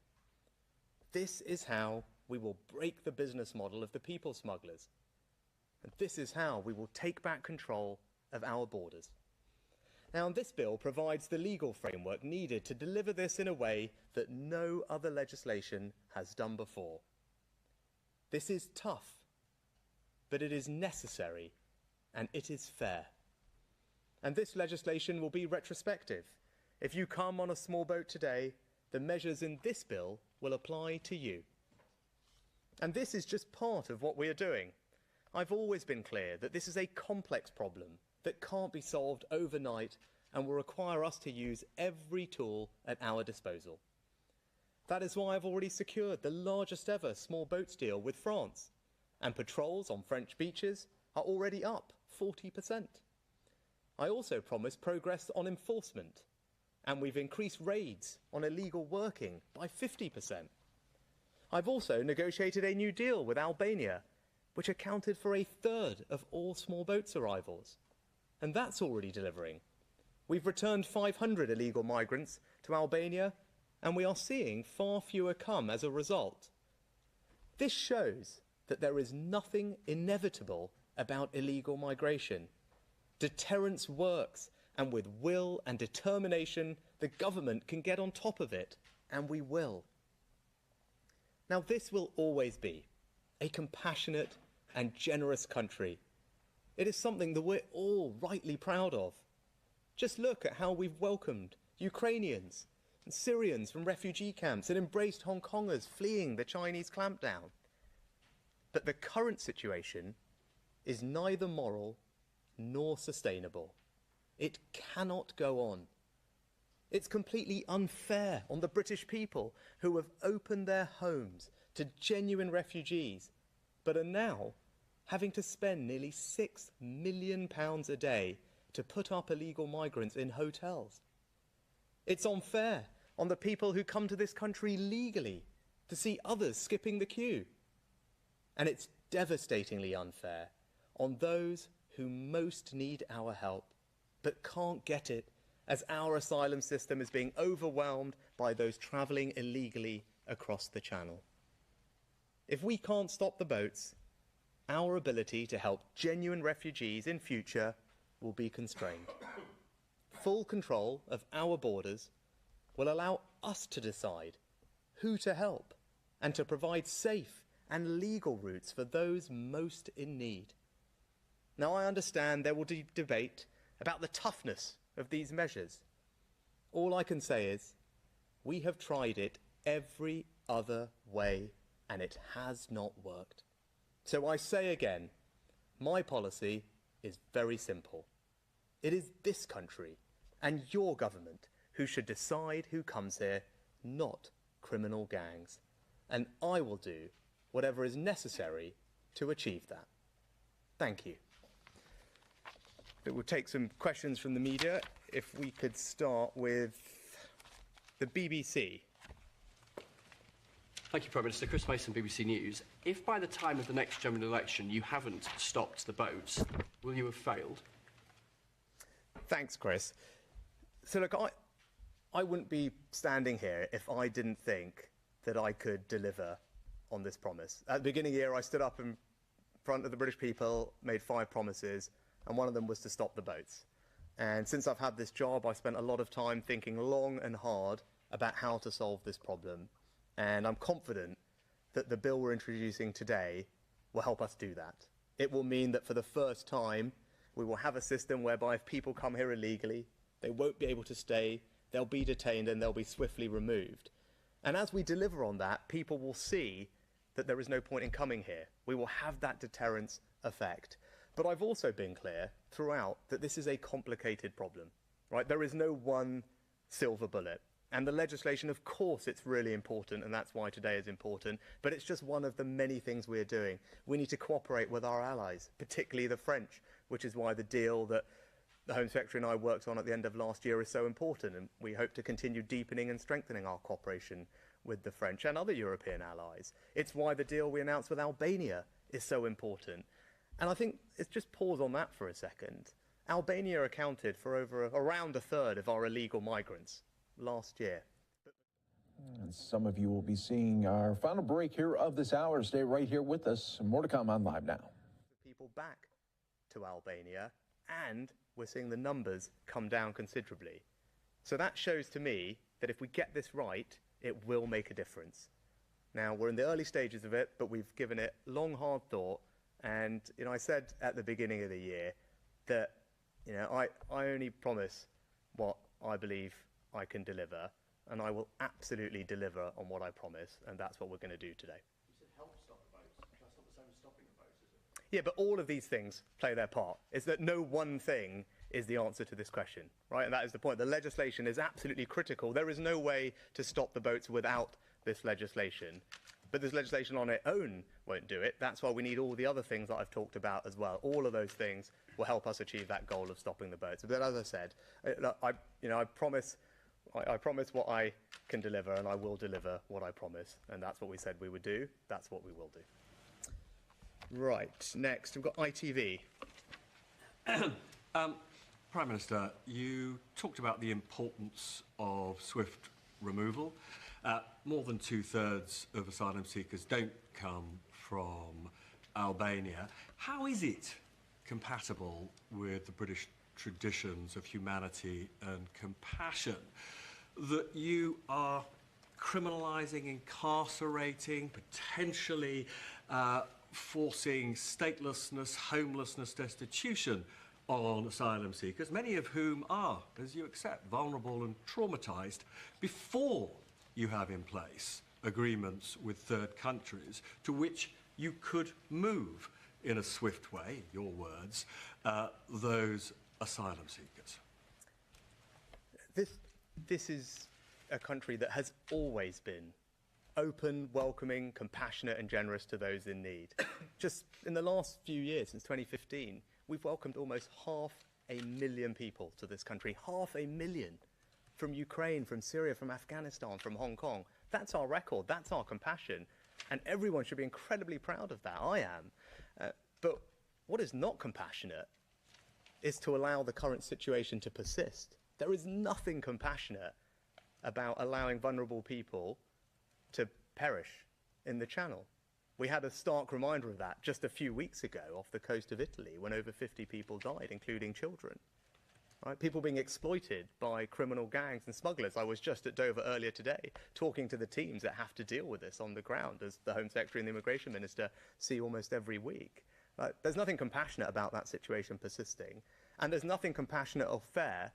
This is how we will break the business model of the people smugglers. And this is how we will take back control of our borders. Now, this bill provides the legal framework needed to deliver this in a way that no other legislation has done before. This is tough, but it is necessary and it is fair. And this legislation will be retrospective. If you come on a small boat today, the measures in this bill will apply to you. And this is just part of what we are doing. I've always been clear that this is a complex problem that can't be solved overnight and will require us to use every tool at our disposal. That is why I've already secured the largest ever small boats deal with France, and patrols on French beaches are already up 40%. I also promised progress on enforcement, and we've increased raids on illegal working by 50%. I've also negotiated a new deal with Albania, which accounted for 1/3 of all small boats arrivals. And that's already delivering. We've returned 500 illegal migrants to Albania, and we are seeing far fewer come as a result. This shows that there is nothing inevitable about illegal migration. Deterrence works, and with will and determination, the government can get on top of it, and we will. Now, this will always be a compassionate and generous country. It is something that we're all rightly proud of. Just look at how we've welcomed Ukrainians and Syrians from refugee camps and embraced Hong Kongers fleeing the Chinese clampdown. But the current situation is neither moral nor sustainable. It cannot go on. It's completely unfair on the British people who have opened their homes to genuine refugees, but are now having to spend nearly £6 million a day to put up illegal migrants in hotels. It's unfair on the people who come to this country legally to see others skipping the queue. And it's devastatingly unfair on those who most need our help but can't get it, as our asylum system is being overwhelmed by those travelling illegally across the Channel. If we can't stop the boats, our ability to help genuine refugees in future will be constrained. Full control of our borders will allow us to decide who to help and to provide safe and legal routes for those most in need. Now, I understand there will be debate about the toughness of these measures. All I can say is we have tried it every other way and it has not worked. So I say again, my policy is very simple. It is this country and your government who should decide who comes here, not criminal gangs. And I will do whatever is necessary to achieve that. Thank you. We'll take some questions from the media. If we could start with the BBC. Thank you, Prime Minister. Chris Mason, BBC News. If by the time of the next general election you haven't stopped the boats, will you have failed? Thanks, Chris. So look, I wouldn't be standing here if I didn't think that I could deliver on this promise. At the beginning of the year, I stood up in front of the British people, made 5 promises, and one of them was to stop the boats. And since I've had this job, I've spent a lot of time thinking long and hard about how to solve this problem. And I'm confident that the bill we're introducing today will help us do that. It will mean that for the first time, we will have a system whereby if people come here illegally, they won't be able to stay, they'll be detained and they'll be swiftly removed. And as we deliver on that, people will see that there is no point in coming here. We will have that deterrence effect. But I've also been clear throughout that this is a complicated problem, right? There is no one silver bullet. And the legislation, of course, it's really important, and that's why today is important, but it's just one of the many things we're doing. We need to cooperate with our allies, particularly the French, which is why the deal that the Home Secretary and I worked on at the end of last year is so important, and we hope to continue deepening and strengthening our cooperation with the French and other European allies. It's why the deal we announced with Albania is so important. And I think it's just pause on that for a second. Albania accounted for around a third of our illegal migrants last year. And some of you will be seeing our final break here of this hour. Stay right here with us. More to come on Live Now. People back to Albania, and we're seeing the numbers come down considerably. So that shows to me that if we get this right, it will make a difference. Now, we're in the early stages of it, but we've given it long, hard thought. And, I said at the beginning of the year that, I only promise what I believe I can deliver, and I will absolutely deliver on what I promise, and that's what we're going to do today. You said help stop the boats. That's not the same as stopping the boats, is it? Yeah, but all of these things play their part. It's that no one thing is the answer to this question, right? And that is the point. The legislation is absolutely critical. There is no way to stop the boats without this legislation. But this legislation on its own won't do it. That's why we need all the other things that I've talked about as well. All of those things will help us achieve that goal of stopping the boats. But as I said, I promise what I can deliver, and I will deliver what I promise. And that's what we said we would do. That's what we will do. Right, next we've got ITV. Prime Minister, you talked about the importance of swift removal. More than 2/3 of asylum seekers don't come from Albania. How is it compatible with the British traditions of humanity and compassion that you are criminalising, incarcerating, potentially forcing statelessness, homelessness, destitution on asylum seekers, many of whom are, as you accept, vulnerable and traumatised, before you have in place agreements with third countries to which you could move in a swift way, your words, those asylum seekers? This is a country that has always been open, welcoming, compassionate and generous to those in need. Just in the last few years, since 2015, we've welcomed almost 500,000 people to this country. 500,000. from Ukraine, from Syria, from Afghanistan, from Hong Kong. That's our record. That's our compassion. And everyone should be incredibly proud of that. I am. But what is not compassionate is to allow the current situation to persist. There is nothing compassionate about allowing vulnerable people to perish in the Channel. We had a stark reminder of that just a few weeks ago off the coast of Italy when over 50 people died, including children. Right? People being exploited by criminal gangs and smugglers. I was just at Dover earlier today talking to the teams that have to deal with this on the ground, as the Home Secretary and the Immigration Minister see almost every week. There's nothing compassionate about that situation persisting, and there's nothing compassionate or fair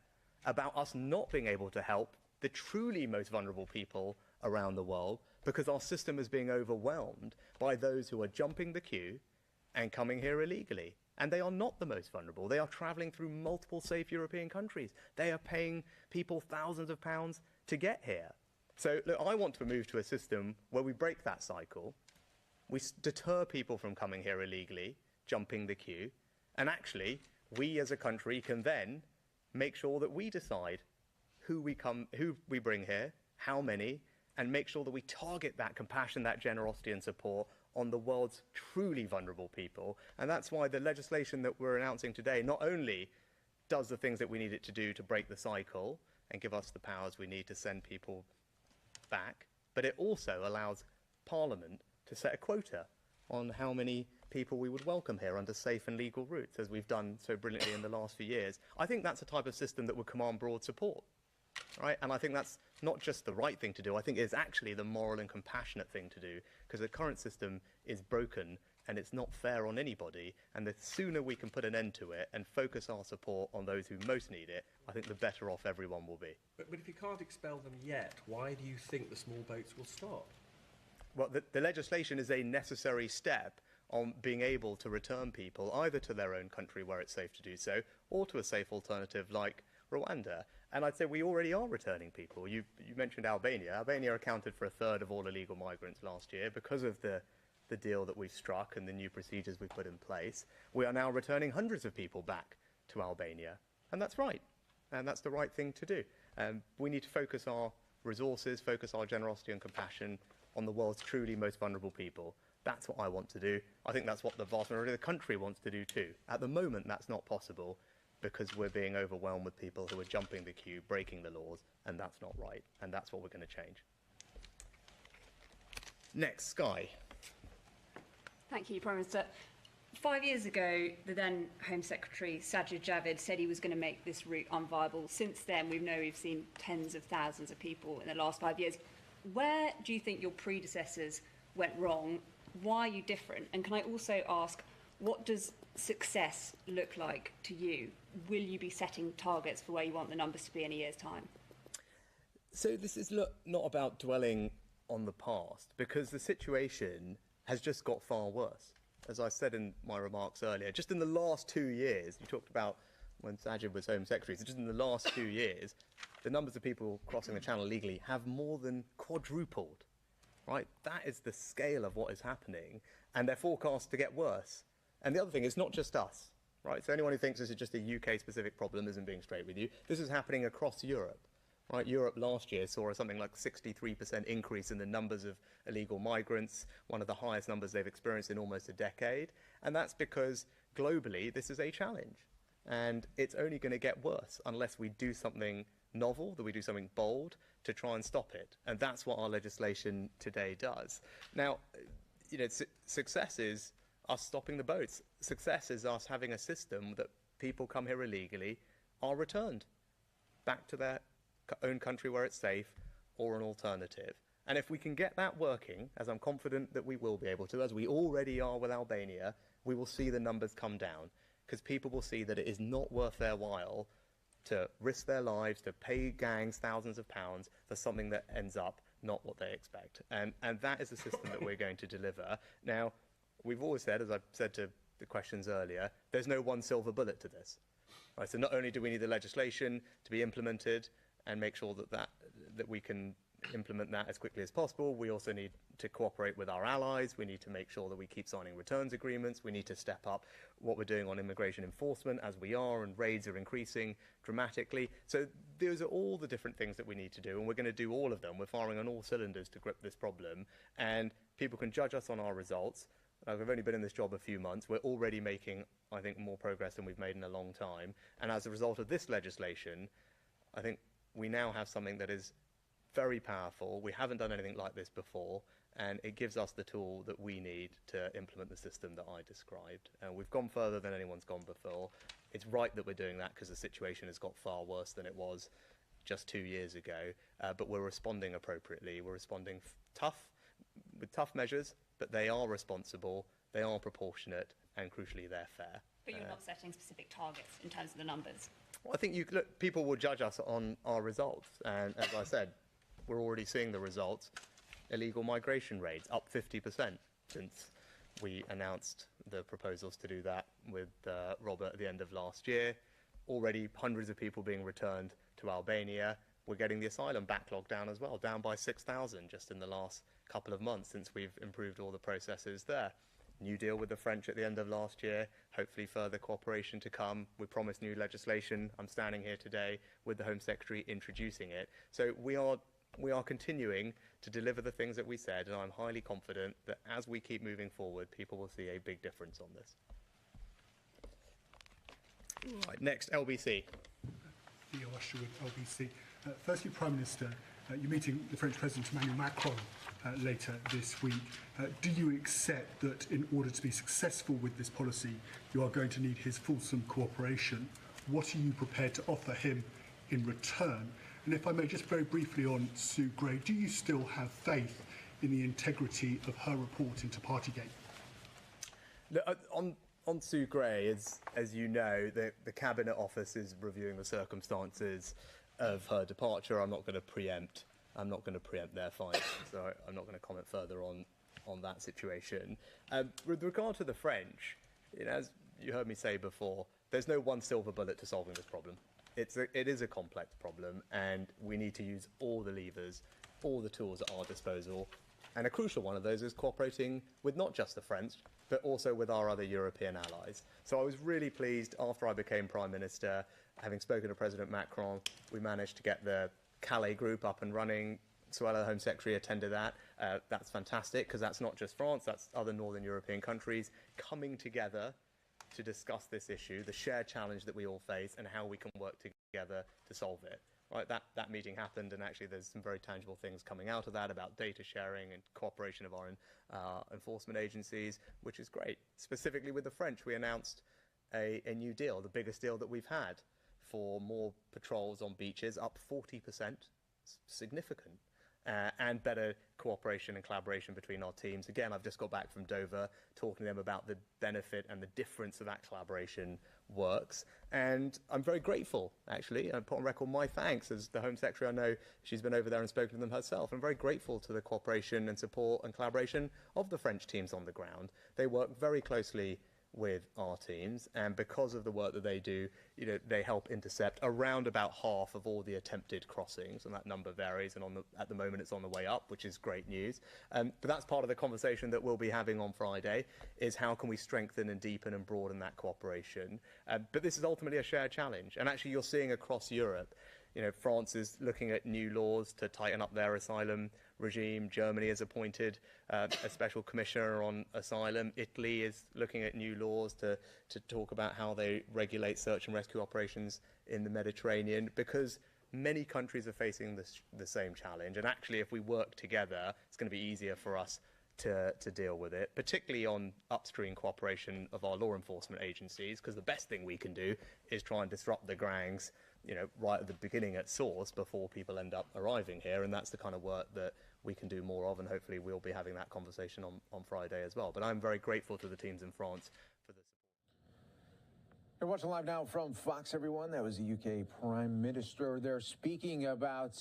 about us not being able to help the truly most vulnerable people around the world, because our system is being overwhelmed by those who are jumping the queue and coming here illegally. And they are not the most vulnerable. They are travelling through multiple safe European countries. They are paying people thousands of pounds to get here. So look, I want to move to a system where we break that cycle. We deter people from coming here illegally, jumping the queue. And actually, we as a country can then make sure that we decide who we bring here, how many, and make sure that we target that compassion, that generosity and support on the world's truly vulnerable people. And that's why the legislation that we're announcing today not only does the things that we need it to do to break the cycle and give us the powers we need to send people back, but it also allows Parliament to set a quota on how many people we would welcome here under safe and legal routes, as we've done so brilliantly in the last few years. I think that's a type of system that would command broad support. Right? And I think that's not just the right thing to do, I think it's actually the moral and compassionate thing to do, because the current system is broken and it's not fair on anybody, and the sooner we can put an end to it and focus our support on those who most need it, I think the better off everyone will be. But if you can't expel them yet, why do you think the small boats will stop? Well, the legislation is a necessary step on being able to return people either to their own country where it's safe to do so, or to a safe alternative like Rwanda. And I'd say we already are returning people. You mentioned Albania. Albania accounted for 1/3 of all illegal migrants last year because of the deal that we've struck and the new procedures we put in place. We are now returning hundreds of people back to Albania. And that's right. And that's the right thing to do. We need to focus our resources, focus our generosity and compassion on the world's truly most vulnerable people. That's what I want to do. I think that's what the vast majority of the country wants to do too. At the moment, that's not possible, because we're being overwhelmed with people who are jumping the queue, breaking the laws, and that's not right. And that's what we're going to change. Next, Sky. Thank you, Prime Minister. 5 years ago, the then Home Secretary, Sajid Javid, said he was going to make this route unviable. Since then, we've seen tens of thousands of people in the last 5 years. Where do you think your predecessors went wrong? Why are you different? And can I also ask, what does success look like to you? Will you be setting targets for where you want the numbers to be in a year's time? So this is not about dwelling on the past, because the situation has just got far worse. As I said in my remarks earlier, just in the last 2 years, you talked about when Sajid was Home Secretary, so just in the last 2 years, the numbers of people crossing the Channel illegally have more than quadrupled. Right? That is the scale of what is happening, and they're forecast to get worse. And the other thing is not just us, right? So anyone who thinks this is just a UK-specific problem isn't being straight with you. This is happening across Europe, right? Europe last year saw something like 63% increase in the numbers of illegal migrants, one of the highest numbers they've experienced in almost a decade. And that's because globally this is a challenge. And it's only going to get worse unless we do something novel, that we do something bold to try and stop it. And that's what our legislation today does. Now, success is us stopping the boats. Success is us having a system that people come here illegally are returned back to their own country where it's safe, or an alternative. And if we can get that working, as I'm confident that we will be able to, as we already are with Albania, we will see the numbers come down, because people will see that it is not worth their while to risk their lives, to pay gangs thousands of pounds for something that ends up not what they expect. And that is the system that we're going to deliver. Now, we've always said, as I've said to the questions earlier, there's no one silver bullet to this. Right? So not only do we need the legislation to be implemented and make sure that we can implement that as quickly as possible. We also need to cooperate with our allies. We need to make sure that we keep signing returns agreements. We need to step up what we're doing on immigration enforcement as we are, and raids are increasing dramatically. So those are all the different things that we need to do, and we're going to do all of them. We're firing on all cylinders to grip this problem, and people can judge us on our results. I've only been in this job a few months. We're already making, I think, more progress than we've made in a long time. And as a result of this legislation, I think we now have something that is very powerful. We haven't done anything like this before, and it gives us the tool that we need to implement the system that I described. We've gone further than anyone's gone before. It's right that we're doing that because the situation has got far worse than it was just 2 years ago, but we're responding appropriately. We're responding with tough measures, but they are responsible, they are proportionate, and crucially, they're fair. But you're not setting specific targets in terms of the numbers. Well, I think people will judge us on our results, and as I said, we're already seeing the results. Illegal migration rates up 50% since we announced the proposals to do that with Robert at the end of last year. Already hundreds of people being returned to Albania. We're getting the asylum backlog down as well, down by 6,000 just in the last couple of months since we've improved all the processes there. New deal with the French at the end of last year, hopefully further cooperation to come. We promised new legislation. I'm standing here today with the Home Secretary introducing it. So we are continuing to deliver the things that we said, and I'm highly confident that as we keep moving forward, people will see a big difference on this. Right, next, LBC. Theo Usher with LBC. Firstly, Prime Minister, you're meeting the French President Emmanuel Macron later this week. Do you accept that in order to be successful with this policy, you are going to need his fulsome cooperation? What are you prepared to offer him in return? And if I may, just very briefly on Sue Gray, do you still have faith in the integrity of her report into Partygate? Look, on Sue Gray, as you know, the Cabinet Office is reviewing the circumstances of her departure. I'm not going to preempt their findings, so I'm not going to comment further on that situation. With regard to the French, as you heard me say before, there's no one silver bullet to solving this problem. It is a complex problem, and we need to use all the levers, all the tools at our disposal. And a crucial one of those is cooperating with not just the French, but also with our other European allies. So I was really pleased after I became Prime Minister, having spoken to President Macron, we managed to get the Calais group up and running. Suella, the Home Secretary, attended that. That's fantastic, because that's not just France, that's other Northern European countries coming together to discuss this issue, the shared challenge that we all face, and how we can work together to solve it. Right, that meeting happened, and actually there's some very tangible things coming out of that about data sharing and cooperation of our enforcement agencies, which is great. Specifically with the French, we announced a new deal, the biggest deal that we've had, for more patrols on beaches, up 40%, significant. And better cooperation and collaboration between our teams. Again, I've just got back from Dover, talking to them about the benefit and the difference that collaboration works. And I'm very grateful, actually. I put on record my thanks as the Home Secretary. I know she's been over there and spoken to them herself. I'm very grateful to the cooperation and support and collaboration of the French teams on the ground. They work very closely with our teams, and because of the work that they do, they help intercept around about half of all the attempted crossings, and that number varies, and at the moment it's on the way up, which is great news. But that's part of the conversation that we'll be having on Friday, is how can we strengthen and deepen and broaden that cooperation. But this is ultimately a shared challenge, and actually you're seeing across Europe, France is looking at new laws to tighten up their asylum regime. Germany has appointed a special commissioner on asylum. Italy is looking at new laws to talk about how they regulate search and rescue operations in the Mediterranean, because many countries are facing the same challenge. And actually, if we work together, it's going to be easier for us to deal with it, particularly on upstream cooperation of our law enforcement agencies, because the best thing we can do is try and disrupt the gangs right at the beginning at source before people end up arriving here, and that's the kind of work that we can do more of, and hopefully we'll be having that conversation on Friday as well. But I'm very grateful to the teams in France for the You're watching live now from Fox, everyone. That was the UK Prime Minister there speaking about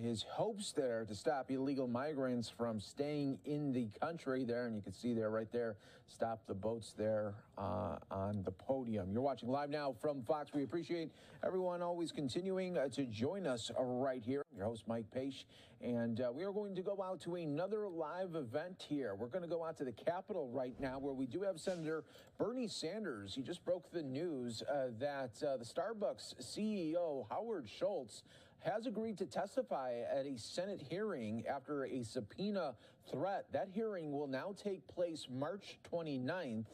his hopes there to stop illegal migrants from staying in the country there. And you can see there, right there, stop the boats there on the podium. You're watching live now from Fox. We appreciate everyone always continuing to join us right here. I'm your host, Mike Page. And we are going to go out to another live event here. We're going to go out to the Capitol right now, where we do have Senator Bernie Sanders. He just broke the news that the Starbucks CEO, Howard Schultz, has agreed to testify at a Senate hearing after a subpoena threat. That hearing will now take place March 29th.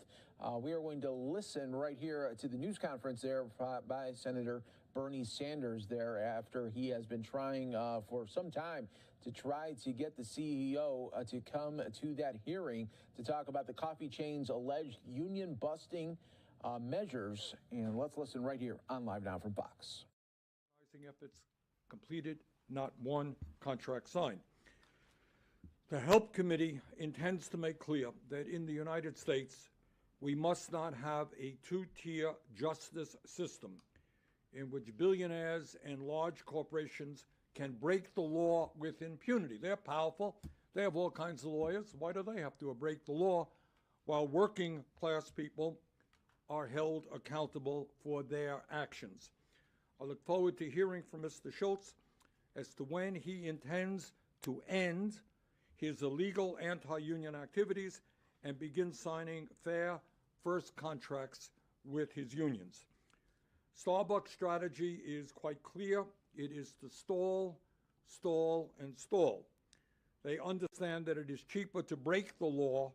We are going to listen right here to the news conference there by Senator Bernie Sanders there, after he has been trying for some time to try to get the CEO to come to that hearing to talk about the coffee chain's alleged union busting measures. And let's listen right here on Live Now from Fox. Efforts completed, not one contract signed. The Help Committee intends to make clear that in the United States, we must not have a two-tier justice system in which billionaires and large corporations can break the law with impunity. They're powerful. They have all kinds of lawyers. Why do they have to break the law while working class people are held accountable for their actions? I look forward to hearing from Mr. Schultz as to when he intends to end his illegal anti-union activities and begin signing fair first contracts with his unions. Starbucks' strategy is quite clear. It is to stall, stall, and stall. They understand that it is cheaper to break the law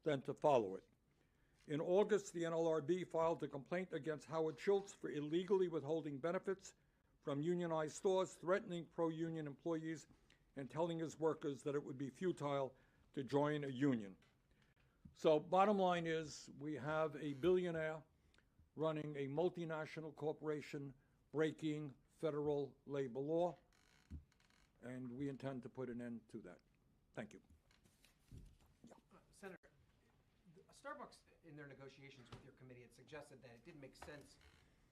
than to follow it. In August, the NLRB filed a complaint against Howard Schultz for illegally withholding benefits from unionized stores, threatening pro-union employees, and telling his workers that it would be futile to join a union. So bottom line is, we have a billionaire running a multinational corporation breaking federal labor law, and we intend to put an end to that. Thank you. Senator, Starbucks, in their negotiations with your committee, had suggested that it didn't make sense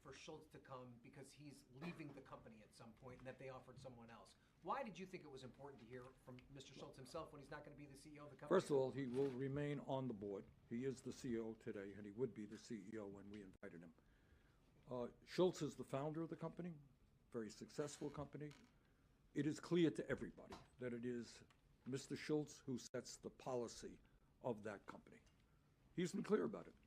for Schultz to come because he's leaving the company at some point and that they offered someone else. Why did you think it was important to hear from Mr. Schultz himself when he's not going to be the CEO of the company? First of all, he will remain on the board. He is the CEO today, and he would be the CEO when we invited him. Schultz is the founder of the company, very successful company. It is clear to everybody that it is Mr. Schultz who sets the policy of that company. He's been clear about it.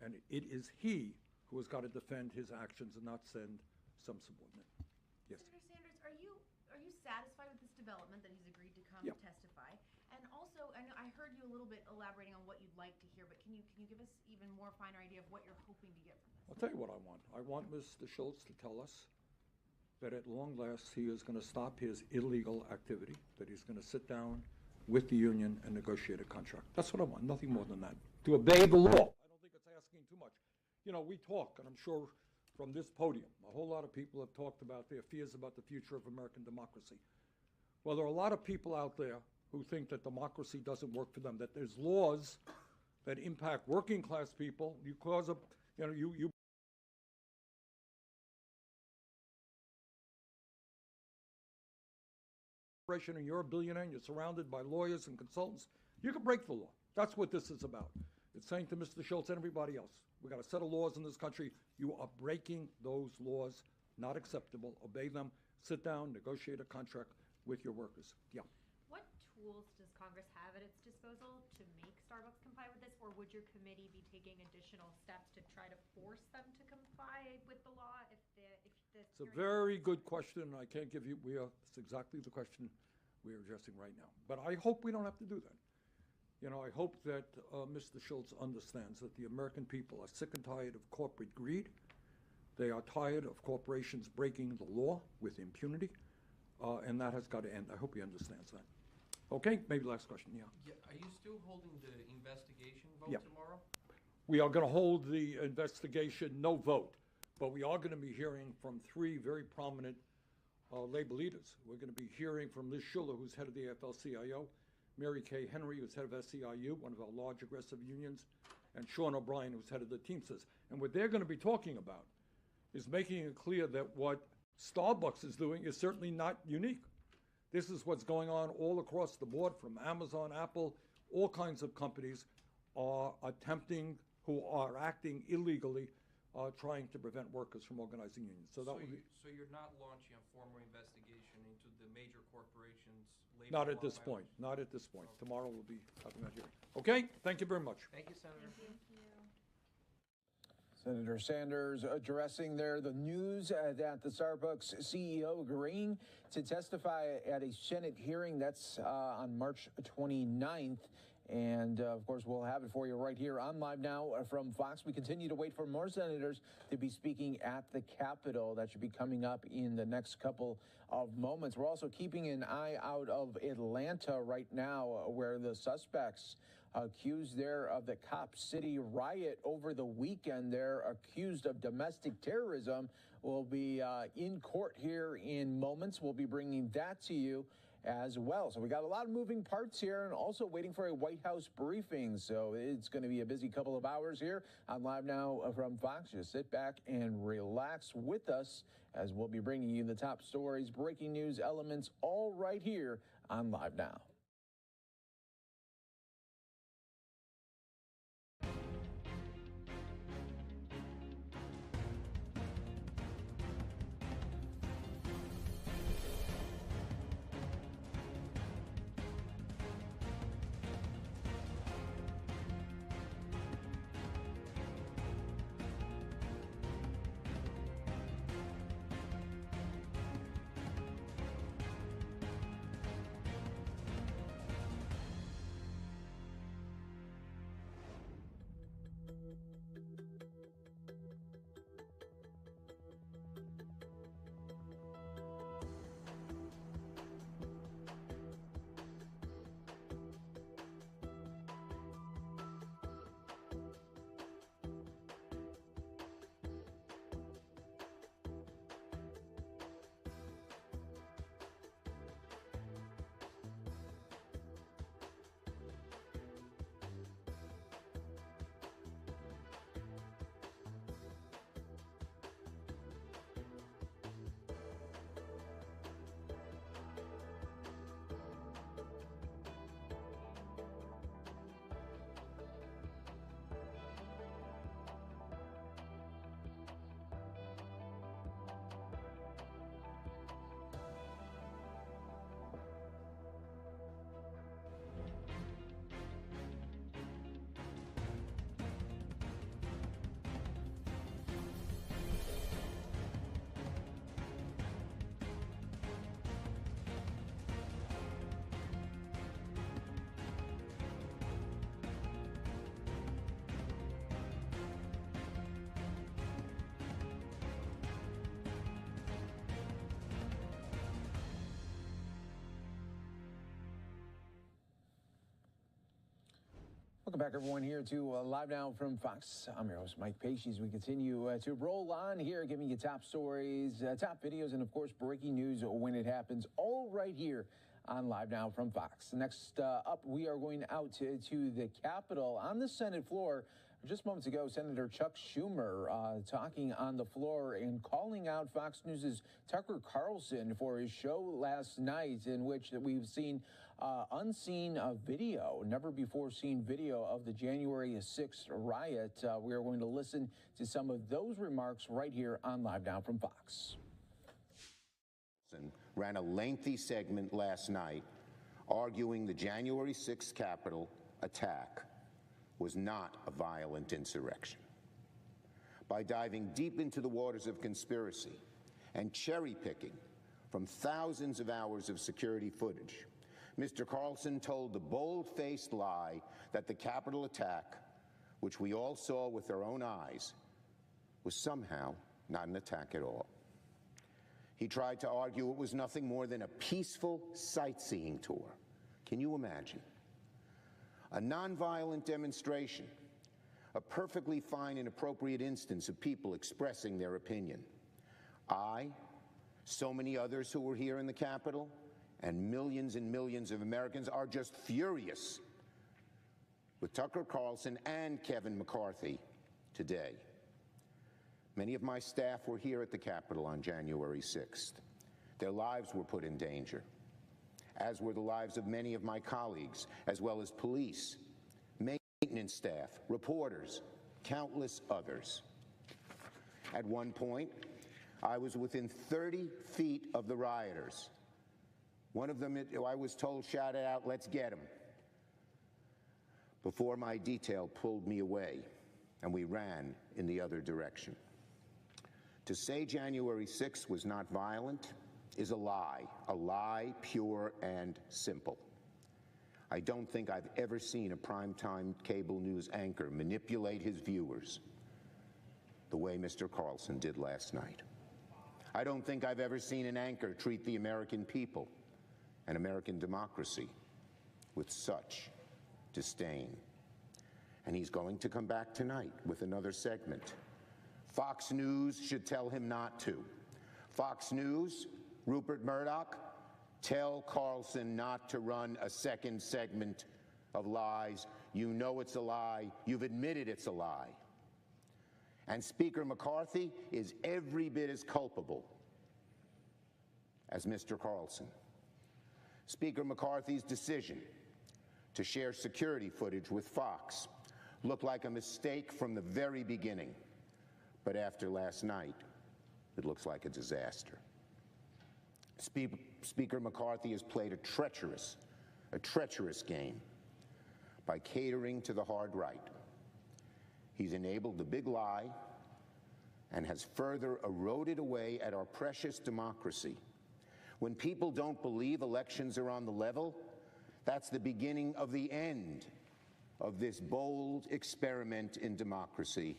And it is he who has got to defend his actions and not send some subordinate. Yes. Senator Sanders, are you satisfied with this development that he's agreed to come testify? And also, I heard you a little bit elaborating on what you'd like to hear, but can you give us even more finer idea of what you're hoping to get from this? I'll tell you what I want. I want Mr. Schultz to tell us that at long last he is going to stop his illegal activity, that he's going to sit down with the union and negotiate a contract. That's what I want, nothing more than that. To obey the law. I don't think it's asking too much. You know, we talk, and I'm sure from this podium, a whole lot of people have talked about their fears about the future of American democracy. Well, there are a lot of people out there who think that democracy doesn't work for them, that there's laws that impact working class people. You cause a, you know, you and you're a billionaire and you're surrounded by lawyers and consultants, you can break the law. That's what this is about. It's saying to Mr. Schultz and everybody else, we got a set of laws in this country. You are breaking those laws, not acceptable. Obey them. Sit down, negotiate a contract with your workers. Yeah. What tools does Congress have at its disposal to make Starbucks comply with this, or would your committee be taking additional steps to try to force them to comply with the law if It's a very good question. I can't give you, it's exactly the question we are addressing right now. But I hope we don't have to do that. You know, I hope that Mr. Schultz understands that the American people are sick and tired of corporate greed. They are tired of corporations breaking the law with impunity, and that has got to end. I hope he understands that. Okay, maybe last question, yeah. Are you still holding the investigation vote tomorrow? We are going to hold the investigation, no vote, but we are going to be hearing from three very prominent labor leaders. We're going to be hearing from Liz Schuller, who's head of the AFL-CIO, Mary Kay Henry, who's head of SEIU, one of our large aggressive unions, and Sean O'Brien, who's head of the Teamsters. And what they're going to be talking about is making it clear that what Starbucks is doing is certainly not unique. This is what's going on all across the board, from Amazon, Apple, all kinds of companies are attempting, who are acting illegally, trying to prevent workers from organizing unions. So that would be. So you're not launching a formal investigation into the major corporations? labor Not at law this point, violations? not at this point. Tomorrow we'll be having that hearing. Okay, thank you very much. Thank you, Senator. Senator Sanders addressing there the news that the Starbucks CEO agreeing to testify at a Senate hearing. That's on March 29th. And, of course, we'll have it for you right here on Live Now from Fox. We continue to wait for more senators to be speaking at the Capitol. That should be coming up in the next couple of moments. We're also keeping an eye out of Atlanta right now, where the suspects accused there of the Cop City riot over the weekend, they're accused of domestic terrorism, will be in court here in moments. We'll be bringing that to you as well. So we got a lot of moving parts here, and also waiting for a White House briefing. So it's going to be a busy couple of hours here on Live Now from Fox. Just sit back and relax with us as we'll be bringing you the top stories, breaking news elements, all right here on Live Now. Welcome back, everyone, here to Live Now from Fox. I'm your host, Mike Pace. We continue to roll on here, giving you top stories, top videos, and, of course, breaking news when it happens, all right here on Live Now from Fox. Next up, we are going out to the Capitol on the Senate floor. Just moments ago, Senator Chuck Schumer talking on the floor and calling out Fox News' Tucker Carlson for his show last night, in which we've seen unseen video, never before seen video of the January 6th riot. We are going to listen to some of those remarks right here on Live Now from Fox. Ran a lengthy segment last night arguing the January 6th Capitol attack was not a violent insurrection. By diving deep into the waters of conspiracy and cherry-picking from thousands of hours of security footage, Mr. Carlson told the bold-faced lie that the Capitol attack, which we all saw with our own eyes, was somehow not an attack at all. He tried to argue it was nothing more than a peaceful sightseeing tour. Can you imagine? A nonviolent demonstration, a perfectly fine and appropriate instance of people expressing their opinion. I, so many others who were here in the Capitol, and millions of Americans are just furious with Tucker Carlson and Kevin McCarthy today. Many of my staff were here at the Capitol on January 6th. Their lives were put in danger, as were the lives of many of my colleagues, as well as police, maintenance staff, reporters, countless others. At one point, I was within 30 feet of the rioters. One of them, I was told, shouted out, "Let's get him," before my detail pulled me away and we ran in the other direction. To say January 6th was not violent is a lie pure and simple. I don't think I've ever seen a primetime cable news anchor manipulate his viewers the way Mr. Carlson did last night. I don't think I've ever seen an anchor treat the American people and American democracy with such disdain. And he's going to come back tonight with another segment. Fox News should tell him not to. Fox News, Rupert Murdoch, tell Carlson not to run a second segment of lies. You know it's a lie. You've admitted it's a lie. And Speaker McCarthy is every bit as culpable as Mr. Carlson. Speaker McCarthy's decision to share security footage with Fox looked like a mistake from the very beginning. But after last night, it looks like a disaster. Speaker McCarthy has played a treacherous game by catering to the hard right. He's enabled the big lie and has further eroded away at our precious democracy. When people don't believe elections are on the level, that's the beginning of the end of this bold experiment in democracy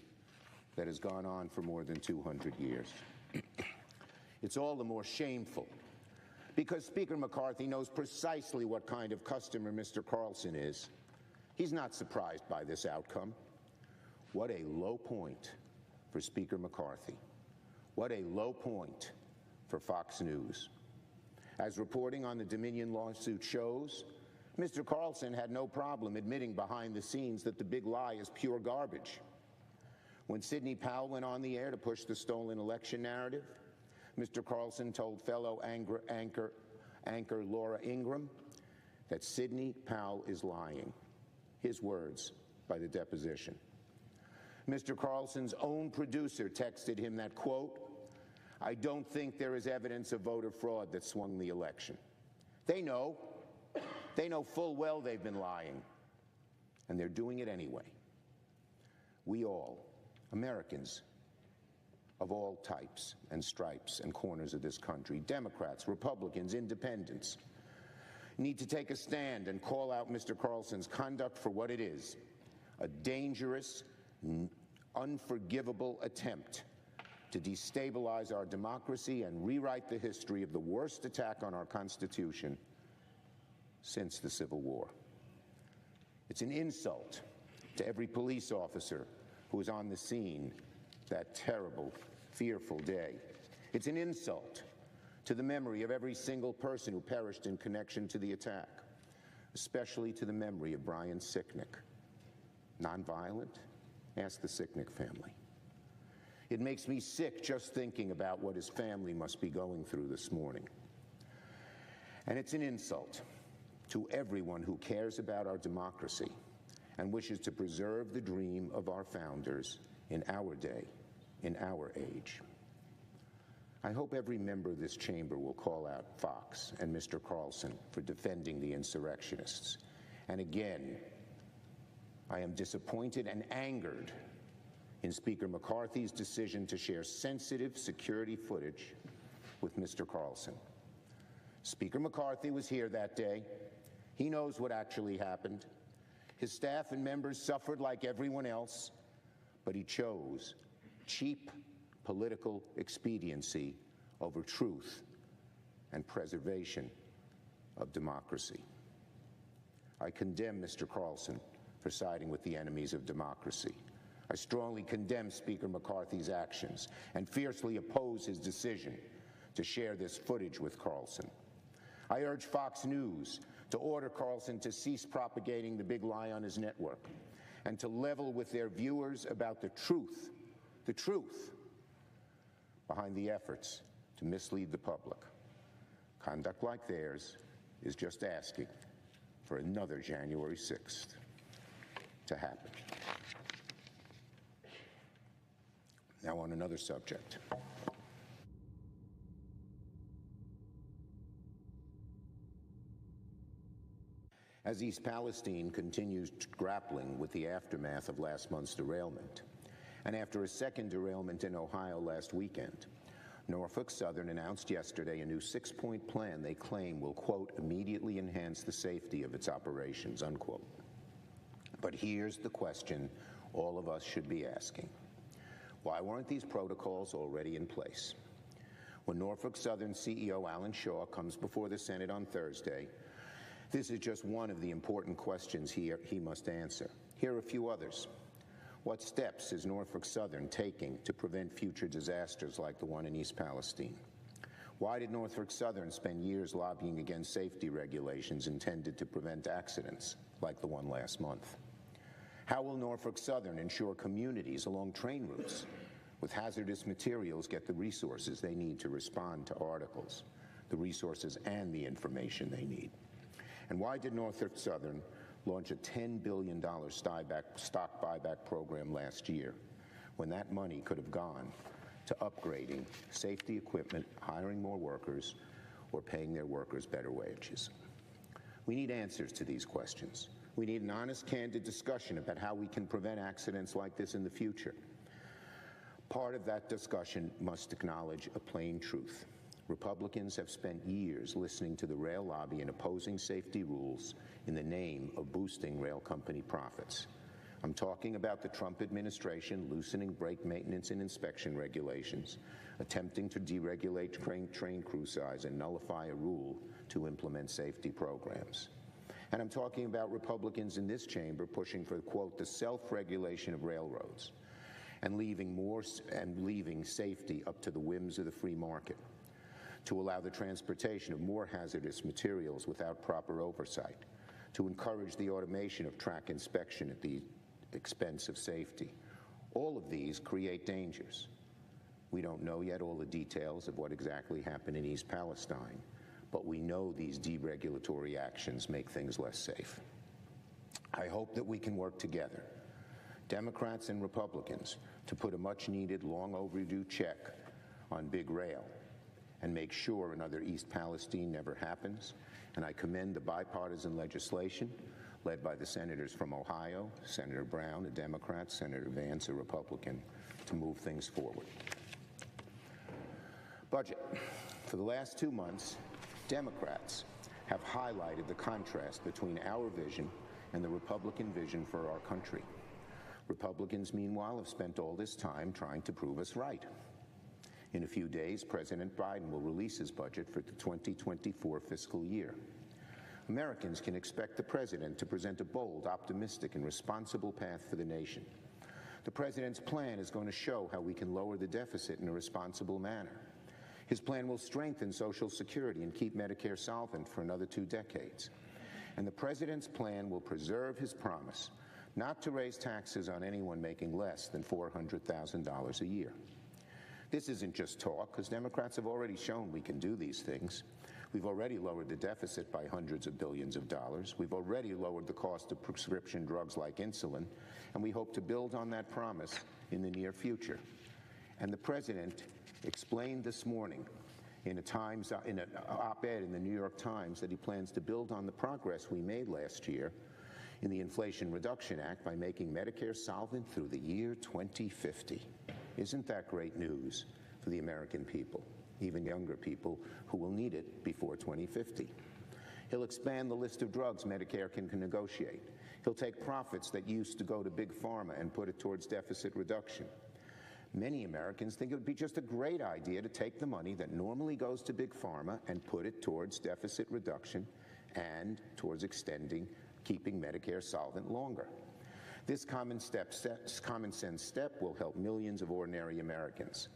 that has gone on for more than 200 years. It's all the more shameful because Speaker McCarthy knows precisely what kind of customer Mr. Carlson is. He's not surprised by this outcome. What a low point for Speaker McCarthy. What a low point for Fox News. As reporting on the Dominion lawsuit shows, Mr. Carlson had no problem admitting behind the scenes that the big lie is pure garbage. When Sidney Powell went on the air to push the stolen election narrative, Mr. Carlson told fellow anchor Laura Ingraham that Sidney Powell is lying. His words by the deposition. Mr. Carlson's own producer texted him that, quote, "I don't think there is evidence of voter fraud that swung the election." They know full well they've been lying, and they're doing it anyway. We all, Americans of all types and stripes and corners of this country, Democrats, Republicans, independents, need to take a stand and call out Mr. Carlson's conduct for what it is, a dangerous, unforgivable attempt to destabilize our democracy and rewrite the history of the worst attack on our Constitution since the Civil War. It's an insult to every police officer who was on the scene that terrible, fearful day. It's an insult to the memory of every single person who perished in connection to the attack, especially to the memory of Brian Sicknick. Nonviolent? Ask the Sicknick family. It makes me sick just thinking about what his family must be going through this morning. And it's an insult to everyone who cares about our democracy and wishes to preserve the dream of our founders in our day, in our age. I hope every member of this chamber will call out Fox and Mr. Carlson for defending the insurrectionists. And again, I am disappointed and angered in Speaker McCarthy's decision to share sensitive security footage with Mr. Carlson. Speaker McCarthy was here that day. He knows what actually happened. His staff and members suffered like everyone else, but he chose cheap political expediency over truth and preservation of democracy. I condemn Mr. Carlson for siding with the enemies of democracy. I strongly condemn Speaker McCarthy's actions and fiercely oppose his decision to share this footage with Carlson. I urge Fox News to order Carlson to cease propagating the big lie on his network and to level with their viewers about the truth behind the efforts to mislead the public. Conduct like theirs is just asking for another January 6th to happen. Now on another subject. As East Palestine continues grappling with the aftermath of last month's derailment, and after a second derailment in Ohio last weekend, Norfolk Southern announced yesterday a new 6-point plan they claim will, quote, immediately enhance the safety of its operations, unquote. But here's the question all of us should be asking. Why weren't these protocols already in place? When Norfolk Southern CEO Alan Shaw comes before the Senate on Thursday, this is just one of the important questions he must answer. Here are a few others. What steps is Norfolk Southern taking to prevent future disasters like the one in East Palestine? Why did Norfolk Southern spend years lobbying against safety regulations intended to prevent accidents like the one last month? How will Norfolk Southern ensure communities along train routes with hazardous materials get the resources they need to respond to articles, the resources and the information they need? And why did Norfolk Southern launch a $10 billion stock buyback program last year when that money could have gone to upgrading safety equipment, hiring more workers, or paying their workers better wages? We need answers to these questions. We need an honest, candid discussion about how we can prevent accidents like this in the future. Part of that discussion must acknowledge a plain truth. Republicans have spent years listening to the rail lobby and opposing safety rules in the name of boosting rail company profits. I'm talking about the Trump administration loosening brake maintenance and inspection regulations, attempting to deregulate train crew size and nullify a rule to implement safety programs. And I'm talking about Republicans in this chamber pushing for, quote, the self-regulation of railroads and leaving safety up to the whims of the free market, to allow the transportation of more hazardous materials without proper oversight, to encourage the automation of track inspection at the expense of safety. All of these create dangers. We don't know yet all the details of what exactly happened in East Palestine, but we know these deregulatory actions make things less safe. I hope that we can work together, Democrats and Republicans, to put a much-needed, long-overdue check on big rail and make sure another East Palestine never happens. And I commend the bipartisan legislation led by the senators from Ohio, Senator Brown, a Democrat, Senator Vance, a Republican, to move things forward. Budget. For the last 2 months, Democrats have highlighted the contrast between our vision and the Republican vision for our country. Republicans, meanwhile, have spent all this time trying to prove us right. In a few days, President Biden will release his budget for the 2024 fiscal year. Americans can expect the president to present a bold, optimistic, and responsible path for the nation. The president's plan is going to show how we can lower the deficit in a responsible manner. His plan will strengthen Social Security and keep Medicare solvent for another 2 decades. And the president's plan will preserve his promise not to raise taxes on anyone making less than $400,000 a year. This isn't just talk, because Democrats have already shown we can do these things. We've already lowered the deficit by hundreds of billions of dollars. We've already lowered the cost of prescription drugs like insulin, and we hope to build on that promise in the near future. And the president explained this morning in an op-ed in the New York Times that he plans to build on the progress we made last year in the Inflation Reduction Act by making Medicare solvent through the year 2050. Isn't that great news for the American people, even younger people who will need it before 2050? He'll expand the list of drugs Medicare can negotiate. He'll take profits that used to go to big pharma and put it towards deficit reduction. Many Americans think it would be just a great idea to take the money that normally goes to big pharma and put it towards deficit reduction and towards keeping Medicare solvent longer. This common sense step will help millions of ordinary Americans.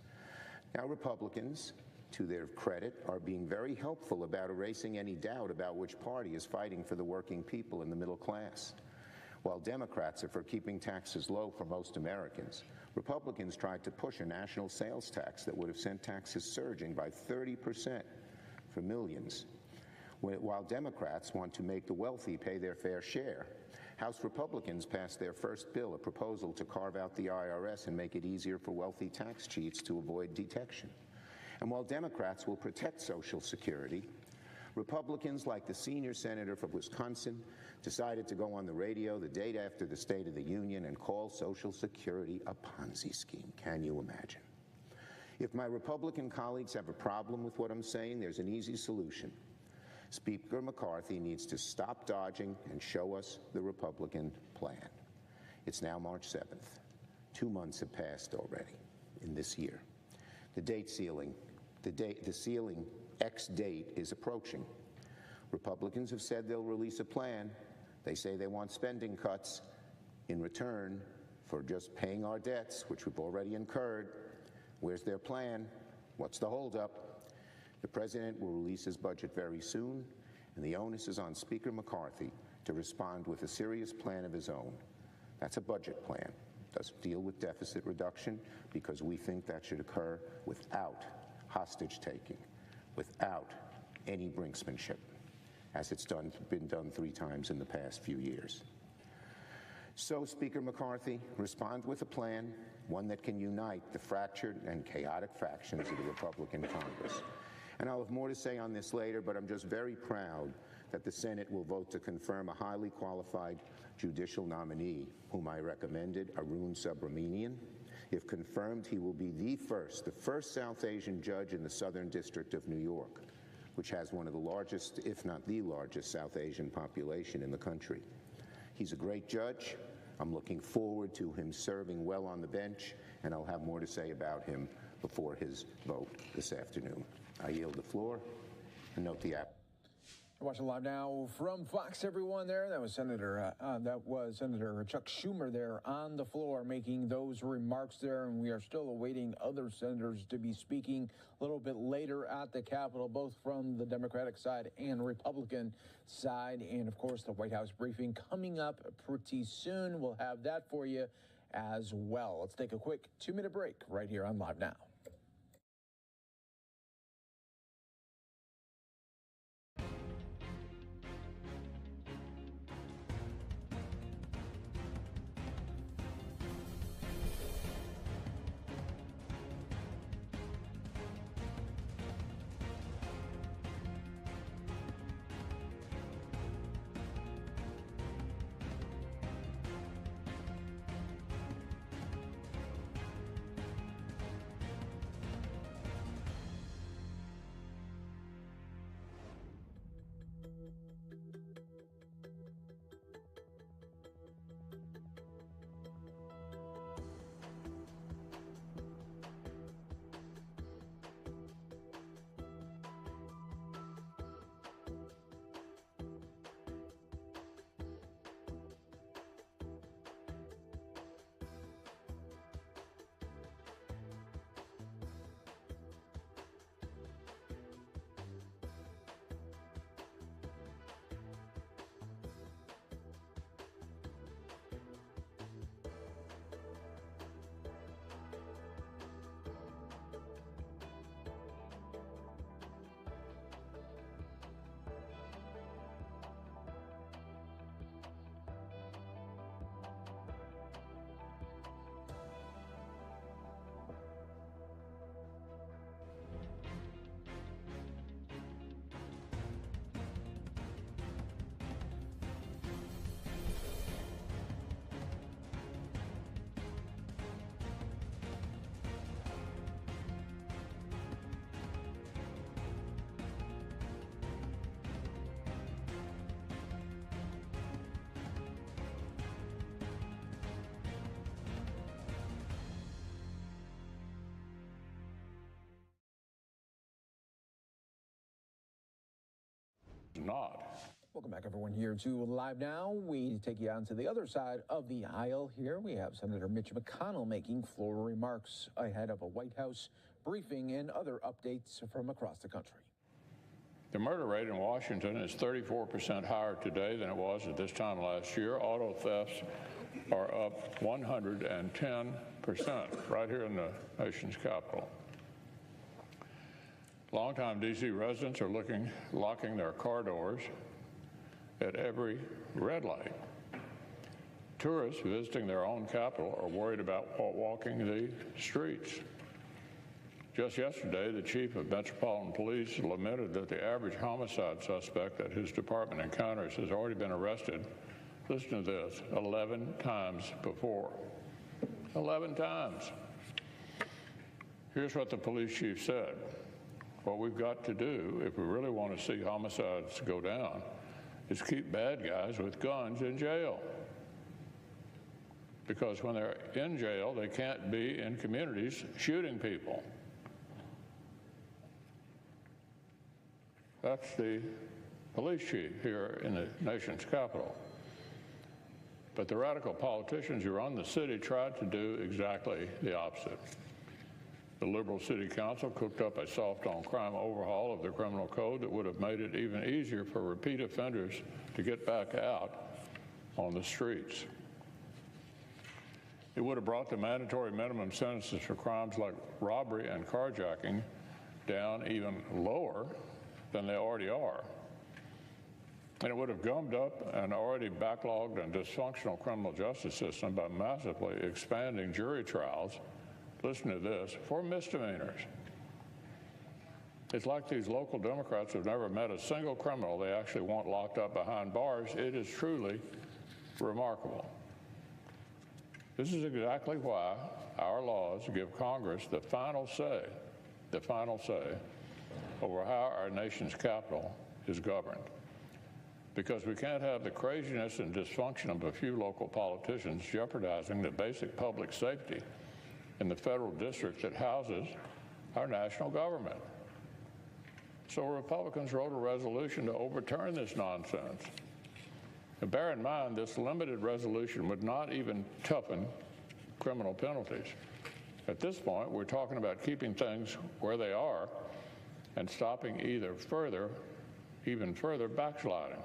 Now, Republicans, to their credit, are being very helpful about erasing any doubt about which party is fighting for the working people and the middle class. While Democrats are for keeping taxes low for most Americans, Republicans tried to push a national sales tax that would have sent taxes surging by 30% for millions. While Democrats want to make the wealthy pay their fair share, House Republicans passed their first bill, a proposal to carve out the IRS and make it easier for wealthy tax cheats to avoid detection. And while Democrats will protect Social Security, Republicans, like the senior senator from Wisconsin, decided to go on the radio the day after the State of the Union and call Social Security a Ponzi scheme. Can you imagine? If my Republican colleagues have a problem with what I'm saying, there's an easy solution. Speaker McCarthy needs to stop dodging and show us the Republican plan. It's now March 7th. 2 months have passed already in this year. The ceiling X date is approaching. Republicans have said they'll release a plan. They say they want spending cuts in return for just paying our debts, which we've already incurred. Where's their plan? What's the holdup? The president will release his budget very soon, and the onus is on Speaker McCarthy to respond with a serious plan of his own. That's a budget plan. It doesn't deal with deficit reduction because we think that should occur without hostage-taking, without any brinksmanship, as it's been done 3 times in the past few years. So, Speaker McCarthy, respond with a plan, one that can unite the fractured and chaotic factions of the Republican Congress. And I'll have more to say on this later, but I'm just very proud that the Senate will vote to confirm a highly qualified judicial nominee, whom I recommended, Arun Subramanian. If confirmed, he will be the first South Asian judge in the Southern District of New York, which has one of the largest, if not the largest, South Asian population in the country. He's a great judge. I'm looking forward to him serving well on the bench, and I'll have more to say about him before his vote this afternoon. I yield the floor and note the app. Watching live now from Fox, everyone. That was Senator Chuck Schumer there on the floor making those remarks there, and we are still awaiting other senators to be speaking a little bit later at the Capitol, both from the Democratic side and Republican side, and of course the White House briefing coming up pretty soon. We'll have that for you as well. Let's take a quick 2-minute break right here on Live Now. Not. Welcome back, everyone, here to Live Now. We take you on to the other side of the aisle here. We have Senator Mitch McConnell making floor remarks ahead of a White House briefing and other updates from across the country. The murder rate in Washington is 34% higher today than it was at this time last year. Auto thefts are up 110% right here in the nation's capital. Longtime D.C. residents are locking their car doors at every red light. Tourists visiting their own capital are worried about walking the streets. Just yesterday, the chief of Metropolitan Police lamented that the average homicide suspect that his department encounters has already been arrested, listen to this, 11 times before. 11 times. Here's what the police chief said. What we've got to do, if we really want to see homicides go down, is keep bad guys with guns in jail. Because when they're in jail, they can't be in communities shooting people. That's the police chief here in the nation's capital. But the radical politicians who run the city tried to do exactly the opposite. The liberal city council cooked up a soft-on-crime overhaul of the criminal code that would have made it even easier for repeat offenders to get back out on the streets. It would have brought the mandatory minimum sentences for crimes like robbery and carjacking down even lower than they already are. And it would have gummed up an already backlogged and dysfunctional criminal justice system by massively expanding jury trials, listen to this, for misdemeanors. It's like these local Democrats have never met a single criminal they actually want locked up behind bars. It is truly remarkable. This is exactly why our laws give Congress the final say over how our nation's capital is governed. Because we can't have the craziness and dysfunction of a few local politicians jeopardizing the basic public safety in the federal district that houses our national government. So Republicans wrote a resolution to overturn this nonsense. And bear in mind, this limited resolution would not even toughen criminal penalties. At this point, we're talking about keeping things where they are and stopping even further backsliding.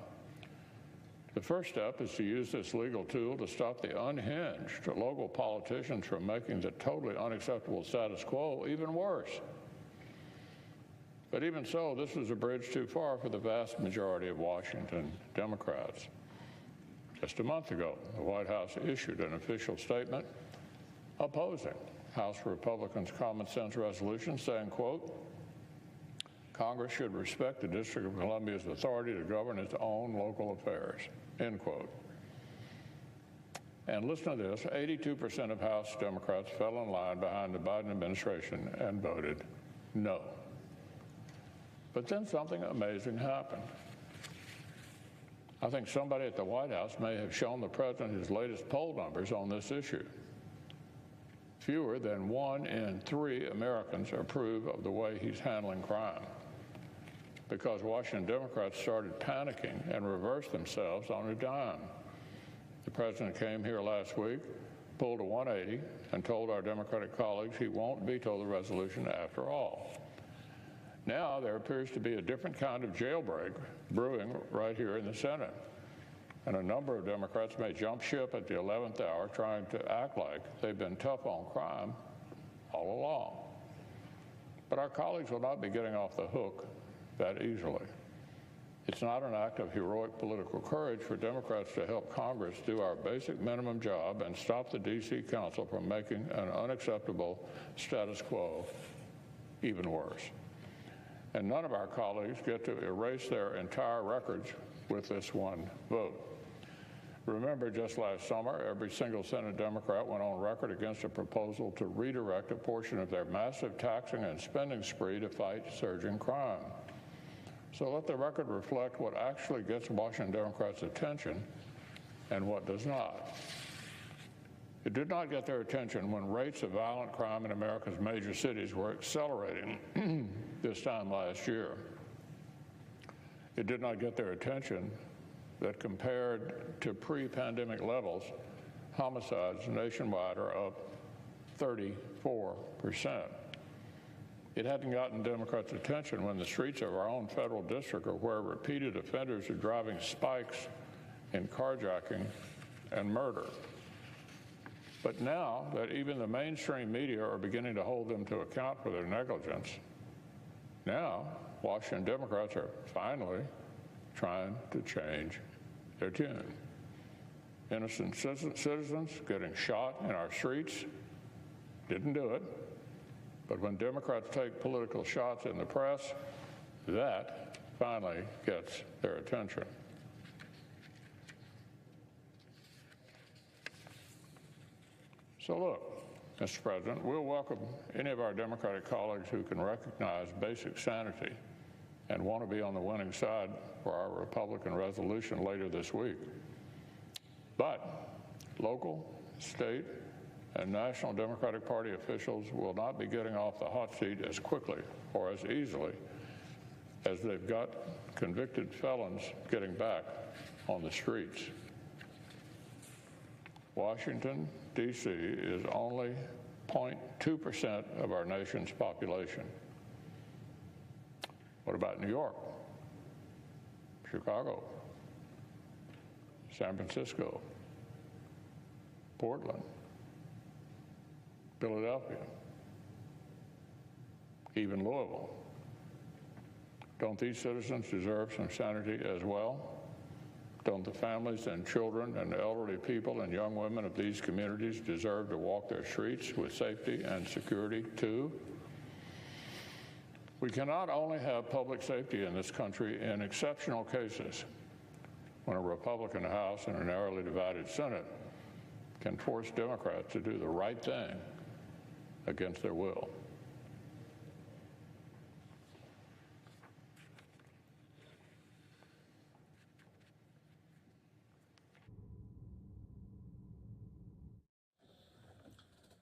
The first step is to use this legal tool to stop the unhinged local politicians from making the totally unacceptable status quo even worse. But even so, this is a bridge too far for the vast majority of Washington Democrats. Just a month ago, the White House issued an official statement opposing House Republicans' common sense resolution, saying, quote, Congress should respect the District of Columbia's authority to govern its own local affairs, end quote. And listen to this, 82% of House Democrats fell in line behind the Biden administration and voted no. But then something amazing happened. I think somebody at the White House may have shown the president his latest poll numbers on this issue. Fewer than 1 in 3 Americans approve of the way he's handling crime, because Washington Democrats started panicking and reversed themselves on a dime. The president came here last week, pulled a 180, and told our Democratic colleagues he won't veto the resolution after all. Now there appears to be a different kind of jailbreak brewing right here in the Senate. And a number of Democrats may jump ship at the 11th hour trying to act like they've been tough on crime all along. But our colleagues will not be getting off the hook that easily. It's not an act of heroic political courage for Democrats to help Congress do our basic minimum job and stop the D.C. Council from making an unacceptable status quo even worse. And none of our colleagues get to erase their entire records with this one vote. Remember, just last summer, every single Senate Democrat went on record against a proposal to redirect a portion of their massive taxing and spending spree to fight surging crime. So let the record reflect what actually gets Washington Democrats' attention and what does not. It did not get their attention when rates of violent crime in America's major cities were accelerating this time last year. It did not get their attention that compared to pre-pandemic levels, homicides nationwide are up 34%. It hadn't gotten Democrats' attention when the streets of our own federal district are where repeated offenders are driving spikes in carjacking and murder. But now that even the mainstream media are beginning to hold them to account for their negligence, now Washington Democrats are finally trying to change their tune. Innocent citizens getting shot in our streets didn't do it. But when Democrats take political shots in the press, that finally gets their attention. So look, Mr. President, we'll welcome any of our Democratic colleagues who can recognize basic sanity and want to be on the winning side for our Republican resolution later this week. But local, state, and national Democratic Party officials will not be getting off the hot seat as quickly or as easily as they've got convicted felons getting back on the streets. Washington, D.C. is only 0.2% of our nation's population. What about New York, Chicago, San Francisco, Portland, Philadelphia, even Louisville? Don't these citizens deserve some sanity as well? Don't the families and children and elderly people and young women of these communities deserve to walk their streets with safety and security too? We cannot only have public safety in this country in exceptional cases, when a Republican House and a narrowly divided Senate can force Democrats to do the right thing against their will.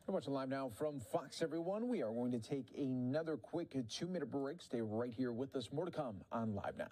We're watching live now from Fox, everyone. We are going to take another quick 2-minute break. Stay right here with us. More to come on Live Now.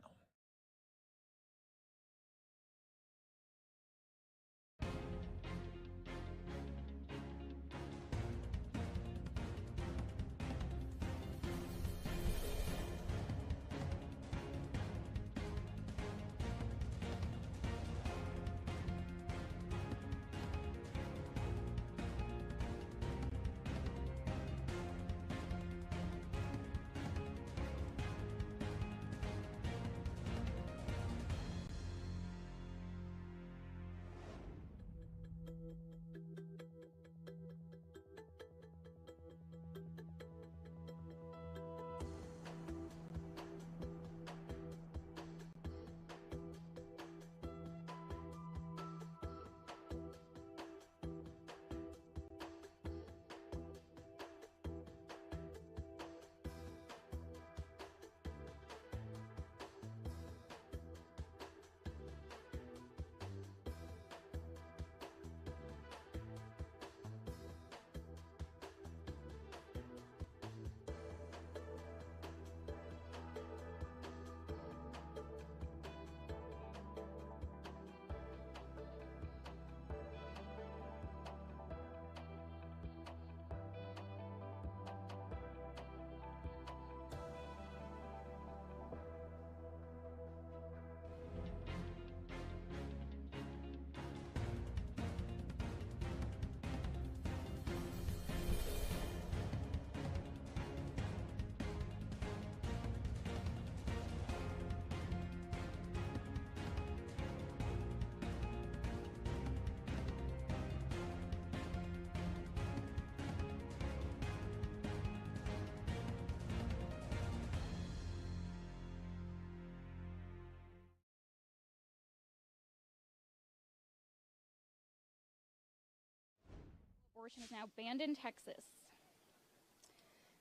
Abortion is now banned in Texas.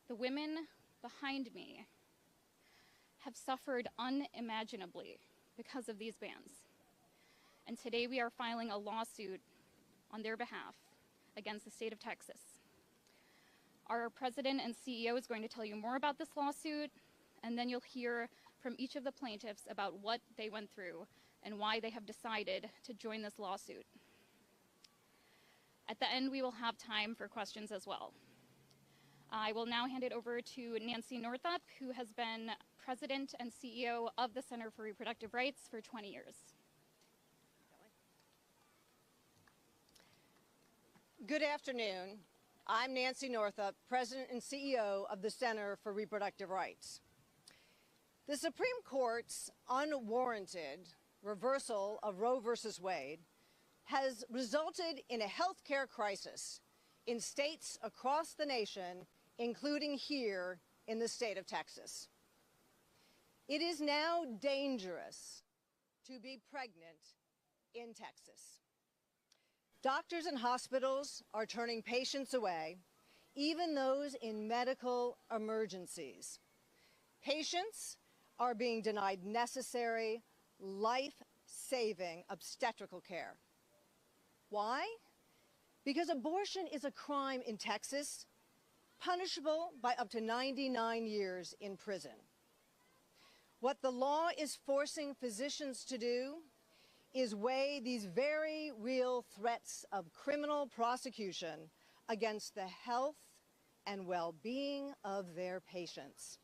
The women behind me have suffered unimaginably because of these bans. And today we are filing a lawsuit on their behalf against the state of Texas. Our president and CEO is going to tell you more about this lawsuit, and then you'll hear from each of the plaintiffs about what they went through and why they have decided to join this lawsuit. At the end, we will have time for questions as well. I will now hand it over to Nancy Northup, who has been President and CEO of the Center for Reproductive Rights for 20 years. Good afternoon. I'm Nancy Northup, President and CEO of the Center for Reproductive Rights. The Supreme Court's unwarranted reversal of Roe v. Wade has resulted in a health care crisis in states across the nation, including here in the state of Texas. It is now dangerous to be pregnant in Texas. Doctors and hospitals are turning patients away, even those in medical emergencies. Patients are being denied necessary, life-saving obstetrical care. Why? Because abortion is a crime in Texas, punishable by up to 99 years in prison. What the law is forcing physicians to do is weigh these very real threats of criminal prosecution against the health and well-being of their patients.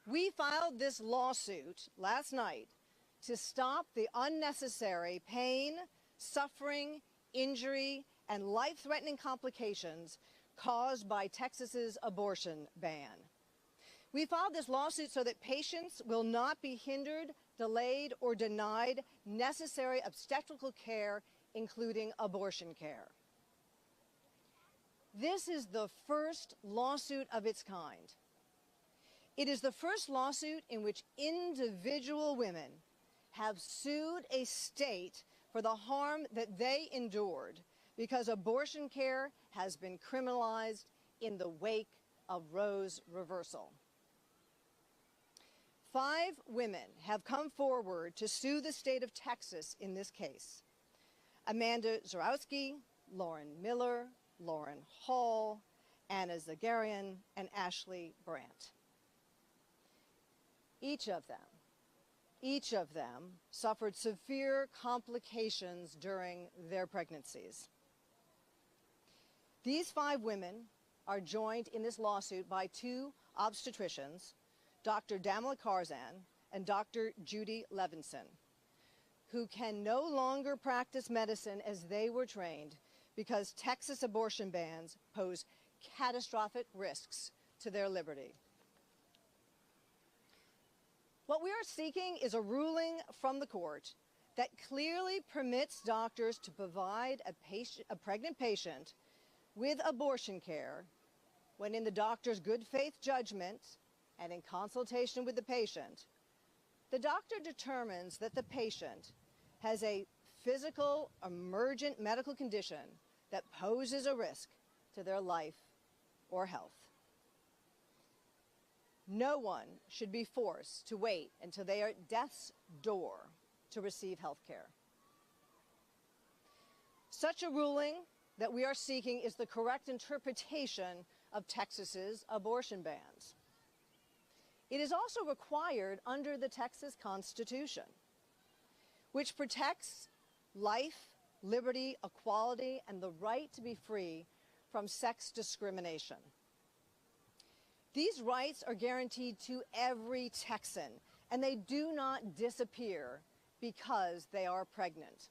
We filed this lawsuit last night to stop the unnecessary pain, suffering, injury, and life-threatening complications caused by Texas's abortion ban. We filed this lawsuit so that patients will not be hindered, delayed, or denied necessary obstetrical care, including abortion care. This is the first lawsuit of its kind. It is the first lawsuit in which individual women have sued a state for the harm that they endured because abortion care has been criminalized in the wake of Roe's reversal. 5 women have come forward to sue the state of Texas in this case: Amanda Zarowski, Lauren Miller, Lauren Hall, Anna Zagarian, and Ashley Brandt. Each of them suffered severe complications during their pregnancies. These 5 women are joined in this lawsuit by 2 obstetricians, Dr. Damla Karzan and Dr. Judy Levinson, who can no longer practice medicine as they were trained because Texas abortion bans pose catastrophic risks to their liberty. What we are seeking is a ruling from the court that clearly permits doctors to provide a pregnant patient with abortion care when, in the doctor's good faith judgment and in consultation with the patient, the doctor determines that the patient has a physical, emergent medical condition that poses a risk to their life or health. No one should be forced to wait until they are at death's door to receive health care. Such a ruling that we are seeking is the correct interpretation of Texas's abortion bans. It is also required under the Texas Constitution, which protects life, liberty, equality, and the right to be free from sex discrimination. These rights are guaranteed to every Texan, and they do not disappear because they are pregnant.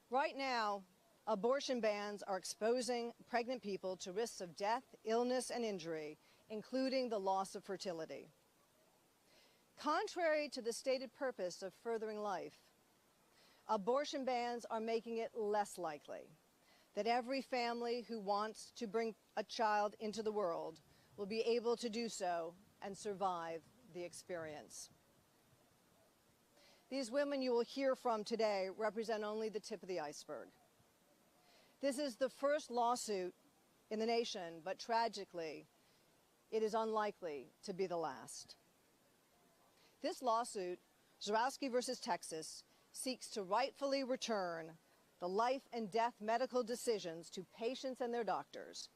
Right now, abortion bans are exposing pregnant people to risks of death, illness, and injury, including the loss of fertility. Contrary to the stated purpose of furthering life, abortion bans are making it less likely that every family who wants to bring a child into the world will be able to do so and survive the experience. These women you will hear from today represent only the tip of the iceberg. This is the first lawsuit in the nation, but tragically, it is unlikely to be the last. This lawsuit, Zarowski versus Texas, seeks to rightfully return the life and death medical decisions to patients and their doctors,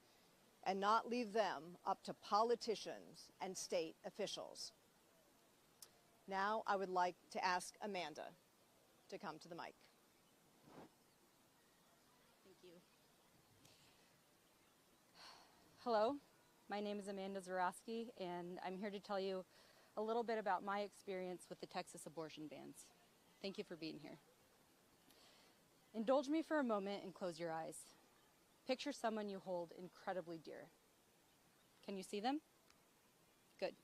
and not leave them up to politicians and state officials. Now I would like to ask Amanda to come to the mic. Thank you. Hello, my name is Amanda Zarowski, and I'm here to tell you a little bit about my experience with the Texas abortion bans. Thank you for being here. Indulge me for a moment and close your eyes. Picture someone you hold incredibly dear. Can you see them? Good.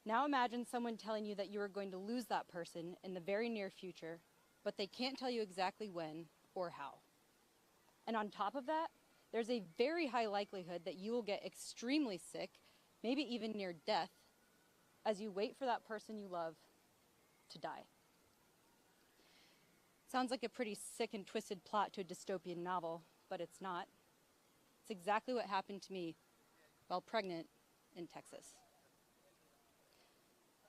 Now imagine someone telling you that you are going to lose that person in the very near future, but they can't tell you exactly when or how. And on top of that, there's a very high likelihood that you will get extremely sick, maybe even near death, as you wait for that person you love to die. Sounds like a pretty sick and twisted plot to a dystopian novel, but it's not. It's exactly what happened to me while pregnant in Texas.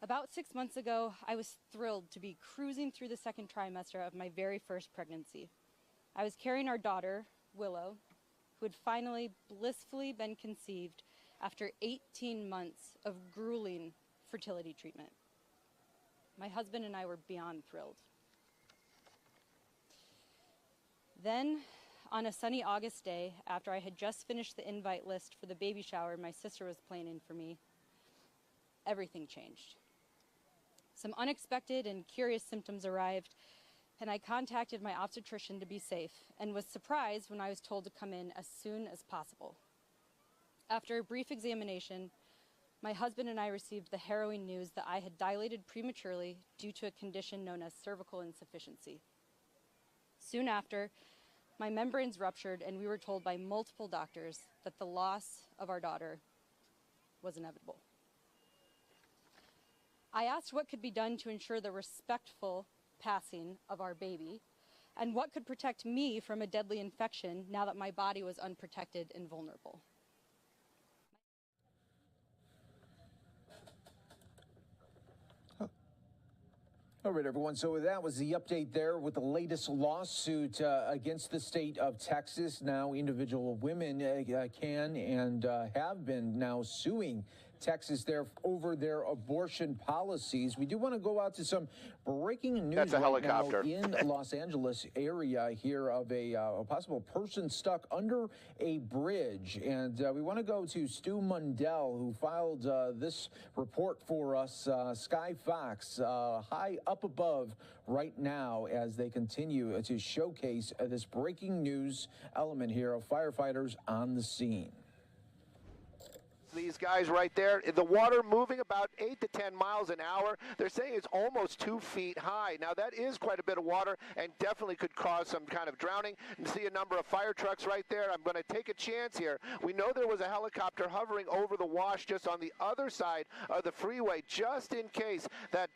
About 6 months ago, I was thrilled to be cruising through the second trimester of my very first pregnancy. I was carrying our daughter, Willow, who had finally blissfully been conceived after 18 months of grueling fertility treatment. My husband and I were beyond thrilled. Then, on a sunny August day, after I had just finished the invite list for the baby shower my sister was planning for me, everything changed. Some unexpected and curious symptoms arrived, and I contacted my obstetrician to be safe and was surprised when I was told to come in as soon as possible. After a brief examination, my husband and I received the harrowing news that I had dilated prematurely due to a condition known as cervical insufficiency. Soon after, my membranes ruptured and we were told by multiple doctors that the loss of our daughter was inevitable. I asked what could be done to ensure the respectful passing of our baby and what could protect me from a deadly infection now that my body was unprotected and vulnerable. All right, everyone. So that was the update there with the latest lawsuit against the state of Texas. Now, individual women can and have been now suing Texas there over their abortion policies. We do want to go out to some breaking news. That's a helicopter. Now in Los Angeles area here of a possible person stuck under a bridge. And we want to go to Stu Mundell, who filed this report for us. Sky Fox, high up above right now as they continue to showcase this breaking news element here of firefighters on the scene. These guys right there, the water moving about 8 to 10 miles an hour. They're saying it's almost 2 feet high. Now, that is quite a bit of water and definitely could cause some kind of drowning. You see a number of fire trucks right there. I'm going to take a chance here. We know there was a helicopter hovering over the wash just on the other side of the freeway, just in case that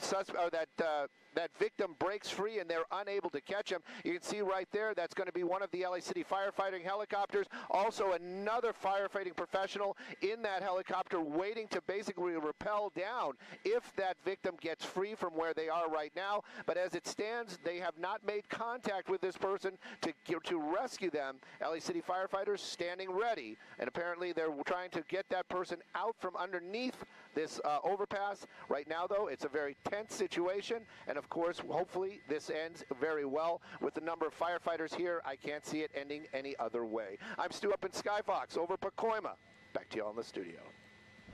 that victim breaks free and they're unable to catch him. You can see right there, that's going to be one of the LA City firefighting helicopters. Also another firefighting professional in that helicopter waiting to basically rappel down if that victim gets free from where they are right now. But as it stands, they have not made contact with this person to rescue them. LA City firefighters standing ready. And apparently they're trying to get that person out from underneath this overpass. Right now, though, it's a very tense situation. And of course, hopefully this ends very well. With the number of firefighters here, I can't see it ending any other way. I'm Stu up in Skyfox over Pacoima. Back to you all in the studio.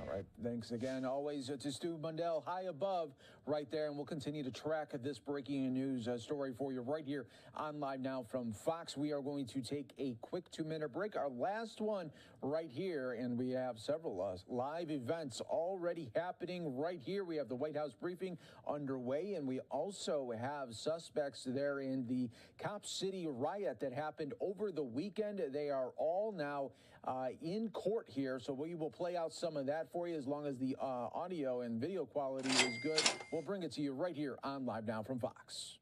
All right, thanks again. Always to Stu Mundell, high above right there, and we'll continue to track this breaking news story for you right here on Live Now from Fox. We are going to take a quick 2-minute break, our last one right here, and we have several live events already happening right here. We have the White House briefing underway, and we also have suspects there in the Cop City riot that happened over the weekend. They are all now in court here, so we will play out some of that for you as long as the audio and video quality is good. We'll bring it to you right here on Live Now from Fox.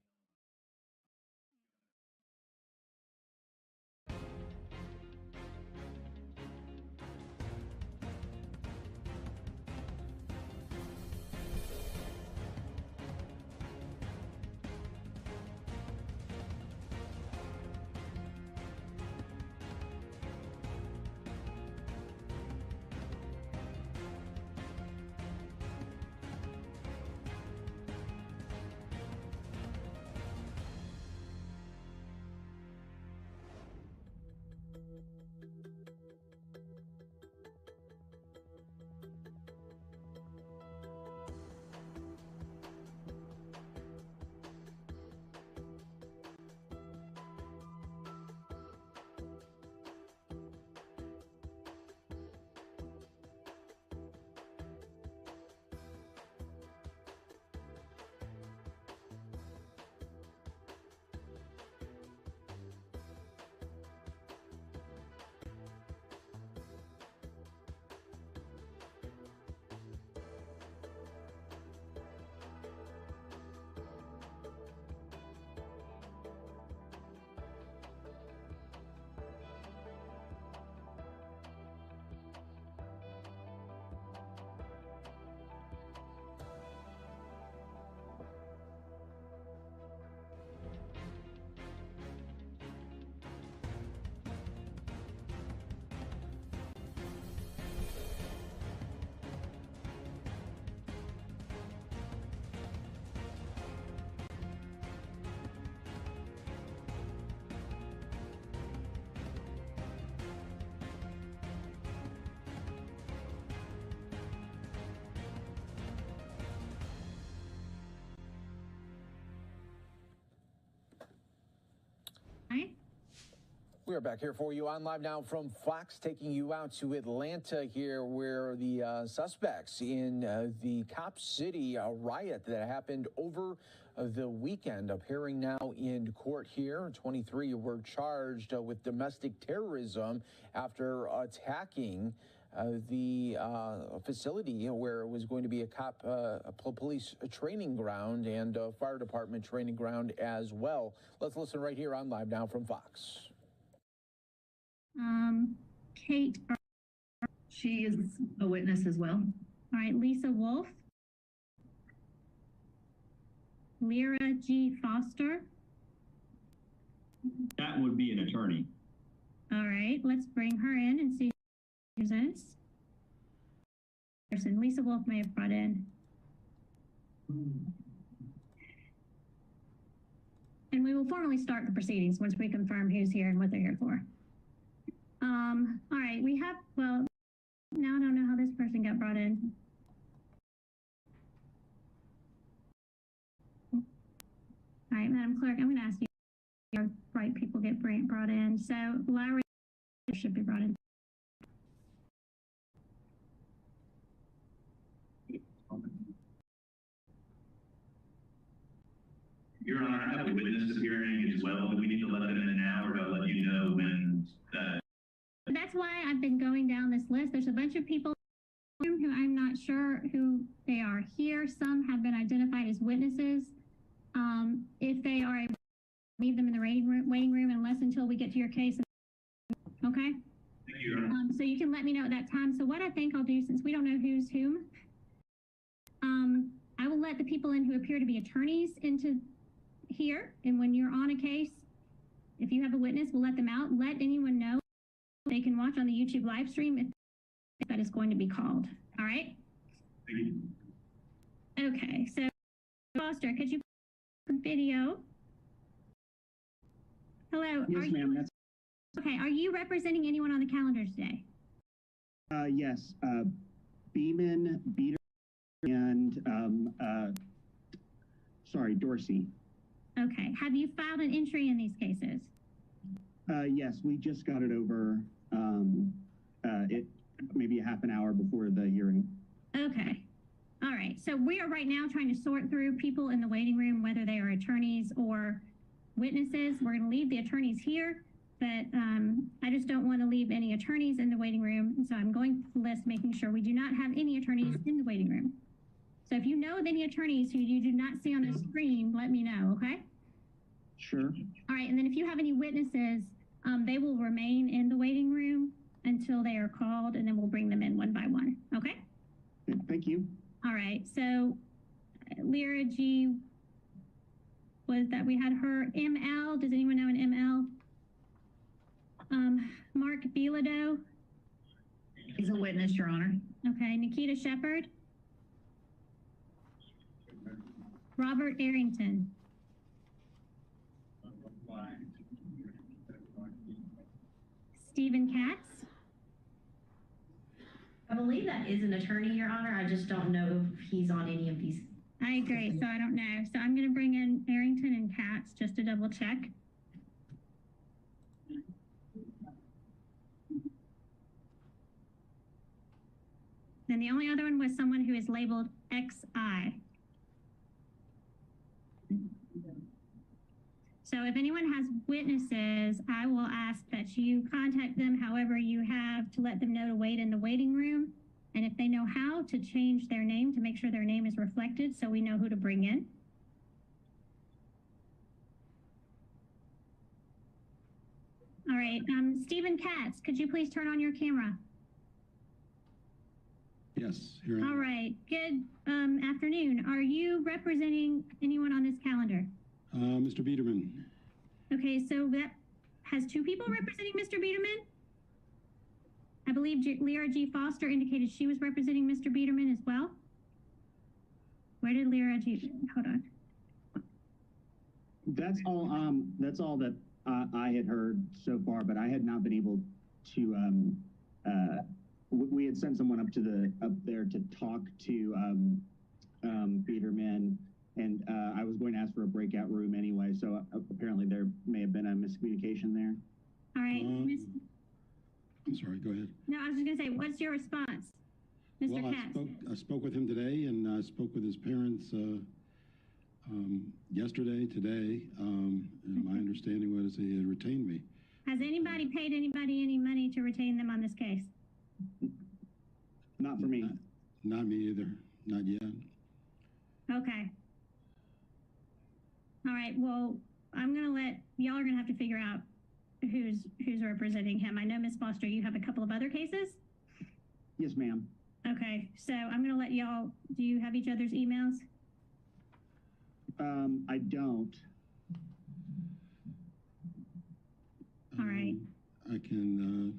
We are back here for you on Live Now from Fox, taking you out to Atlanta here, where the suspects in the Cop City riot that happened over the weekend appearing now in court here. 23 were charged with domestic terrorism after attacking the facility where it was going to be a police training ground and a fire department training ground as well. Let's listen right here on Live Now from Fox. Kate, she is a witness as well. All right, Lisa Wolf. Lyra G. Foster. That would be an attorney. All right, let's bring her in and see who she presents. Person Lisa Wolf may have brought in. And we will formally start the proceedings once we confirm who's here and what they're here for. All right, we have, well, now I don't know how this person got brought in. All right, Madam Clerk, I'm going to ask you if the right people get brought in. So, Larry should be brought in. Your Honor, I have a witness appearing as well. Do we need to let them in now, or do I let you know when That's why I've been going down this list. There's a bunch of people who I'm not sure who they are here. Some have been identified as witnesses. If they are, leave them in the waiting room unless until we get to your case. Okay? Thank you, so you can let me know at that time. So what I think I'll do, since we don't know who's whom, I will let the people in who appear to be attorneys into here. And when you're on a case, if you have a witness, we'll let them out. Let anyone know they can watch on the YouTube live stream if that is going to be called. All right? Thank you. Okay, so Foster, could you put video? Hello. Yes, ma'am. Okay, are you representing anyone on the calendar today? Yes, Beeman, Beater, and Dorsey. Okay, have you filed an entry in these cases? Yes, we just got it over maybe a half an hour before the hearing. Okay. All right. So we are right now trying to sort through people in the waiting room, whether they are attorneys or witnesses. We're going to leave the attorneys here, but I just don't want to leave any attorneys in the waiting room. And so I'm going through the list, making sure we do not have any attorneys in the waiting room. So if you know of any attorneys who you do not see on the screen, let me know, okay? Sure. All right. And then if you have any witnesses, they will remain in the waiting room until they are called, and then we'll bring them in one by one. Okay? Thank you. All right. So Lyra G, was that we had her. ML, does anyone know an ML? Mark Bilodeau. He's a witness, Your Honor. Okay. Nikita Shepard. Robert Arrington. Stephen Katz. I believe that is an attorney, Your Honor. I just don't know if he's on any of these. I agree, so I don't know. So I'm going to bring in Arrington and Katz just to double check. Then the only other one was someone who is labeled XI. So if anyone has witnesses, I will ask that you contact them however you have to let them know to wait in the waiting room. And if they know how, to change their name to make sure their name is reflected so we know who to bring in. All right, Stephen Katz, could you please turn on your camera? Yes, Your Honor. All right, good afternoon. Are you representing anyone on this calendar? Mr. Biederman. Okay, so that has two people representing Mr. Biederman? I believe Lyra G. Foster indicated she was representing Mr. Biederman as well. Where did Lyra G. Hold on. That's all that I had heard so far, but I had not been able to. We had sent someone up there to talk to Biederman And I was going to ask for a breakout room anyway, so apparently there may have been a miscommunication there. All right. I'm sorry, go ahead. No, I was just going to say, what's your response, Mr. Well, Katz? I spoke with him today, and I spoke with his parents yesterday, today, and my understanding was he had retained me. Has anybody paid anybody any money to retain them on this case? Not for me. Not me either, not yet. Okay. All right, well, I'm going to let, y'all are going to have to figure out who's representing him. I know, Ms. Foster, you have a couple of other cases? Yes, ma'am. Okay, so I'm going to let y'all, do you have each other's emails? I don't. All right. I can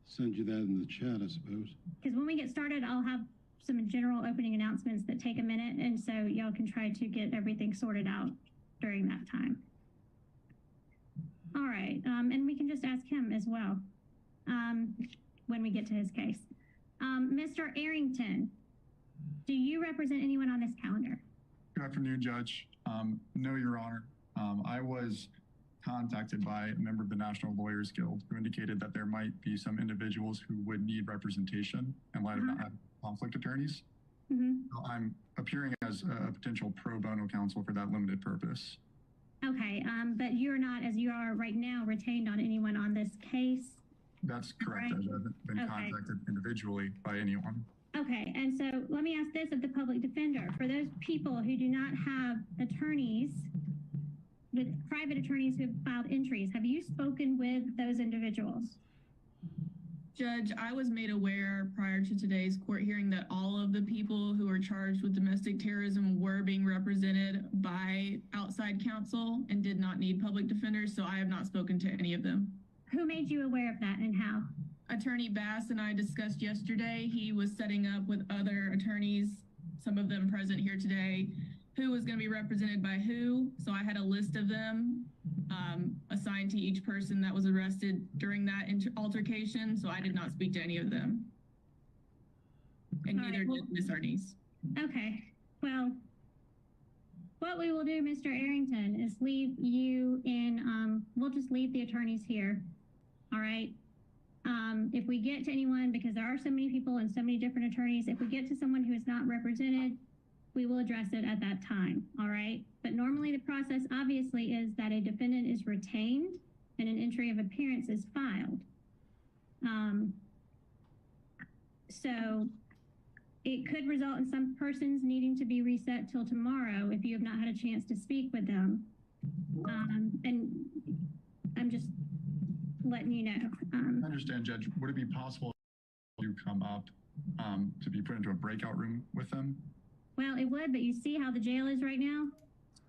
send you that in the chat, I suppose. Because when we get started, I'll have some general opening announcements that take a minute, and so y'all can try to get everything sorted out during that time. All right, and we can just ask him as well when we get to his case. Mr. Arrington, do you represent anyone on this calendar? Good afternoon, Judge. No, Your Honor. I was contacted by a member of the National Lawyers Guild who indicated that there might be some individuals who would need representation in light of not having conflict attorneys. So I'm appearing as a potential pro bono counsel for that limited purpose. Okay, but you're not, as you are right now, retained on anyone on this case? That's correct. Right. I haven't been contacted individually by anyone. Okay, and so let me ask this of the public defender. For those people who do not have attorneys, with private attorneys who have filed entries, have you spoken with those individuals? Judge, I was made aware prior to today's court hearing that all of the people who are charged with domestic terrorism were being represented by outside counsel and did not need public defenders, so I have not spoken to any of them. Who made you aware of that and how? Attorney Bass and I discussed yesterday. He was setting up with other attorneys, some of them present here today, who was going to be represented by who. So I had a list of them assigned to each person that was arrested during that altercation. So I did not speak to any of them. And neither did Ms. Arnese. Okay. Well, what we will do, Mr. Arrington, is leave you in, we'll just leave the attorneys here. All right. If we get to anyone, because there are so many people and so many different attorneys, if we get to someone who is not represented, we will address it at that time, all right? But normally the process obviously is that a defendant is retained and an entry of appearance is filed. So it could result in some persons needing to be reset till tomorrow if you have not had a chance to speak with them. And I'm just letting you know. I understand, Judge. Would it be possible to come up to be put into a breakout room with them? Well, it would, but you see how the jail is right now?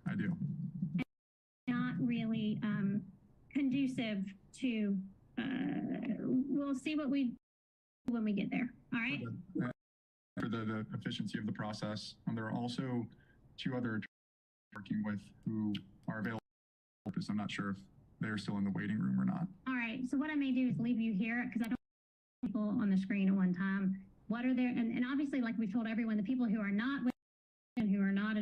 I do. Not really conducive to, we'll see what we do when we get there, all right? For the efficiency of the process. There are also 2 other attorneys working with who are available. I'm not sure if they're still in the waiting room or not. All right, so what I may do is leave you here because I don't have people on the screen at one time. What are there, and obviously, like we've told everyone, the people who are not with and who are not,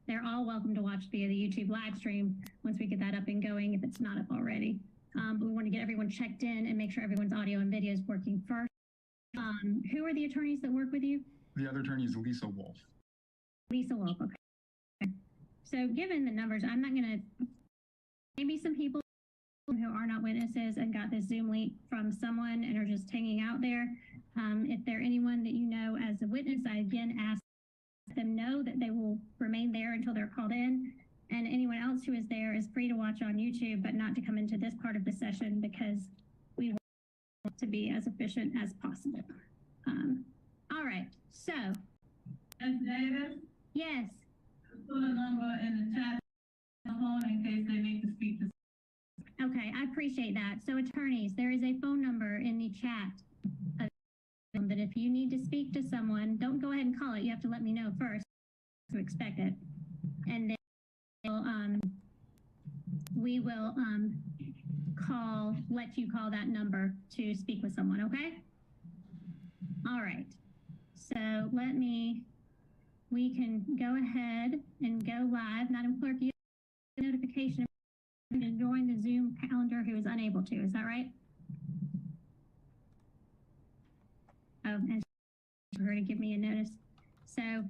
they're all welcome to watch via the YouTube live stream once we get that up and going, if it's not up already. But we want to get everyone checked in and make sure everyone's audio and video is working first. Who are the attorneys that work with you? The other attorney is Lisa Wolf. Lisa Wolf, okay. So given the numbers, I'm not going to, maybe some people who are not witnesses and got this Zoom link from someone and are just hanging out there. If they're anyone that you know as a witness, I again ask them know that they will remain there until they're called in. And anyone else who is there is free to watch on YouTube, but not to come into this part of the session because we want to be as efficient as possible. All right, so. Ms. Davis? Yes. Put a number in the chat phone in case they need to speak to. Okay, I appreciate that. So attorneys, there is a phone number in the chat that if you need to speak to someone, don't go ahead and call it. You have to let me know first to expect it. And then we will let you call that number to speak with someone, okay? All right. So let me we can go ahead and go live. Madam Clerk, you have a notification to join the Zoom calendar who is unable to. Is that right? Oh, and for her to give me a notice. So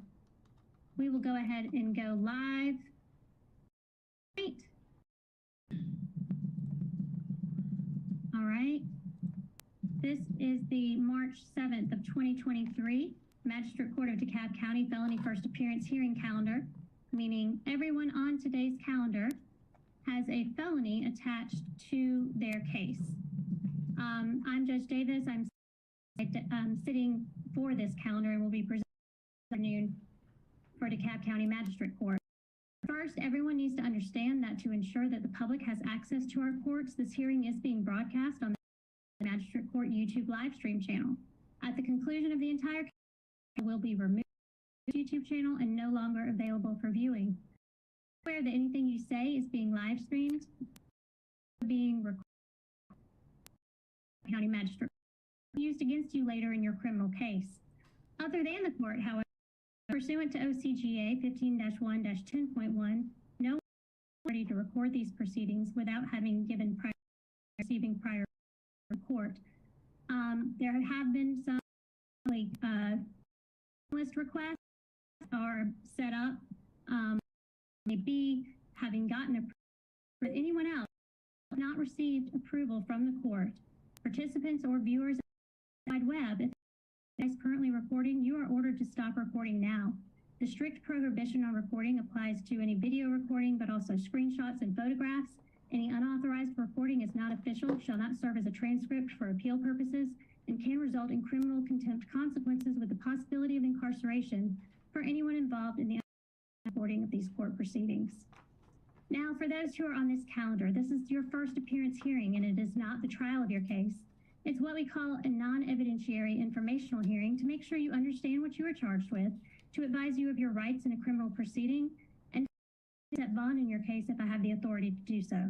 we will go ahead and go live. Great. All right. This is the March 7th of 2023 Magistrate Court of DeKalb County Felony First Appearance Hearing Calendar, meaning everyone on today's calendar has a felony attached to their case. I'm Judge Davis. I'm sitting for this calendar and will be presenting this afternoon for DeKalb County Magistrate Court. First, everyone needs to understand that to ensure that the public has access to our courts, this hearing is being broadcast on the Magistrate Court YouTube live stream channel. At the conclusion of the entire case, it will be removed from the YouTube channel and no longer available for viewing. Aware that anything you say is being live streamed, being recorded by the County Magistrate used against you later in your criminal case. Other than the court, however, pursuant to OCGA 15-1-10.1, no one is ready to record these proceedings without having given receiving prior report. There have been some list requests are set up, maybe having gotten approval, but anyone else who has not received approval from the court, participants or viewers on the web, if is currently recording, you are ordered to stop recording now. The strict prohibition on recording applies to any video recording, but also screenshots and photographs. Any unauthorized recording is not official, shall not serve as a transcript for appeal purposes, and can result in criminal contempt consequences with the possibility of incarceration for anyone involved in the recording of these court proceedings. Now, for those who are on this calendar, this is your first appearance hearing, and it is not the trial of your case. It's what we call a non-evidentiary informational hearing to make sure you understand what you are charged with, to advise you of your rights in a criminal proceeding, and to set bond in your case if I have the authority to do so.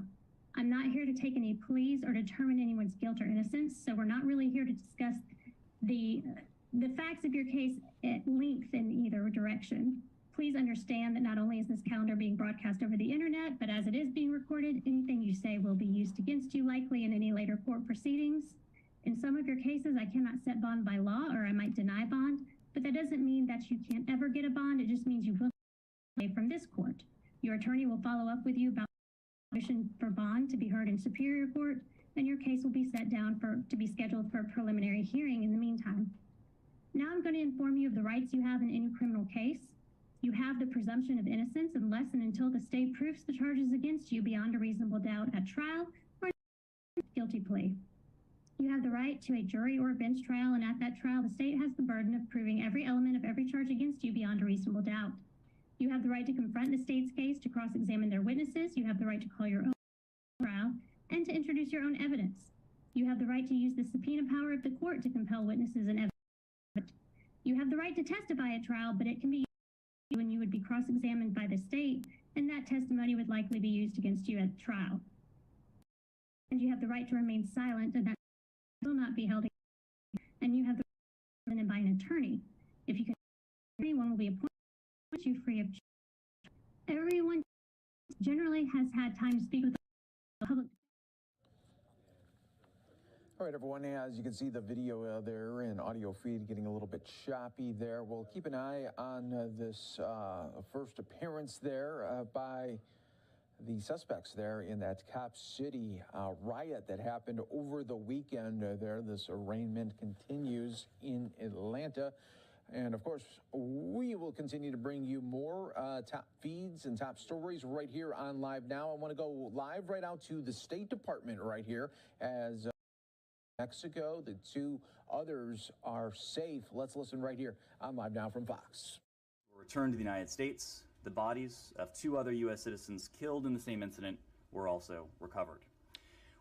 I'm not here to take any pleas or determine anyone's guilt or innocence, so we're not really here to discuss the facts of your case at length in either direction. Please understand that not only is this calendar being broadcast over the internet, but as it is being recorded, anything you say will be used against you likely in any later court proceedings. In some of your cases, I cannot set bond by law, or I might deny bond, but that doesn't mean that you can't ever get a bond. It just means you will away from this court. Your attorney will follow up with you about motion for bond to be heard in Superior Court, and your case will be set down to be scheduled for a preliminary hearing in the meantime. Now I'm going to inform you of the rights you have in any criminal case. You have the presumption of innocence unless and until the state proves the charges against you beyond a reasonable doubt at trial or guilty plea. You have the right to a jury or a bench trial, and at that trial, the state has the burden of proving every element of every charge against you beyond a reasonable doubt. You have the right to confront the state's case, to cross-examine their witnesses. You have the right to call your own trial and to introduce your own evidence. You have the right to use the subpoena power of the court to compel witnesses and evidence. You have the right to testify at trial, but it can be used when you would be cross-examined by the state, and that testimony would likely be used against you at trial. And you have the right to remain silent, and that will not be held against you. And you have the right to be by an attorney. If you can, anyone will be appointed you free of charge. Everyone generally has had time to speak with the public. All right, everyone, as you can see the video there and audio feed getting a little bit choppy there. We'll keep an eye on this first appearance there by the suspects there in that Cop City riot that happened over the weekend there. This arraignment continues in Atlanta. And of course, we will continue to bring you more top feeds and top stories right here on Live Now. I want to go live right out to the State Department right here as Mexico, the two others are safe. Let's listen right here on Live Now from Fox. Returned to the United States, the bodies of two other U.S. citizens killed in the same incident were also recovered.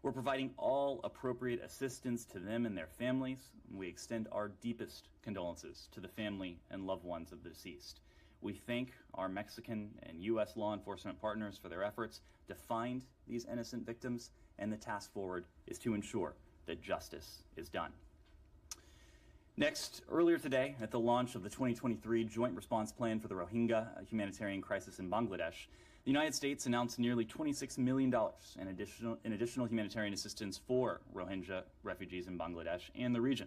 We're providing all appropriate assistance to them and their families. We extend our deepest condolences to the family and loved ones of the deceased. We thank our Mexican and U.S. law enforcement partners for their efforts to find these innocent victims, and the task forward is to ensure that justice is done. Next, earlier today, at the launch of the 2023 Joint Response Plan for the Rohingya humanitarian crisis in Bangladesh, the United States announced nearly $26 million in additional humanitarian assistance for Rohingya refugees in Bangladesh and the region,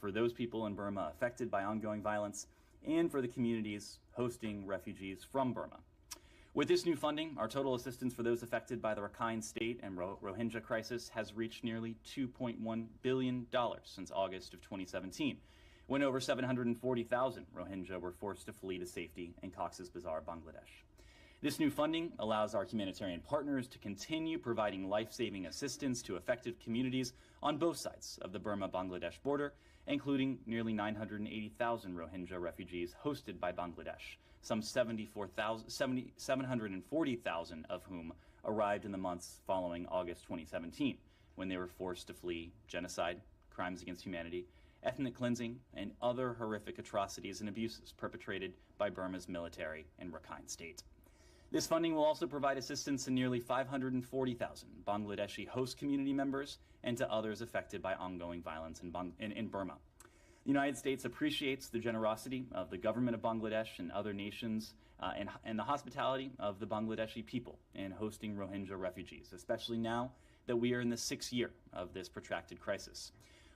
for those people in Burma affected by ongoing violence, and for the communities hosting refugees from Burma. With this new funding, our total assistance for those affected by the Rakhine State and Rohingya crisis has reached nearly $2.1 billion since August of 2017, when over 740,000 Rohingya were forced to flee to safety in Cox's Bazar, Bangladesh. This new funding allows our humanitarian partners to continue providing life-saving assistance to affected communities on both sides of the Burma-Bangladesh border, including nearly 980,000 Rohingya refugees hosted by Bangladesh, some 740,000 of whom arrived in the months following August 2017, when they were forced to flee genocide, crimes against humanity, ethnic cleansing, and other horrific atrocities and abuses perpetrated by Burma's military in Rakhine State. This funding will also provide assistance to nearly 540,000 Bangladeshi host community members and to others affected by ongoing violence in Burma. The United States appreciates the generosity of the government of Bangladesh and other nations and the hospitality of the Bangladeshi people in hosting Rohingya refugees, especially now that we are in the 6th year of this protracted crisis.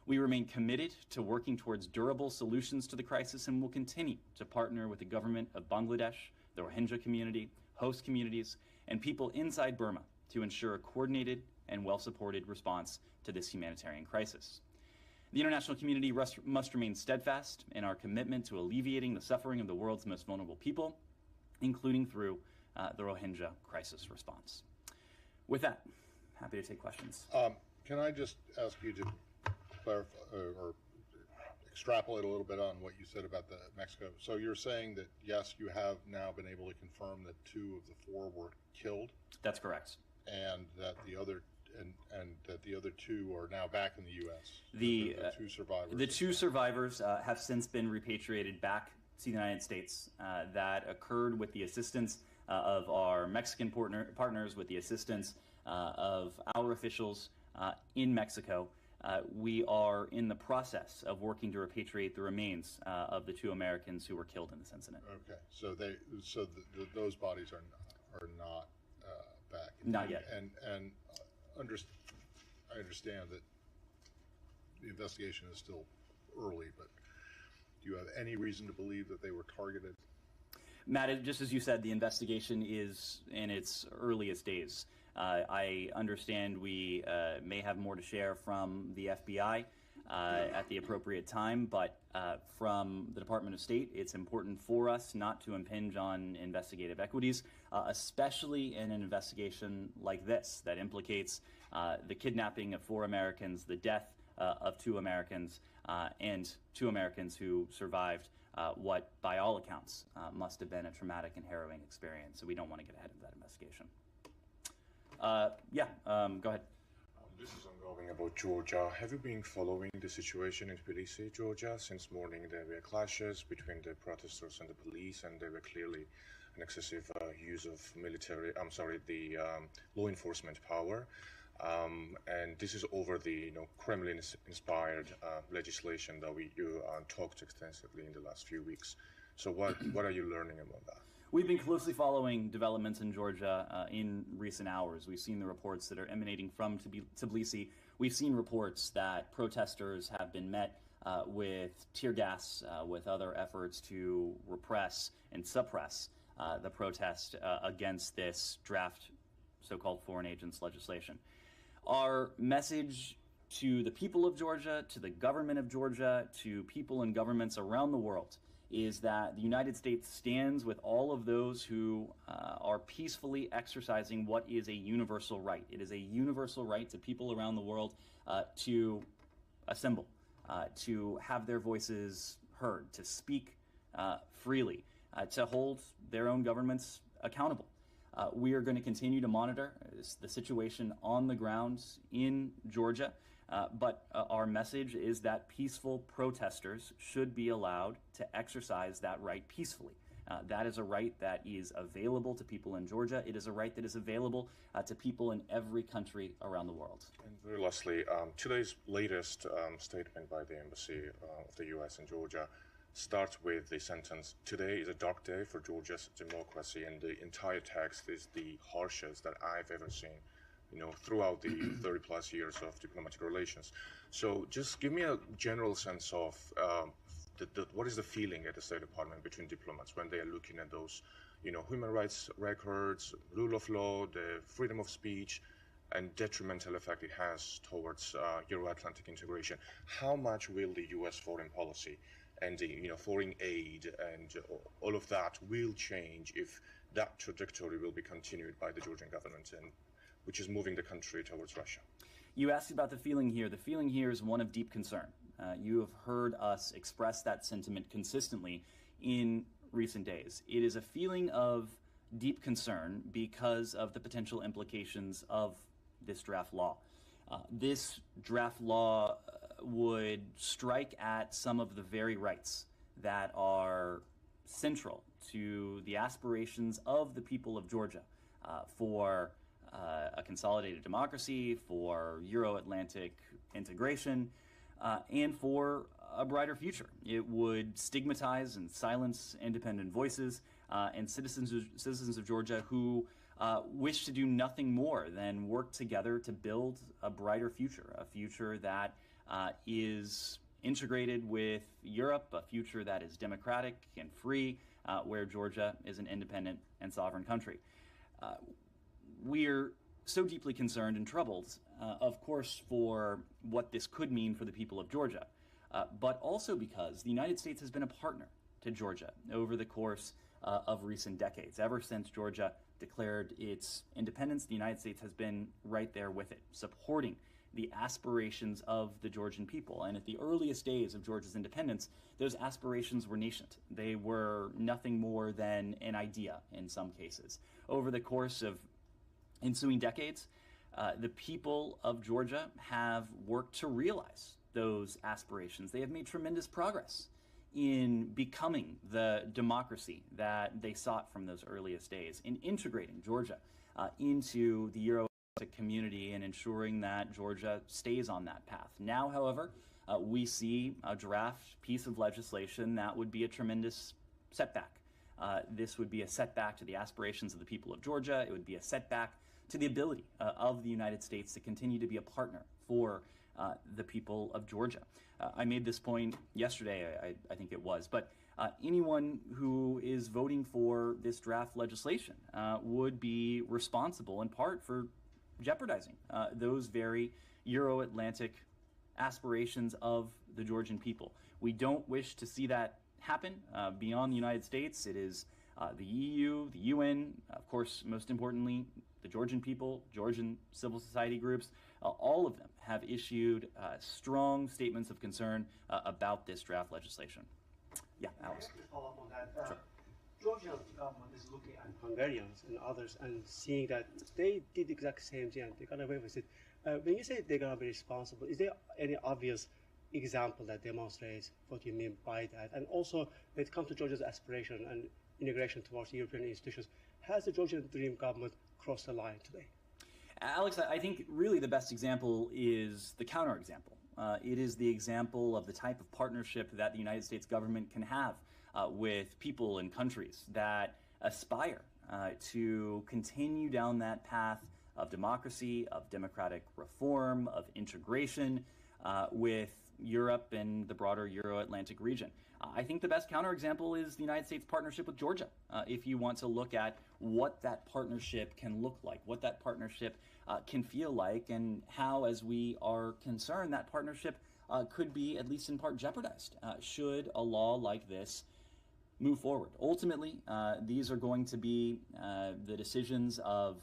We remain committed to working towards durable solutions to the crisis and will continue to partner with the government of Bangladesh, the Rohingya community, host communities, and people inside Burma to ensure a coordinated and well-supported response to this humanitarian crisis. The international community must remain steadfast in our commitment to alleviating the suffering of the world's most vulnerable people, including through the Rohingya crisis response. With that, happy to take questions. Can I just ask you to clarify or extrapolate a little bit on what you said about the Mexico? So you're saying that, yes, you have now been able to confirm that 2 of the 4 were killed? That's correct. And that the other that the other 2 are now back in the U.S. The 2 survivors. The 2 survivors have since been repatriated back to the United States. That occurred with the assistance of our Mexican partners, with the assistance of our officials in Mexico. We are in the process of working to repatriate the remains of the 2 Americans who were killed in this incident. Okay, so those bodies are not back. Not yet. And I understand that the investigation is still early, but do you have any reason to believe that they were targeted? Matt, just as you said, the investigation is in its earliest days. I understand we may have more to share from the FBI at the appropriate time, but from the Department of State, it's important for us not to impinge on investigative equities, especially in an investigation like this that implicates the kidnapping of 4 Americans, the death of 2 Americans, and 2 Americans who survived what, by all accounts, must have been a traumatic and harrowing experience. So we don't want to get ahead of that investigation. Go ahead. This is ongoing about Georgia. Have you been following the situation in Tbilisi, Georgia? Since morning there were clashes between the protesters and the police, and there were clearly an excessive use of the law enforcement power. And this is over the Kremlin-inspired legislation that you talked extensively in the last few weeks. So what are you learning about that? We've been closely following developments in Georgia in recent hours. We've seen the reports that are emanating from Tbilisi. We've seen reports that protesters have been met with tear gas, with other efforts to repress and suppress the protest against this draft so-called foreign agents legislation. Our message to the people of Georgia, to the government of Georgia, to people and governments around the world is that the United States stands with all of those who are peacefully exercising what is a universal right. It is a universal right to people around the world to assemble, to have their voices heard, to speak freely, to hold their own governments accountable. We are going to continue to monitor the situation on the ground in Georgia. But our message is that peaceful protesters should be allowed to exercise that right peacefully. That is a right that is available to people in Georgia. It is a right that is available to people in every country around the world. And very lastly, today's latest statement by the Embassy of the U.S. in Georgia starts with the sentence, "Today is a dark day for Georgia's democracy," and the entire text is the harshest that I've ever seen, throughout the 30-plus years of diplomatic relations. So just give me a general sense of what is the feeling at the State Department between diplomats when they are looking at those, human rights records, rule of law, the freedom of speech, and detrimental effect it has towards Euro-Atlantic integration. How much will the U.S. foreign policy and the foreign aid and all of that will change if that trajectory will be continued by the Georgian government, and which is moving the country towards Russia? You asked about the feeling here. The feeling here is one of deep concern. You have heard us express that sentiment consistently in recent days. It is a feeling of deep concern because of the potential implications of this draft law. This draft law would strike at some of the very rights that are central to the aspirations of the people of Georgia for a consolidated democracy, for Euro-Atlantic integration, and for a brighter future. It would stigmatize and silence independent voices and citizens of Georgia who wish to do nothing more than work together to build a brighter future, a future that is integrated with Europe, a future that is democratic and free, where Georgia is an independent and sovereign country. We're so deeply concerned and troubled, of course, for what this could mean for the people of Georgia, but also because the United States has been a partner to Georgia over the course of recent decades. Ever since Georgia declared its independence, the United States has been right there with it, supporting the aspirations of the Georgian people. And at the earliest days of Georgia's independence, those aspirations were nascent. They were nothing more than an idea in some cases. Over the course of ensuing decades, the people of Georgia have worked to realize those aspirations. They have made tremendous progress in becoming the democracy that they sought from those earliest days, in integrating Georgia into the Euro-Atlantic community and ensuring that Georgia stays on that path. Now, however, we see a draft piece of legislation that would be a tremendous setback. This would be a setback to the aspirations of the people of Georgia. It would be a setback to the ability of the United States to continue to be a partner for the people of Georgia. I made this point yesterday, I think it was, but anyone who is voting for this draft legislation would be responsible in part for jeopardizing those very Euro-Atlantic aspirations of the Georgian people. We don't wish to see that happen beyond the United States. It is the EU, the UN, of course, most importantly, the Georgian people, Georgian civil society groups, all of them have issued strong statements of concern about this draft legislation. Yeah, Alex. To follow up on that, Sure. Georgian government is looking at Hungarians and others and seeing that they did the exact same thing and they got away with it. When you say they're going to be responsible, is there any obvious example that demonstrates what you mean by that? And also, when it comes to Georgia's aspiration and integration towards European institutions, has the Georgian Dream government crossed the line today? Alex, I think really the best example is the counterexample. It is the example of the type of partnership that the United States government can have with people and countries that aspire to continue down that path of democracy, of democratic reform, of integration with Europe and the broader Euro-Atlantic region. I think the best counterexample is the United States partnership with Georgia. If you want to look at what that partnership can look like, what that partnership can feel like, and how, as we are concerned, that partnership could be, at least in part, jeopardized should a law like this move forward. Ultimately, these are going to be the decisions of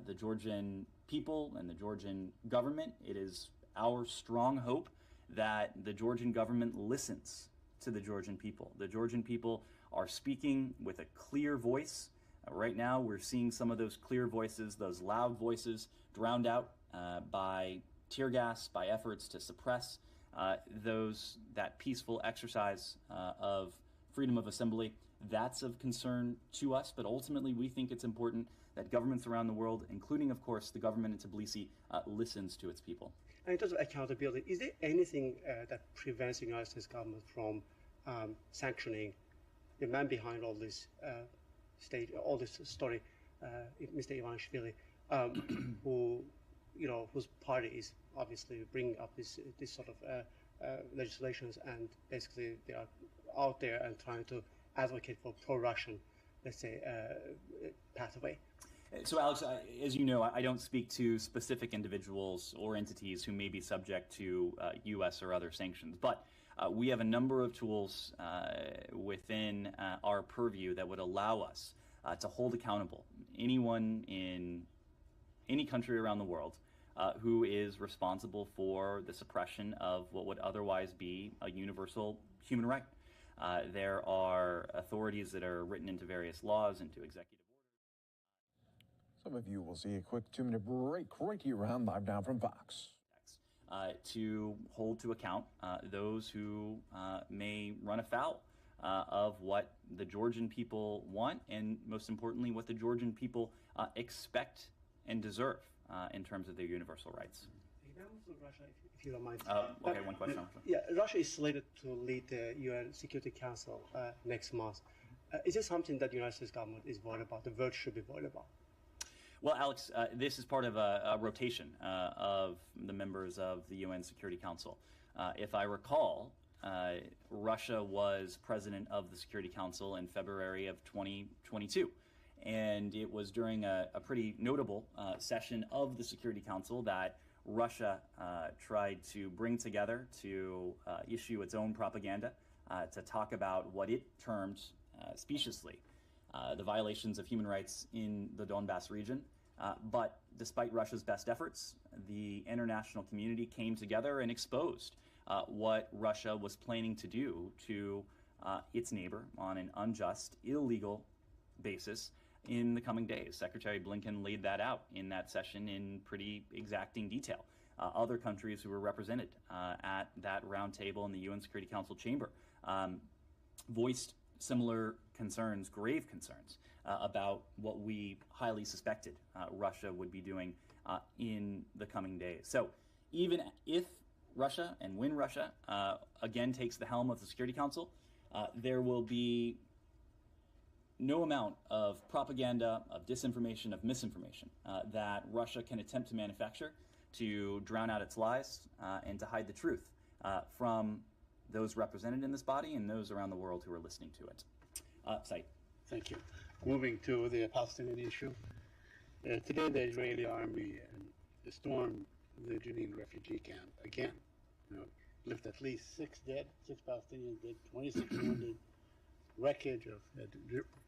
the Georgian people and the Georgian government. It is our strong hope that the Georgian government listens to the Georgian people. The Georgian people are speaking with a clear voice. Right now, we're seeing some of those clear voices, those loud voices, drowned out by tear gas, by efforts to suppress that peaceful exercise of freedom of assembly That's of concern to us, but ultimately we think it's important that governments around the world, including, of course, the government in Tbilisi, listens to its people. And in terms of accountability, is there anything that prevents the United States government from sanctioning the man behind all this story, Mr. Ivanishvili, who, whose party is obviously bringing up this sort of legislations, and basically they are out there and trying to advocate for pro-Russian, let's say, pathway? So, Alex, as you know, I don't speak to specific individuals or entities who may be subject to U.S. or other sanctions, but we have a number of tools within our purview that would allow us to hold accountable anyone in any country around the world who is responsible for the suppression of what would otherwise be a universal human right. There are authorities that are written into various laws, into executive. Some of you will see a quick 2-minute break right here on Live Now from Fox. To hold to account those who may run afoul of what the Georgian people want, and most importantly, what the Georgian people expect and deserve in terms of their universal rights. Russia, if you don't mind. Okay, one question. Yeah, Russia is slated to lead the UN Security Council next month. Is this something that the United States government is worried about, the world should be worried about? Well, Alex, this is part of a rotation of the members of the UN Security Council. If I recall, Russia was president of the Security Council in February of 2022. And it was during a pretty notable session of the Security Council that Russia tried to bring together to issue its own propaganda, to talk about what it termed speciously the violations of human rights in the Donbass region. But despite Russia's best efforts, the international community came together and exposed what Russia was planning to do to its neighbor on an unjust, illegal basis in the coming days. Secretary Blinken laid that out in that session in pretty exacting detail. Other countries who were represented at that roundtable in the UN Security Council chamber voiced similar concerns, grave concerns, about what we highly suspected Russia would be doing in the coming days. So even if Russia, and when Russia again takes the helm of the Security Council, there will be no amount of propaganda, of disinformation, of misinformation that Russia can attempt to manufacture to drown out its lies and to hide the truth from those represented in this body and those around the world who are listening to it. Said. Thank you. Moving to the Palestinian issue. Today, the Israeli army stormed the Jenin refugee camp again. Left at least 6 dead, 6 Palestinians dead, 26 wounded, wreckage of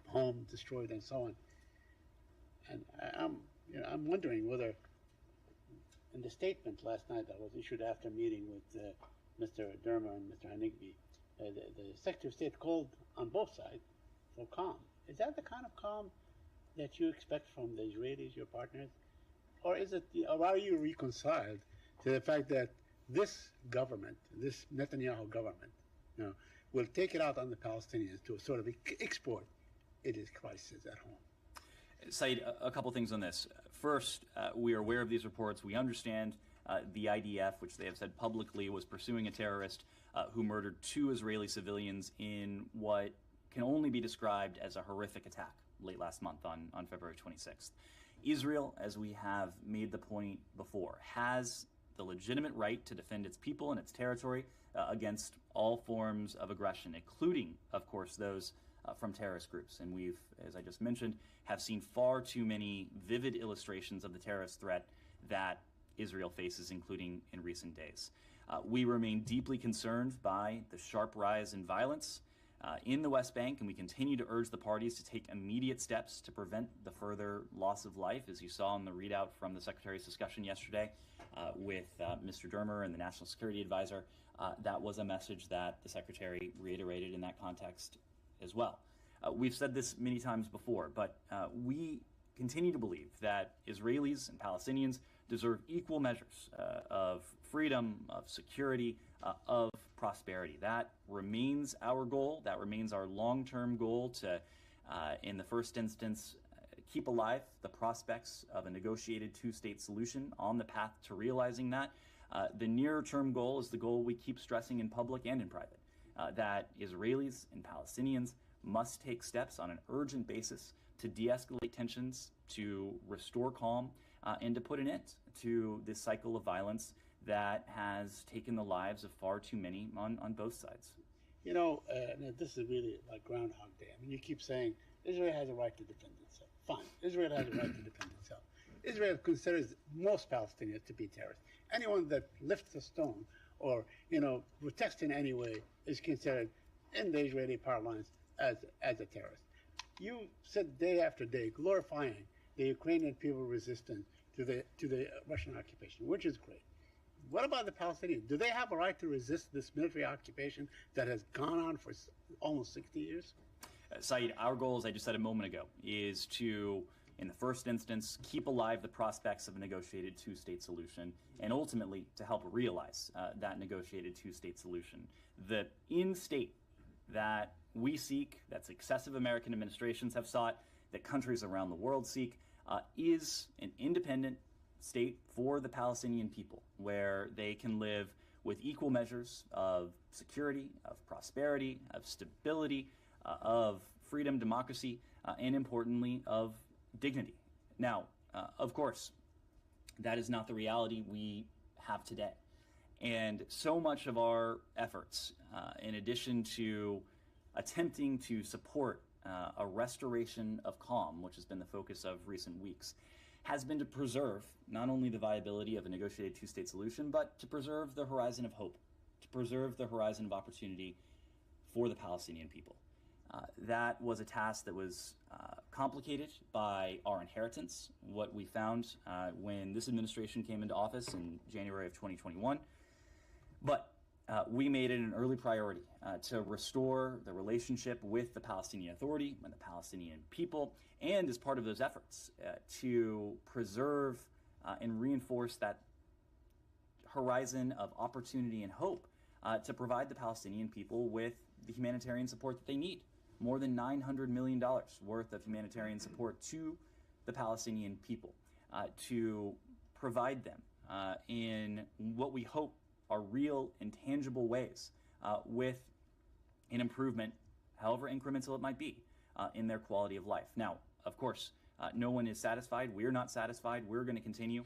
home destroyed, and so on. And I'm wondering whether, in the statement last night that was issued after meeting with Mr. Dermer and Mr. Hanigbi, the Secretary of State called on both sides for calm. Is that the kind of calm that you expect from the Israelis, your partners? Or is it, or are you reconciled to the fact that this government, this Netanyahu government, will take it out on the Palestinians to sort of export its crisis at home? Said, a couple things on this. First, we are aware of these reports. We understand the IDF, which they have said publicly, was pursuing a terrorist who murdered 2 Israeli civilians in what can only be described as a horrific attack late last month on February 26th. Israel, as we have made the point before, has the legitimate right to defend its people and its territory against all forms of aggression, including, of course, those from terrorist groups. And we've, as I just mentioned, have seen far too many vivid illustrations of the terrorist threat that Israel faces, including in recent days. We remain deeply concerned by the sharp rise in violence in the West Bank, and we continue to urge the parties to take immediate steps to prevent the further loss of life. As you saw in the readout from the Secretary's discussion yesterday with Mr. Dermer and the National Security Advisor, that was a message that the Secretary reiterated in that context as well. We've said this many times before, but we continue to believe that Israelis and Palestinians deserve equal measures of freedom, of security, of prosperity. That remains our goal. That remains our long-term goal to, in the first instance, keep alive the prospects of a negotiated two-state solution on the path to realizing that. The near-term goal is the goal we keep stressing in public and in private, that Israelis and Palestinians must take steps on an urgent basis to de-escalate tensions, to restore calm, and to put an end to this cycle of violence that has taken the lives of far too many on both sides. You know, this is really like Groundhog Day. I mean, you keep saying Israel has a right to defend itself. Fine, Israel has a right to defend itself. Israel considers most Palestinians to be terrorists. Anyone that lifts a stone or, you know, protests in any way is considered, in the Israeli parlance, as a terrorist. You said day after day glorifying the Ukrainian people resistance to the Russian occupation, which is great. What about the Palestinians? Do they have a right to resist this military occupation that has gone on for almost 60 years? Saeed, our goal, as I just said a moment ago, is to, in the first instance, keep alive the prospects of a negotiated two-state solution, and ultimately to help realize that negotiated two-state solution. The in-state that we seek, that successive American administrations have sought, that countries around the world seek, is an independent state for the Palestinian people, where they can live with equal measures of security, of prosperity, of stability, of freedom, democracy, and importantly, of dignity. Now, of course, that is not the reality we have today. And so much of our efforts, in addition to attempting to support a restoration of calm, which has been the focus of recent weeks, has been to preserve not only the viability of a negotiated two-state solution, but to preserve the horizon of hope, to preserve the horizon of opportunity for the Palestinian people. That was a task that was complicated by our inheritance, what we found when this administration came into office in January of 2021. But we made it an early priority to restore the relationship with the Palestinian Authority and the Palestinian people, and as part of those efforts to preserve and reinforce that horizon of opportunity and hope to provide the Palestinian people with the humanitarian support that they need. More than $900 million worth of humanitarian support to the Palestinian people to provide them in what we hope are real and tangible ways with an improvement, however incremental it might be, in their quality of life. Now, of course, no one is satisfied. We're not satisfied. We're going to continue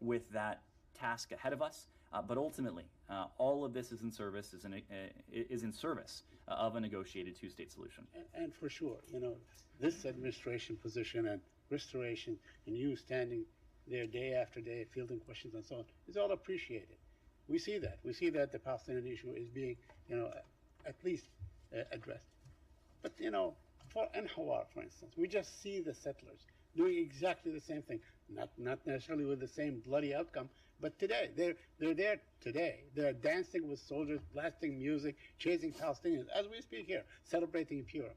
with that task ahead of us. But ultimately, all of this is in service of a negotiated two-state solution. And for sure, you know, this administration position and restoration, and you standing there day after day fielding questions and so on, is all appreciated. We see that. We see that the Palestinian issue is being, you know, at least addressed. But, you know, in Hawar, for instance, we just see the settlers doing exactly the same thing. Not necessarily with the same bloody outcome, but today, they're there today. They're dancing with soldiers, blasting music, chasing Palestinians, as we speak here, celebrating Purim.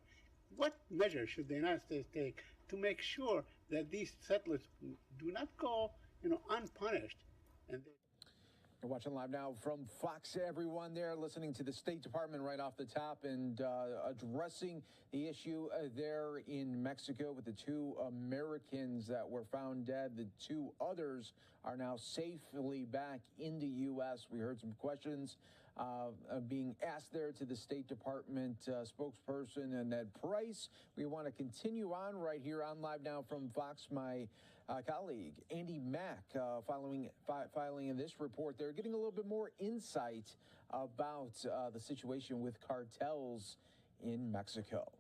What measures should the United States take to make sure that these settlers do not go, you know, unpunished? And You're watching live now from Fox, everyone there, listening to the State Department right off the top and addressing the issue there in Mexico with the 2 Americans that were found dead. The 2 others are now safely back in the U.S. We heard some questions being asked there to the State Department spokesperson Ned Price. We want to continue on right here on Live Now from Fox. My colleague Andy Mack filing in this report. They're getting a little bit more insight about the situation with cartels in Mexico.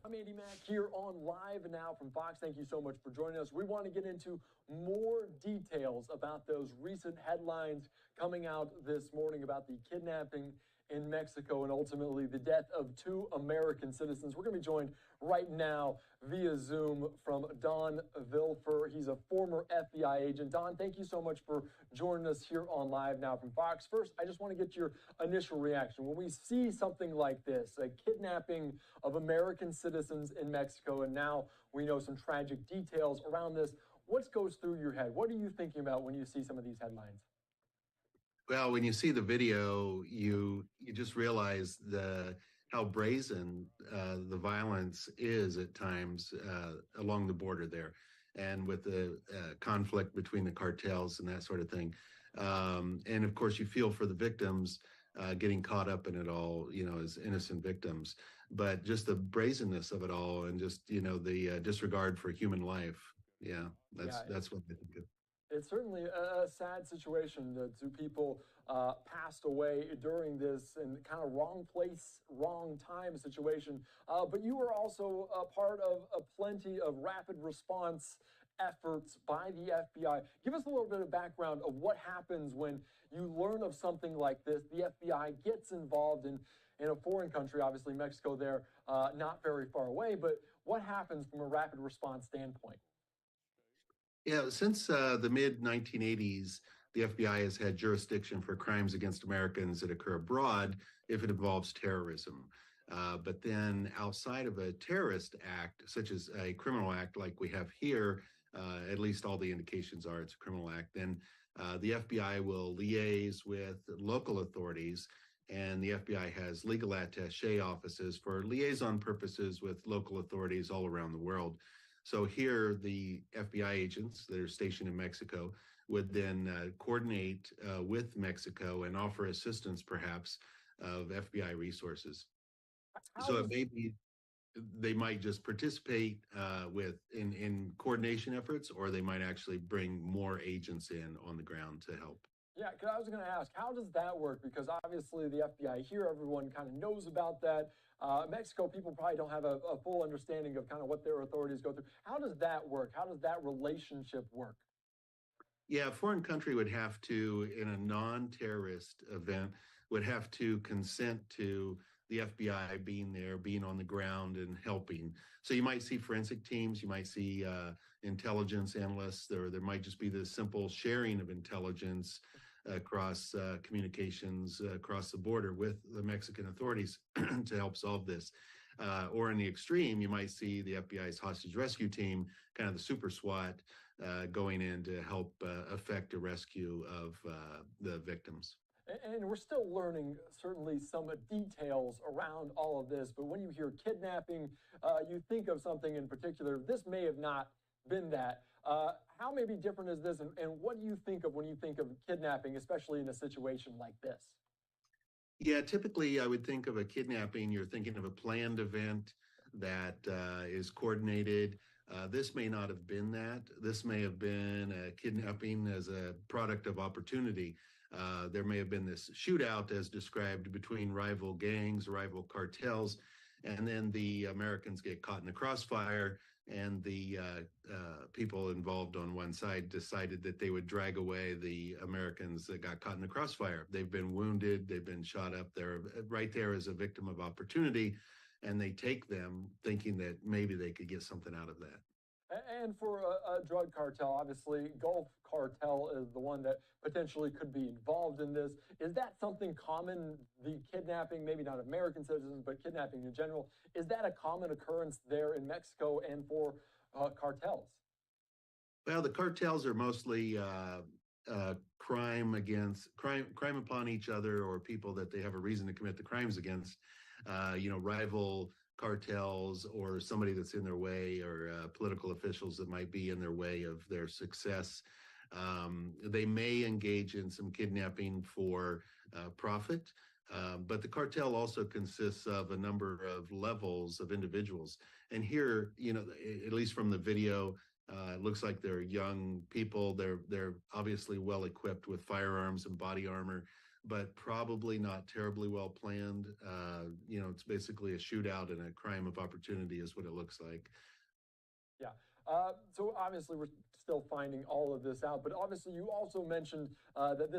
I'm Andy Mack here on Live Now from Fox. Thank you so much for joining us. We want to get into more details about those recent headlines coming out this morning about the kidnapping in Mexico and ultimately the death of 2 American citizens. We're going to be joined right now via Zoom from Don Vilfer. He's a former FBI agent. Don, thank you so much for joining us here on Live Now from Fox. First, I just want to get your initial reaction. When we see something like this, a kidnapping of American citizens in Mexico, and now we know some tragic details around this, What goes through your head? What are you thinking about when you see some of these headlines? Well, when you see the video, you just realize how brazen the violence is at times along the border there, and with the conflict between the cartels and that sort of thing. And of course, you feel for the victims getting caught up in it all, as innocent victims. But just the brazenness of it all, and just the disregard for human life. Yeah, that's what I think of. It's certainly a sad situation. The two people passed away during this and kind of wrong place, wrong time situation. But you were also a part of plenty of rapid response efforts by the FBI. Give us a little bit of background of what happens when you learn of something like this. The FBI gets involved in a foreign country, obviously Mexico there, not very far away, but what happens from a rapid response standpoint? Yeah, since the mid-1980s, the FBI has had jurisdiction for crimes against Americans that occur abroad if it involves terrorism. But then outside of a terrorist act, such as a criminal act like we have here, at least all the indications are it's a criminal act, then the FBI will liaise with local authorities, and the FBI has legal attaché offices for liaison purposes with local authorities all around the world. So here, the FBI agents that are stationed in Mexico would then coordinate with Mexico and offer assistance, perhaps, of FBI resources. So it may be they might just participate in coordination efforts, or they might actually bring more agents in on the ground to help. Yeah, because I was going to ask, how does that work? Because obviously the FBI here, everyone kind of knows about that. Mexico, people probably don't have a full understanding of kind of what their authorities go through. How does that work? How does that relationship work? Yeah, a foreign country would have to, in a non-terrorist event, would have to consent to the FBI being there, being on the ground and helping. So you might see forensic teams, you might see intelligence analysts, there might just be this simple sharing of intelligence across communications across the border with the Mexican authorities to help solve this. Or in the extreme, you might see the FBI's hostage rescue team, kind of the super SWAT, going in to help effect a rescue of the victims. And we're still learning, certainly, some details around all of this. But when you hear kidnapping, you think of something in particular. This may have not been that. How maybe different is this? And what do you think of when you think of kidnapping, especially in a situation like this? Yeah, typically I would think of a kidnapping. You're thinking of a planned event that is coordinated. This may not have been that. This may have been a kidnapping as a product of opportunity. There may have been this shootout as described between rival gangs, rival cartels, and then the Americans get caught in the crossfire, and the people involved on one side decided that they would drag away the Americans that got caught in the crossfire. They've been wounded, they've been shot up there, right there as a victim of opportunity, and they take them thinking that maybe they could get something out of that. And for a drug cartel, obviously, Gulf Cartel is the one that potentially could be involved in this. Is that something common, the kidnapping, maybe not American citizens, but kidnapping in general? Is that a common occurrence there in Mexico and for cartels? Well, the cartels are mostly crime upon each other, or people that they have a reason to commit the crimes against, rival cartels or somebody that's in their way, or political officials that might be in their way of their success. They may engage in some kidnapping for profit, but the cartel also consists of a number of levels of individuals. And here, at least from the video, it looks like they're young people. They're obviously well equipped with firearms and body armor, but probably not terribly well planned. It's basically a shootout and a crime of opportunity is what it looks like. Yeah. So obviously we're still finding all of this out, but obviously you also mentioned that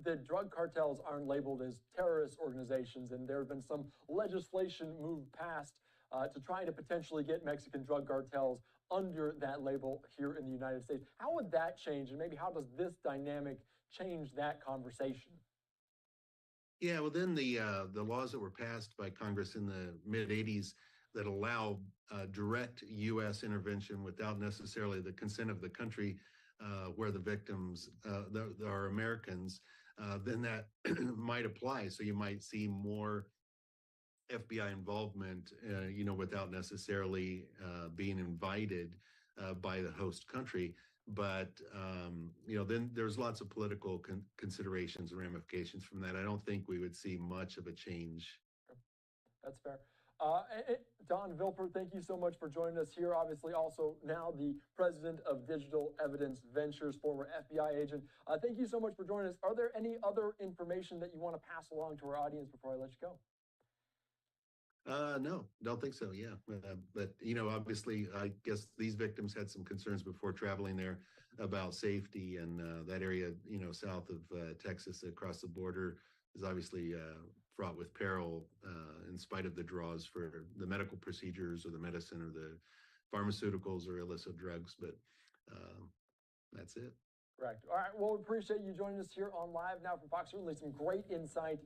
the drug cartels aren't labeled as terrorist organizations, and there have been some legislation moved past to try to potentially get Mexican drug cartels under that label here in the United States. How would that change, and maybe how does this dynamic change that conversation? Yeah, within the laws that were passed by Congress in the mid-'80s, that allow direct U.S. intervention without necessarily the consent of the country where the victims are Americans, then that might apply. So you might see more FBI involvement, without necessarily being invited by the host country. But, then there's lots of political considerations and ramifications from that. I don't think we would see much of a change. That's fair. Don Vilper, thank you so much for joining us here. Obviously, also now the president of Digital Evidence Ventures, former FBI agent. Thank you so much for joining us. Are there any other information that you want to pass along to our audience before I let you go? No, don't think so. Yeah. But, obviously, I guess these victims had some concerns before traveling there about safety, and that area, south of Texas across the border is obviously fraught with peril in spite of the draws for the medical procedures or the medicine or the pharmaceuticals or illicit drugs. But that's it. Correct. All right. Well, we appreciate you joining us here on Live Now from Fox. Certainly some great insight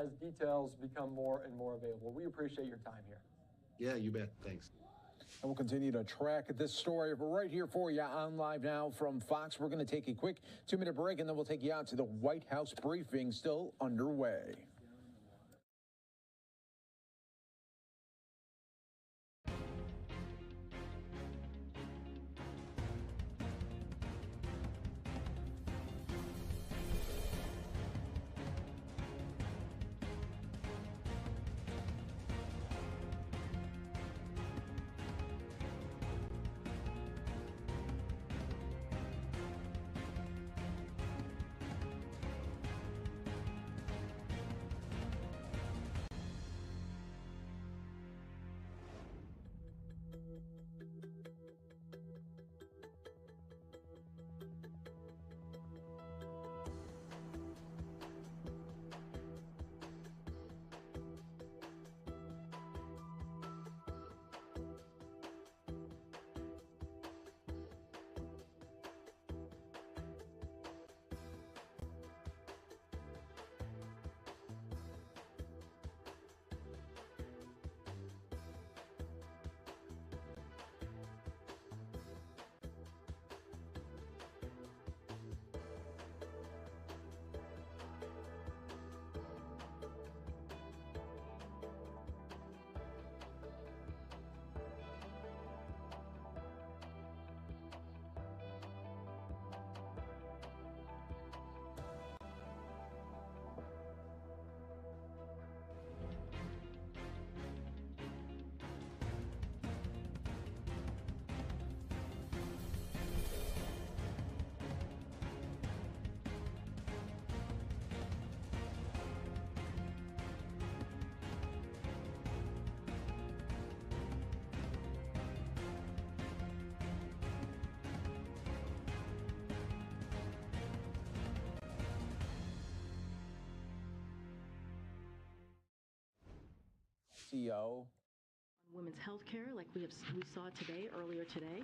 as details become more and more available. We appreciate your time here. Yeah, you bet. Thanks. And we'll continue to track this story right here for you on Live Now from Fox. We're going to take a quick 2-minute break, and then we'll take you out to the White House briefing still underway. CEO. Women's health care, like we saw earlier today.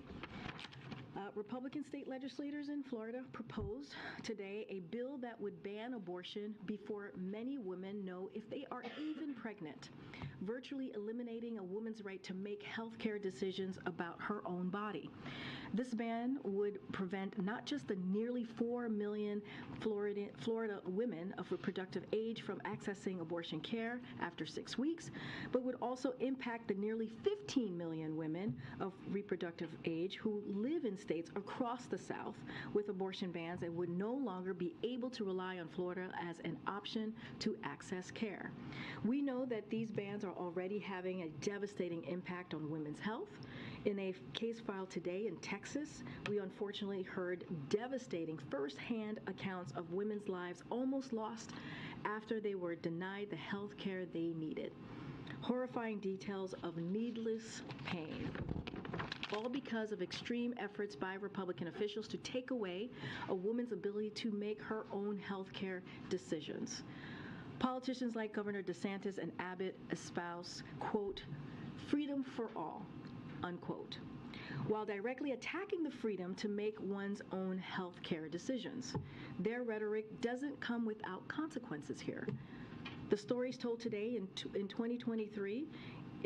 Republican state legislators in Florida proposed today a bill that would ban abortion before many women know if they are even pregnant, virtually eliminating a woman's right to make health care decisions about her own body. This ban would prevent not just the nearly 4 million Florida women of reproductive age from accessing abortion care after 6 weeks, but would also impact the nearly 15 million women of reproductive age who live in states across the South with abortion bans and would no longer be able to rely on Florida as an option to access care. We know that these bans are already having a devastating impact on women's health. In a case filed today in Texas, we unfortunately heard devastating firsthand accounts of women's lives almost lost after they were denied the health care they needed. Horrifying details of needless pain, all because of extreme efforts by Republican officials to take away a woman's ability to make her own health care decisions. Politicians like Governor DeSantis and Abbott espouse, quote, freedom for all, unquote, while directly attacking the freedom to make one's own health care decisions. Their rhetoric doesn't come without consequences here. The stories told today in 2023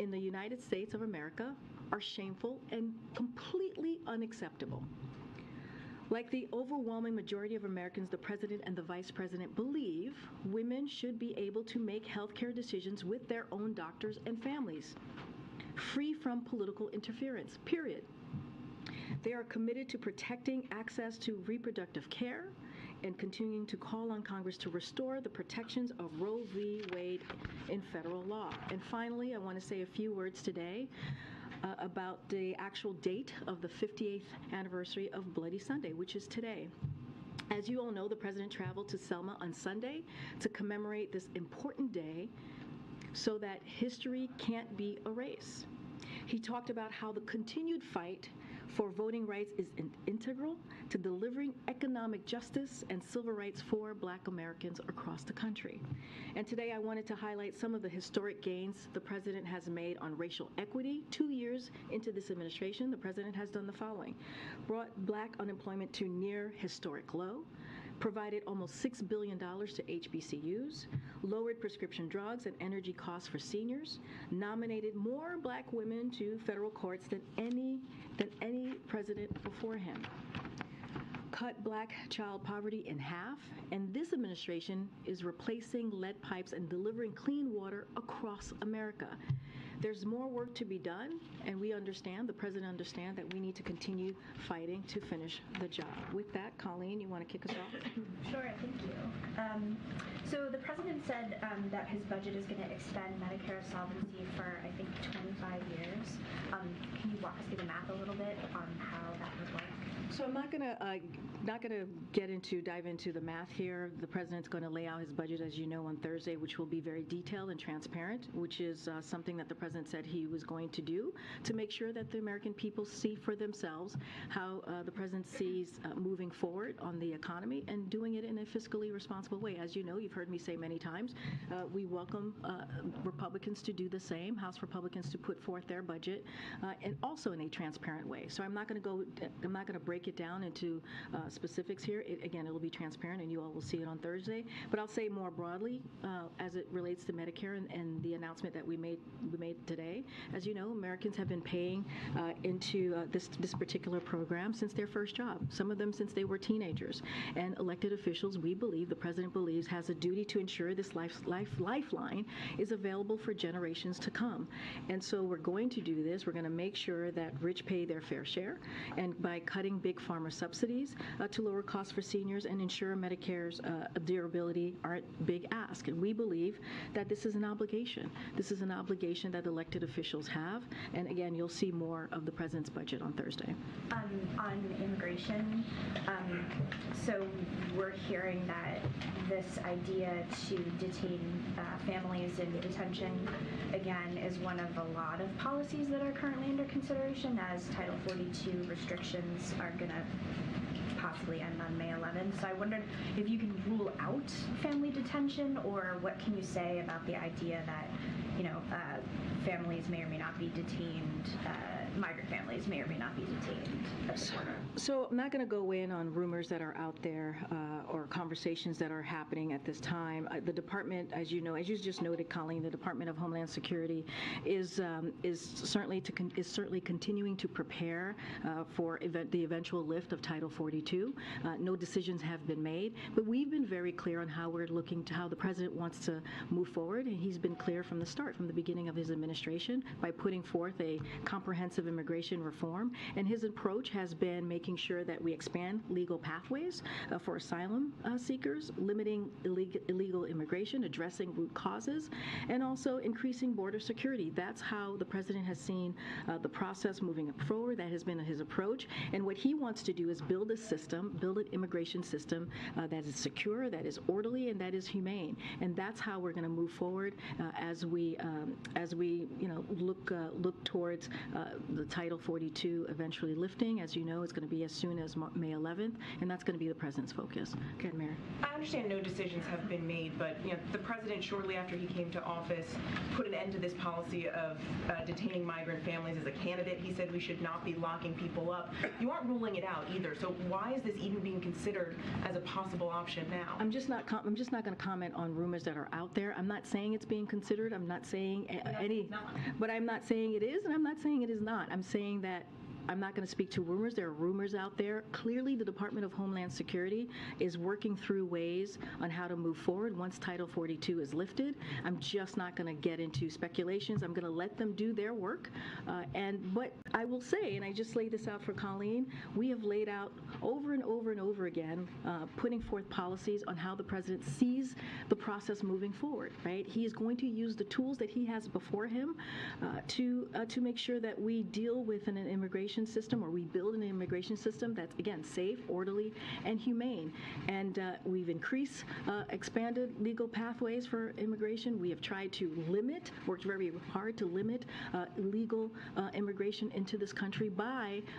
in the United States of America are shameful and completely unacceptable. Like the overwhelming majority of Americans, the president and the vice president believe women should be able to make healthcare decisions with their own doctors and families, free from political interference, period. They are committed to protecting access to reproductive care and continuing to call on Congress to restore the protections of Roe v. Wade in federal law. And finally, I want to say a few words today about the actual date of the 58th anniversary of Bloody Sunday, which is today. As you all know, the president traveled to Selma on Sunday to commemorate this important day so that history can't be erased. He talked about how the continued fight for voting rights is integral to delivering economic justice and civil rights for Black Americans across the country. And today I wanted to highlight some of the historic gains the president has made on racial equity. 2 years into this administration, the president has done the following: brought Black unemployment to near historic low, provided almost $6 billion to HBCUs, lowered prescription drugs and energy costs for seniors, nominated more Black women to federal courts than any president before him, cut Black child poverty in half, and this administration is replacing lead pipes and delivering clean water across America. There's more work to be done, and we understand, the president understands, that we need to continue fighting to finish the job. With that, Colleen, you want to kick us off? Sure, thank you. So the president said that his budget is going to extend Medicare solvency for, I think, 25 years. Can you walk us through the math a little bit on how that would work? So I'm not gonna dive into the math here. The president's going to lay out his budget, as you know, on Thursday, which will be very detailed and transparent, which is something that the president said he was going to do to make sure that the American people see for themselves how the president sees moving forward on the economy and doing it in a fiscally responsible way. As you know, you've heard me say many times, we welcome Republicans to do the same, House Republicans to put forth their budget, and also in a transparent way. So I'm not going to break it down into specifics here. Again, it'll be transparent, and you all will see it on Thursday. But I'll say more broadly, as it relates to Medicare and the announcement that we made today. As you know, Americans have been paying into this particular program since their first job. Some of them since they were teenagers. And elected officials, we believe, the president believes, has a duty to ensure this lifeline is available for generations to come. And so we're going to do this. We're going to make sure that rich pay their fair share, and by cutting big pharma subsidies to lower costs for seniors and ensure Medicare's durability aren't big ask. And we believe that this is an obligation. This is an obligation that elected officials have. And again, you'll see more of the president's budget on Thursday. On immigration, so we're hearing that this idea to detain families in detention, again, is one of a lot of policies that are currently under consideration, as Title 42 restrictions are going to possibly end on May 11th. So I wondered if you can rule out family detention, or what can you say about the idea that, families may or may not be detained, migrant families may or may not be detained at the border? So I'm not going to go in on rumors that are out there or conversations that are happening at this time. The department, as you know, as you just noted, Colleen, the Department of Homeland Security is certainly continuing to prepare for the eventual lift of Title 42. No decisions have been made, but we've been very clear on how we're looking to how the president wants to move forward, and he's been clear from the start, from the beginning of his administration, by putting forth a comprehensive immigration reform. And his approach has been making sure that we expand legal pathways for asylum seekers, limiting illegal immigration, addressing root causes, and also increasing border security. That's how the president has seen the process moving forward. That has been his approach. And what he wants to do is build an immigration system that is secure, that is orderly, and that is humane. And that's how we're going to move forward as we look towards the Title 42 eventually lifting. As you know, it's going to be as soon as May 11th, and that's going to be the president's focus. Go ahead, Mayor. I understand no decisions have been made, but the president, shortly after he came to office, put an end to this policy of detaining migrant families as a candidate. He said we should not be locking people up. You aren't ruling it out either. So why is this even being considered as a possible option now? I'm just not going to comment on rumors that are out there. I'm not saying it's being considered. I'm not saying but I'm not saying it is, and I'm not saying it is not. I'm saying that I'm not going to speak to rumors. There are rumors out there. Clearly, the Department of Homeland Security is working through ways on how to move forward once Title 42 is lifted. I'm just not going to get into speculations. I'm going to let them do their work. But I will say, and I just laid this out for Colleen, we have laid out over and over and over again, putting forth policies on how the president sees the process moving forward, right? He is going to use the tools that he has before him to make sure that we deal with an immigration system, or we build an immigration system that's, again, safe, orderly, and humane. And we've expanded legal pathways for immigration. We have tried to worked very hard to limit illegal immigration into this country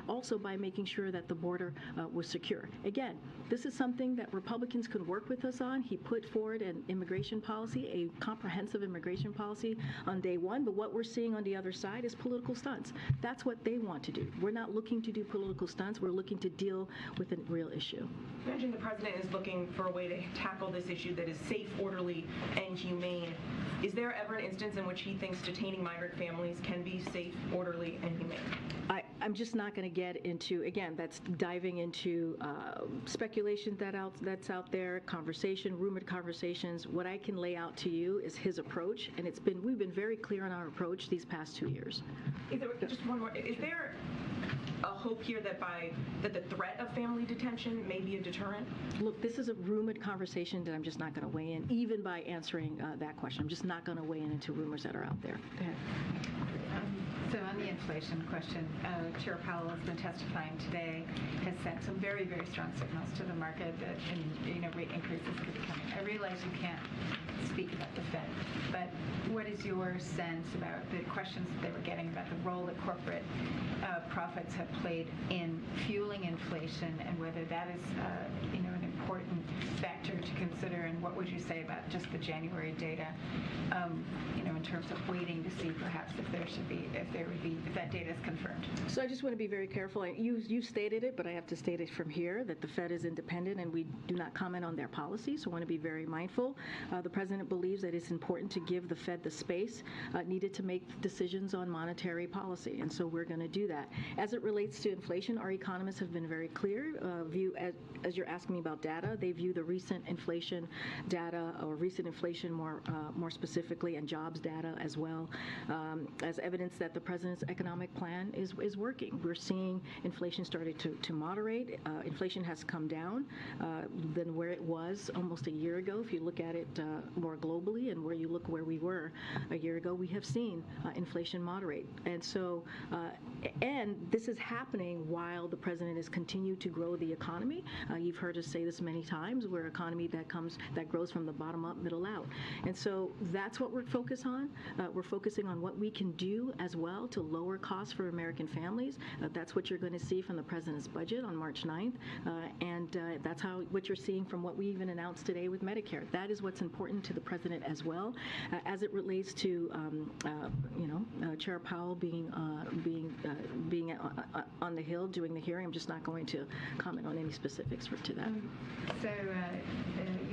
also by making sure that the border was secure. Again, this is something that Republicans could work with us on. He put forward an immigration policy, a comprehensive immigration policy on day one, but what we're seeing on the other side is political stunts. That's what they want to do. We're not looking to do political stunts. We're looking to deal with a real issue. You mentioned the president is looking for a way to tackle this issue that is safe, orderly, and humane. Is there ever an instance in which he thinks detaining migrant families can be safe, orderly, and humane? I'm just not going to get into, again, that's diving into speculation that's out there, rumored conversations. What I can lay out to you is his approach, and we've been very clear on our approach these past 2 years. Just one more. Is there a hope here that the threat of family detention may be a deterrent? Look, this is a rumored conversation that I'm just not going to weigh in, even by answering that question. I'm just not going to weigh in into rumors that are out there. Go ahead. So on the inflation question, Chair Powell has been testifying today, has sent some very, very strong signals to the market that rate increases could be coming. I realize you can't speak about the Fed, but what is your sense about the questions that they were getting about the role that corporate profits have played in fueling inflation, and whether that is an important factor to consider, and what would you say about just the January data, in terms of waiting to see perhaps if that data is confirmed? So I just want to be very careful. You stated it, but I have to state it from here that the Fed is independent and we do not comment on their policies. So I want to be very mindful. The president believes that it's important to give the Fed the space needed to make decisions on monetary policy, and so we're going to do that. As it relates to inflation, our economists have been very clear. As you're asking me about data, they view the recent inflation data, or recent inflation more specifically, and jobs data as well, as evidence that the president's economic plan is working. We're seeing inflation started to moderate. Inflation has come down than where it was almost a year ago. If you look at it more globally, and where we were a year ago, we have seen inflation moderate. And so, and this is happening while the president has continued to grow the economy. You've heard us say this many times. We're an economy that grows from the bottom up, middle out. And so that's what we're focused on. We're focusing on what we can do as well to lower costs for American families. That's what you're going to see from the president's budget on March 9th. And that's what you're seeing from what we even announced today with Medicare. That is what's important to the president as well. As it relates to, Chair Powell being on the Hill doing the hearing, I'm just not going to comment on any specifics to that. So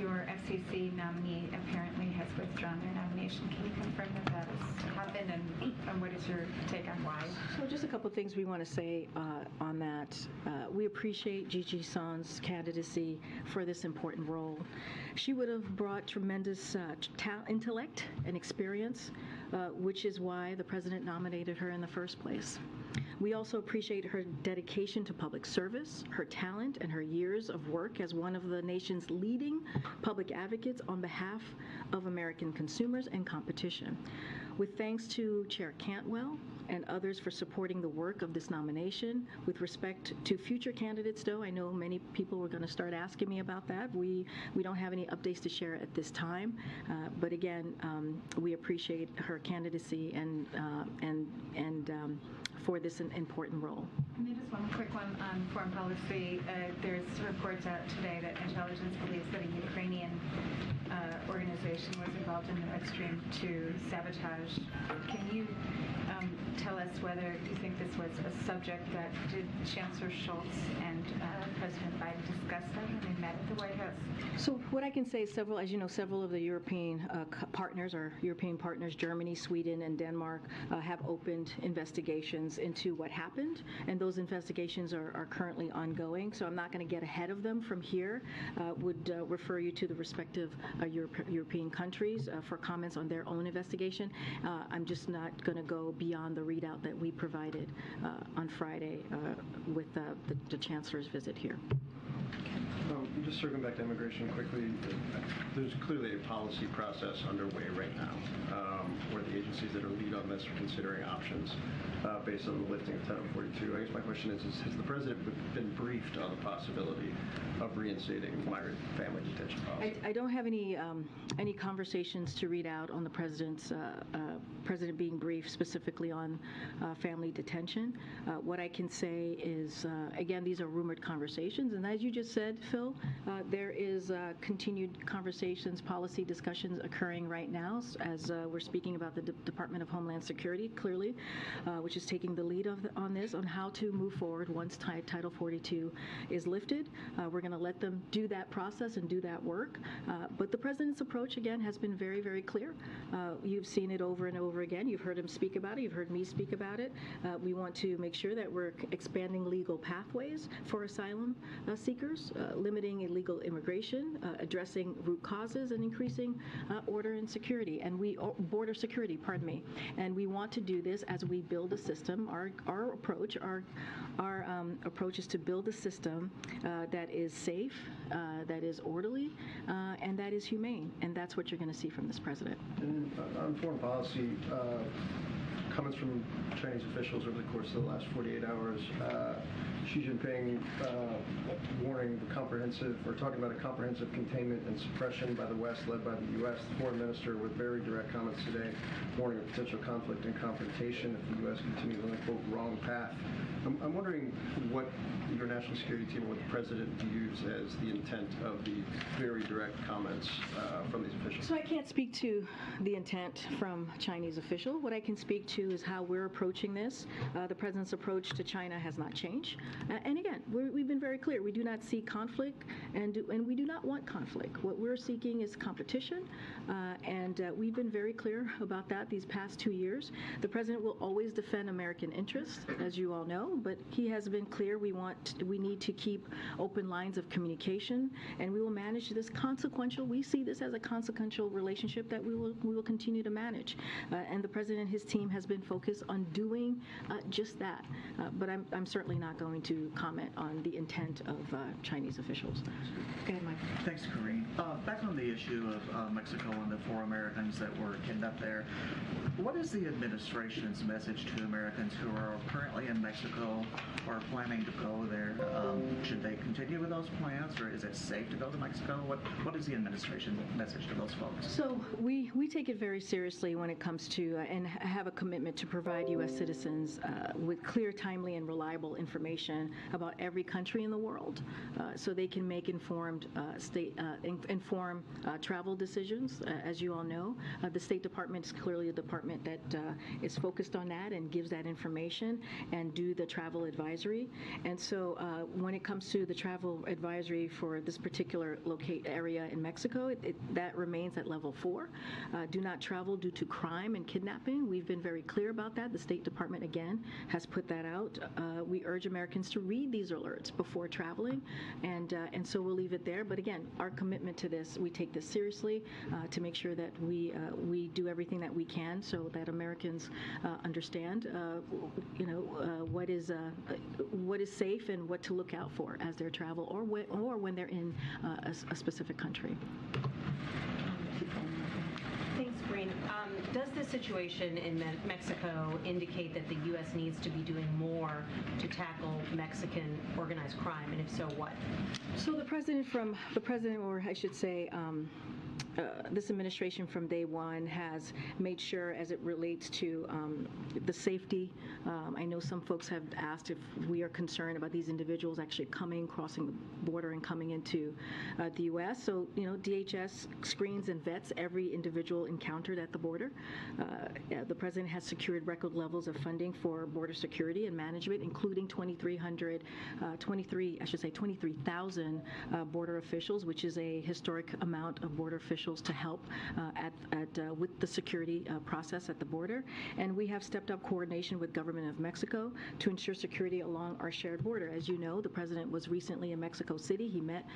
your FCC nominee apparently has withdrawn their nomination. Can you confirm that has happened, and what is your take on why? So just a couple of things we want to say on that. We appreciate Gigi Son's candidacy for this important role. She would have brought tremendous intellect and experience, which is why the president nominated her in the first place. We also appreciate her dedication to public service, her talent, and her years of work as one of the nation's leading public advocates on behalf of American consumers and competition. With thanks to Chair Cantwell and others for supporting the work of this nomination. With respect to future candidates, though, I know many people were going to start asking me about that. We don't have any updates to share at this time, but again, we appreciate her candidacy and for this important role. And then just one quick one on foreign policy. There's reports out today that intelligence believes that a Ukrainian organization was involved in the Nord Stream 2 sabotage. Can you tell us whether you think this was a subject that did Chancellor Schultz and President Biden discuss that when they met at the White House? So what I can say is as you know, several of the European partners, Germany, Sweden, and Denmark, have opened investigations into what happened, and those investigations are currently ongoing. So I'm not going to get ahead of them from here. Would refer you to the respective European countries for comments on their own investigation. I'm just not going to go beyond the readout that we provided on Friday with the Chancellor's visit here. Just circling back to immigration quickly, there's clearly a policy process underway right now where the agencies that are lead on this are considering options based on the lifting of Title 42. I guess my question is has the President been briefed on the possibility of reinstating migrant family detention policy? I don't have any conversations to read out on the President being briefed specifically on family detention. What I can say is, again, these are rumored conversations, and as you just said, Phil, there is continued conversations, policy discussions occurring right now as we're speaking about the Department of Homeland Security, clearly, which is taking the lead on this, on how to move forward once Title 42 is lifted. We're going to let them do that process and do that work. But the President's approach, again, has been very, very clear. You've seen it over and over again. You've heard him speak about it. You've heard me speak about it. We want to make sure that we're expanding legal pathways for asylum seekers, limiting illegal immigration, addressing root causes, and increasing order and security, and border security, pardon me. And we want to do this as we build a system. Our approach is to build a system that is safe, that is orderly, and that is humane. And that's what you're going to see from this President. And on foreign policy, comments from Chinese officials over the course of the last 48 hours. Xi Jinping warning talking about a comprehensive containment and suppression by the West led by the U.S. The foreign minister with very direct comments today warning of potential conflict and confrontation if the U.S. continues on the, quote, wrong path. I'm wondering what your national security team or what the President views as the intent of the very direct comments from these officials. So I can't speak to the intent from Chinese official. What I can speak to is how we're approaching this. The President's approach to China has not changed. And again, we've been very clear. We do not seek conflict, and we do not want conflict. What we're seeking is competition, and we've been very clear about that these past 2 years. The President will always defend American interests, as you all know, but he has been clear we need to keep open lines of communication, and we will manage this we see this as a consequential relationship that we will continue to manage. And the President and his team has been focused on doing just that. But I'm certainly not going to comment on the intent of Chinese officials. Go ahead, Mike. Thanks, Corrine. Back on the issue of Mexico and the 4 Americans that were kidnapped there, what is the administration's message to Americans who are currently in Mexico or planning to go there? Should they continue with those plans, or is it safe to go to Mexico? What is the administration's message to those folks? So we take it very seriously when it comes to and have a commitment to provide U.S. citizens with clear, timely, and reliable information about every country in the world, so they can make informed travel decisions. As you all know, the State Department is clearly a department that is focused on that and gives that information and do the travel advisory. And so when it comes to the travel advisory for this particular area in Mexico, that remains at level 4. Do not travel due to crime and kidnapping. We've been very clear about that. The State Department, again, has put that out. We urge Americans to read these alerts before traveling, and so we'll leave it there. But again, our commitment to this, we take this seriously to make sure that we do everything that we can so that Americans understand, what is safe and what to look out for as they travel or when they're in a specific country. Thanks, Breen. Does the situation in Mexico indicate that the U.S. needs to be doing more to tackle Mexican organized crime, and if so, what? So the president, or I should say, this administration from day one has made sure, as it relates to the safety. I know some folks have asked if we are concerned about these individuals actually crossing the border and coming into the U.S. So, DHS screens and vets every individual encountered at the border. The president has secured record levels of funding for border security and management, including 23,000 border officials, which is a historic amount of border officials to help with the security process at the border. And we have stepped up coordination with government of Mexico to ensure security along our shared border. As you know, the president was recently in Mexico City. He met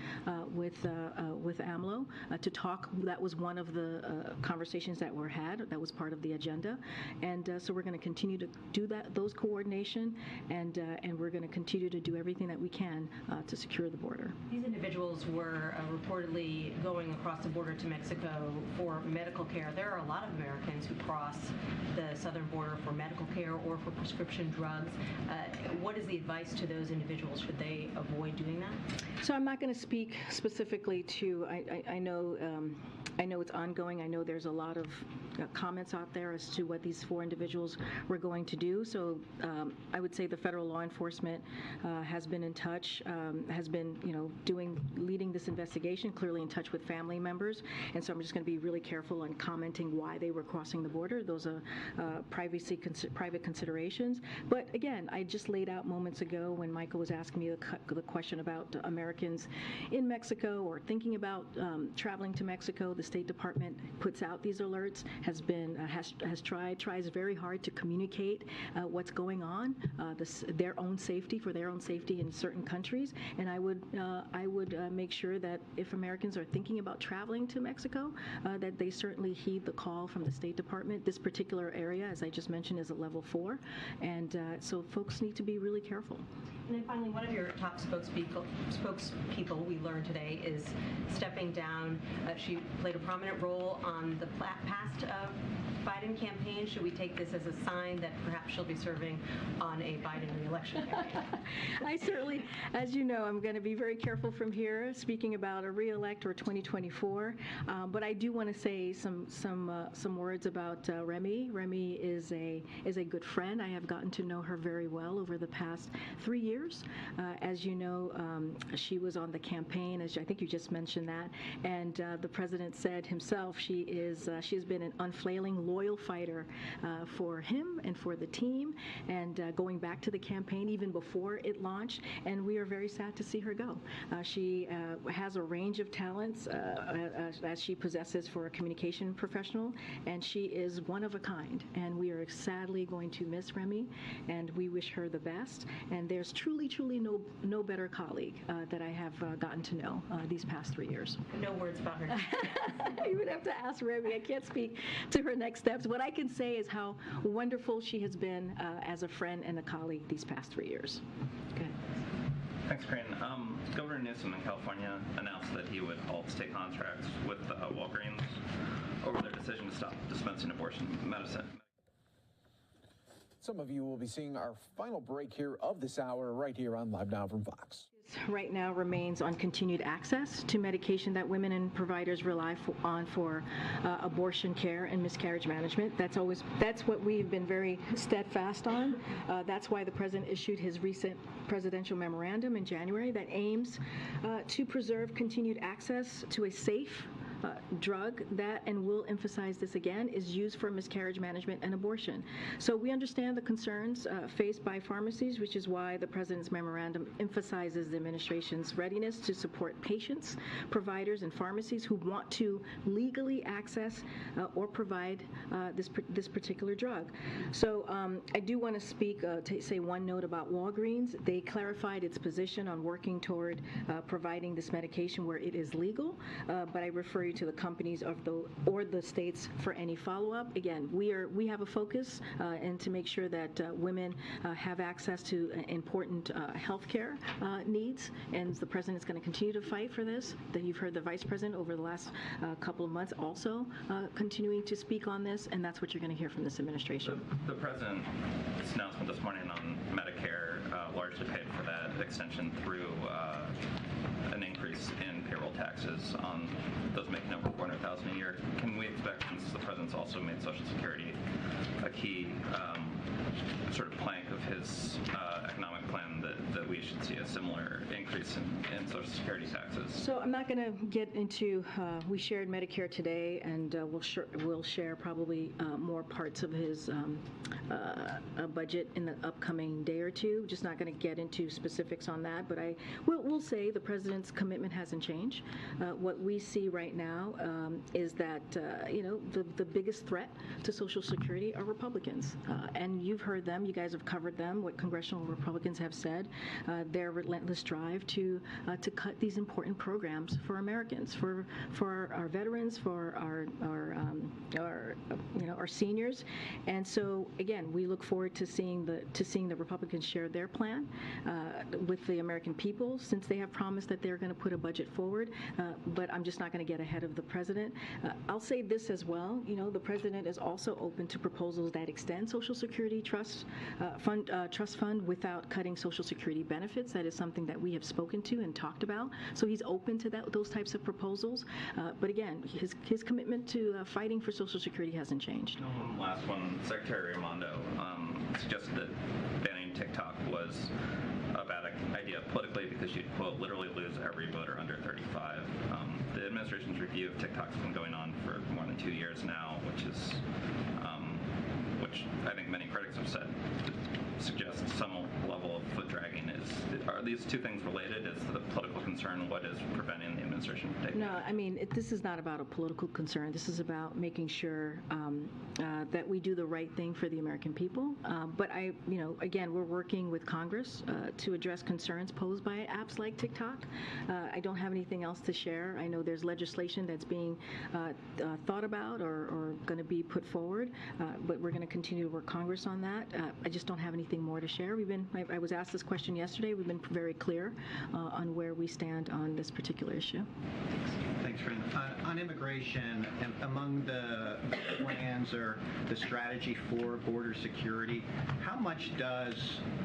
with AMLO to talk. That was one of the conversations that were had. That was part of the agenda. And so we're going to continue to do those coordination, and we're going to continue to do everything that we can to secure the border. These individuals were reportedly going across the border to Mexico for medical care. There are a lot of Americans who cross the southern border for medical care or for prescription drugs. What is the advice to those individuals? Should they avoid doing that? So I'm not going to speak specifically to, I know it's ongoing. I know there's a lot of comments out there as to what these 4 individuals were going to do. So I would say the federal law enforcement has been in touch, has been, leading this investigation, clearly in touch with family members. And so I'm just going to be really careful on commenting why they were crossing the border. Those are private considerations. But again, I just laid out moments ago when Michael was asking me the question about Americans in Mexico or thinking about traveling to Mexico. The State Department puts out these alerts, tries very hard to communicate what's going on, their own safety in certain countries. And I would make sure that if Americans are thinking about traveling to Mexico, that they certainly heed the call from the State Department. This particular area, as I just mentioned, is a level 4, and so folks need to be really careful. And then finally, one of your top spokespeople we learned today is stepping down. She played a prominent role on the past Biden campaign. Should we take this as a sign that perhaps she'll be serving on a Biden re-election campaign? I certainly, as you know, I'm going to be very careful from here speaking about a re-elect or 2024. But I do want to say some words about Remy. Remy is a good friend. I have gotten to know her very well over the past 3 years. As you know, she was on the campaign, as I think you just mentioned that, and the president said himself she has been an unfailing, loyal fighter for him and for the team, and going back to the campaign even before it launched, and we are very sad to see her go. She has a range of talents as she possesses for a communication professional, and she is one of a kind, and we are sadly going to miss Remy, and we wish her the best. And there's truly no better colleague that I have gotten to know these past 3 years. No words about her. You would have to ask Remy. I can't speak to her next steps. What I can say is how wonderful she has been as a friend and a colleague these past 3 years. Good. Thanks, Corinne. Governor Newsom in California announced that he would halt state contracts with Walgreens over their decision to stop dispensing abortion medicine. Some of you will be seeing our final break here of this hour right here on Live Now from Fox. Right now remains on continued access to medication that women and providers rely on for abortion care and miscarriage management. That's what we've been very steadfast on. That's why the president issued his recent presidential memorandum in January that aims to preserve continued access to a safe drug that, and we'll emphasize this again, is used for miscarriage management and abortion. So we understand the concerns faced by pharmacies, which is why the president's memorandum emphasizes the administration's readiness to support patients, providers, and pharmacies who want to legally access or provide this particular drug. So I do want to say one note about Walgreens. They clarified its position on working toward providing this medication where it is legal, but I refer you to the companies or the states for any follow-up. Again, we have a focus and to make sure that women have access to important health care needs, and the president is going to continue to fight for this. That you've heard the vice president over the last couple of months also continuing to speak on this, and that's what you're going to hear from this administration. The president's announcement this morning on Medicare largely paid for that extension through an increase in payroll taxes on those making over $400,000 a year. Can we expect, since the president's also made Social Security a key sort of plank of his economic plan, that we should see a similar increase in Social Security taxes? So I'm not going to get into, we shared Medicare today, and we'll share probably more parts of his budget in the upcoming day or two. Just not going to get into specifics on that, but we'll say the president's commitment hasn't changed. What we see right now is that the biggest threat to Social Security are Republicans, and you've heard them. You guys have covered them. What congressional Republicans have said, their relentless drive to cut these important programs for Americans, for our veterans, for our seniors, and so again, we look forward to seeing the Republicans share their plan with the American people, since they have promised that they're going to put a budget forward. But I'm just not going to get ahead of the president. I'll say this as well. The president is also open to proposals that extend Social Security trust fund without cutting Social Security benefits. That is something that we have spoken to and talked about. So he's open to those types of proposals. But again, his commitment to fighting for Social Security hasn't changed. Last one, Secretary Raimondo suggested that banning TikTok was a bad idea politically because you'd, quote, literally lose every voter under 35. The administration's review of TikTok's been going on for more than 2 years now, which I think many critics have said suggests some level of foot dragging. Are these two things related? Is the political concern what is preventing the administration from taking? No, I mean, this is not about a political concern. This is about making sure that we do the right thing for the American people. But again, we're working with Congress to address concerns posed by apps like TikTok. I don't have anything else to share. I know there's legislation that's being thought about or going to be put forward, but we're going to continue to work Congress on that. I just don't have anything more to share. I was asked this question yesterday. We've been very clear on where we stand on this particular issue. Thanks, Fran. On immigration, among the plans or the strategy for border security, how much does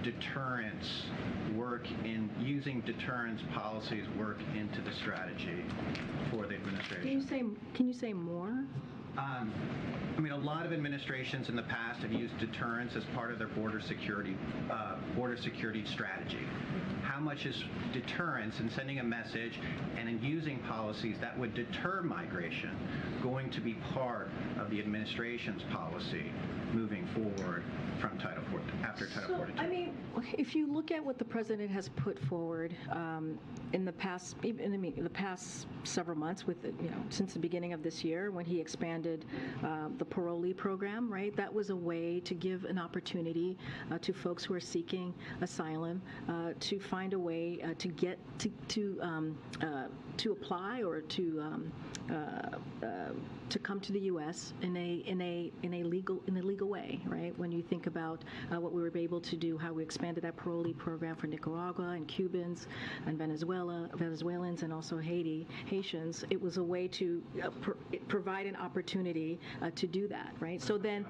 deterrence work in using deterrence policies work into the strategy for the administration? Can you say more? I mean, a lot of administrations in the past have used deterrence as part of their border security strategy. How much is deterrence and sending a message and in using policies that would deter migration going to be part of the administration's policy moving forward from after Title 42? I mean, if you look at what the president has put forward in the past several months, since the beginning of this year, when he expanded the parolee program, right? That was a way to give an opportunity to folks who are seeking asylum to find a way to get to apply or to come to the U.S. in a legal way, right? When you think about what we were able to do, how we expanded that parolee program for Nicaragua and Cubans and Venezuelans and also Haitians, it was a way to provide an opportunity to do that, right? So then,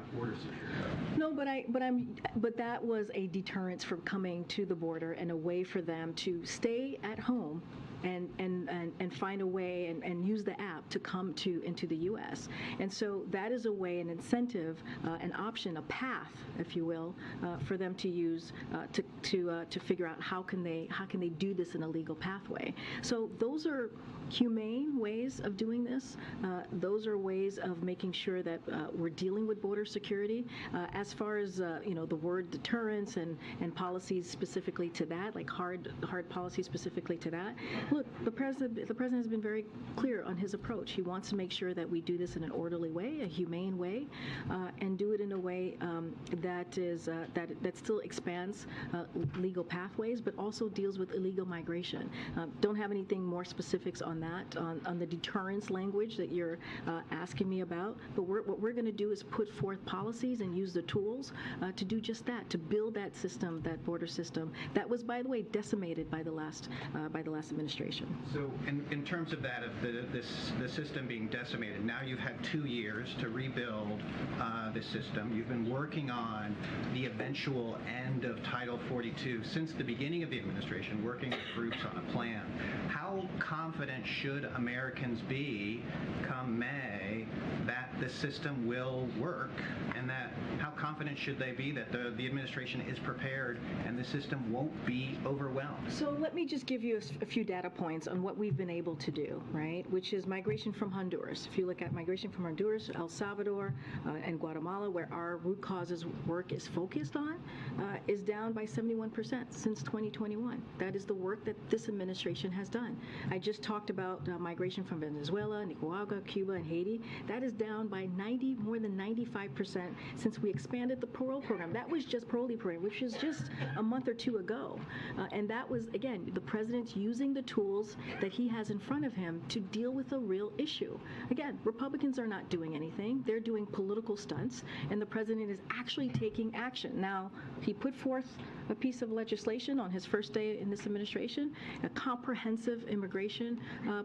no, but that was a deterrence from coming to the border and a way for them to stay at home and find a way and use the app to come into the U.S. And so that is a way, an incentive, an option, a path, if you will, for them to use to figure out how can they do this in a legal pathway. So those are humane ways of doing this. Those are ways of making sure that we're dealing with border security. As far as the word deterrence and policies specifically to that, like hard policies specifically to that. Look, the president has been very clear on his approach. He wants to make sure that we do this in an orderly way, a humane way, and do it in a way that still expands legal pathways, but also deals with illegal migration. Don't have anything more specifics on on that, on the deterrence language that you're asking me about. But what we're going to do is put forth policies and use the tools to do just that, to build that system, that border system that was, by the way, decimated by the last administration. So in terms of that, of the system being decimated, now you've had 2 years to rebuild the system. You've been working on the eventual end of Title 42 since the beginning of the administration, working with groups on a plan. How confident should Americans be come May that the system will work, and that how confident should they be that the administration is prepared and the system won't be overwhelmed? So let me just give you a few data points on what we've been able to do, right, which is migration from Honduras. If you look at migration from Honduras, El Salvador, and Guatemala, where our root causes work is focused on, is down by 71% since 2021. That is the work that this administration has done. I just talked about migration from Venezuela, Nicaragua, Cuba, and Haiti. That is down by more than 95% since we expanded the parole program. That was just parole program, which is just a month or two ago. And that was, again, the president using the tools that he has in front of him to deal with a real issue. Again, Republicans are not doing anything. They're doing political stunts, and the president is actually taking action. Now, he put forth a piece of legislation on his first day in this administration, a comprehensive immigration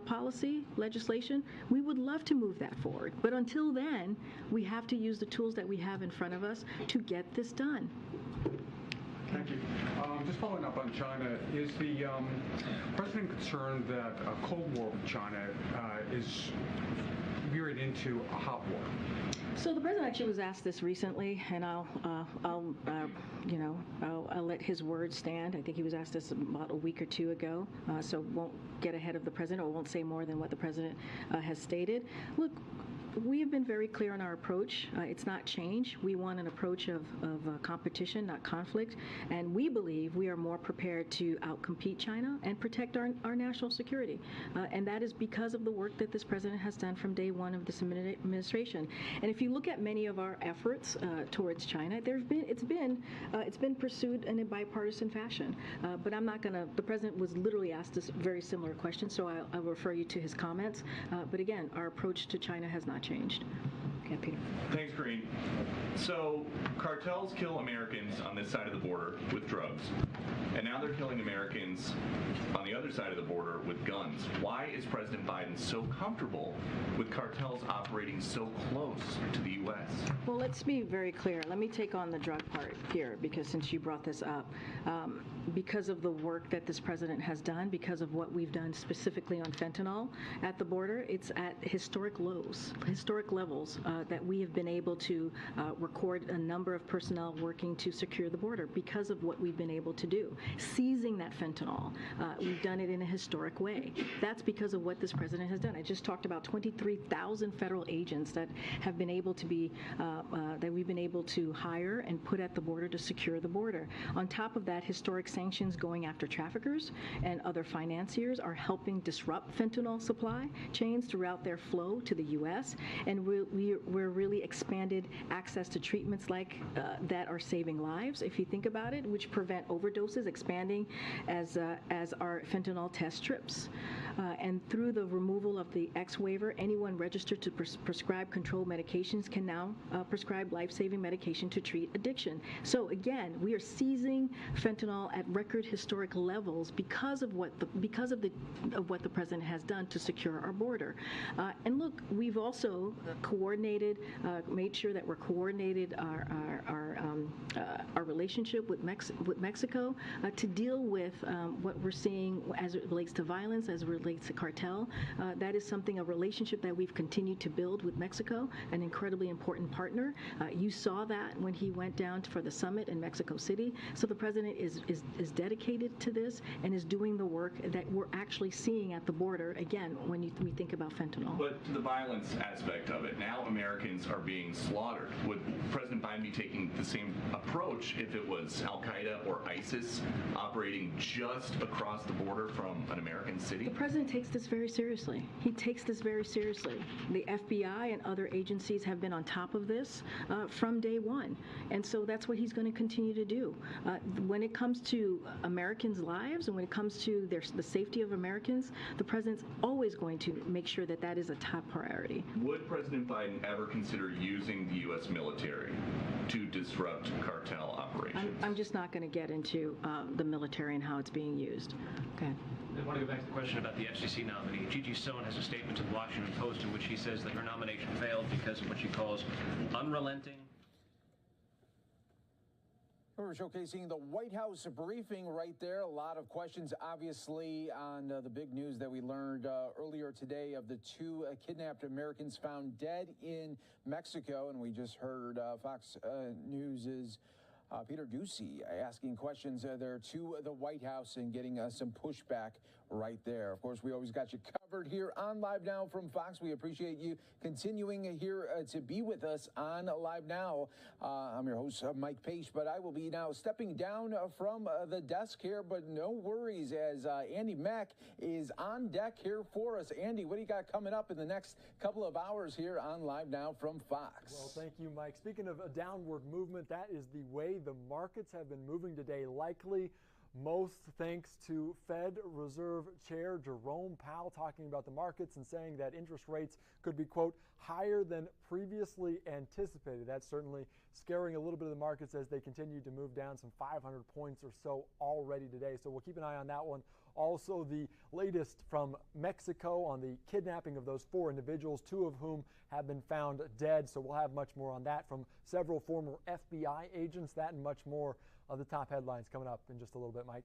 policy legislation. We would love to move that forward. But until then, we have to use the tools that we have in front of us to get this done. Thank you. Just following up on China, is the president concerned that a Cold War with China is veering into a hot war? So the president actually was asked this recently, and I'll let his words stand. I think he was asked this about a week or two ago, so won't get ahead of the president or won't say more than what the president has stated. Look, we have been very clear on our approach. It's not change. We want an approach of competition, not conflict. And we believe we are more prepared to outcompete China and protect our national security. And that is because of the work that this president has done from day one of this administration. And if you look at many of our efforts towards China, it's been pursued in a bipartisan fashion. But I'm not going to. The president was literally asked this very similar question, so I'll refer you to his comments. But again, our approach to China has not changed. Okay, Peter. Thanks, Green. So cartels kill Americans on this side of the border with drugs, and now they're killing Americans on the other side of the border with guns. Why is President Biden so comfortable with cartels operating so close to the U.S.? Well, let's be very clear. Let me take on the drug part here, because since you brought this up, because of the work that this president has done, because of what we've done specifically on fentanyl at the border, it's at historic lows, historic levels that we have been able to record a number of personnel working to secure the border because of what we've been able to do. Seizing that fentanyl, we've done it in a historic way. That's because of what this president has done. I just talked about 23,000 federal agents that have been able to be, that we've been able to hire and put at the border to secure the border. On top of that, historic sanctions going after traffickers and other financiers are helping disrupt fentanyl supply chains throughout their flow to the U.S. And we're really expanded access to treatments like that are saving lives, if you think about it, which prevent overdoses, expanding as our fentanyl test strips. And through the removal of the X waiver, anyone registered to prescribe controlled medications can now prescribe life-saving medication to treat addiction. So again, we are seizing fentanyl at record historic levels because of what the president has done to secure our border. And look, we've also coordinated, made sure that we're coordinated our relationship with Mexico to deal with what we're seeing as it relates to violence, as it relates to cartel. That is something, a relationship that we've continued to build with Mexico, an incredibly important partner. You saw that when he went down for the summit in Mexico City. So the president is dedicated to this and is doing the work that we're actually seeing at the border, again, when we think about fentanyl. But to the violence aspect of it, now Americans Americans are being slaughtered. Would President Biden be taking the same approach if it was Al-Qaeda or ISIS operating just across the border from an American city? The president takes this very seriously. He takes this very seriously. The FBI and other agencies have been on top of this from day one. And so that's what he's going to continue to do. When it comes to Americans' lives and when it comes to the safety of Americans, the president's always going to make sure that that is a top priority. Would President Biden ever consider using the U.S. military to disrupt cartel operations? I'm just not going to get into the military and how it's being used. Okay. I want to go back to the question about the FCC nominee. Gigi Sohn has a statement to the Washington Post in which she says that her nomination failed because of what she calls unrelenting. We're showcasing the White House briefing right there. A lot of questions, obviously, on the big news that we learned earlier today of the two kidnapped Americans found dead in Mexico. And we just heard Fox News' Peter Doocy asking questions there to the White House and getting some pushback right there. Of course, we always got you covered here on Live Now from Fox. We appreciate you continuing here to be with us on Live Now. I'm your host, Mike Pace, but I will be now stepping down from the desk here, but no worries as Andy Mack is on deck here for us. Andy, what do you got coming up in the next couple of hours here on Live Now from Fox? Well, thank you, Mike. Speaking of a downward movement, that is the way the markets have been moving today, likely most thanks to Fed Reserve Chair Jerome Powell talking about the markets and saying that interest rates could be, quote, higher than previously anticipated. That's certainly scaring a little bit of the markets as they continue to move down some 500 points or so already today. So we'll keep an eye on that one. Also, the latest from Mexico on the kidnapping of those 4 individuals, 2 of whom have been found dead. So we'll have much more on that from several former FBI agents. That and much more of the top headlines coming up in just a little bit, Mike.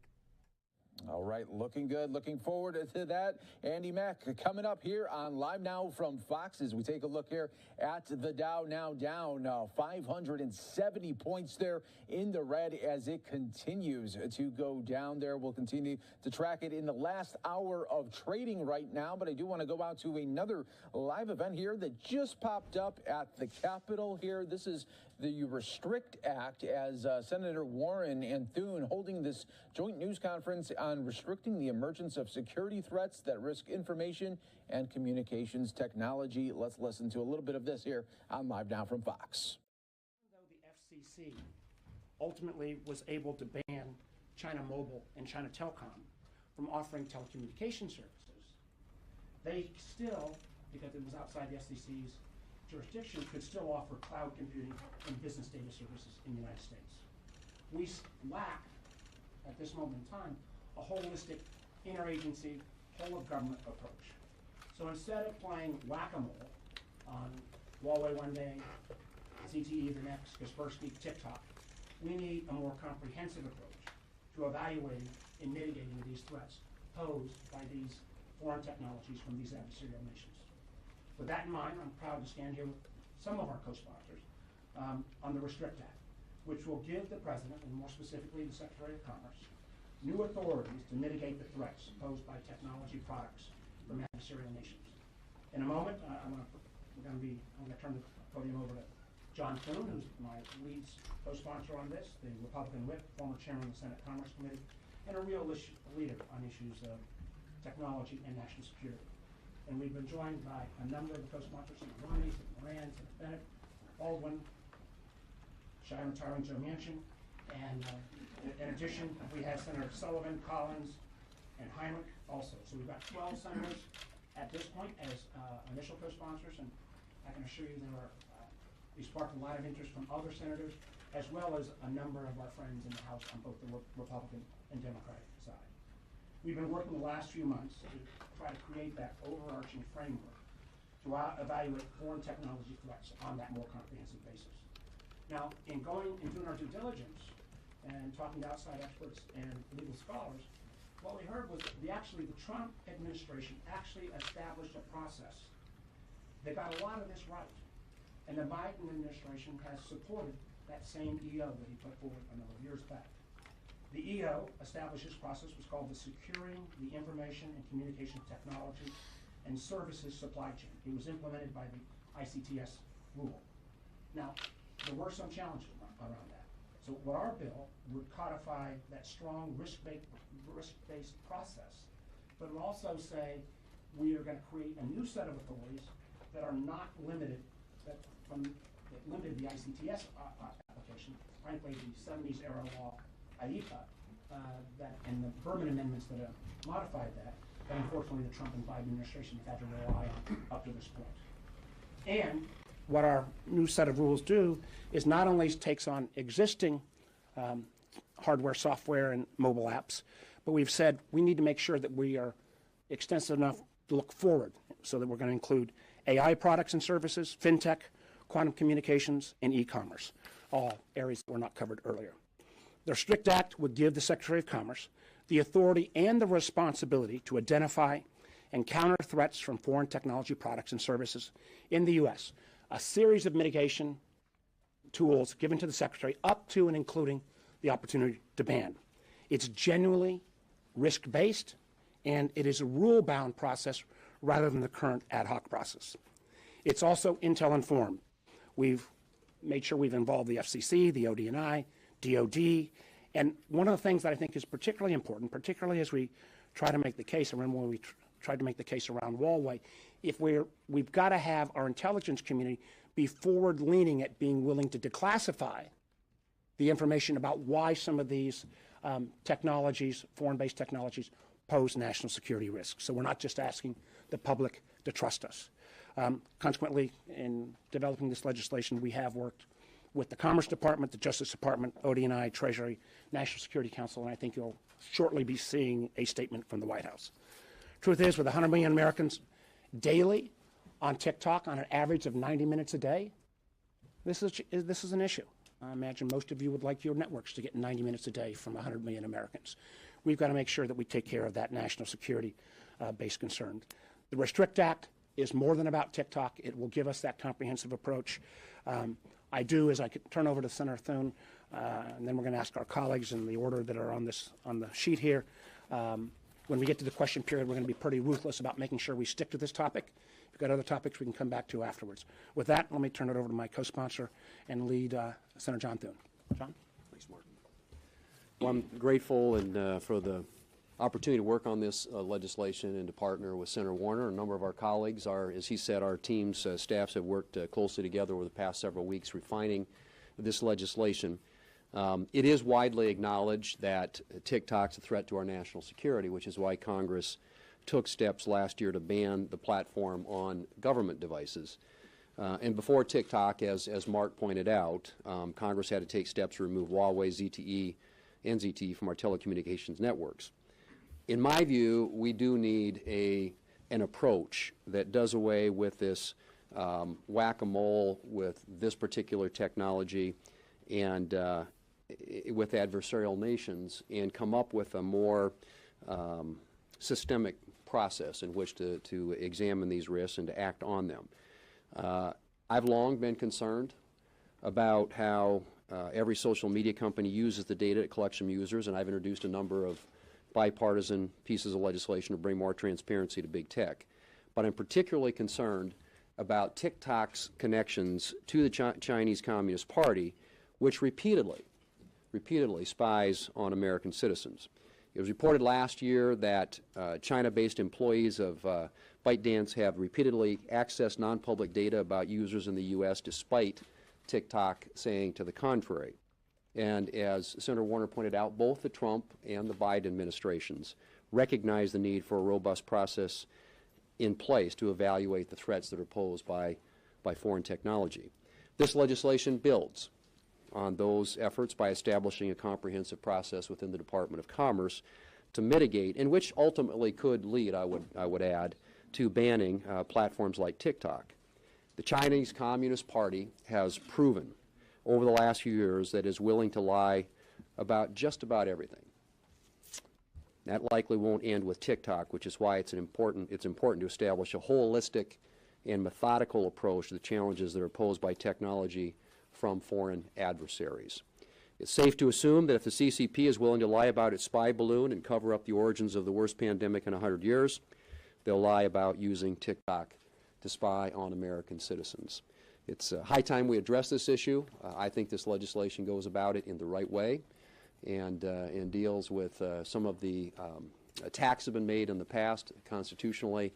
All right, looking good. Looking forward to that. Andy Mack coming up here on Live Now from Fox as we take a look here at the Dow, now down 570 points there in the red as it continues to go down there. We'll continue to track it in the last hour of trading right now, but I do want to go out to another live event here that just popped up at the Capitol here. This is the Restrict Act as Senator Warren and Thune holding this joint news conference on restricting the emergence of security threats that risk information and communications technology. Let's listen to a little bit of this here on Live Now from Fox. Though the FCC ultimately was able to ban China Mobile and China Telecom from offering telecommunication services, they still, because it was outside the FCC's jurisdiction, could still offer cloud computing and business data services in the United States. We lack, at this moment in time, a holistic interagency, whole-of-government approach. So instead of playing whack-a-mole on Huawei one day, ZTE the next, Kaspersky, TikTok, we need a more comprehensive approach to evaluating and mitigating these threats posed by these foreign technologies from these adversarial nations. With that in mind, I'm proud to stand here with some of our co-sponsors on the Restrict Act, which will give the President, and more specifically the Secretary of Commerce, new authorities to mitigate the threats posed by technology products from adversarial nations. In a moment, I'm going to turn the podium over to John Thune, who's my lead co-sponsor on this, the Republican whip, former chairman of the Senate Commerce Committee, and a real leader on issues of technology and national security. And we've been joined by a number of the co-sponsors, Senator Romney, Senator Moran, Senator Bennett, Baldwin, Sharon Tyron, Joe Manchin, and in addition, we have Senator Sullivan, Collins, and Heinrich also. So we've got 12 senators at this point as initial co-sponsors, and I can assure you we sparked a lot of interest from other senators, as well as a number of our friends in the House on both the Republican and Democratic side. We've been working the last few months to try to create that overarching framework to evaluate foreign technology threats on that more comprehensive basis. Now, in going and doing our due diligence and talking to outside experts and legal scholars, what we heard was the Trump administration actually established a process that got a lot of this right. And the Biden administration has supported that same EO that he put forward a number of years back. The EO established this process was called the Securing the Information and Communications Technology and Services Supply Chain. It was implemented by the ICTS rule. Now, there were some challenges around that. So what our bill would codify that strong risk-based process, but it would also say we are going to create a new set of authorities that are not limited, that limited the ICTS application, frankly, the 70s era law, IEPA, and the Berman amendments that modified that unfortunately the Trump and Biden administration have had to rely on up to this point. And what our new set of rules do is not only takes on existing hardware, software, and mobile apps, but we've said we need to make sure that we are extensive enough to look forward, so that we're going to include AI products and services, fintech, quantum communications, and e-commerce, all areas that were not covered earlier. The Restrict Act would give the Secretary of Commerce the authority and the responsibility to identify and counter threats from foreign technology products and services in the U.S., a series of mitigation tools given to the Secretary up to and including the opportunity to ban. It's genuinely risk-based, and it is a rule-bound process rather than the current ad hoc process. It's also Intel-informed. We've made sure we've involved the FCC, the ODNI, DOD, and one of the things that I think is particularly important, particularly as we try to make the case, and when we tried to make the case around Huawei, we've got to have our intelligence community be forward-leaning at being willing to declassify the information about why some of these technologies, foreign-based technologies, pose national security risks. So we're not just asking the public to trust us. Consequently, in developing this legislation, we have worked with the Commerce Department, the Justice Department, ODNI, Treasury, National Security Council, and I think you'll shortly be seeing a statement from the White House. Truth is, with 100 million Americans daily on TikTok on an average of 90 minutes a day, this is an issue. I imagine most of you would like your networks to get 90 minutes a day from 100 million Americans. We've got to make sure that we take care of that national security-based concern. The Restrict Act is more than about TikTok. It will give us that comprehensive approach. I do, as I turn over to Senator Thune, and then we're going to ask our colleagues in the order that are on the sheet here. When we get to the question period, we're going to be pretty ruthless about making sure we stick to this topic. If we've got other topics we can come back to afterwards. With that, let me turn it over to my co-sponsor and lead, Senator John Thune. John? Thanks, Mark. Well, I'm grateful for the opportunity to work on this legislation and to partner with Senator Warner. A number of our colleagues are, as he said, our team's staffs have worked closely together over the past several weeks refining this legislation. It is widely acknowledged that TikTok's a threat to our national security, which is why Congress took steps last year to ban the platform on government devices. And before TikTok, as Mark pointed out, Congress had to take steps to remove Huawei, ZTE, and ZTE from our telecommunications networks. In my view, we do need an approach that does away with this whack-a-mole with this particular technology and with adversarial nations, and come up with a more systemic process in which to examine these risks and to act on them. I've long been concerned about how every social media company uses the data it collects from users, and I've introduced a number of bipartisan pieces of legislation to bring more transparency to big tech. But I'm particularly concerned about TikTok's connections to the Chinese Communist Party, which repeatedly spies on American citizens. It was reported last year that China-based employees of ByteDance have repeatedly accessed non-public data about users in the U.S. despite TikTok saying to the contrary. And as Senator Warner pointed out, both the Trump and the Biden administrations recognize the need for a robust process in place to evaluate the threats that are posed by foreign technology. This legislation builds on those efforts by establishing a comprehensive process within the Department of Commerce to mitigate, and which ultimately could lead, I would add, to banning platforms like TikTok. The Chinese Communist Party has proven over the last few years that is willing to lie about just about everything. That likely won't end with TikTok, which is why it's important to establish a holistic and methodical approach to the challenges that are posed by technology from foreign adversaries. It's safe to assume that if the CCP is willing to lie about its spy balloon and cover up the origins of the worst pandemic in 100 years, they'll lie about using TikTok to spy on American citizens. It's high time we address this issue. I think this legislation goes about it in the right way and deals with some of the attacks that have been made in the past constitutionally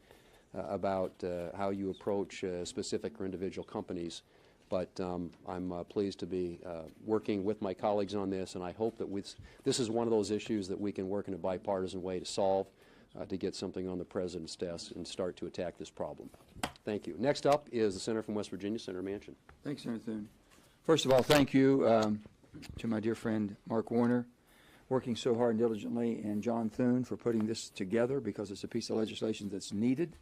about how you approach specific or individual companies. But I'm pleased to be working with my colleagues on this, and I hope that this is one of those issues that we can work in a bipartisan way to solve, to get something on the President's desk and start to attack this problem. Thank you. Next up is the Senator from West Virginia, Senator Manchin. Thanks, Senator Thune. First of all, thank you to my dear friend Mark Warner, working so hard and diligently, and John Thune for putting this together, because it's a piece of legislation that's needed.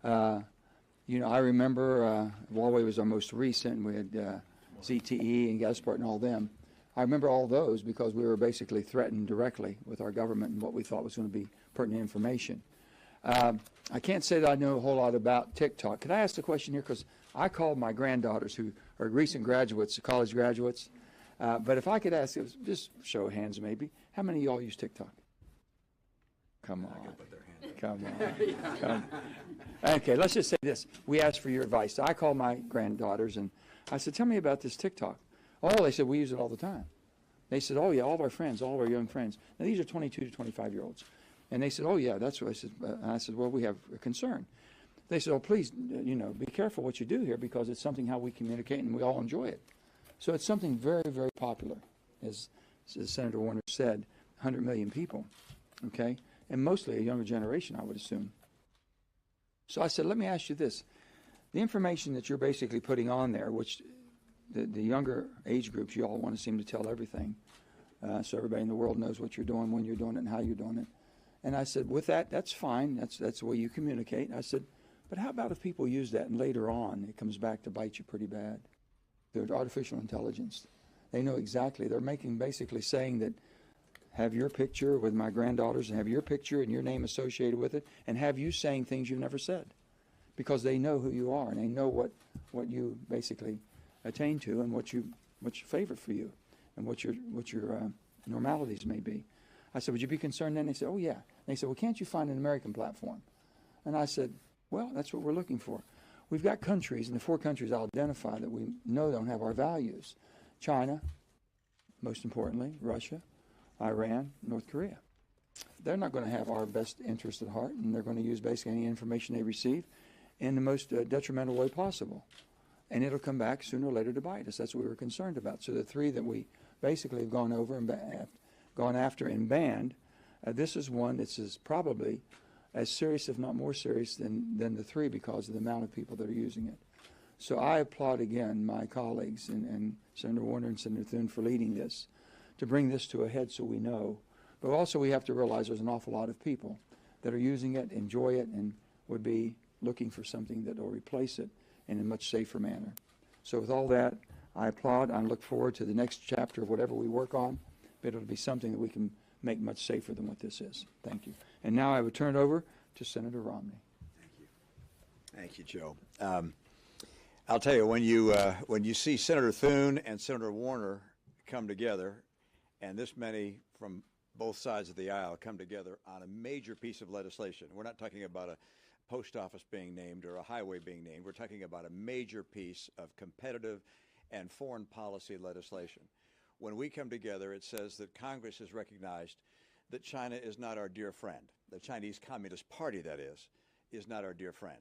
You know, I remember Huawei was our most recent. We had ZTE and Gaspart and all them. I remember all those because we were basically threatened directly with our government and what we thought was going to be pertinent information. I can't say that I know a whole lot about TikTok. Could I ask a question here? Because I called my granddaughters, who are recent graduates, college graduates. But if I could ask, just show of hands maybe, how many of y'all use TikTok? Come on. Come on. Come. Okay, let's just say this. We asked for your advice. So I called my granddaughters and I said, tell me about this TikTok. Oh, they said, we use it all the time. They said, oh, yeah, all of our friends, all of our young friends. Now, these are 22 to 25-year-olds. And they said, oh, yeah, that's what I said. I said, well, we have a concern. They said, oh, please, you know, be careful what you do here, because it's something how we communicate and we all enjoy it. So it's something very, very popular, as Senator Warner said, 100 million people, okay? And mostly a younger generation, I would assume. So I said, let me ask you this. The information that you're basically putting on there, which the younger age groups, you all want to seem to tell everything, so everybody in the world knows what you're doing, when you're doing it, and how you're doing it. And I said, with that, that's fine. That's the way you communicate. I said, but how about if people use that and later on it comes back to bite you pretty bad? There's artificial intelligence. They know exactly. They're basically saying that have your picture with my granddaughters and have your picture and your name associated with it and have you saying things you've never said, because they know who you are and they know what you basically attain to and what's your favorite for you and what your normalities may be. I said, would you be concerned then? They said, oh, yeah. And they said, well, can't you find an American platform? And I said, well, that's what we're looking for. We've got countries, and the 4 countries I'll identify that we know don't have our values. China, most importantly, Russia, Iran, North Korea. They're not going to have our best interest at heart, and they're going to use basically any information they receive in the most detrimental way possible. And it'll come back sooner or later to bite us. That's what we were concerned about. So the 3 that we basically have gone over and gone after and banned, this is one that's probably as serious, if not more serious, than the 3 because of the amount of people that are using it. So I applaud again my colleagues and Senator Warner and Senator Thune for leading this, to bring this to a head so we know. But also we have to realize there's an awful lot of people that are using it, enjoy it, and would be looking for something that will replace it in a much safer manner. So with all that, I applaud. I look forward to the next chapter of whatever we work on, but it'll be something that we can make much safer than what this is. Thank you. And now I would turn it over to Senator Romney. Thank you, Joe. I'll tell you, when you see Senator Thune and Senator Warner come together, and this many from both sides of the aisle come together on a major piece of legislation, we're not talking about a post office being named or a highway being named. We're talking about a major piece of competitive and foreign policy legislation. When we come together, it says that Congress has recognized that China is not our dear friend. The Chinese Communist Party, that is not our dear friend.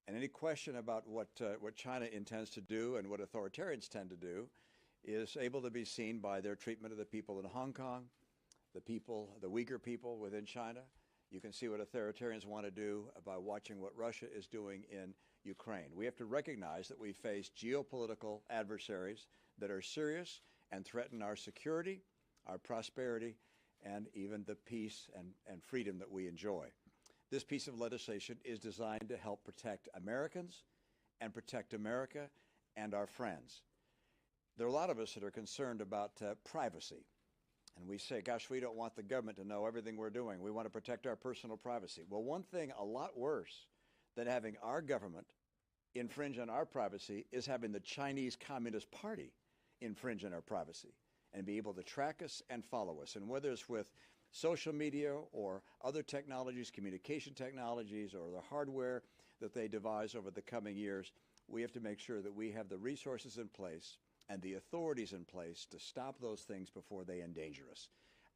And any question about what China intends to do and what authoritarians tend to do is able to be seen by their treatment of the people in Hong Kong, the Uyghur people within China. You can see what authoritarians want to do by watching what Russia is doing in Ukraine. We have to recognize that we face geopolitical adversaries that are serious and threaten our security, our prosperity, and even the peace and freedom that we enjoy. This piece of legislation is designed to help protect Americans and protect America and our friends. There are a lot of us that are concerned about privacy. And we say, gosh, we don't want the government to know everything we're doing. We want to protect our personal privacy. Well, one thing a lot worse than having our government infringe on our privacy is having the Chinese Communist Party infringe on our privacy and be able to track us and follow us. And whether it's with social media or other technologies, communication technologies, or the hardware that they devise over the coming years, we have to make sure that we have the resources in place and the authorities in place to stop those things before they endanger us.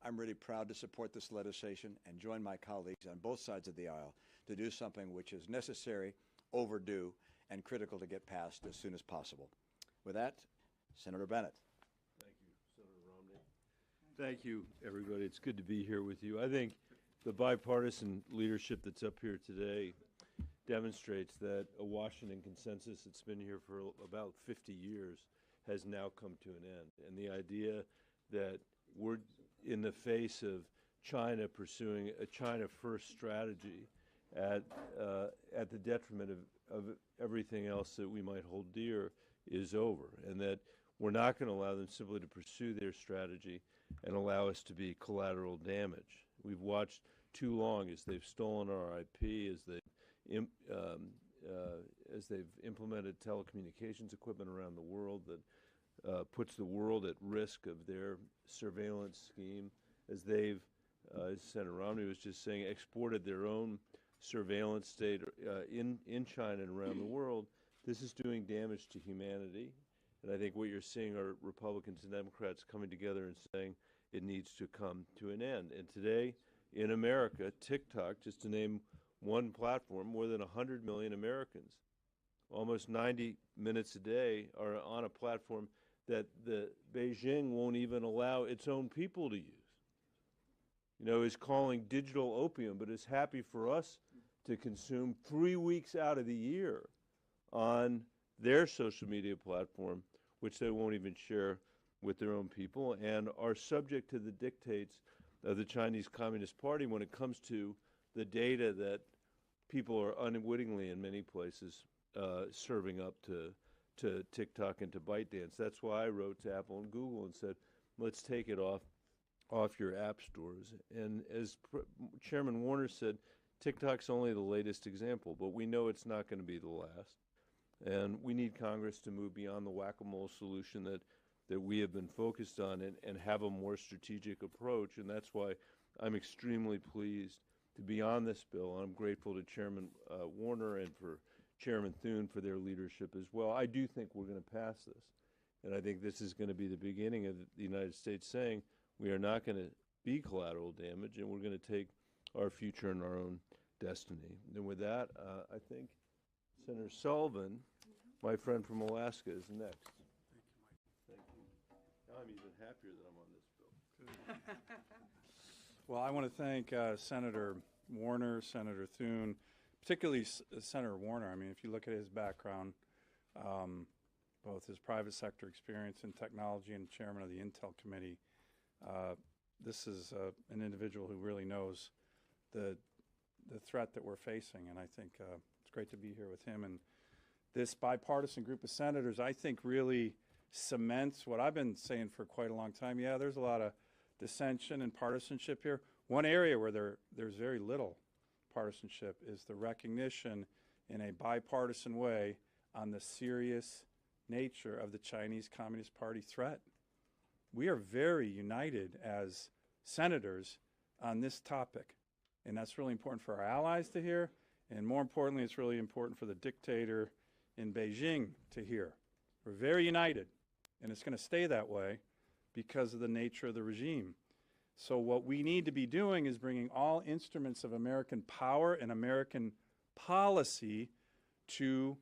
I'm really proud to support this legislation and join my colleagues on both sides of the aisle to do something which is necessary, overdue, and critical to get passed as soon as possible. With that, Senator Bennett. Thank you, Senator Romney. Thank you, everybody. It's good to be here with you. I think the bipartisan leadership that's up here today demonstrates that a Washington consensus that's been here for about 50 years has now come to an end. And the idea that we're in the face of China pursuing a China-first strategy at the detriment of everything else that we might hold dear is over, and that we're not going to allow them simply to pursue their strategy and allow us to be collateral damage. We've watched too long as they've stolen our IP, as they've implemented telecommunications equipment around the world that puts the world at risk of their surveillance scheme, as they've, as Senator Romney was just saying, exported their own surveillance state in China and around the world. This is doing damage to humanity. And I think what you're seeing are Republicans and Democrats coming together and saying it needs to come to an end. And today in America, TikTok, just to name one platform, more than 100 million Americans, almost 90 minutes a day, are on a platform that the Beijing won't even allow its own people to use. You know, is calling digital opium, but is happy for us to consume 3 weeks out of the year on their social media platform, which they won't even share with their own people, and are subject to the dictates of the Chinese Communist Party when it comes to the data that people are unwittingly in many places serving up to TikTok and to ByteDance. That's why I wrote to Apple and Google and said, let's take it off your app stores. And as Chairman Warner said, TikTok's only the latest example, but we know it's not going to be the last. And we need Congress to move beyond the whack-a-mole solution that we have been focused on and have a more strategic approach. And that's why I'm extremely pleased to be on this bill. I'm grateful to Chairman Warner and for Chairman Thune for their leadership as well. I do think we're going to pass this. And I think this is going to be the beginning of the United States saying we are not going to be collateral damage, and we're going to take our future in our own destiny. And with that, I think Senator Sullivan, my friend from Alaska, is next. Thank you. Now I'm even happier that I'm on this bill. Well, I want to thank Senator Warner, Senator Thune, particularly Senator Warner. I mean, if you look at his background, both his private sector experience in technology and chairman of the Intel Committee, this is an individual who really knows the threat that we're facing, and I think it's great to be here with him. And this bipartisan group of senators, I think, really cements what I've been saying for quite a long time. Yeah, there's a lot of dissension and partisanship here. One area where there's very little partisanship is the recognition in a bipartisan way on the serious nature of the Chinese Communist Party threat. We are very united as senators on this topic, and that's really important for our allies to hear, and more importantly, it's really important for the dictator in Beijing to hear. We're very united, and it's going to stay that way because of the nature of the regime. So what we need to be doing is bringing all instruments of American power and American policy to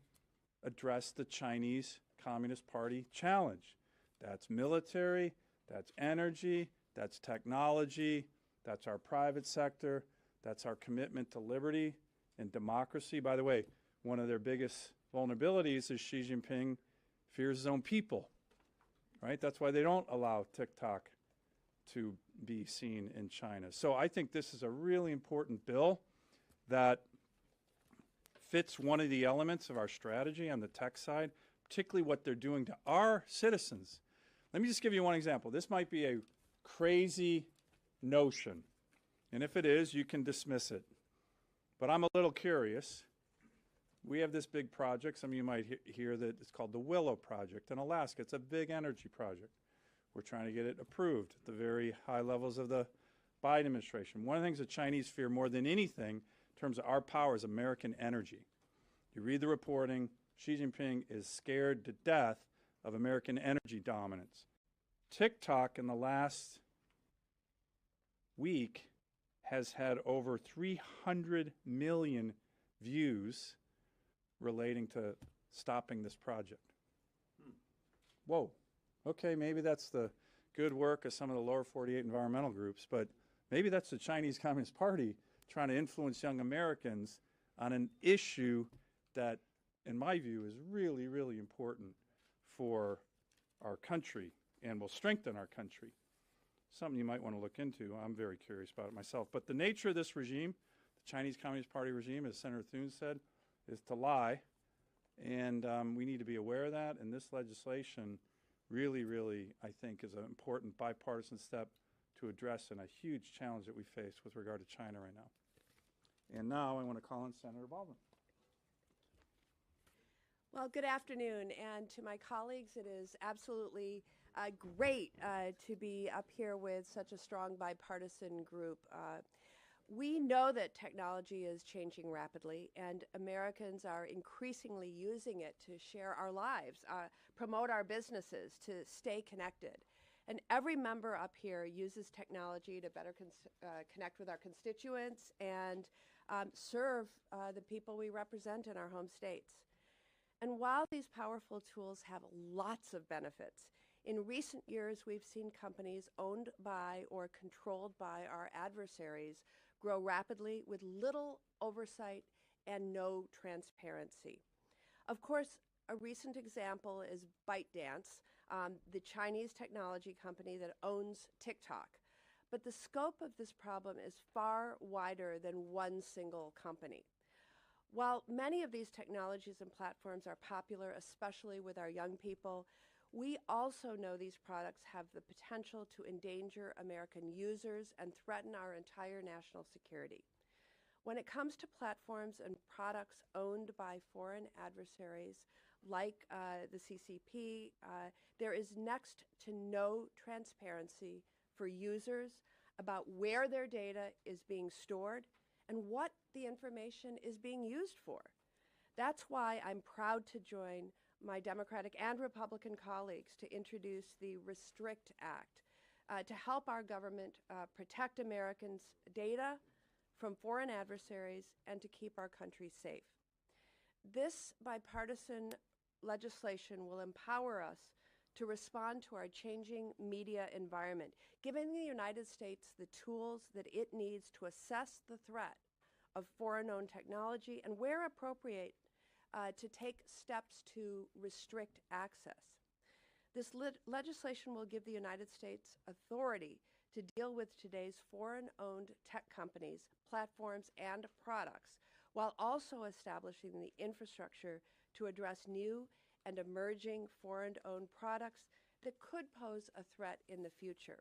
address the Chinese Communist Party challenge. That's military, that's energy, that's technology, that's our private sector, that's our commitment to liberty and democracy. By the way, one of their biggest vulnerabilities is Xi Jinping fears his own people, right? That's why they don't allow TikTok to be seen in China. So I think this is a really important bill that fits one of the elements of our strategy on the tech side, particularly what they're doing to our citizens. Let me just give you one example. This might be a crazy notion, and if it is, you can dismiss it. But I'm a little curious. We have this big project. Some of you might hear that it's called the Willow Project in Alaska. It's a big energy project. We're trying to get it approved at the very high levels of the Biden administration. One of the things the Chinese fear more than anything in terms of our power is American energy. You read the reporting, Xi Jinping is scared to death of American energy dominance. TikTok in the last week has had over 300 million views relating to stopping this project. Whoa. Okay, maybe that's the good work of some of the lower 48 environmental groups, but maybe that's the Chinese Communist Party trying to influence young Americans on an issue that, in my view, is really, really important for our country and will strengthen our country. Something you might want to look into. I'm very curious about it myself. But the nature of this regime, the Chinese Communist Party regime, as Senator Thune said, is to lie. And we need to be aware of that. And this legislation really, really, I think, is an important bipartisan step to addressing a huge challenge that we face with regard to China right now. And now I want to call on Senator Baldwin. Well, good afternoon, and to my colleagues, it is absolutely great to be up here with such a strong bipartisan group. We know that technology is changing rapidly, and Americans are increasingly using it to share our lives, promote our businesses, to stay connected. And every member up here uses technology to better connect with our constituents and serve the people we represent in our home states. And while these powerful tools have lots of benefits, in recent years we've seen companies owned by or controlled by our adversaries grow rapidly with little oversight and no transparency. Of course, a recent example is ByteDance, the Chinese technology company that owns TikTok. But the scope of this problem is far wider than one single company. While many of these technologies and platforms are popular, especially with our young people, we also know these products have the potential to endanger American users and threaten our entire national security. When it comes to platforms and products owned by foreign adversaries like the CCP, there is next to no transparency for users about where their data is being stored and what the information is being used for. That's why I'm proud to join my Democratic and Republican colleagues to introduce the Restrict Act to help our government protect Americans' data from foreign adversaries and to keep our country safe. This bipartisan legislation will empower us to respond to our changing media environment, giving the United States the tools that it needs to assess the threat of foreign-owned technology and, where appropriate, to take steps to restrict access. This legislation will give the United States authority to deal with today's foreign-owned tech companies, platforms, and products, while also establishing the infrastructure to address new and emerging foreign-owned products that could pose a threat in the future.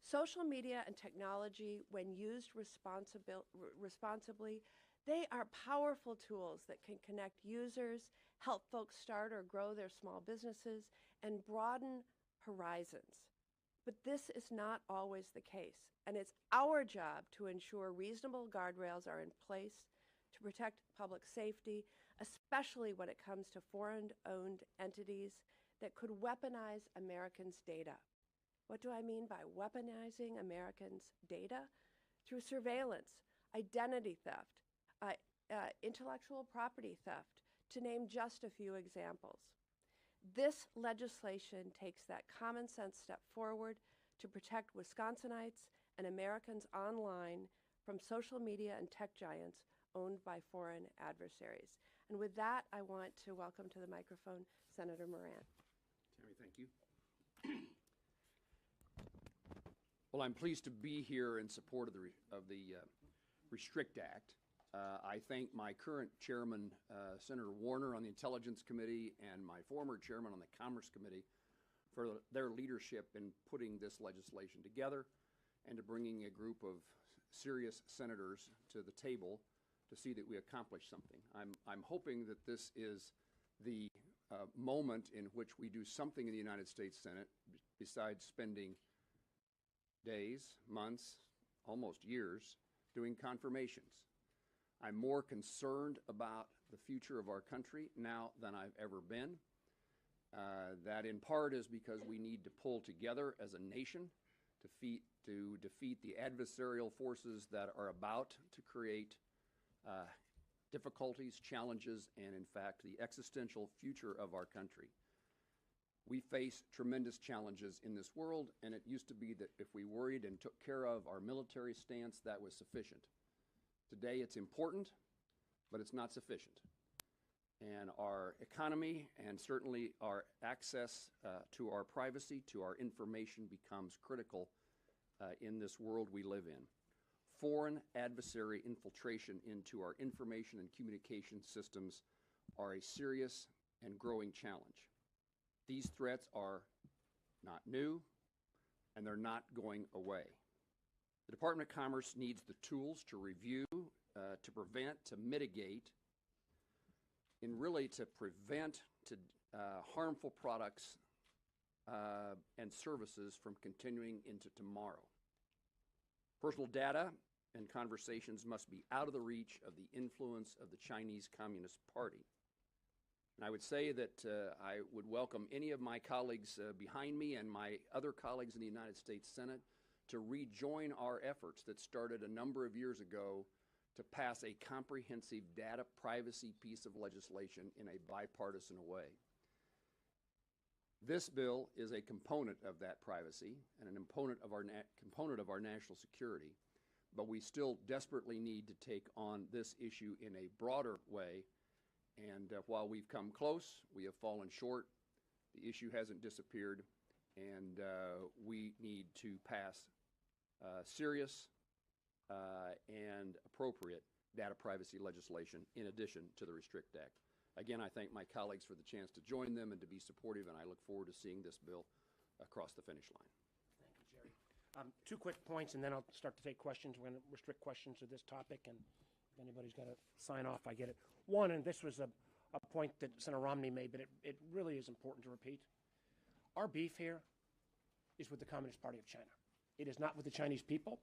Social media and technology, when used responsibly, they are powerful tools that can connect users, help folks start or grow their small businesses, and broaden horizons. But this is not always the case, and it's our job to ensure reasonable guardrails are in place to protect public safety, especially when it comes to foreign-owned entities that could weaponize Americans' data. What do I mean by weaponizing Americans' data? Through surveillance, identity theft, intellectual property theft, to name just a few examples. This legislation takes that common sense step forward to protect Wisconsinites and Americans online from social media and tech giants owned by foreign adversaries. And with that, I want to welcome to the microphone Senator Moran. Tammy, thank you. Well, I'm pleased to be here in support of the Restrict Act. I thank my current chairman, Senator Warner, on the Intelligence Committee, and my former chairman on the Commerce Committee for their leadership in putting this legislation together and to bringing a group of serious senators to the table to see that we accomplish something. I'm hoping that this is the moment in which we do something in the United States Senate besides spending days, months, almost years doing confirmations. I'm more concerned about the future of our country now than I've ever been. That in part is because we need to pull together as a nation to defeat the adversarial forces that are about to create difficulties, challenges, and in fact the existential future of our country. We face tremendous challenges in this world, and it used to be that if we worried and took care of our military stance, that was sufficient. Today it's important, but it's not sufficient. And our economy and certainly our access to our privacy, to our information becomes critical in this world we live in. Foreign adversary infiltration into our information and communication systems are a serious and growing challenge. These threats are not new, and they're not going away. The Department of Commerce needs the tools to review, to prevent, to mitigate, and really to prevent harmful products and services from continuing into tomorrow. Personal data and conversations must be out of the reach of the influence of the Chinese Communist Party. And I would say that I would welcome any of my colleagues behind me and my other colleagues in the United States Senate to rejoin our efforts that started a number of years ago to pass a comprehensive data privacy piece of legislation in a bipartisan way. This bill is a component of that privacy and an component of our national security, but we still desperately need to take on this issue in a broader way. And while we've come close, we have fallen short. The issue hasn't disappeared, and we need to pass serious and appropriate data privacy legislation in addition to the Restrict Act. Again, I thank my colleagues for the chance to join them and to be supportive, and I look forward to seeing this bill across the finish line. Thank you, Jerry. 2 quick points, and then I'll start to take questions. We're going to restrict questions to this topic, and if anybody's got to sign off, I get it. One, and this was a point that Senator Romney made, but it really is important to repeat. Our beef here is with the Communist Party of China. It is not with the Chinese people.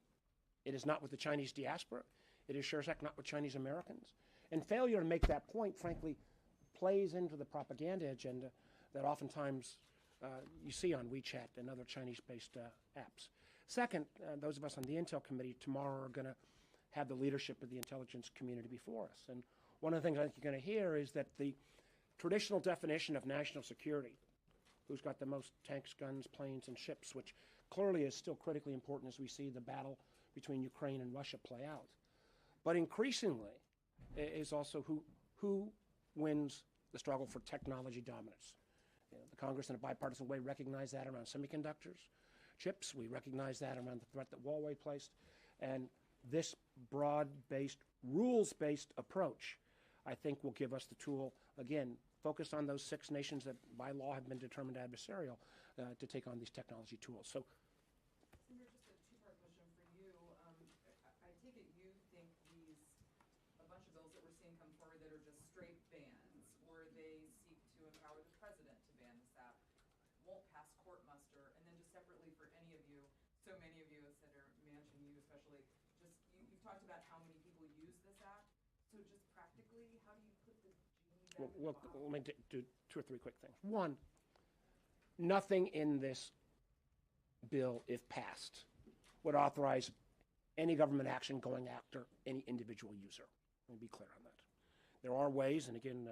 It is not with the Chinese diaspora. It is sure as heck not with Chinese Americans. And failure to make that point, frankly, plays into the propaganda agenda that oftentimes you see on WeChat and other Chinese-based apps. Second, those of us on the Intel Committee tomorrow are going to have the leadership of the intelligence community before us. And one of the things I think you're going to hear is that the traditional definition of national security, who's got the most tanks, guns, planes, and ships, which clearly is still critically important as we see the battle between Ukraine and Russia play out. But increasingly is also who wins the struggle for technology dominance. You know, the Congress in a bipartisan way recognized that around semiconductors, chips. We recognize that around the threat that Huawei placed. And this broad-based, rules-based approach, I think, will give us the tool, again, focused on those 6 nations that by law have been determined adversarial to take on these technology tools. So, Senator, just a 2-part question for you. I take it you think a bunch of bills that we're seeing come forward that are just straight bans, or they seek to empower the president to ban this app, won't pass court muster. And then just separately for any of you, so many of you, Senator Manchin, you especially, you've talked about how many people use this app. So just practically, how do you put the genie back in the bottle? Let me do 2 or 3 quick things. One, nothing in this bill, if passed, would authorize any government action going after any individual user. Let me be clear on that. There are ways, and again,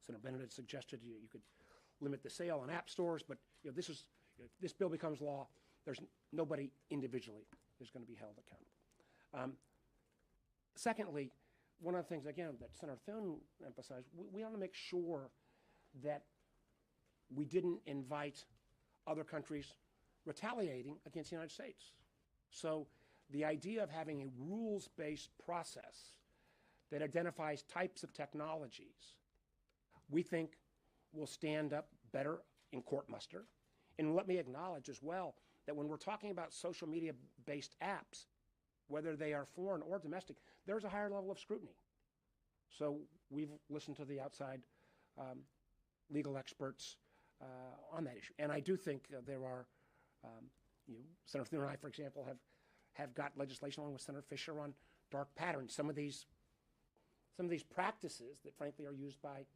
Senator Bennett had suggested you could limit the sale on app stores, but if this bill becomes law, there's nobody individually is going to be held accountable. Secondly, one of the things, again, that Senator Thune emphasized, we want to make sure that we didn't invite other countries retaliating against the United States. So the idea of having a rules-based process that identifies types of technologies, we think will stand up better in court muster. And let me acknowledge as well that when we're talking about social media-based apps, whether they are foreign or domestic, there's a higher level of scrutiny. So we've listened to the outside legal experts on that issue. And I do think there are, Senator Thune and I, for example, have got legislation along with Senator Fisher on dark patterns. Some of these some of these practices that frankly are used by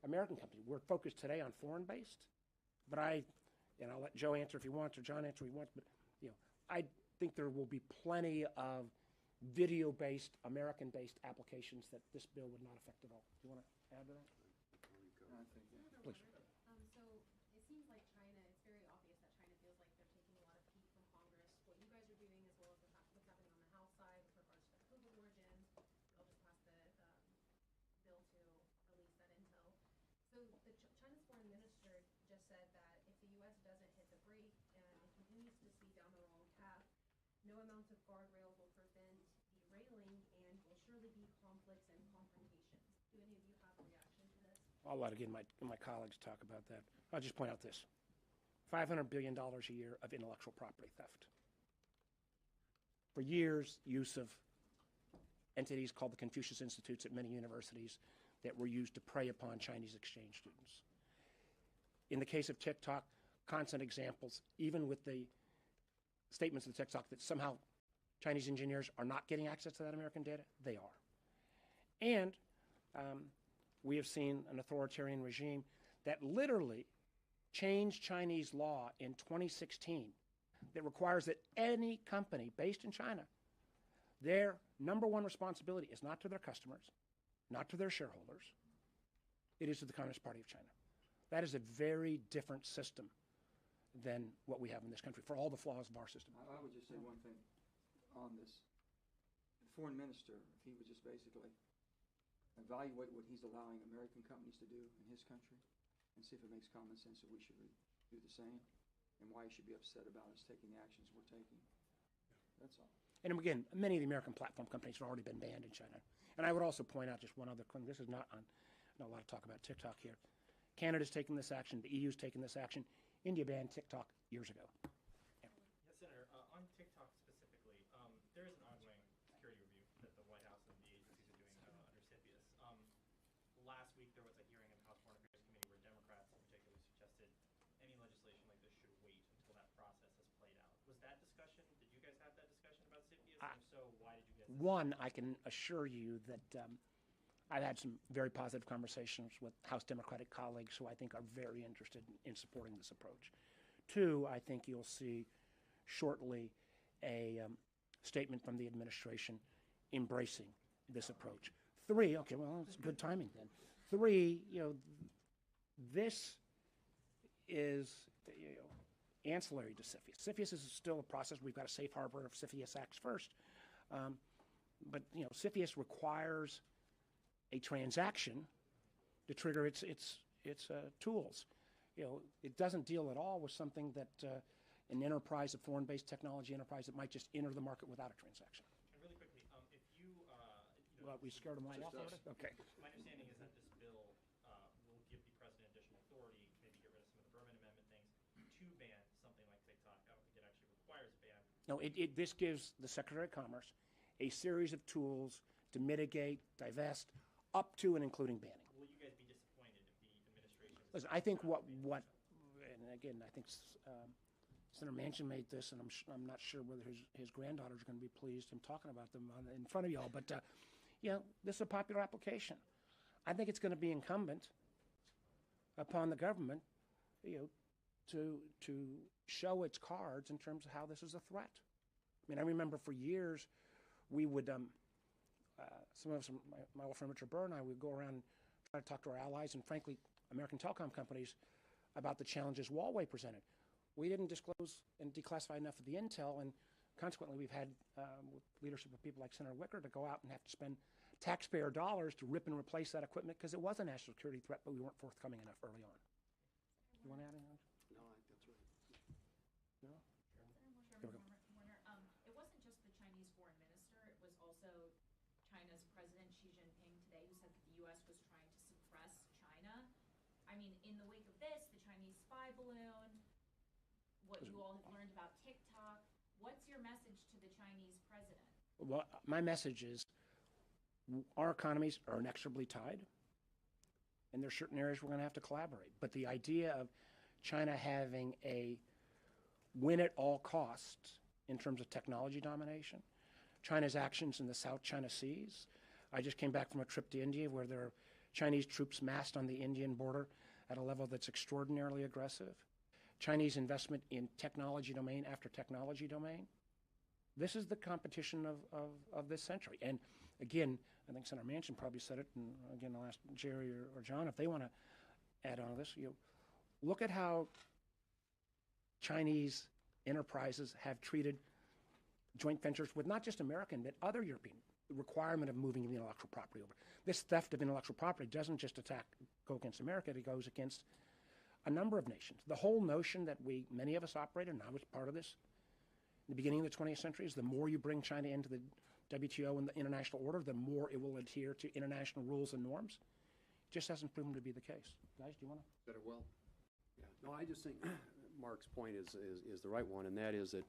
American companies. We're focused today on foreign-based, but I'll let Joe answer if he wants, or John answer if he wants, but I think there will be plenty of video-based, American-based applications that this bill would not affect at all. Do you want to add to that? Please. So it seems like China, it's very obvious that China feels like they're taking a lot of heat from Congress. What you guys are doing, as well as what's happening on the House side with regards to the COVID origins, they'll just pass the bill to release that intel. So China's foreign minister just said that if the U.S. doesn't hit the brake and it continues to see down the wrong path, no amount of guardrails will prevent derailing and will surely be conflicts and confrontations. Do any of you have a reaction to this? I'll let again my colleagues talk about that. I'll just point out this. $500 billion a year of intellectual property theft. For years, use of entities called the Confucius Institutes at many universities that were used to prey upon Chinese exchange students. In the case of TikTok, constant examples, even with the statements of TikTok that somehow Chinese engineers are not getting access to that American data, they are. And we have seen an authoritarian regime that literally changed Chinese law in 2016 that requires that any company based in China, their number one responsibility is not to their customers, not to their shareholders, it is to the Communist Party of China. That is a very different system than what we have in this country, for all the flaws of our system. I would just say one thing on this. The foreign minister, if he would just basically evaluate what he's allowing American companies to do in his country and see if it makes common sense that we should do the same, and why he should be upset about us taking the actions we're taking. That's all. And again, many of the American platform companies have already been banned in China. And I would also point out just one other thing. This is not on, not a lot of talk about TikTok here. Canada's taking this action. The EU's taking this action. India banned TikTok years ago. Yes, Senator. On TikTok specifically, there is an ongoing security review that the White House and the agencies are doing under CFIUS. Last week, there was a hearing in the House Foreign Affairs Committee where Democrats in particular suggested any legislation like this should wait until that process has played out. Was that discussion, did you guys have that discussion about CFIUS? And if so, why did you guys? One, I can assure you that I've had some very positive conversations with House Democratic colleagues who I think are very interested in supporting this approach. Two, I think you'll see shortly a statement from the administration embracing this approach. Three, okay, well, it's good timing then. Three, this is ancillary to CFIUS. CFIUS is still a process. We've got a safe harbor of CFIUS Acts first. But CFIUS requires a transaction to trigger its tools. It doesn't deal at all with something that an enterprise, a foreign-based technology enterprise that might just enter the market without a transaction. And really quickly, if you, Well, we scared them right off already? Okay. My understanding is that this bill will give the president additional authority, maybe get rid of some of the Berman Amendment things, to ban something like TikTok. I don't think it actually requires a ban. No, this gives the Secretary of Commerce a series of tools to mitigate, divest, up to and including banning. Will you guys be disappointed if the administration? Listen, I think and again, I think Senator Manchin made this, and I'm not sure whether his granddaughters are going to be pleased him talking about them in front of y'all, but this is a popular application. I think it's going to be incumbent upon the government, to show its cards in terms of how this is a threat. I mean, I remember for years we would, my old friend Richard Burr and I would go around and try to talk to our allies and, frankly, American telecom companies about the challenges Huawei presented. We didn't disclose and declassify enough of the intel, and consequently we've had, with leadership of people like Senator Wicker, to go out and have to spend taxpayer dollars to rip and replace that equipment because it was a national security threat, but we weren't forthcoming enough early on. You want to add anything? No, I think that's right. No? It wasn't just the Chinese foreign minister, it was also China's President Xi Jinping today who said that the U.S. was trying to suppress China. I mean, in the wake of this, the Chinese spy balloon, what you all have learned about TikTok, what's your message to the Chinese president? Well, my message is our economies are inexorably tied, and there are certain areas we're going to have to collaborate. But the idea of China having a win at all costs in terms of technology domination, China's actions in the South China Seas, I just came back from a trip to India where there are Chinese troops massed on the Indian border at a level that's extraordinarily aggressive. Chinese investment in technology domain after technology domain. This is the competition of this century. And again, I think Senator Manchin probably said it, and again, I'll ask Jerry or John if they want to add on to this. Look at how Chinese enterprises have treated joint ventures with not just American, but other European. The requirement of moving the intellectual property over. This theft of intellectual property doesn't just go against America, it goes against a number of nations. The whole notion that many of us operate, and I was part of this, in the beginning of the 20th century, is the more you bring China into the WTO and the international order, the more it will adhere to international rules and norms. Just hasn't proven to be the case. Guys, do you want to? Said it well. Yeah. No, I just think Mark's point is the right one, and that is that,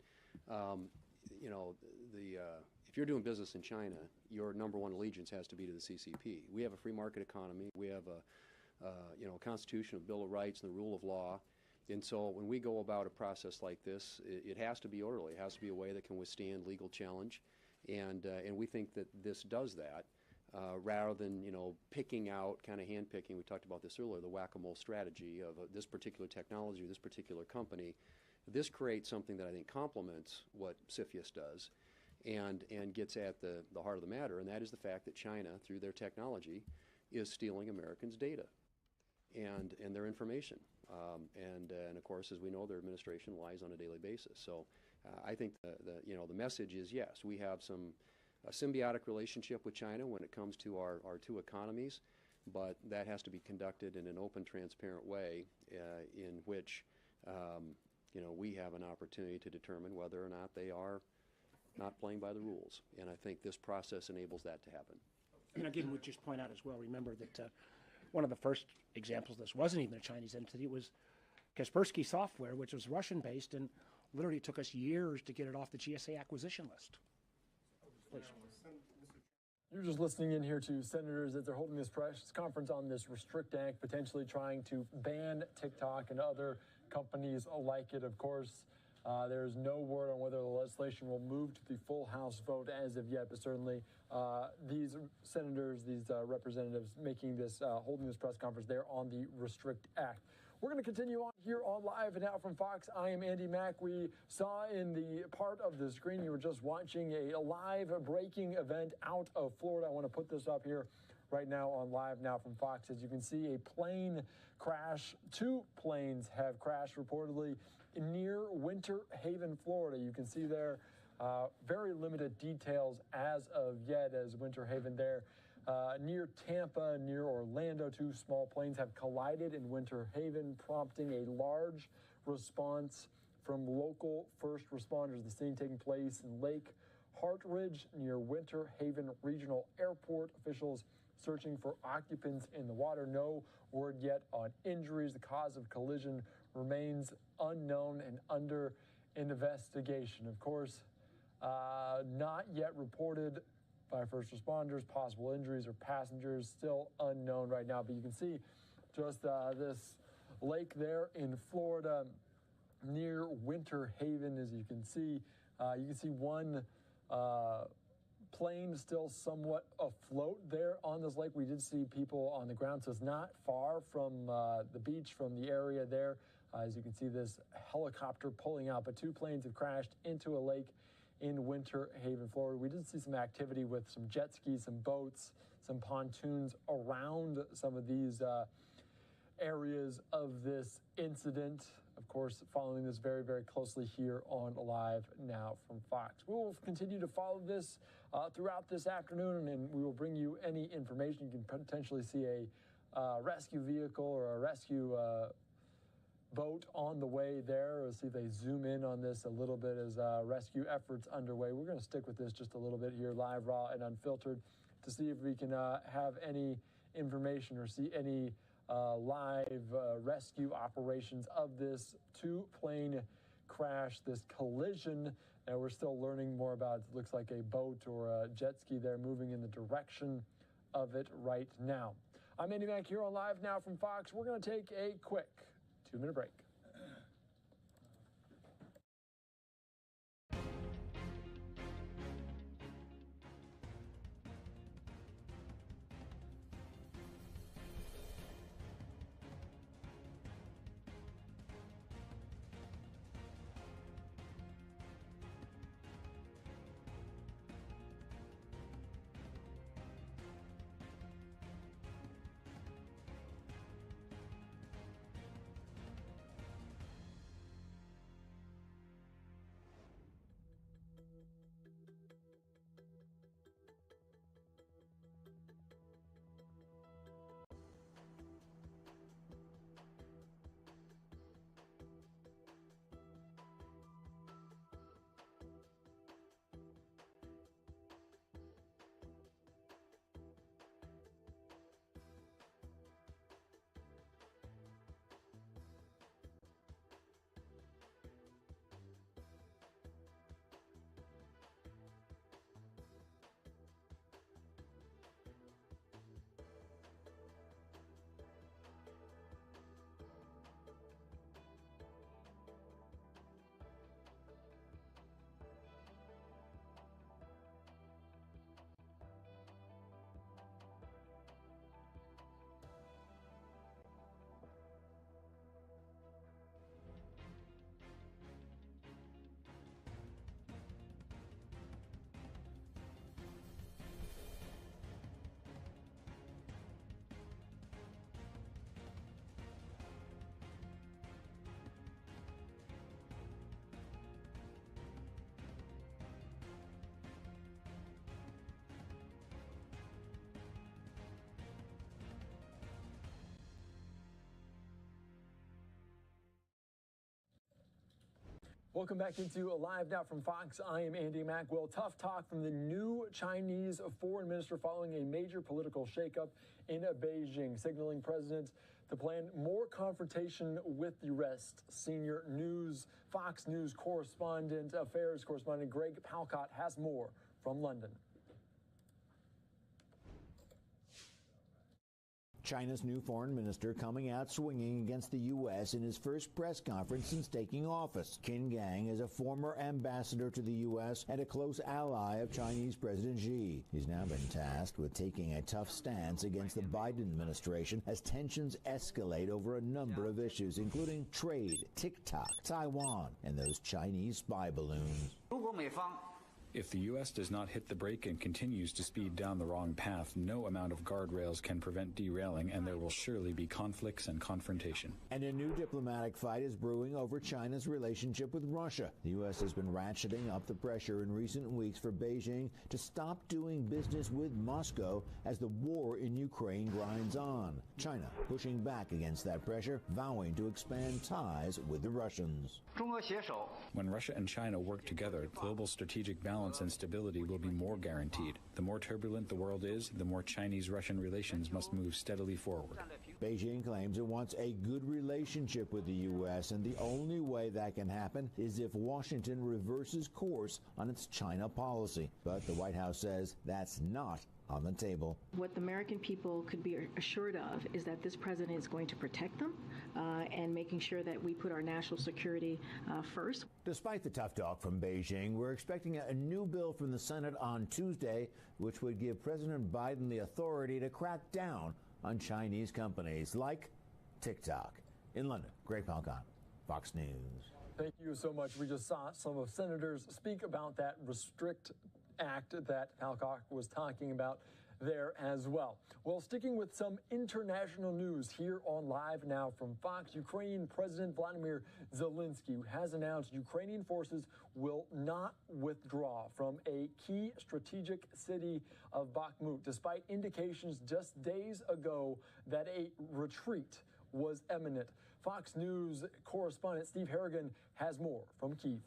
if you're doing business in China, your number one allegiance has to be to the CCP. We have a free market economy. We have a constitution, a Bill of Rights, and the rule of law. And so when we go about a process like this, it has to be orderly. It has to be a way that can withstand legal challenge. And we think that this does that rather than, picking out, kind of hand-picking. We talked about this earlier, the whack-a-mole strategy of this particular technology or this particular company. This creates something that I think complements what CFIUS does and gets at the heart of the matter, and that is the fact that China, through their technology, is stealing Americans' data and their information. And of course, as we know, their administration lies on a daily basis. So I think the message is, yes, we have a symbiotic relationship with China when it comes to our two economies, but that has to be conducted in an open, transparent way in which we have an opportunity to determine whether or not they are not playing by the rules. And I think this process enables that to happen. And again, we just point out as well, remember that one of the first examples of this wasn't even a Chinese entity. It was Kaspersky Software, which was Russian-based, and literally took us years to get it off the GSA acquisition list. Please. You're just listening in here to senators as they're holding this press conference on this Restrict Act, potentially trying to ban TikTok and other companies like it. Of course, there's no word on whether the legislation will move to the full House vote as of yet, but certainly these senators, these representatives making this, holding this press conference there on the Restrict Act. We're going to continue on here on Live Now from Fox. I am Andy Mack. We saw in the part of the screen you were just watching a live breaking event out of Florida. I want to put this up here right now on Live Now from Fox. As you can see, a plane crash. Two planes have crashed reportedly near Winter Haven, Florida. You can see there very limited details as of yet as Winter Haven there. Near Tampa, near Orlando, two small planes have collided in Winter Haven, prompting a large response from local first responders. The scene taking place in Lake Hartridge near Winter Haven Regional Airport. Officials searching for occupants in the water. No word yet on injuries. The cause of collision remains unknown and under investigation. Of course, not yet reported by first responders. Possible injuries or passengers still unknown right now. But you can see just this lake there in Florida near Winter Haven. As you can see one plane still somewhat afloat there on this lake. We did see people on the ground, so it's not far from the beach, from the area there. As you can see this helicopter pulling out, but two planes have crashed into a lake in Winter Haven, Florida. We did see some activity with some jet skis, some boats, some pontoons around some of these areas of this incident. Of course, following this very, very closely here on Live Now from Fox. We will continue to follow this throughout this afternoon, and we will bring you any information. You can potentially see a rescue vehicle or a rescue boat on the way there. We'll see if they zoom in on this a little bit as rescue efforts underway. We're going to stick with this just a little bit here, live, raw, and unfiltered, to see if we can have any information or see any live rescue operations of this two-plane crash, this collision that we're still learning more about. It looks like a boat or a jet ski there moving in the direction of it right now. I'm Andy Mack here on Live Now from Fox. We're going to take a quick 2-minute break. Welcome back into Live Now from Fox. I am Andy Mack. Well, tough talk from the new Chinese foreign minister following a major political shakeup in Beijing, signaling presidents to plan more confrontation with the West. Senior Fox News affairs correspondent Greg Palcott has more from London. China's new foreign minister coming out swinging against the U.S. in his first press conference since taking office. Qin Gang is a former ambassador to the U.S. and a close ally of Chinese President Xi. He's now been tasked with taking a tough stance against the Biden administration as tensions escalate over a number of issues, including trade, TikTok, Taiwan, and those Chinese spy balloons. If the U.S. does not hit the brake and continues to speed down the wrong path, no amount of guardrails can prevent derailing, and there will surely be conflicts and confrontation. And a new diplomatic fight is brewing over China's relationship with Russia. The U.S. has been ratcheting up the pressure in recent weeks for Beijing to stop doing business with Moscow as the war in Ukraine grinds on. China pushing back against that pressure, vowing to expand ties with the Russians. When Russia and China work together, global strategic balance and stability will be more guaranteed. The more turbulent the world is, the more Chinese-Russian relations must move steadily forward. Beijing claims it wants a good relationship with the U.S., and the only way that can happen is if Washington reverses course on its China policy. But the White House says that's not on the table. What the American people could be assured of is that this president is going to protect them and making sure that we put our national security first. Despite the tough talk from Beijing, we're expecting a new bill from the Senate on Tuesday, which would give President Biden the authority to crack down on Chinese companies like TikTok. In London, Greg Palcott, Fox News. Thank you so much. We just saw some of senators speak about that Restrict Act that Palcott was talking about there as well. Well, sticking with some international news here on Live Now from Fox, Ukrainian President Vladimir Zelensky has announced Ukrainian forces will not withdraw from a key strategic city of Bakhmut, despite indications just days ago that a retreat was imminent. Fox News correspondent Steve Harrigan has more from Kyiv.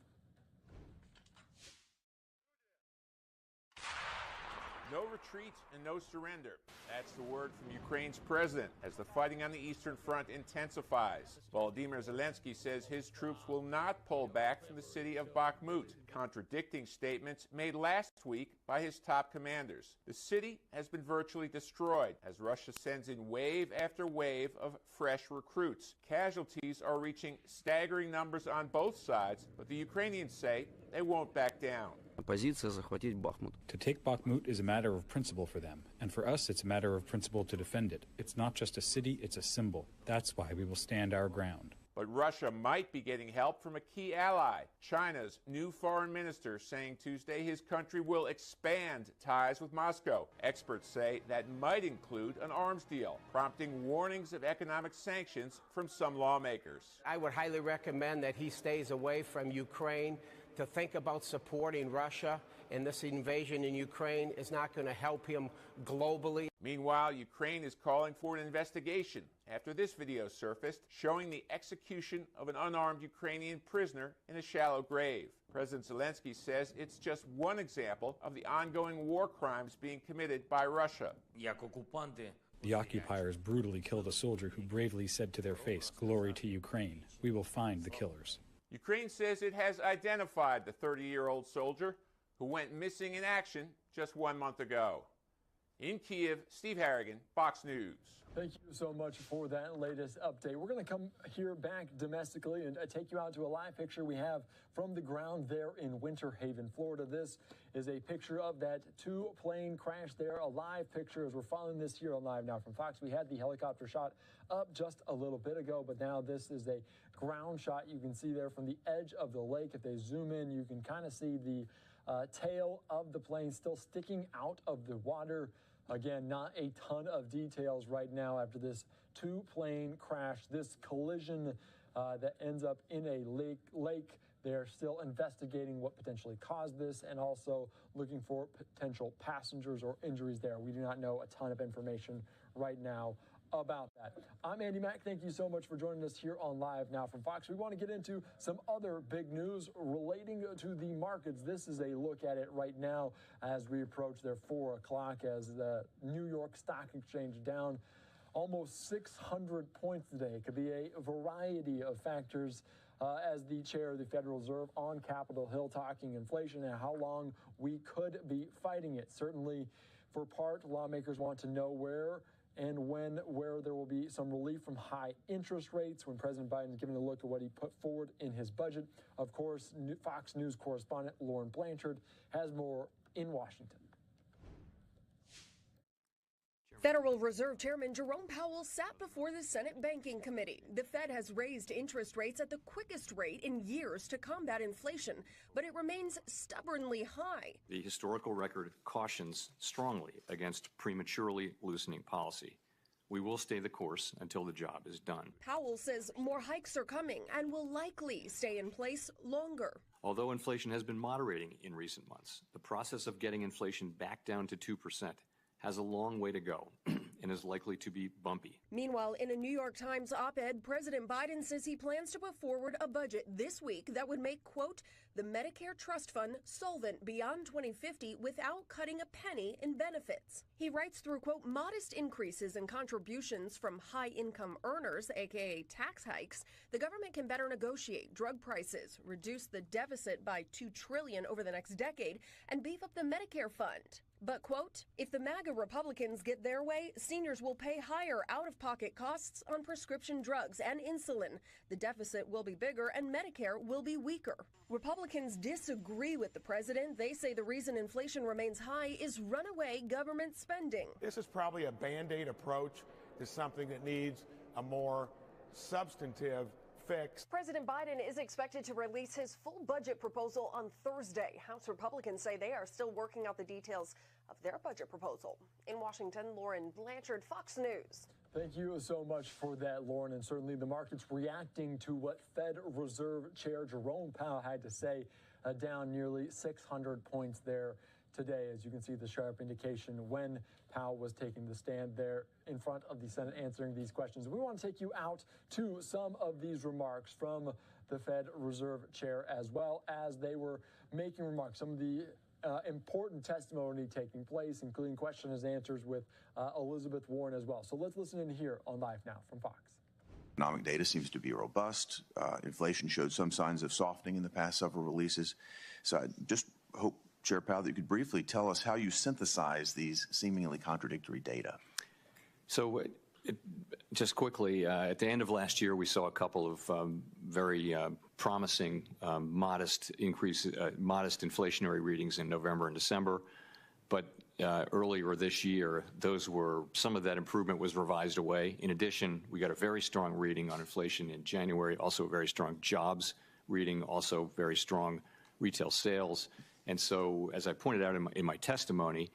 No retreat and no surrender. That's the word from Ukraine's president as the fighting on the Eastern Front intensifies. Volodymyr Zelensky says his troops will not pull back from the city of Bakhmut, contradicting statements made last week by his top commanders. The city has been virtually destroyed as Russia sends in wave after wave of fresh recruits. Casualties are reaching staggering numbers on both sides, but the Ukrainians say they won't back down. To take Bakhmut is a matter of principle for them, and for us it's a matter of principle to defend it. It's not just a city, it's a symbol. That's why we will stand our ground. But Russia might be getting help from a key ally, China's new foreign minister, saying Tuesday his country will expand ties with Moscow. Experts say that might include an arms deal, prompting warnings of economic sanctions from some lawmakers. I would highly recommend that he stays away from Ukraine. To think about supporting Russia in this invasion in Ukraine is not going to help him globally. Meanwhile, Ukraine is calling for an investigation after this video surfaced showing the execution of an unarmed Ukrainian prisoner in a shallow grave. President Zelensky says it's just one example of the ongoing war crimes being committed by Russia. The occupiers brutally killed a soldier who bravely said to their face, "Glory to Ukraine. We will find the killers." Ukraine says it has identified the 30-year-old soldier who went missing in action just 1 month ago. In Kyiv, Steve Harrigan, Fox News. Thank you so much for that latest update. We're going to come here back domestically and take you out to a live picture we have from the ground there in Winter Haven, Florida. This is a picture of that two-plane crash there, a live picture as we're following this here on Live Now from Fox. We had the helicopter shot up just a little bit ago, but now this is a ground shot. You can see there from the edge of the lake. If they zoom in, you can kind of see the tail of the plane still sticking out of the water. Again, not a ton of details right now after this two-plane crash, this collision that ends up in a lake. They're still investigating what potentially caused this and also looking for potential passengers or injuries there. We do not know a ton of information right now about that. I'm Andy Mack. Thank you so much for joining us here on Live Now from Fox. We want to get into some other big news relating to the markets. This is a look at it right now as we approach their 4 o'clock as the New York Stock Exchange down almost 600 points today. It could be a variety of factors as the chair of the Federal Reserve on Capitol Hill talking inflation and how long we could be fighting it. Certainly, for part, lawmakers want to know where there will be some relief from high interest rates when President Biden is giving a look at what he put forward in his budget. Of course, Fox News correspondent Lauren Blanchard has more in Washington. Federal Reserve Chairman Jerome Powell sat before the Senate Banking Committee. The Fed has raised interest rates at the quickest rate in years to combat inflation, but it remains stubbornly high. The historical record cautions strongly against prematurely loosening policy. We will stay the course until the job is done. Powell says more hikes are coming and will likely stay in place longer. Although inflation has been moderating in recent months, the process of getting inflation back down to 2% has a long way to go and is likely to be bumpy. Meanwhile, in a New York Times op-ed, President Biden says he plans to put forward a budget this week that would make, quote, the Medicare Trust Fund solvent beyond 2050 without cutting a penny in benefits. He writes through, quote, modest increases in contributions from high-income earners, aka tax hikes, the government can better negotiate drug prices, reduce the deficit by $2 trillion over the next decade, and beef up the Medicare fund. But, quote, if the MAGA Republicans get their way, seniors will pay higher out-of-pocket costs on prescription drugs and insulin. The deficit will be bigger and Medicare will be weaker. Republicans disagree with the president. They say the reason inflation remains high is runaway government spending. This is probably a Band-Aid approach to something that needs a more substantive fix. President Biden is expected to release his full budget proposal on Thursday. House Republicans say they are still working out the details of their budget proposal. In Washington, Lauren Blanchard, Fox News. Thank you so much for that, Lauren. And certainly the market's reacting to what Fed Reserve Chair Jerome Powell had to say, down nearly 600 points there today. As you can see, the sharp indication when Powell was taking the stand there in front of the Senate answering these questions. We want to take you out to some of these remarks from the Fed Reserve Chair as well as they were making remarks. Some of the important testimony taking place, including questions and answers with Elizabeth Warren as well. So let's listen in here on Live Now from Fox. Economic data seems to be robust. Inflation showed some signs of softening in the past several releases. So I just hope, Chair Powell, that you could briefly tell us how you synthesize these seemingly contradictory data. So just quickly, at the end of last year, we saw a couple of very promising, modest inflationary readings in November and December. But earlier this year, some of that improvement was revised away. In addition, we got a very strong reading on inflation in January, also a very strong jobs reading, also very strong retail sales. And so, as I pointed out in my testimony,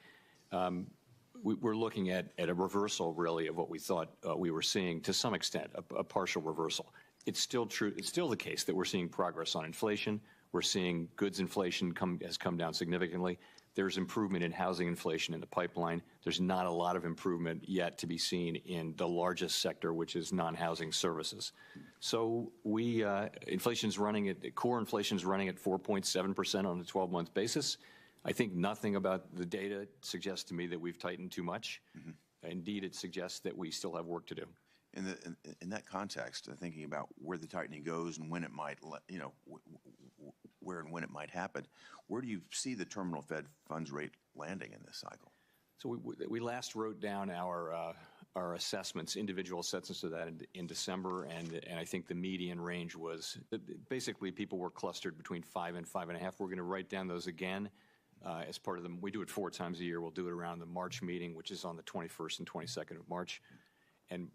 we're looking at a reversal, really, of what we thought we were seeing to some extent, a partial reversal. It's still true. It's still the case that we're seeing progress on inflation. We're seeing goods inflation has come down significantly. There's improvement in housing inflation in the pipeline. There's not a lot of improvement yet to be seen in the largest sector, which is non-housing services. So inflation's running at, core inflation's running at 4.7% on a 12-month basis. I think nothing about the data suggests to me that we've tightened too much. Mm-hmm. Indeed, it suggests that we still have work to do. In that context, thinking about where the tightening goes and when it might, where and when it might happen, where do you see the terminal Fed funds rate landing in this cycle? So we last wrote down our assessments, individual assessments of that in December, and I think the median range was basically people were clustered between 5 and 5.5. We're going to write down those again as part of them. We do it 4 times a year. We'll do it around the March meeting, which is on the 21st and 22nd of March. And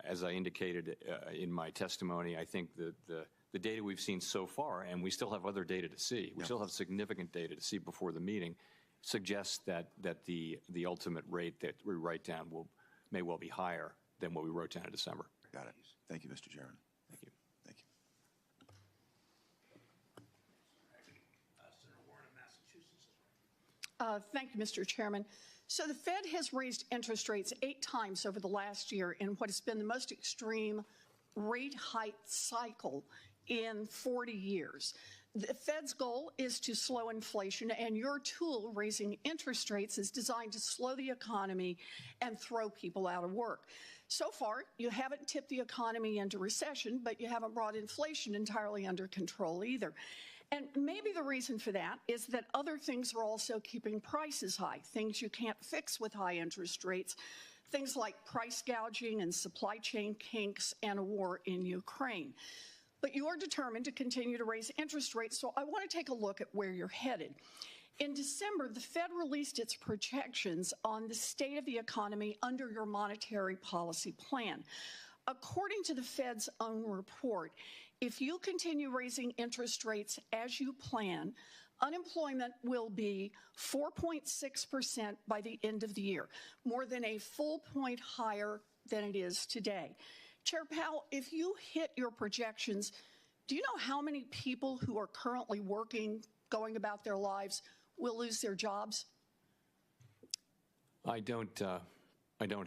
as I indicated in my testimony, I think the data we've seen so far, and we still have other data to see, we still have significant data to see before the meeting, suggests that the ultimate rate that we write down may well be higher than what we wrote down in December. Got it. Thank you, Mr. Chairman. Thank you. Thank you. Thank you, Mr. Chairman. So the Fed has raised interest rates 8 times over the last year in what has been the most extreme rate hike cycle in 40 years. The Fed's goal is to slow inflation, and your tool, raising interest rates, is designed to slow the economy and throw people out of work. So far, you haven't tipped the economy into recession, but you haven't brought inflation entirely under control either. And maybe the reason for that is that other things are also keeping prices high, things you can't fix with high interest rates, things like price gouging and supply chain kinks and a war in Ukraine. But you are determined to continue to raise interest rates, so I want to take a look at where you're headed. In December, the Fed released its projections on the state of the economy under your monetary policy plan. According to the Fed's own report, if you continue raising interest rates as you plan, unemployment will be 4.6% by the end of the year, more than a full point higher than it is today. Chair Powell, if you hit your projections, do you know how many people who are currently working, going about their lives, will lose their jobs? I don't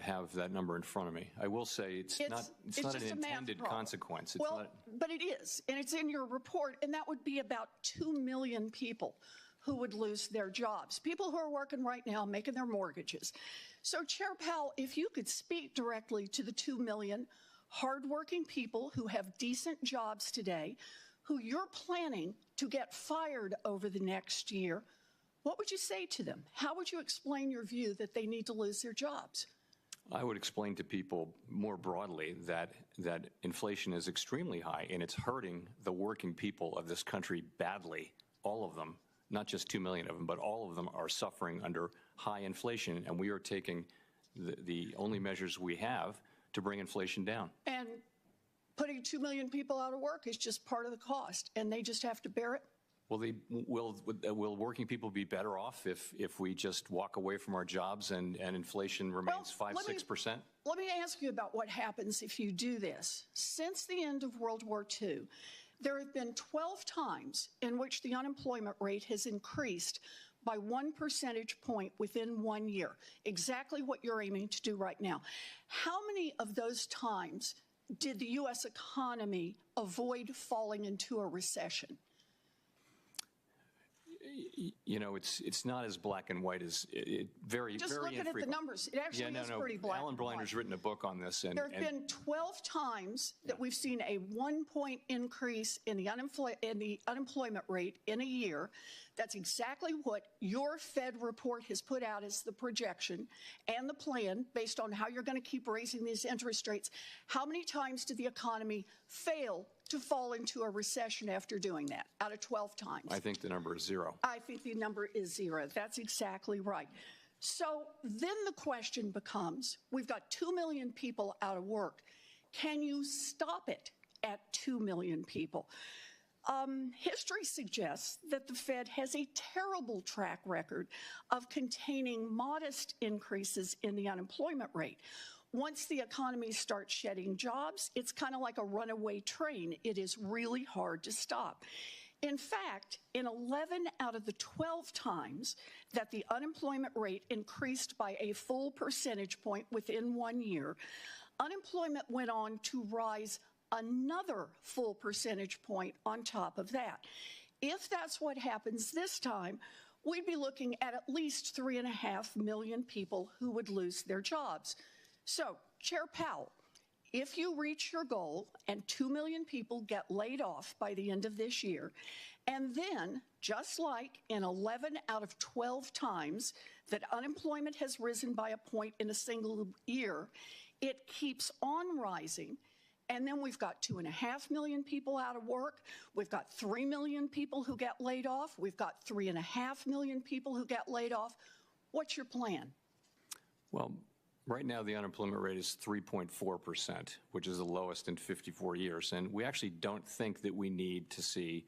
have that number in front of me. I will say it's not an intended consequence. But it is, and it's in your report, and that would be about 2 million people who would lose their jobs, people who are working right now, making their mortgages. So, Chair Powell, if you could speak directly to the 2 million hardworking people who have decent jobs today, who you're planning to get fired over the next year, what would you say to them? How would you explain your view that they need to lose their jobs? I would explain to people more broadly that inflation is extremely high, and it's hurting the working people of this country badly. All of them, not just 2 million of them, but all of them are suffering under high inflation, and we are taking the only measures we have to bring inflation down. And putting 2 million people out of work is just part of the cost, and they just have to bear it? Will working people be better off if we just walk away from our jobs and inflation remains 5-6%? Let me ask you about what happens if you do this. Since the end of World War II, there have been 12 times in which the unemployment rate has increased by 1 percentage point within 1 year, exactly what you're aiming to do right now. How many of those times did the U.S. economy avoid falling into a recession? You know, it's not as black and white as very Just very looking infrequent. at the numbers, it actually is pretty black Alan and white. Blinder's written a book on this, and There have been 12 times that we've seen a 1 point increase in the unemployment rate in a year. That's exactly what your Fed report has put out as the projection and the plan based on how you're going to keep raising these interest rates. How many times did the economy fail to fall into a recession after doing that? Out of 12 times. I think the number is 0. I think the number is 0. That's exactly right. So then the question becomes, we've got 2 million people out of work. Can you stop it at 2 million people? History suggests that the Fed has a terrible track record of containing modest increases in the unemployment rate. Once the economy starts shedding jobs, it's kind of like a runaway train. It is really hard to stop. In fact, in 11 out of the 12 times that the unemployment rate increased by a full percentage point within 1 year, unemployment went on to rise another full percentage point on top of that. If that's what happens this time, we'd be looking at least 3.5 million people who would lose their jobs. So, Chair Powell, if you reach your goal and 2 million people get laid off by the end of this year, and then, just like in 11 out of 12 times that unemployment has risen by a point in a single year, it keeps on rising, and then we've got 2.5 million people out of work, we've got 3 million people who get laid off, we've got 3.5 million people who get laid off. What's your plan? Well, right now the unemployment rate is 3.4%, which is the lowest in 54 years. And we actually don't think that we need to see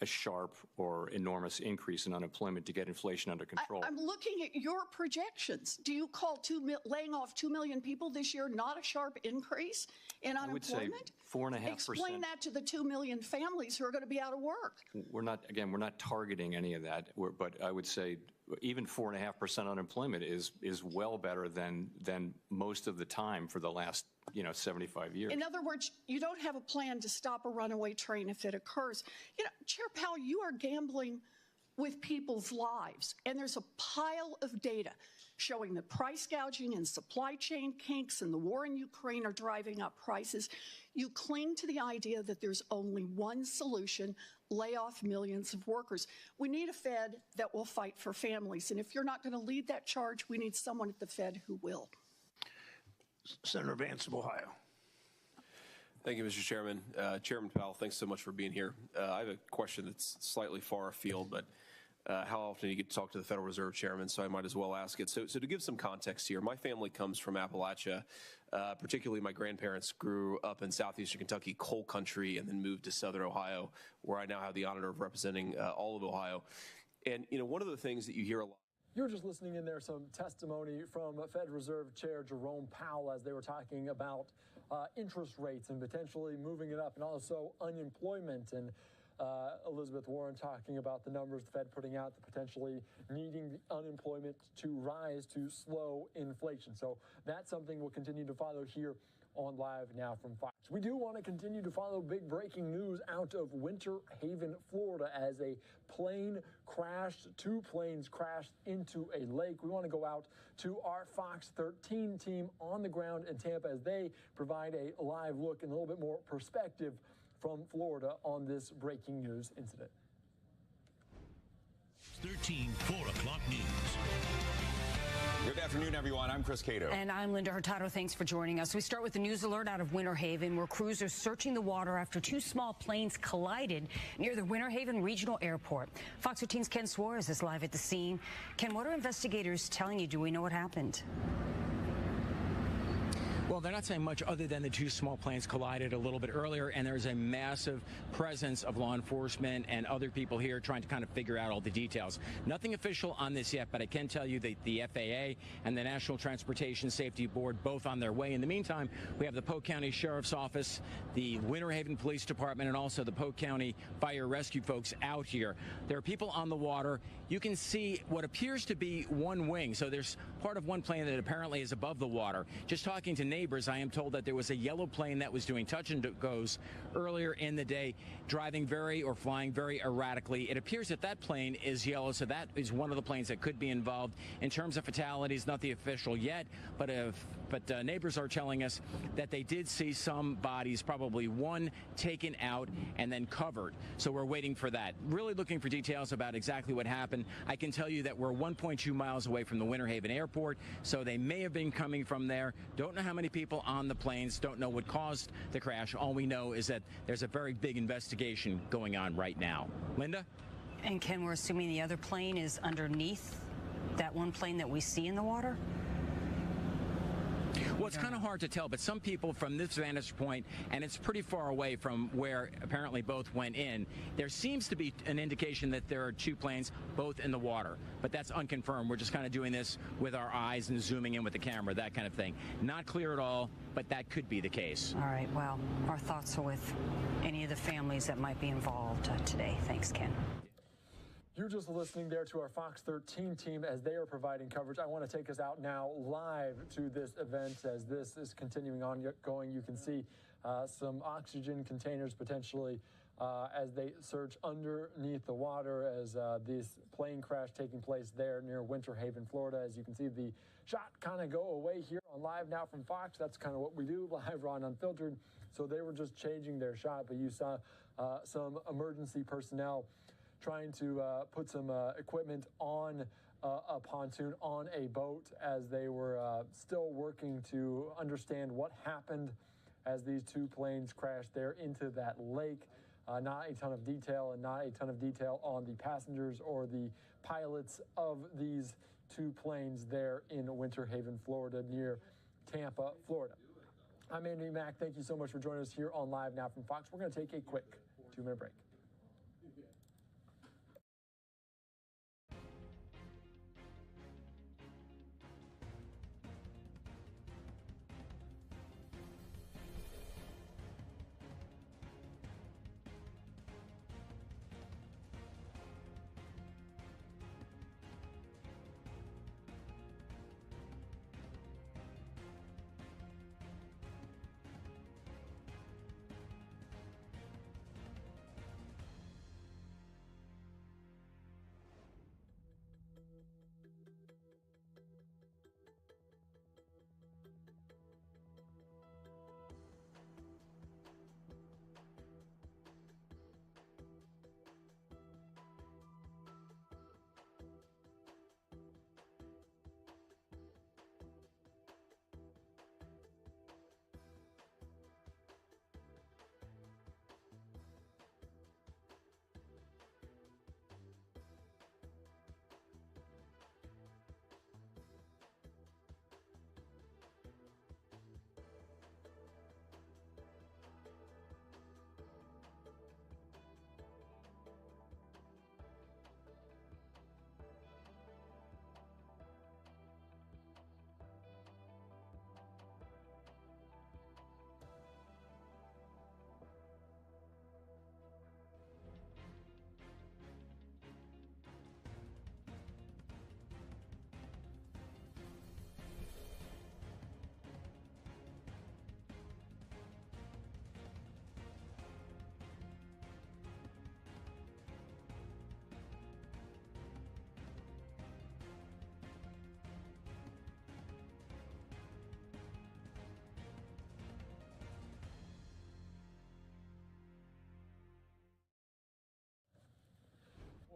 a sharp or enormous increase in unemployment to get inflation under control. I'm looking at your projections. Do you call laying off 2 million people this year not a sharp increase in unemployment? I would say 4.5%. Explain that to the 2 million families who are going to be out of work. We're not targeting any of that, but I would say even 4.5% unemployment is well better than most of the time for the last 75 years. In other words, you don't have a plan to stop a runaway train if it occurs. Chair Powell, you are gambling with people's lives, and there's a pile of data showing that price gouging and supply chain kinks and the war in Ukraine are driving up prices. You cling to the idea that there's only one solution: lay off millions of workers. We need a Fed that will fight for families, and if you're not going to lead that charge, we need someone at the Fed who will. Senator Vance of Ohio. Thank you, Mr. Chairman. Chairman Powell, thanks so much for being here. I have a question that's slightly far afield, but how often do you get to talk to the Federal Reserve Chairman, so I might as well ask it. So to give some context here, my family comes from Appalachia. Particularly, my grandparents grew up in southeastern Kentucky, coal country, and then moved to southern Ohio, where I now have the honor of representing all of Ohio. And, one of the things that you hear a lot. You were just listening in there, some testimony from Fed Reserve Chair Jerome Powell as they were talking about interest rates and potentially moving it up, and also unemployment. And Elizabeth Warren talking about the numbers the Fed putting out, potentially needing the unemployment to rise to slow inflation. So that's something we'll continue to follow here on Live Now from Fox. We do want to continue to follow big breaking news out of Winter Haven, Florida, as a plane crashed. 2 planes crashed into a lake. We want to go out to our Fox 13 team on the ground in Tampa as they provide a live look and a little bit more perspective from Florida on this breaking news incident. 13 4 o'clock news. Good afternoon, everyone. I'm Chris Cato. And I'm Linda Hurtado. Thanks for joining us. We start with the news alert out of Winter Haven, where crews are searching the water after 2 small planes collided near the Winter Haven Regional Airport. Fox 13's Ken Suarez is live at the scene. Ken, what are investigators telling you? Do we know what happened? Well, they're not saying much other than the 2 small planes collided a little bit earlier, and there's a massive presence of law enforcement and other people here trying to kind of figure out all the details. Nothing official on this yet, but I can tell you that the FAA and the National Transportation Safety Board both on their way. In the meantime, we have the Polk County Sheriff's Office, the Winter Haven Police Department, and also the Polk County Fire Rescue folks out here. There are people on the water. You can see what appears to be one wing. So there's part of one plane that apparently is above the water. Just talking to neighbors, I am told that there was a yellow plane that was doing touch and goes earlier in the day, driving flying very erratically. It appears that that plane is yellow, so that is one of the planes that could be involved. In terms of fatalities, not the official yet, but neighbors are telling us that they did see some bodies, probably one taken out and then covered. So we're waiting for that. Really looking for details about exactly what happened. I can tell you that we're 1.2 miles away from the Winter Haven Airport, so they may have been coming from there. Don't know how many people on the planes, don't know what caused the crash. All we know is that there's a very big investigation going on right now. Linda? And Ken, we're assuming the other plane is underneath that one plane that we see in the water? Well, it's kind of hard to tell, but some people from this vantage point, and it's pretty far away from where apparently both went in, there seems to be an indication that there are 2 planes both in the water, but that's unconfirmed. We're just kind of doing this with our eyes and zooming in with the camera, that kind of thing. Not clear at all, but that could be the case. All right, well, our thoughts are with any of the families that might be involved today. Thanks, Ken. You're just listening there to our Fox 13 team as they are providing coverage. I want to take us out now live to this event as this is continuing on going. You can see some oxygen containers potentially as they search underneath the water as this plane crash taking place there near Winter Haven, Florida. As you can see the shot kind of go away here on Live Now from Fox. That's kind of what we do, live on Unfiltered. So they were just changing their shot, but you saw some emergency personnel trying to put some equipment on a pontoon, on a boat, as they were still working to understand what happened as these 2 planes crashed there into that lake. Not a ton of detail, and not a ton of detail on the passengers or the pilots of these 2 planes there in Winter Haven, Florida, near Tampa, Florida. I'm Andy Mack. Thank you so much for joining us here on Live Now from Fox. We're going to take a quick 2-minute break.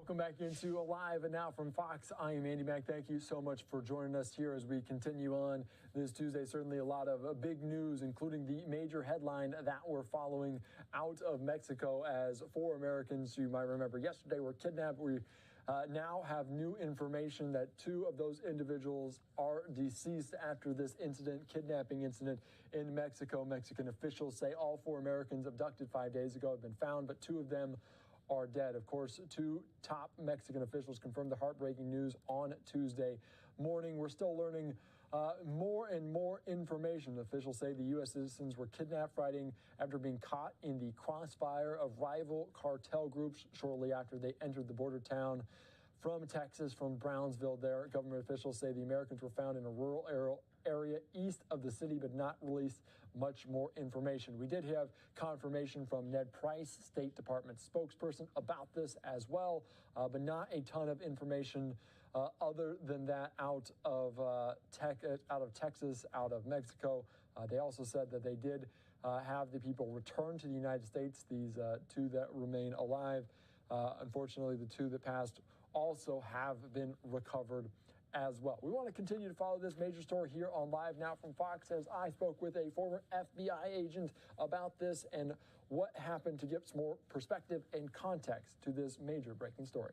Welcome back into Alive and Now from Fox. I am Andy Mack. Thank you so much for joining us here as we continue on this Tuesday. Certainly a lot of big news, including the major headline that we're following out of Mexico as 4 Americans, you might remember yesterday, were kidnapped. We now have new information that 2 of those individuals are deceased after this incident, kidnapping incident in Mexico. Mexican officials say all 4 Americans abducted 5 days ago have been found, but 2 of them are dead. Of course, 2 top Mexican officials confirmed the heartbreaking news on Tuesday morning. We're still learning more and more information. Officials say the U.S. citizens were kidnapped Friday after being caught in the crossfire of rival cartel groups shortly after they entered the border town from Texas, from Brownsville there. Government officials say the Americans were found in a rural area east of the city, but not released much more information. We did have confirmation from Ned Price, State Department spokesperson, about this as well, but not a ton of information other than that out of Texas, out of Mexico. They also said that they did have the people return to the United States, these 2 that remain alive. Unfortunately, the 2 that passed also have been recovered as well. We want to continue to follow this major story here on Live Now from Fox as I spoke with a former FBI agent about this and what happened to get some more perspective and context to this major breaking story.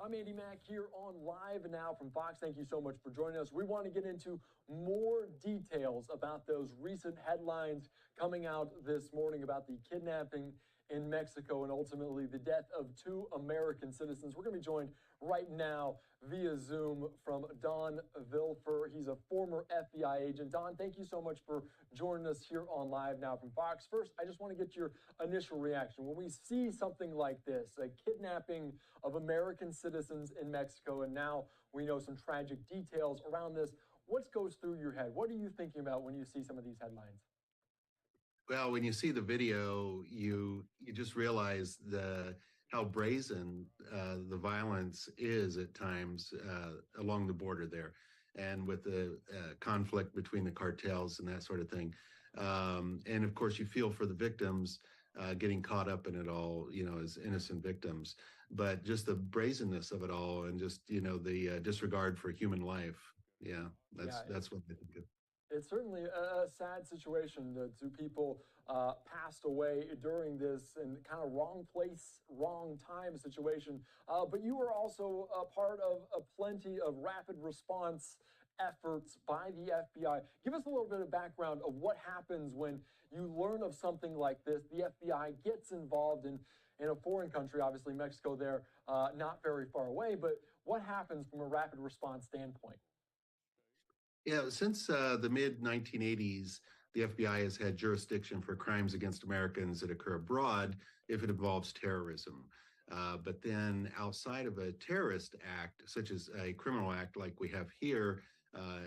I'm Andy Mack here on Live Now from Fox. Thank you so much for joining us. We want to get into more details about those recent headlines coming out this morning about the kidnapping in Mexico and ultimately the death of 2 American citizens. We're going to be joined right now via Zoom from Don Vilfer. He's a former FBI agent. Don, thank you so much for joining us here on Live Now from Fox. First, I just want to get your initial reaction. When we see something like this, a kidnapping of American citizens in Mexico, and now we know some tragic details around this, what goes through your head? What are you thinking about when you see some of these headlines? Well, when you see the video, you just realize how brazen the violence is at times along the border there, and with the conflict between the cartels and that sort of thing. And of course, you feel for the victims getting caught up in it all, as innocent victims. But just the brazenness of it all, and just the disregard for human life. That's what I think of. It's certainly a sad situation. The 2 people passed away during this and kind of wrong place, wrong time situation. But you were also a part of plenty of rapid response efforts by the FBI. Give us a little bit of background of what happens when you learn of something like this. The FBI gets involved in a foreign country, obviously Mexico there, not very far away. But what happens from a rapid response standpoint? Yeah, since the mid-1980s, the FBI has had jurisdiction for crimes against Americans that occur abroad if it involves terrorism. But then outside of a terrorist act, such as a criminal act like we have here,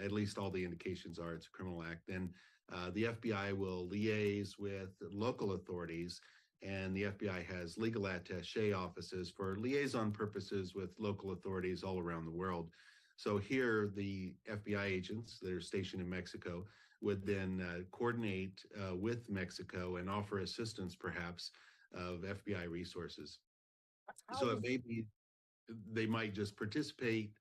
at least all the indications are it's a criminal act, then the FBI will liaise with local authorities, and the FBI has legal attaché offices for liaison purposes with local authorities all around the world. So here, the FBI agents that are stationed in Mexico would then coordinate with Mexico and offer assistance, perhaps, of FBI resources. So it may be they might just participate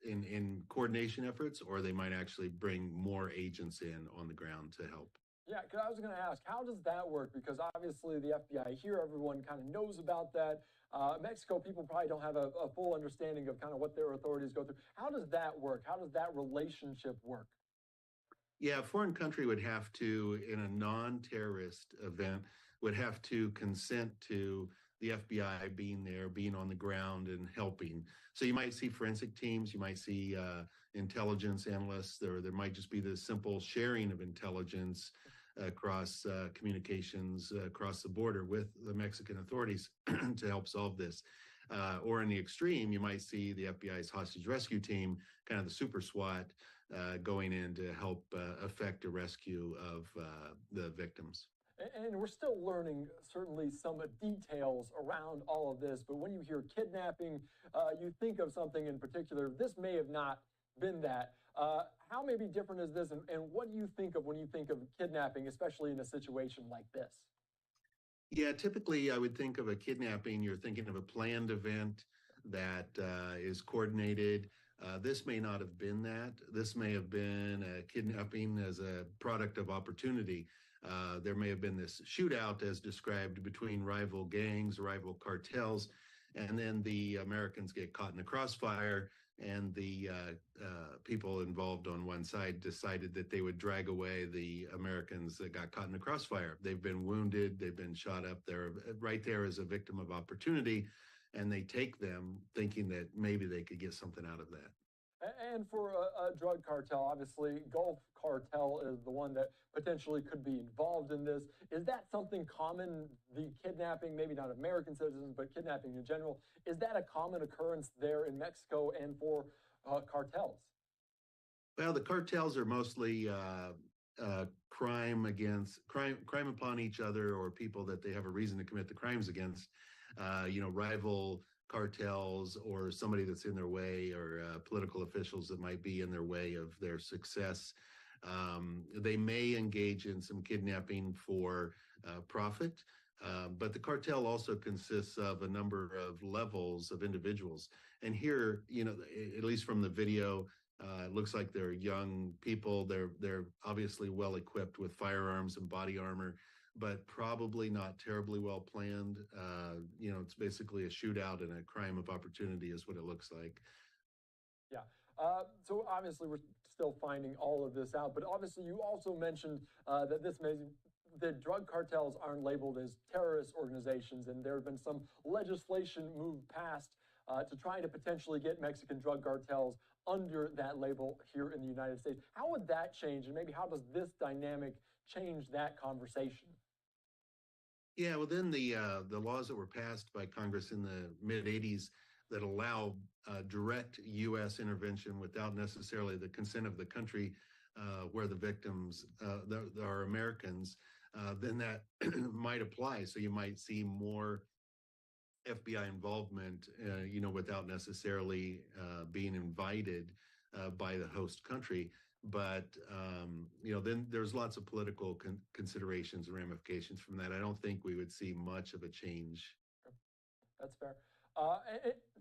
in coordination efforts, or they might actually bring more agents in on the ground to help. Yeah, because I was going to ask, how does that work? Because obviously the FBI here, everyone kind of knows about that. Mexico, people probably don't have a full understanding of kind of what their authorities go through. How does that work? How does that relationship work? Yeah, a foreign country would have to, in a non-terrorist event, would have to consent to the FBI being there, being on the ground and helping. So you might see forensic teams, you might see intelligence analysts, there might just be the simple sharing of intelligence across communications across the border with the Mexican authorities to help solve this. Or in the extreme, you might see the FBI's hostage rescue team, kind of the super SWAT, going in to help effect a rescue of the victims. And we're still learning, certainly, some details around all of this. But when you hear kidnapping, you think of something in particular. This may have not been that. How maybe different is this? And what do you think of when you think of kidnapping, especially in a situation like this? Yeah, typically I would think of a kidnapping, you're thinking of a planned event that is coordinated. This may not have been that. This may have been a kidnapping as a product of opportunity. There may have been this shootout as described between rival gangs, rival cartels, and then the Americans get caught in the crossfire, and the people involved on one side decided that they would drag away the Americans that got caught in the crossfire. They've been wounded, they've been shot up. They're right there as a victim of opportunity, and they take them thinking that maybe they could get something out of that. And for a drug cartel, obviously, Gulf Cartel is the one that potentially could be involved in this. Is that something common, the kidnapping, maybe not American citizens, but kidnapping in general? Is that a common occurrence there in Mexico and for cartels? Well, the cartels are mostly crime upon each other, or people that they have a reason to commit the crimes against. Rival cartels or somebody that's in their way, or political officials that might be in their way of their success. They may engage in some kidnapping for profit, but the cartel also consists of a number of levels of individuals. And here, at least from the video, it looks like they're young people. They're obviously well equipped with firearms and body armor, but probably not terribly well planned. It's basically a shootout and a crime of opportunity is what it looks like. Yeah. So obviously we're still finding all of this out, but obviously you also mentioned that the drug cartels aren't labeled as terrorist organizations, and there have been some legislation moved past to try to potentially get Mexican drug cartels under that label here in the United States. How would that change, and maybe how does this dynamic change that conversation? Yeah, well, then the laws that were passed by Congress in the mid-'80s that allow direct U.S. intervention without necessarily the consent of the country where the victims are Americans, then that might apply. So you might see more FBI involvement, without necessarily being invited by the host country. But, then there's lots of political considerations and ramifications from that. I don't think we would see much of a change. That's fair.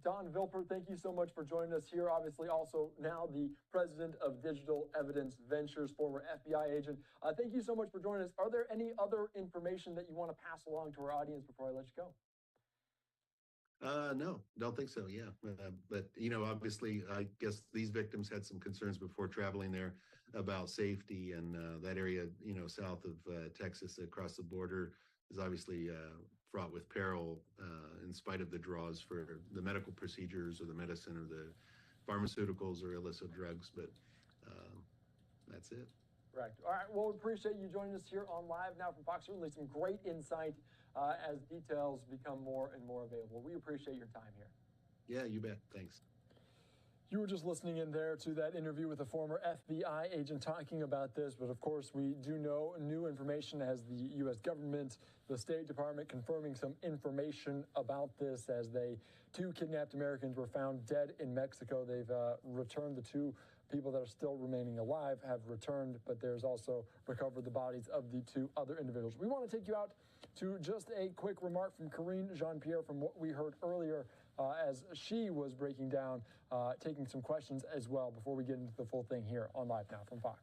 Don Vilper, thank you so much for joining us here. Obviously, also now the president of Digital Evidence Ventures, former FBI agent. Thank you so much for joining us. Are there any other information that you want to pass along to our audience before I let you go? No, don't think so. Yeah. But, obviously, I guess these victims had some concerns before traveling there about safety, and that area, south of Texas across the border is obviously fraught with peril in spite of the draws for the medical procedures or the medicine or the pharmaceuticals or illicit drugs. But that's it. Correct. All right. Well, we appreciate you joining us here on Live Now from Fox. Certainly some great insight as details become more and more available. We appreciate your time here. Yeah, you bet. Thanks. You were just listening in there to that interview with a former FBI agent talking about this, but of course we do know new information as the U.S. government, the State Department confirming some information about this as two kidnapped Americans were found dead in Mexico. They've returned the two people that are still remaining alive have returned, but there's also recovered the bodies of the two other individuals. We want to take you out to just a quick remark from Karine Jean-Pierre from what we heard earlier as she was breaking down, taking some questions as well before we get into the full thing here on Live Now from Fox.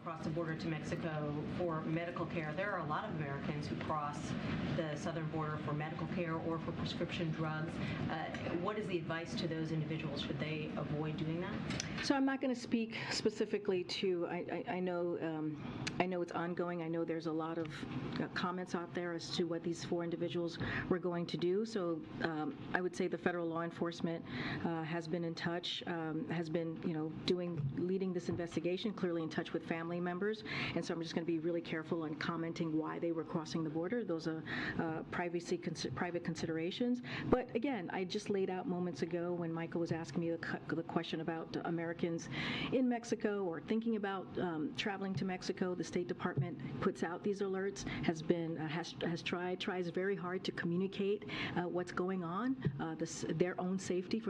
Across the border to Mexico for medical care. There are a lot of Americans who cross the southern border for medical care or for prescription drugs. What is the advice to those individuals? Should they avoid doing that? So I'm not going to speak specifically to, I know it's ongoing. I know there's a lot of comments out there as to what these four individuals were going to do. So I would say the federal law enforcement has been in touch, has been, leading this investigation, clearly in touch with family members. And so I'm just going to be really careful on commenting why they were crossing the border. Those are private considerations. But again, I just laid out moments ago when Michael was asking me the question about Americans in Mexico or thinking about traveling to Mexico. The State Department puts out these alerts, tries very hard to communicate what's going on, their own safety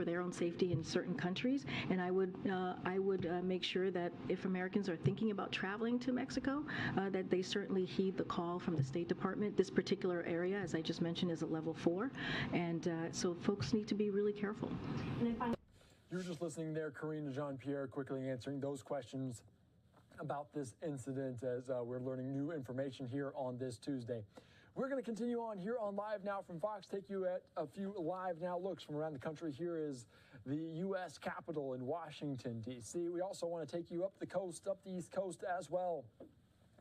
in certain countries. And I would make sure that if Americans are thinking about traveling to Mexico, that they certainly heed the call from the State Department department. This particular area, as I just mentioned, is at level 4, and so folks need to be really careful. You were just listening there, Karine Jean-Pierre, quickly answering those questions about this incident as we're learning new information here on this Tuesday. We're going to continue on here on Live Now from Fox, take you at a few Live Now looks from around the country. Here is the U.S. Capitol in Washington, D.C. We also want to take you up the coast, up the East Coast as well.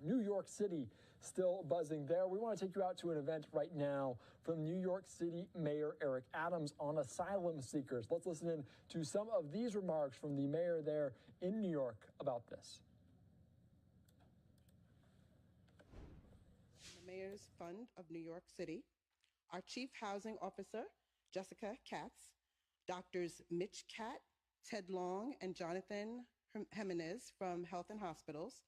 New York City still buzzing there. We want to take you out to an event right now from New York City Mayor Eric Adams on asylum seekers. Let's listen in to some of these remarks from the mayor there in New York about this. Mayor's Fund of New York City, our Chief Housing Officer, Jessica Katz, Doctors Mitch Catt, Ted Long, and Jonathan Jimenez from Health and Hospitals,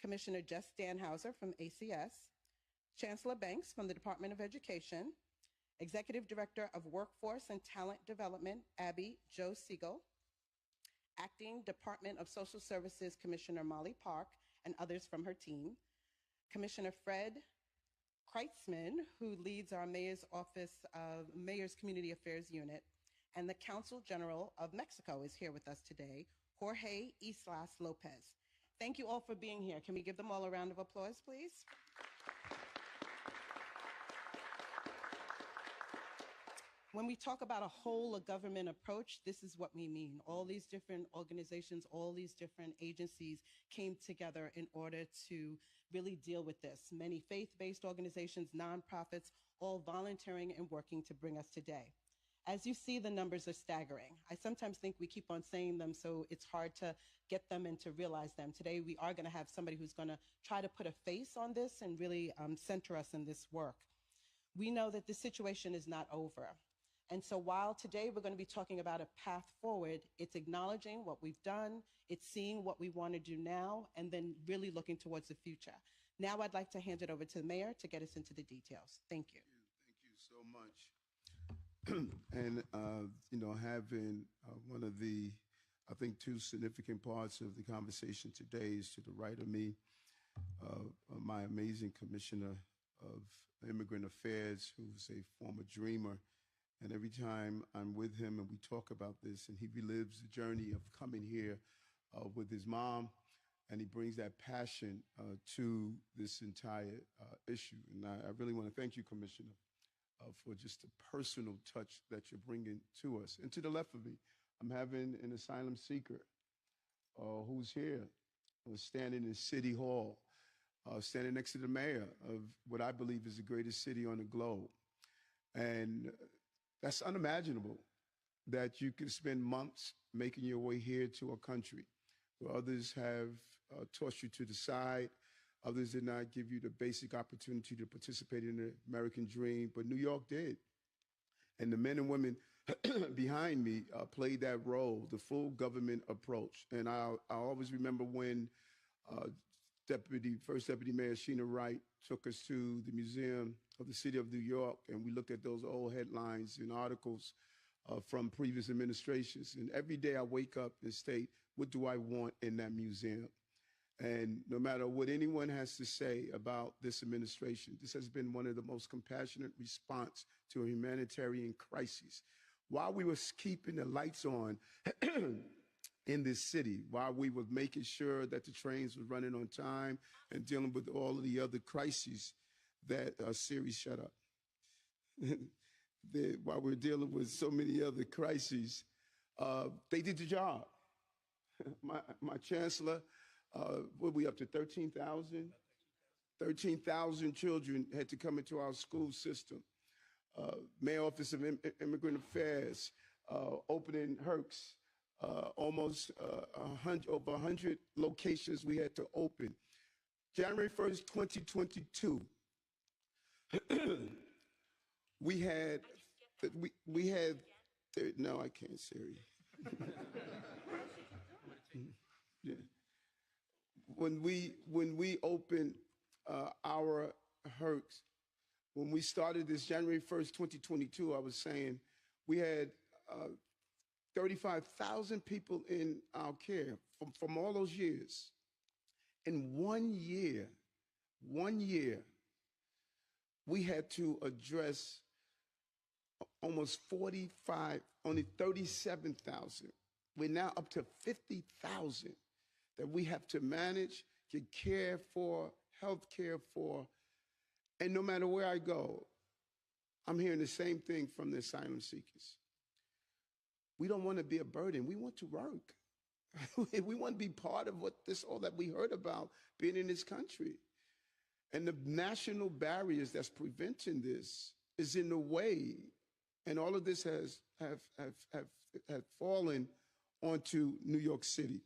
Commissioner Jess Danhauser from ACS, Chancellor Banks from the Department of Education, Executive Director of Workforce and Talent Development, Abby Jo Siegel, Acting Department of Social Services Commissioner Molly Park, and others from her team, Commissioner Fred Kreitzman, who leads our Mayor's Office of Mayor's Community Affairs Unit, and the Consul General of Mexico is here with us today, Jorge Islas Lopez. Thank you all for being here. Can we give them all a round of applause, please? When we talk about a whole of government approach, this is what we mean. All these different organizations, all these different agencies came together in order to really deal with this. Many faith-based organizations, nonprofits, all volunteering and working to bring us today. As you see, the numbers are staggering. I sometimes think we keep on saying them, so it's hard to get them and to realize them. Today, we are going to have somebody who's going to try to put a face on this and really center us in this work. We know that this situation is not over. And so while today we're going to be talking about a path forward, it's acknowledging what we've done, it's seeing what we want to do now, and then really looking towards the future. Now I'd like to hand it over to the mayor to get us into the details. Thank you. Thank you so much. And, you know, having one of the, I think, two significant parts of the conversation today is to the right of me, my amazing Commissioner of Immigrant Affairs, who's a former dreamer. And every time I'm with him and we talk about this, and he relives the journey of coming here with his mom, and he brings that passion to this entire issue. And I really want to thank you, Commissioner, for just the personal touch that you're bringing to us. And to the left of me, I'm having an asylum seeker who's here, standing in City Hall, standing next to the mayor of what I believe is the greatest city on the globe. And that's unimaginable that you can spend months making your way here to a country where others have tossed you to the side. Others did not give you the basic opportunity to participate in the American dream, but New York did. And the men and women behind me played that role, the full government approach. And I always remember when First Deputy Mayor Sheena Wright took us to the Museum of the City of New York, and we looked at those old headlines and articles from previous administrations. And every day I wake up and state, what do I want in that museum? And no matter what anyone has to say about this administration, this has been one of the most compassionate response to a humanitarian crisis. While we were keeping the lights on in this city, while we were making sure that the trains were running on time and dealing with all of the other crises that Siri, shut up. While we're dealing with so many other crises, they did the job. My chancellor, what are we up to, 13,000? 13,000 children had to come into our school system. Mayor Office of Immigrant Affairs, opening Hercs, almost over 100 locations we had to open. January 1st, 2022, we had, no, I can't, Siri. Yeah. When we opened our Hercs, when we started this January 1st, 2022, I was saying we had 35,000 people in our care from all those years. In 1 year, we had to address almost 45, only 37,000. We're now up to 50,000 that we have to manage, get care for, health care for. And no matter where I go, I'm hearing the same thing from the asylum seekers. We don't want to be a burden. We want to work. We want to be part of all that we heard about being in this country. And the national barriers that's preventing this is in the way. And all of this has fallen onto New York City.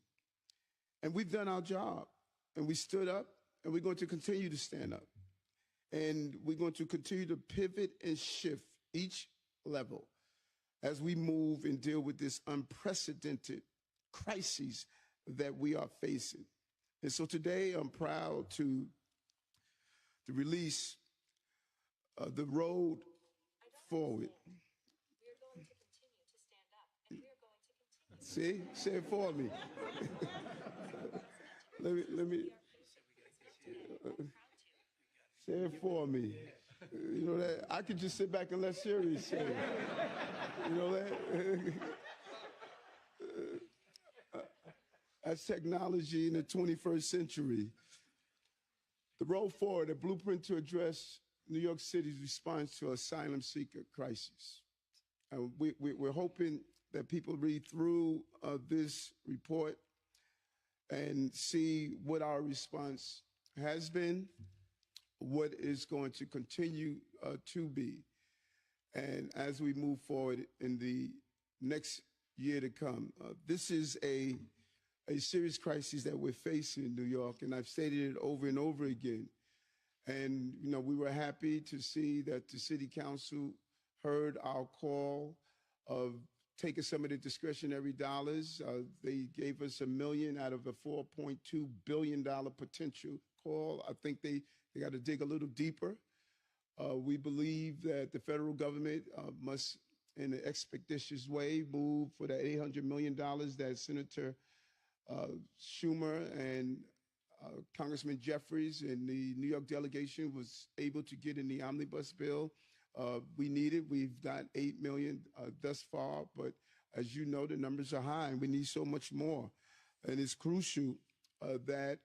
And we've done our job. And we stood up, and we're going to continue to stand up. And we're going to continue to pivot and shift each level as we move and deal with this unprecedented crises that we are facing. And so today I'm proud to release the road forward. We're going to continue to stand up, and we're going to continue. See? Say it for me. let me say it for me. You know that I could just sit back and let Siri say it. You know that? That's technology in the 21st century. The road forward, a blueprint to address New York City's response to asylum seeker crisis. We're hoping that people read through this report and see what our response has been, what is going to continue to be. And as we move forward in the next year to come, this is a serious crisis that we're facing in New York, and I've stated it over and over again. And, you know, we were happy to see that the City Council heard our call of taking some of the discretionary dollars. They gave us $1 million out of a $4.2 billion potential call. I think they got to dig a little deeper. We believe that the federal government must, in an expeditious way, move for that $800 million that Senator Schumer and Congressman Jeffries and the New York delegation was able to get in the omnibus bill. We need it. We've got $8 million thus far, but as you know, the numbers are high, and we need so much more. And it's crucial that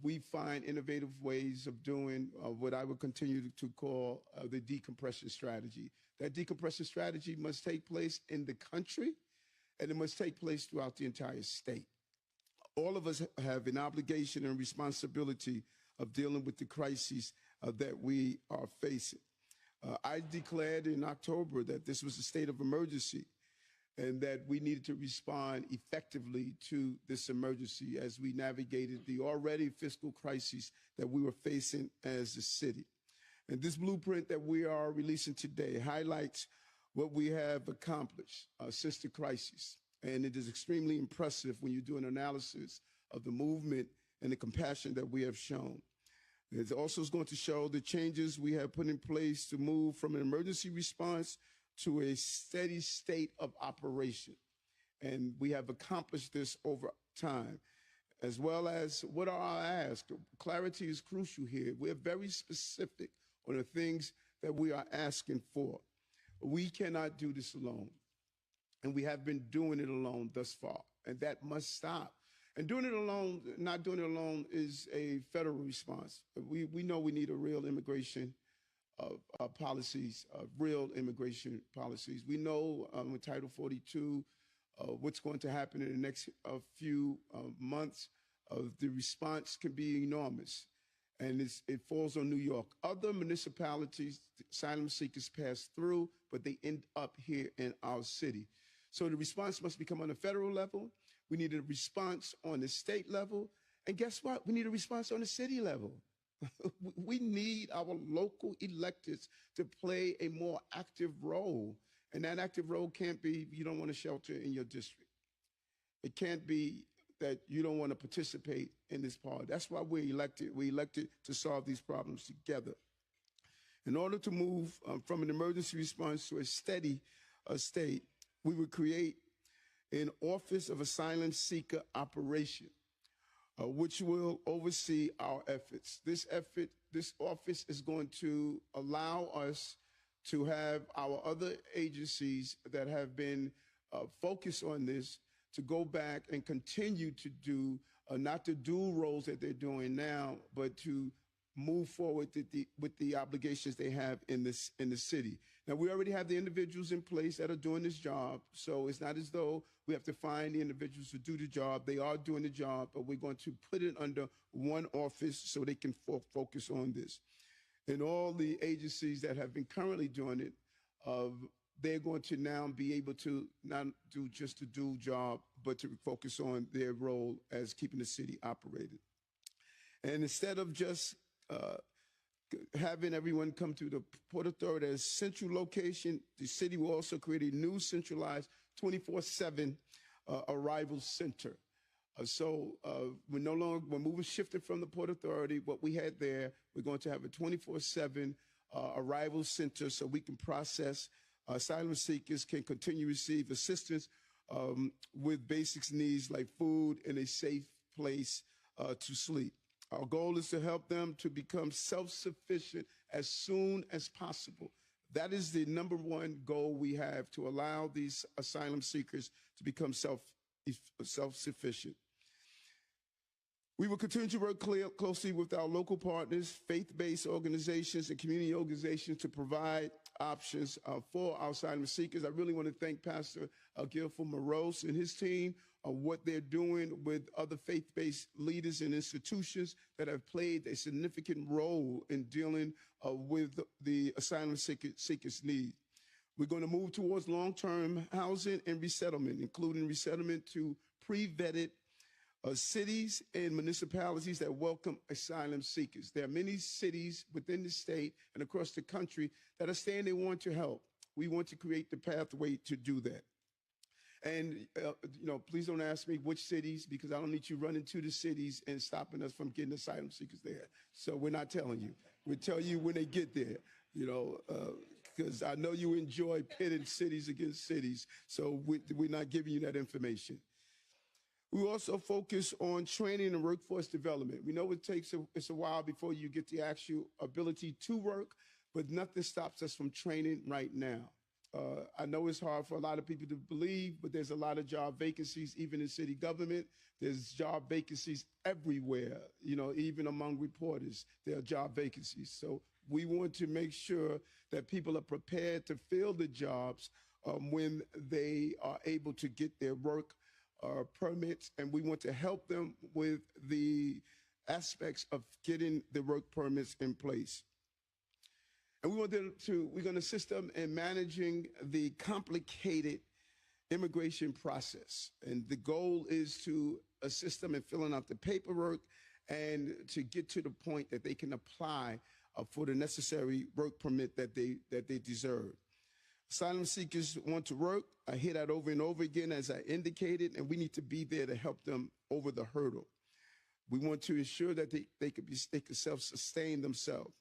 we find innovative ways of doing what I would continue to call the decompression strategy. That decompression strategy must take place in the country, and it must take place throughout the entire state. All of us have an obligation and responsibility of dealing with the crises that we are facing. I declared in October that this was a state of emergency and that we needed to respond effectively to this emergency as we navigated the already fiscal crisis that we were facing as a city. And this blueprint that we are releasing today highlights what we have accomplished since the crisis. And it is extremely impressive when you do an analysis of the movement and the compassion that we have shown. It also is going to show the changes we have put in place to move from an emergency response to a steady state of operation. And we have accomplished this over time, as well as what are our asks. Clarity is crucial here. We're very specific on the things that we are asking for. We cannot do this alone. And we have been doing it alone thus far, and that must stop. And doing it alone, not doing it alone, is a federal response. We know we need a real immigration policies, real immigration policies. We know with Title 42 what's going to happen in the next few months. The response can be enormous, and it falls on New York. Other municipalities, asylum seekers pass through, but they end up here in our city. So the response must become on the federal level. We need a response on the state level. And guess what? We need a response on the city level. We need our local electeds to play a more active role. And that active role can't be you don't want to shelter in your district. It can't be that you don't want to participate in this part. That's why we're elected. We're elected to solve these problems together. In order to move from an emergency response to a steady state, we would create an Office of Asylum Seeker Operation, which will oversee our efforts. This this office is going to allow us to have our other agencies that have been focused on this to go back and continue to do, not the dual roles that they're doing now, but to move forward with the obligations they have in the city. Now, we already have the individuals in place that are doing this job, so it's not as though we have to find the individuals to do the job. They are doing the job, but we're going to put it under one office so they can focus on this. And all the agencies that have been currently doing it, they're going to now be able to not do just a dual job, but to focus on their role as keeping the city operated. And instead of just having everyone come to the Port Authority as central location, the city will also create a new centralized 24/7 arrival center. We're moving, shifting from the Port Authority, what we had there, we're going to have a 24/7 arrival center so we can process asylum seekers, can continue to receive assistance with basic needs like food and a safe place to sleep. Our goal is to help them to become self-sufficient as soon as possible. That is the number one goal we have, to allow these asylum seekers to become self-sufficient. We will continue to work closely with our local partners, faith-based organizations, and community organizations to provide options for our asylum seekers. I really want to thank Pastor Guilford Morose and his team on what they're doing with other faith-based leaders and institutions that have played a significant role in dealing with the asylum seekers' need. We're going to move towards long-term housing and resettlement, including resettlement to pre-vetted cities and municipalities that welcome asylum seekers. There are many cities within the state and across the country that are saying they want to help. We want to create the pathway to do that. And, please don't ask me which cities, because I don't need you running to the cities and stopping us from getting asylum seekers there. So we're not telling you. We'll tell you when they get there, because I know you enjoy pitting cities against cities. So we're not giving you that information. We also focus on training and workforce development. We know it's a while before you get the actual ability to work, but nothing stops us from training right now. I know it's hard for a lot of people to believe, but there's a lot of job vacancies, even in city government. There's job vacancies everywhere, even among reporters, there are job vacancies. So we want to make sure that people are prepared to fill the jobs when they are able to get their work permits, and we want to help them with the aspects of getting the work permits in place. And we're going to assist them in managing the complicated immigration process. And the goal is to assist them in filling out the paperwork and to get to the point that they can apply for the necessary work permit that they deserve. Asylum seekers want to work. I hear that over and over again, as I indicated, and we need to be there to help them over the hurdle. We want to ensure that they can self-sustain themselves.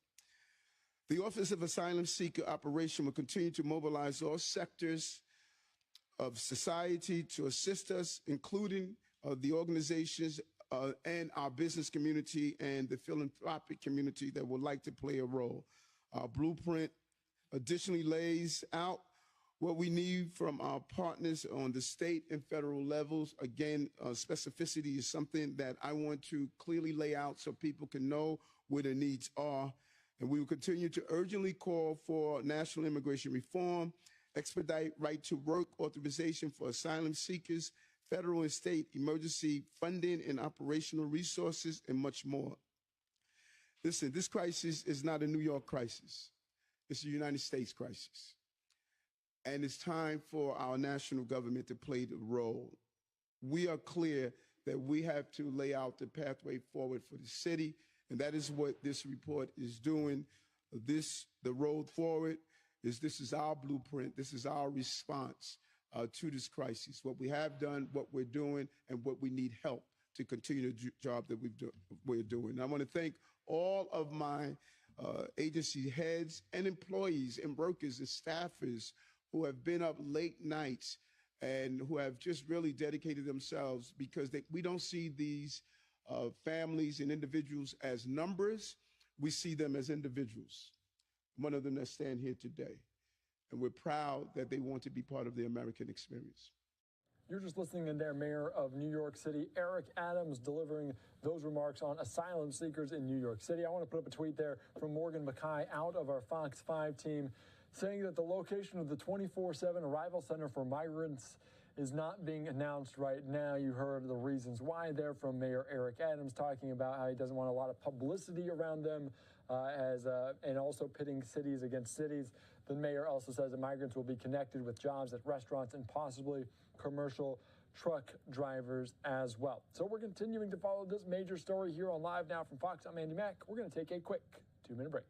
The Office of Asylum Seeker Operation will continue to mobilize all sectors of society to assist us, including the organizations and our business community and the philanthropic community that would like to play a role. Our blueprint additionally lays out what we need from our partners on the state and federal levels. Again, specificity is something that I want to clearly lay out so people can know where their needs are. And we will continue to urgently call for national immigration reform, expedite right to work authorization for asylum seekers, federal and state emergency funding and operational resources, and much more. Listen, this crisis is not a New York crisis. It's a United States crisis. And it's time for our national government to play the role. We are clear that we have to lay out the pathway forward for the city, and that is what this report is doing. The road forward this is our blueprint. This is our response to this crisis, what we have done, what we're doing, and what we need help to continue the job that we're doing. And I want to thank all of my agency heads and employees and workers and staffers who have been up late nights and who have just really dedicated themselves, because we don't see these families and individuals as numbers. we see them as individuals. One of them that stand here today. And we're proud that they want to be part of the American experience. You're just listening in there, Mayor of New York City, Eric Adams, delivering those remarks on asylum seekers in New York City. I want to put up a tweet there from Morgan Mackay out of our Fox 5 team saying that the location of the 24/7 arrival center for migrants is not being announced right now. You heard the reasons why there from Mayor Eric Adams, talking about how he doesn't want a lot of publicity around them and also pitting cities against cities. The mayor also says that migrants will be connected with jobs at restaurants and possibly commercial truck drivers as well. So we're continuing to follow this major story here on Live Now from Fox. I'm Andy Mack. We're going to take a quick 2-minute break.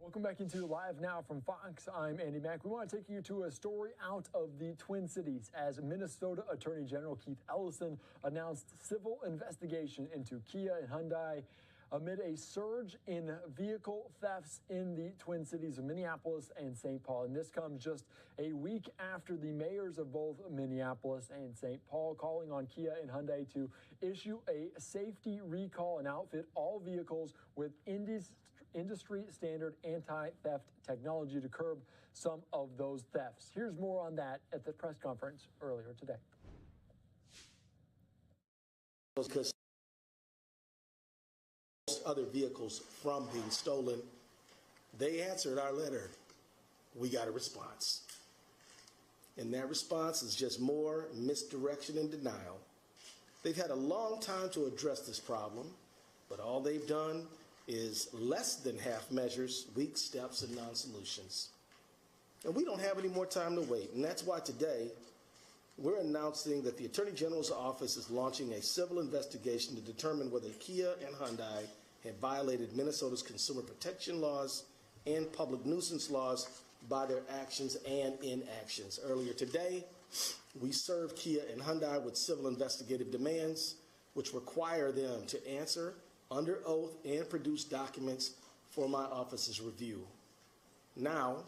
Welcome back into Live Now from Fox. I'm Andy Mack. We want to take you to a story out of the Twin Cities as Minnesota Attorney General Keith Ellison announced civil investigation into Kia and Hyundai amid a surge in vehicle thefts in the Twin Cities of Minneapolis and St. Paul. And this comes just a week after the mayors of both Minneapolis and St. Paul calling on Kia and Hyundai to issue a safety recall and outfit all vehicles with industry standard anti-theft technology to curb some of those thefts. Here's more on that at the press conference earlier today. Because other vehicles from being stolen, they answered our letter. We got a response. And that response is just more misdirection and denial. They've had a long time to address this problem, but all they've done is less than half measures, weak steps, and non-solutions. And we don't have any more time to wait. And that's why today we're announcing that the Attorney General's office is launching a civil investigation to determine whether Kia and Hyundai had violated Minnesota's consumer protection laws and public nuisance laws by their actions and inactions. Earlier today, we served Kia and Hyundai with civil investigative demands, which require them to answer under oath and produce documents for my office's review. Now,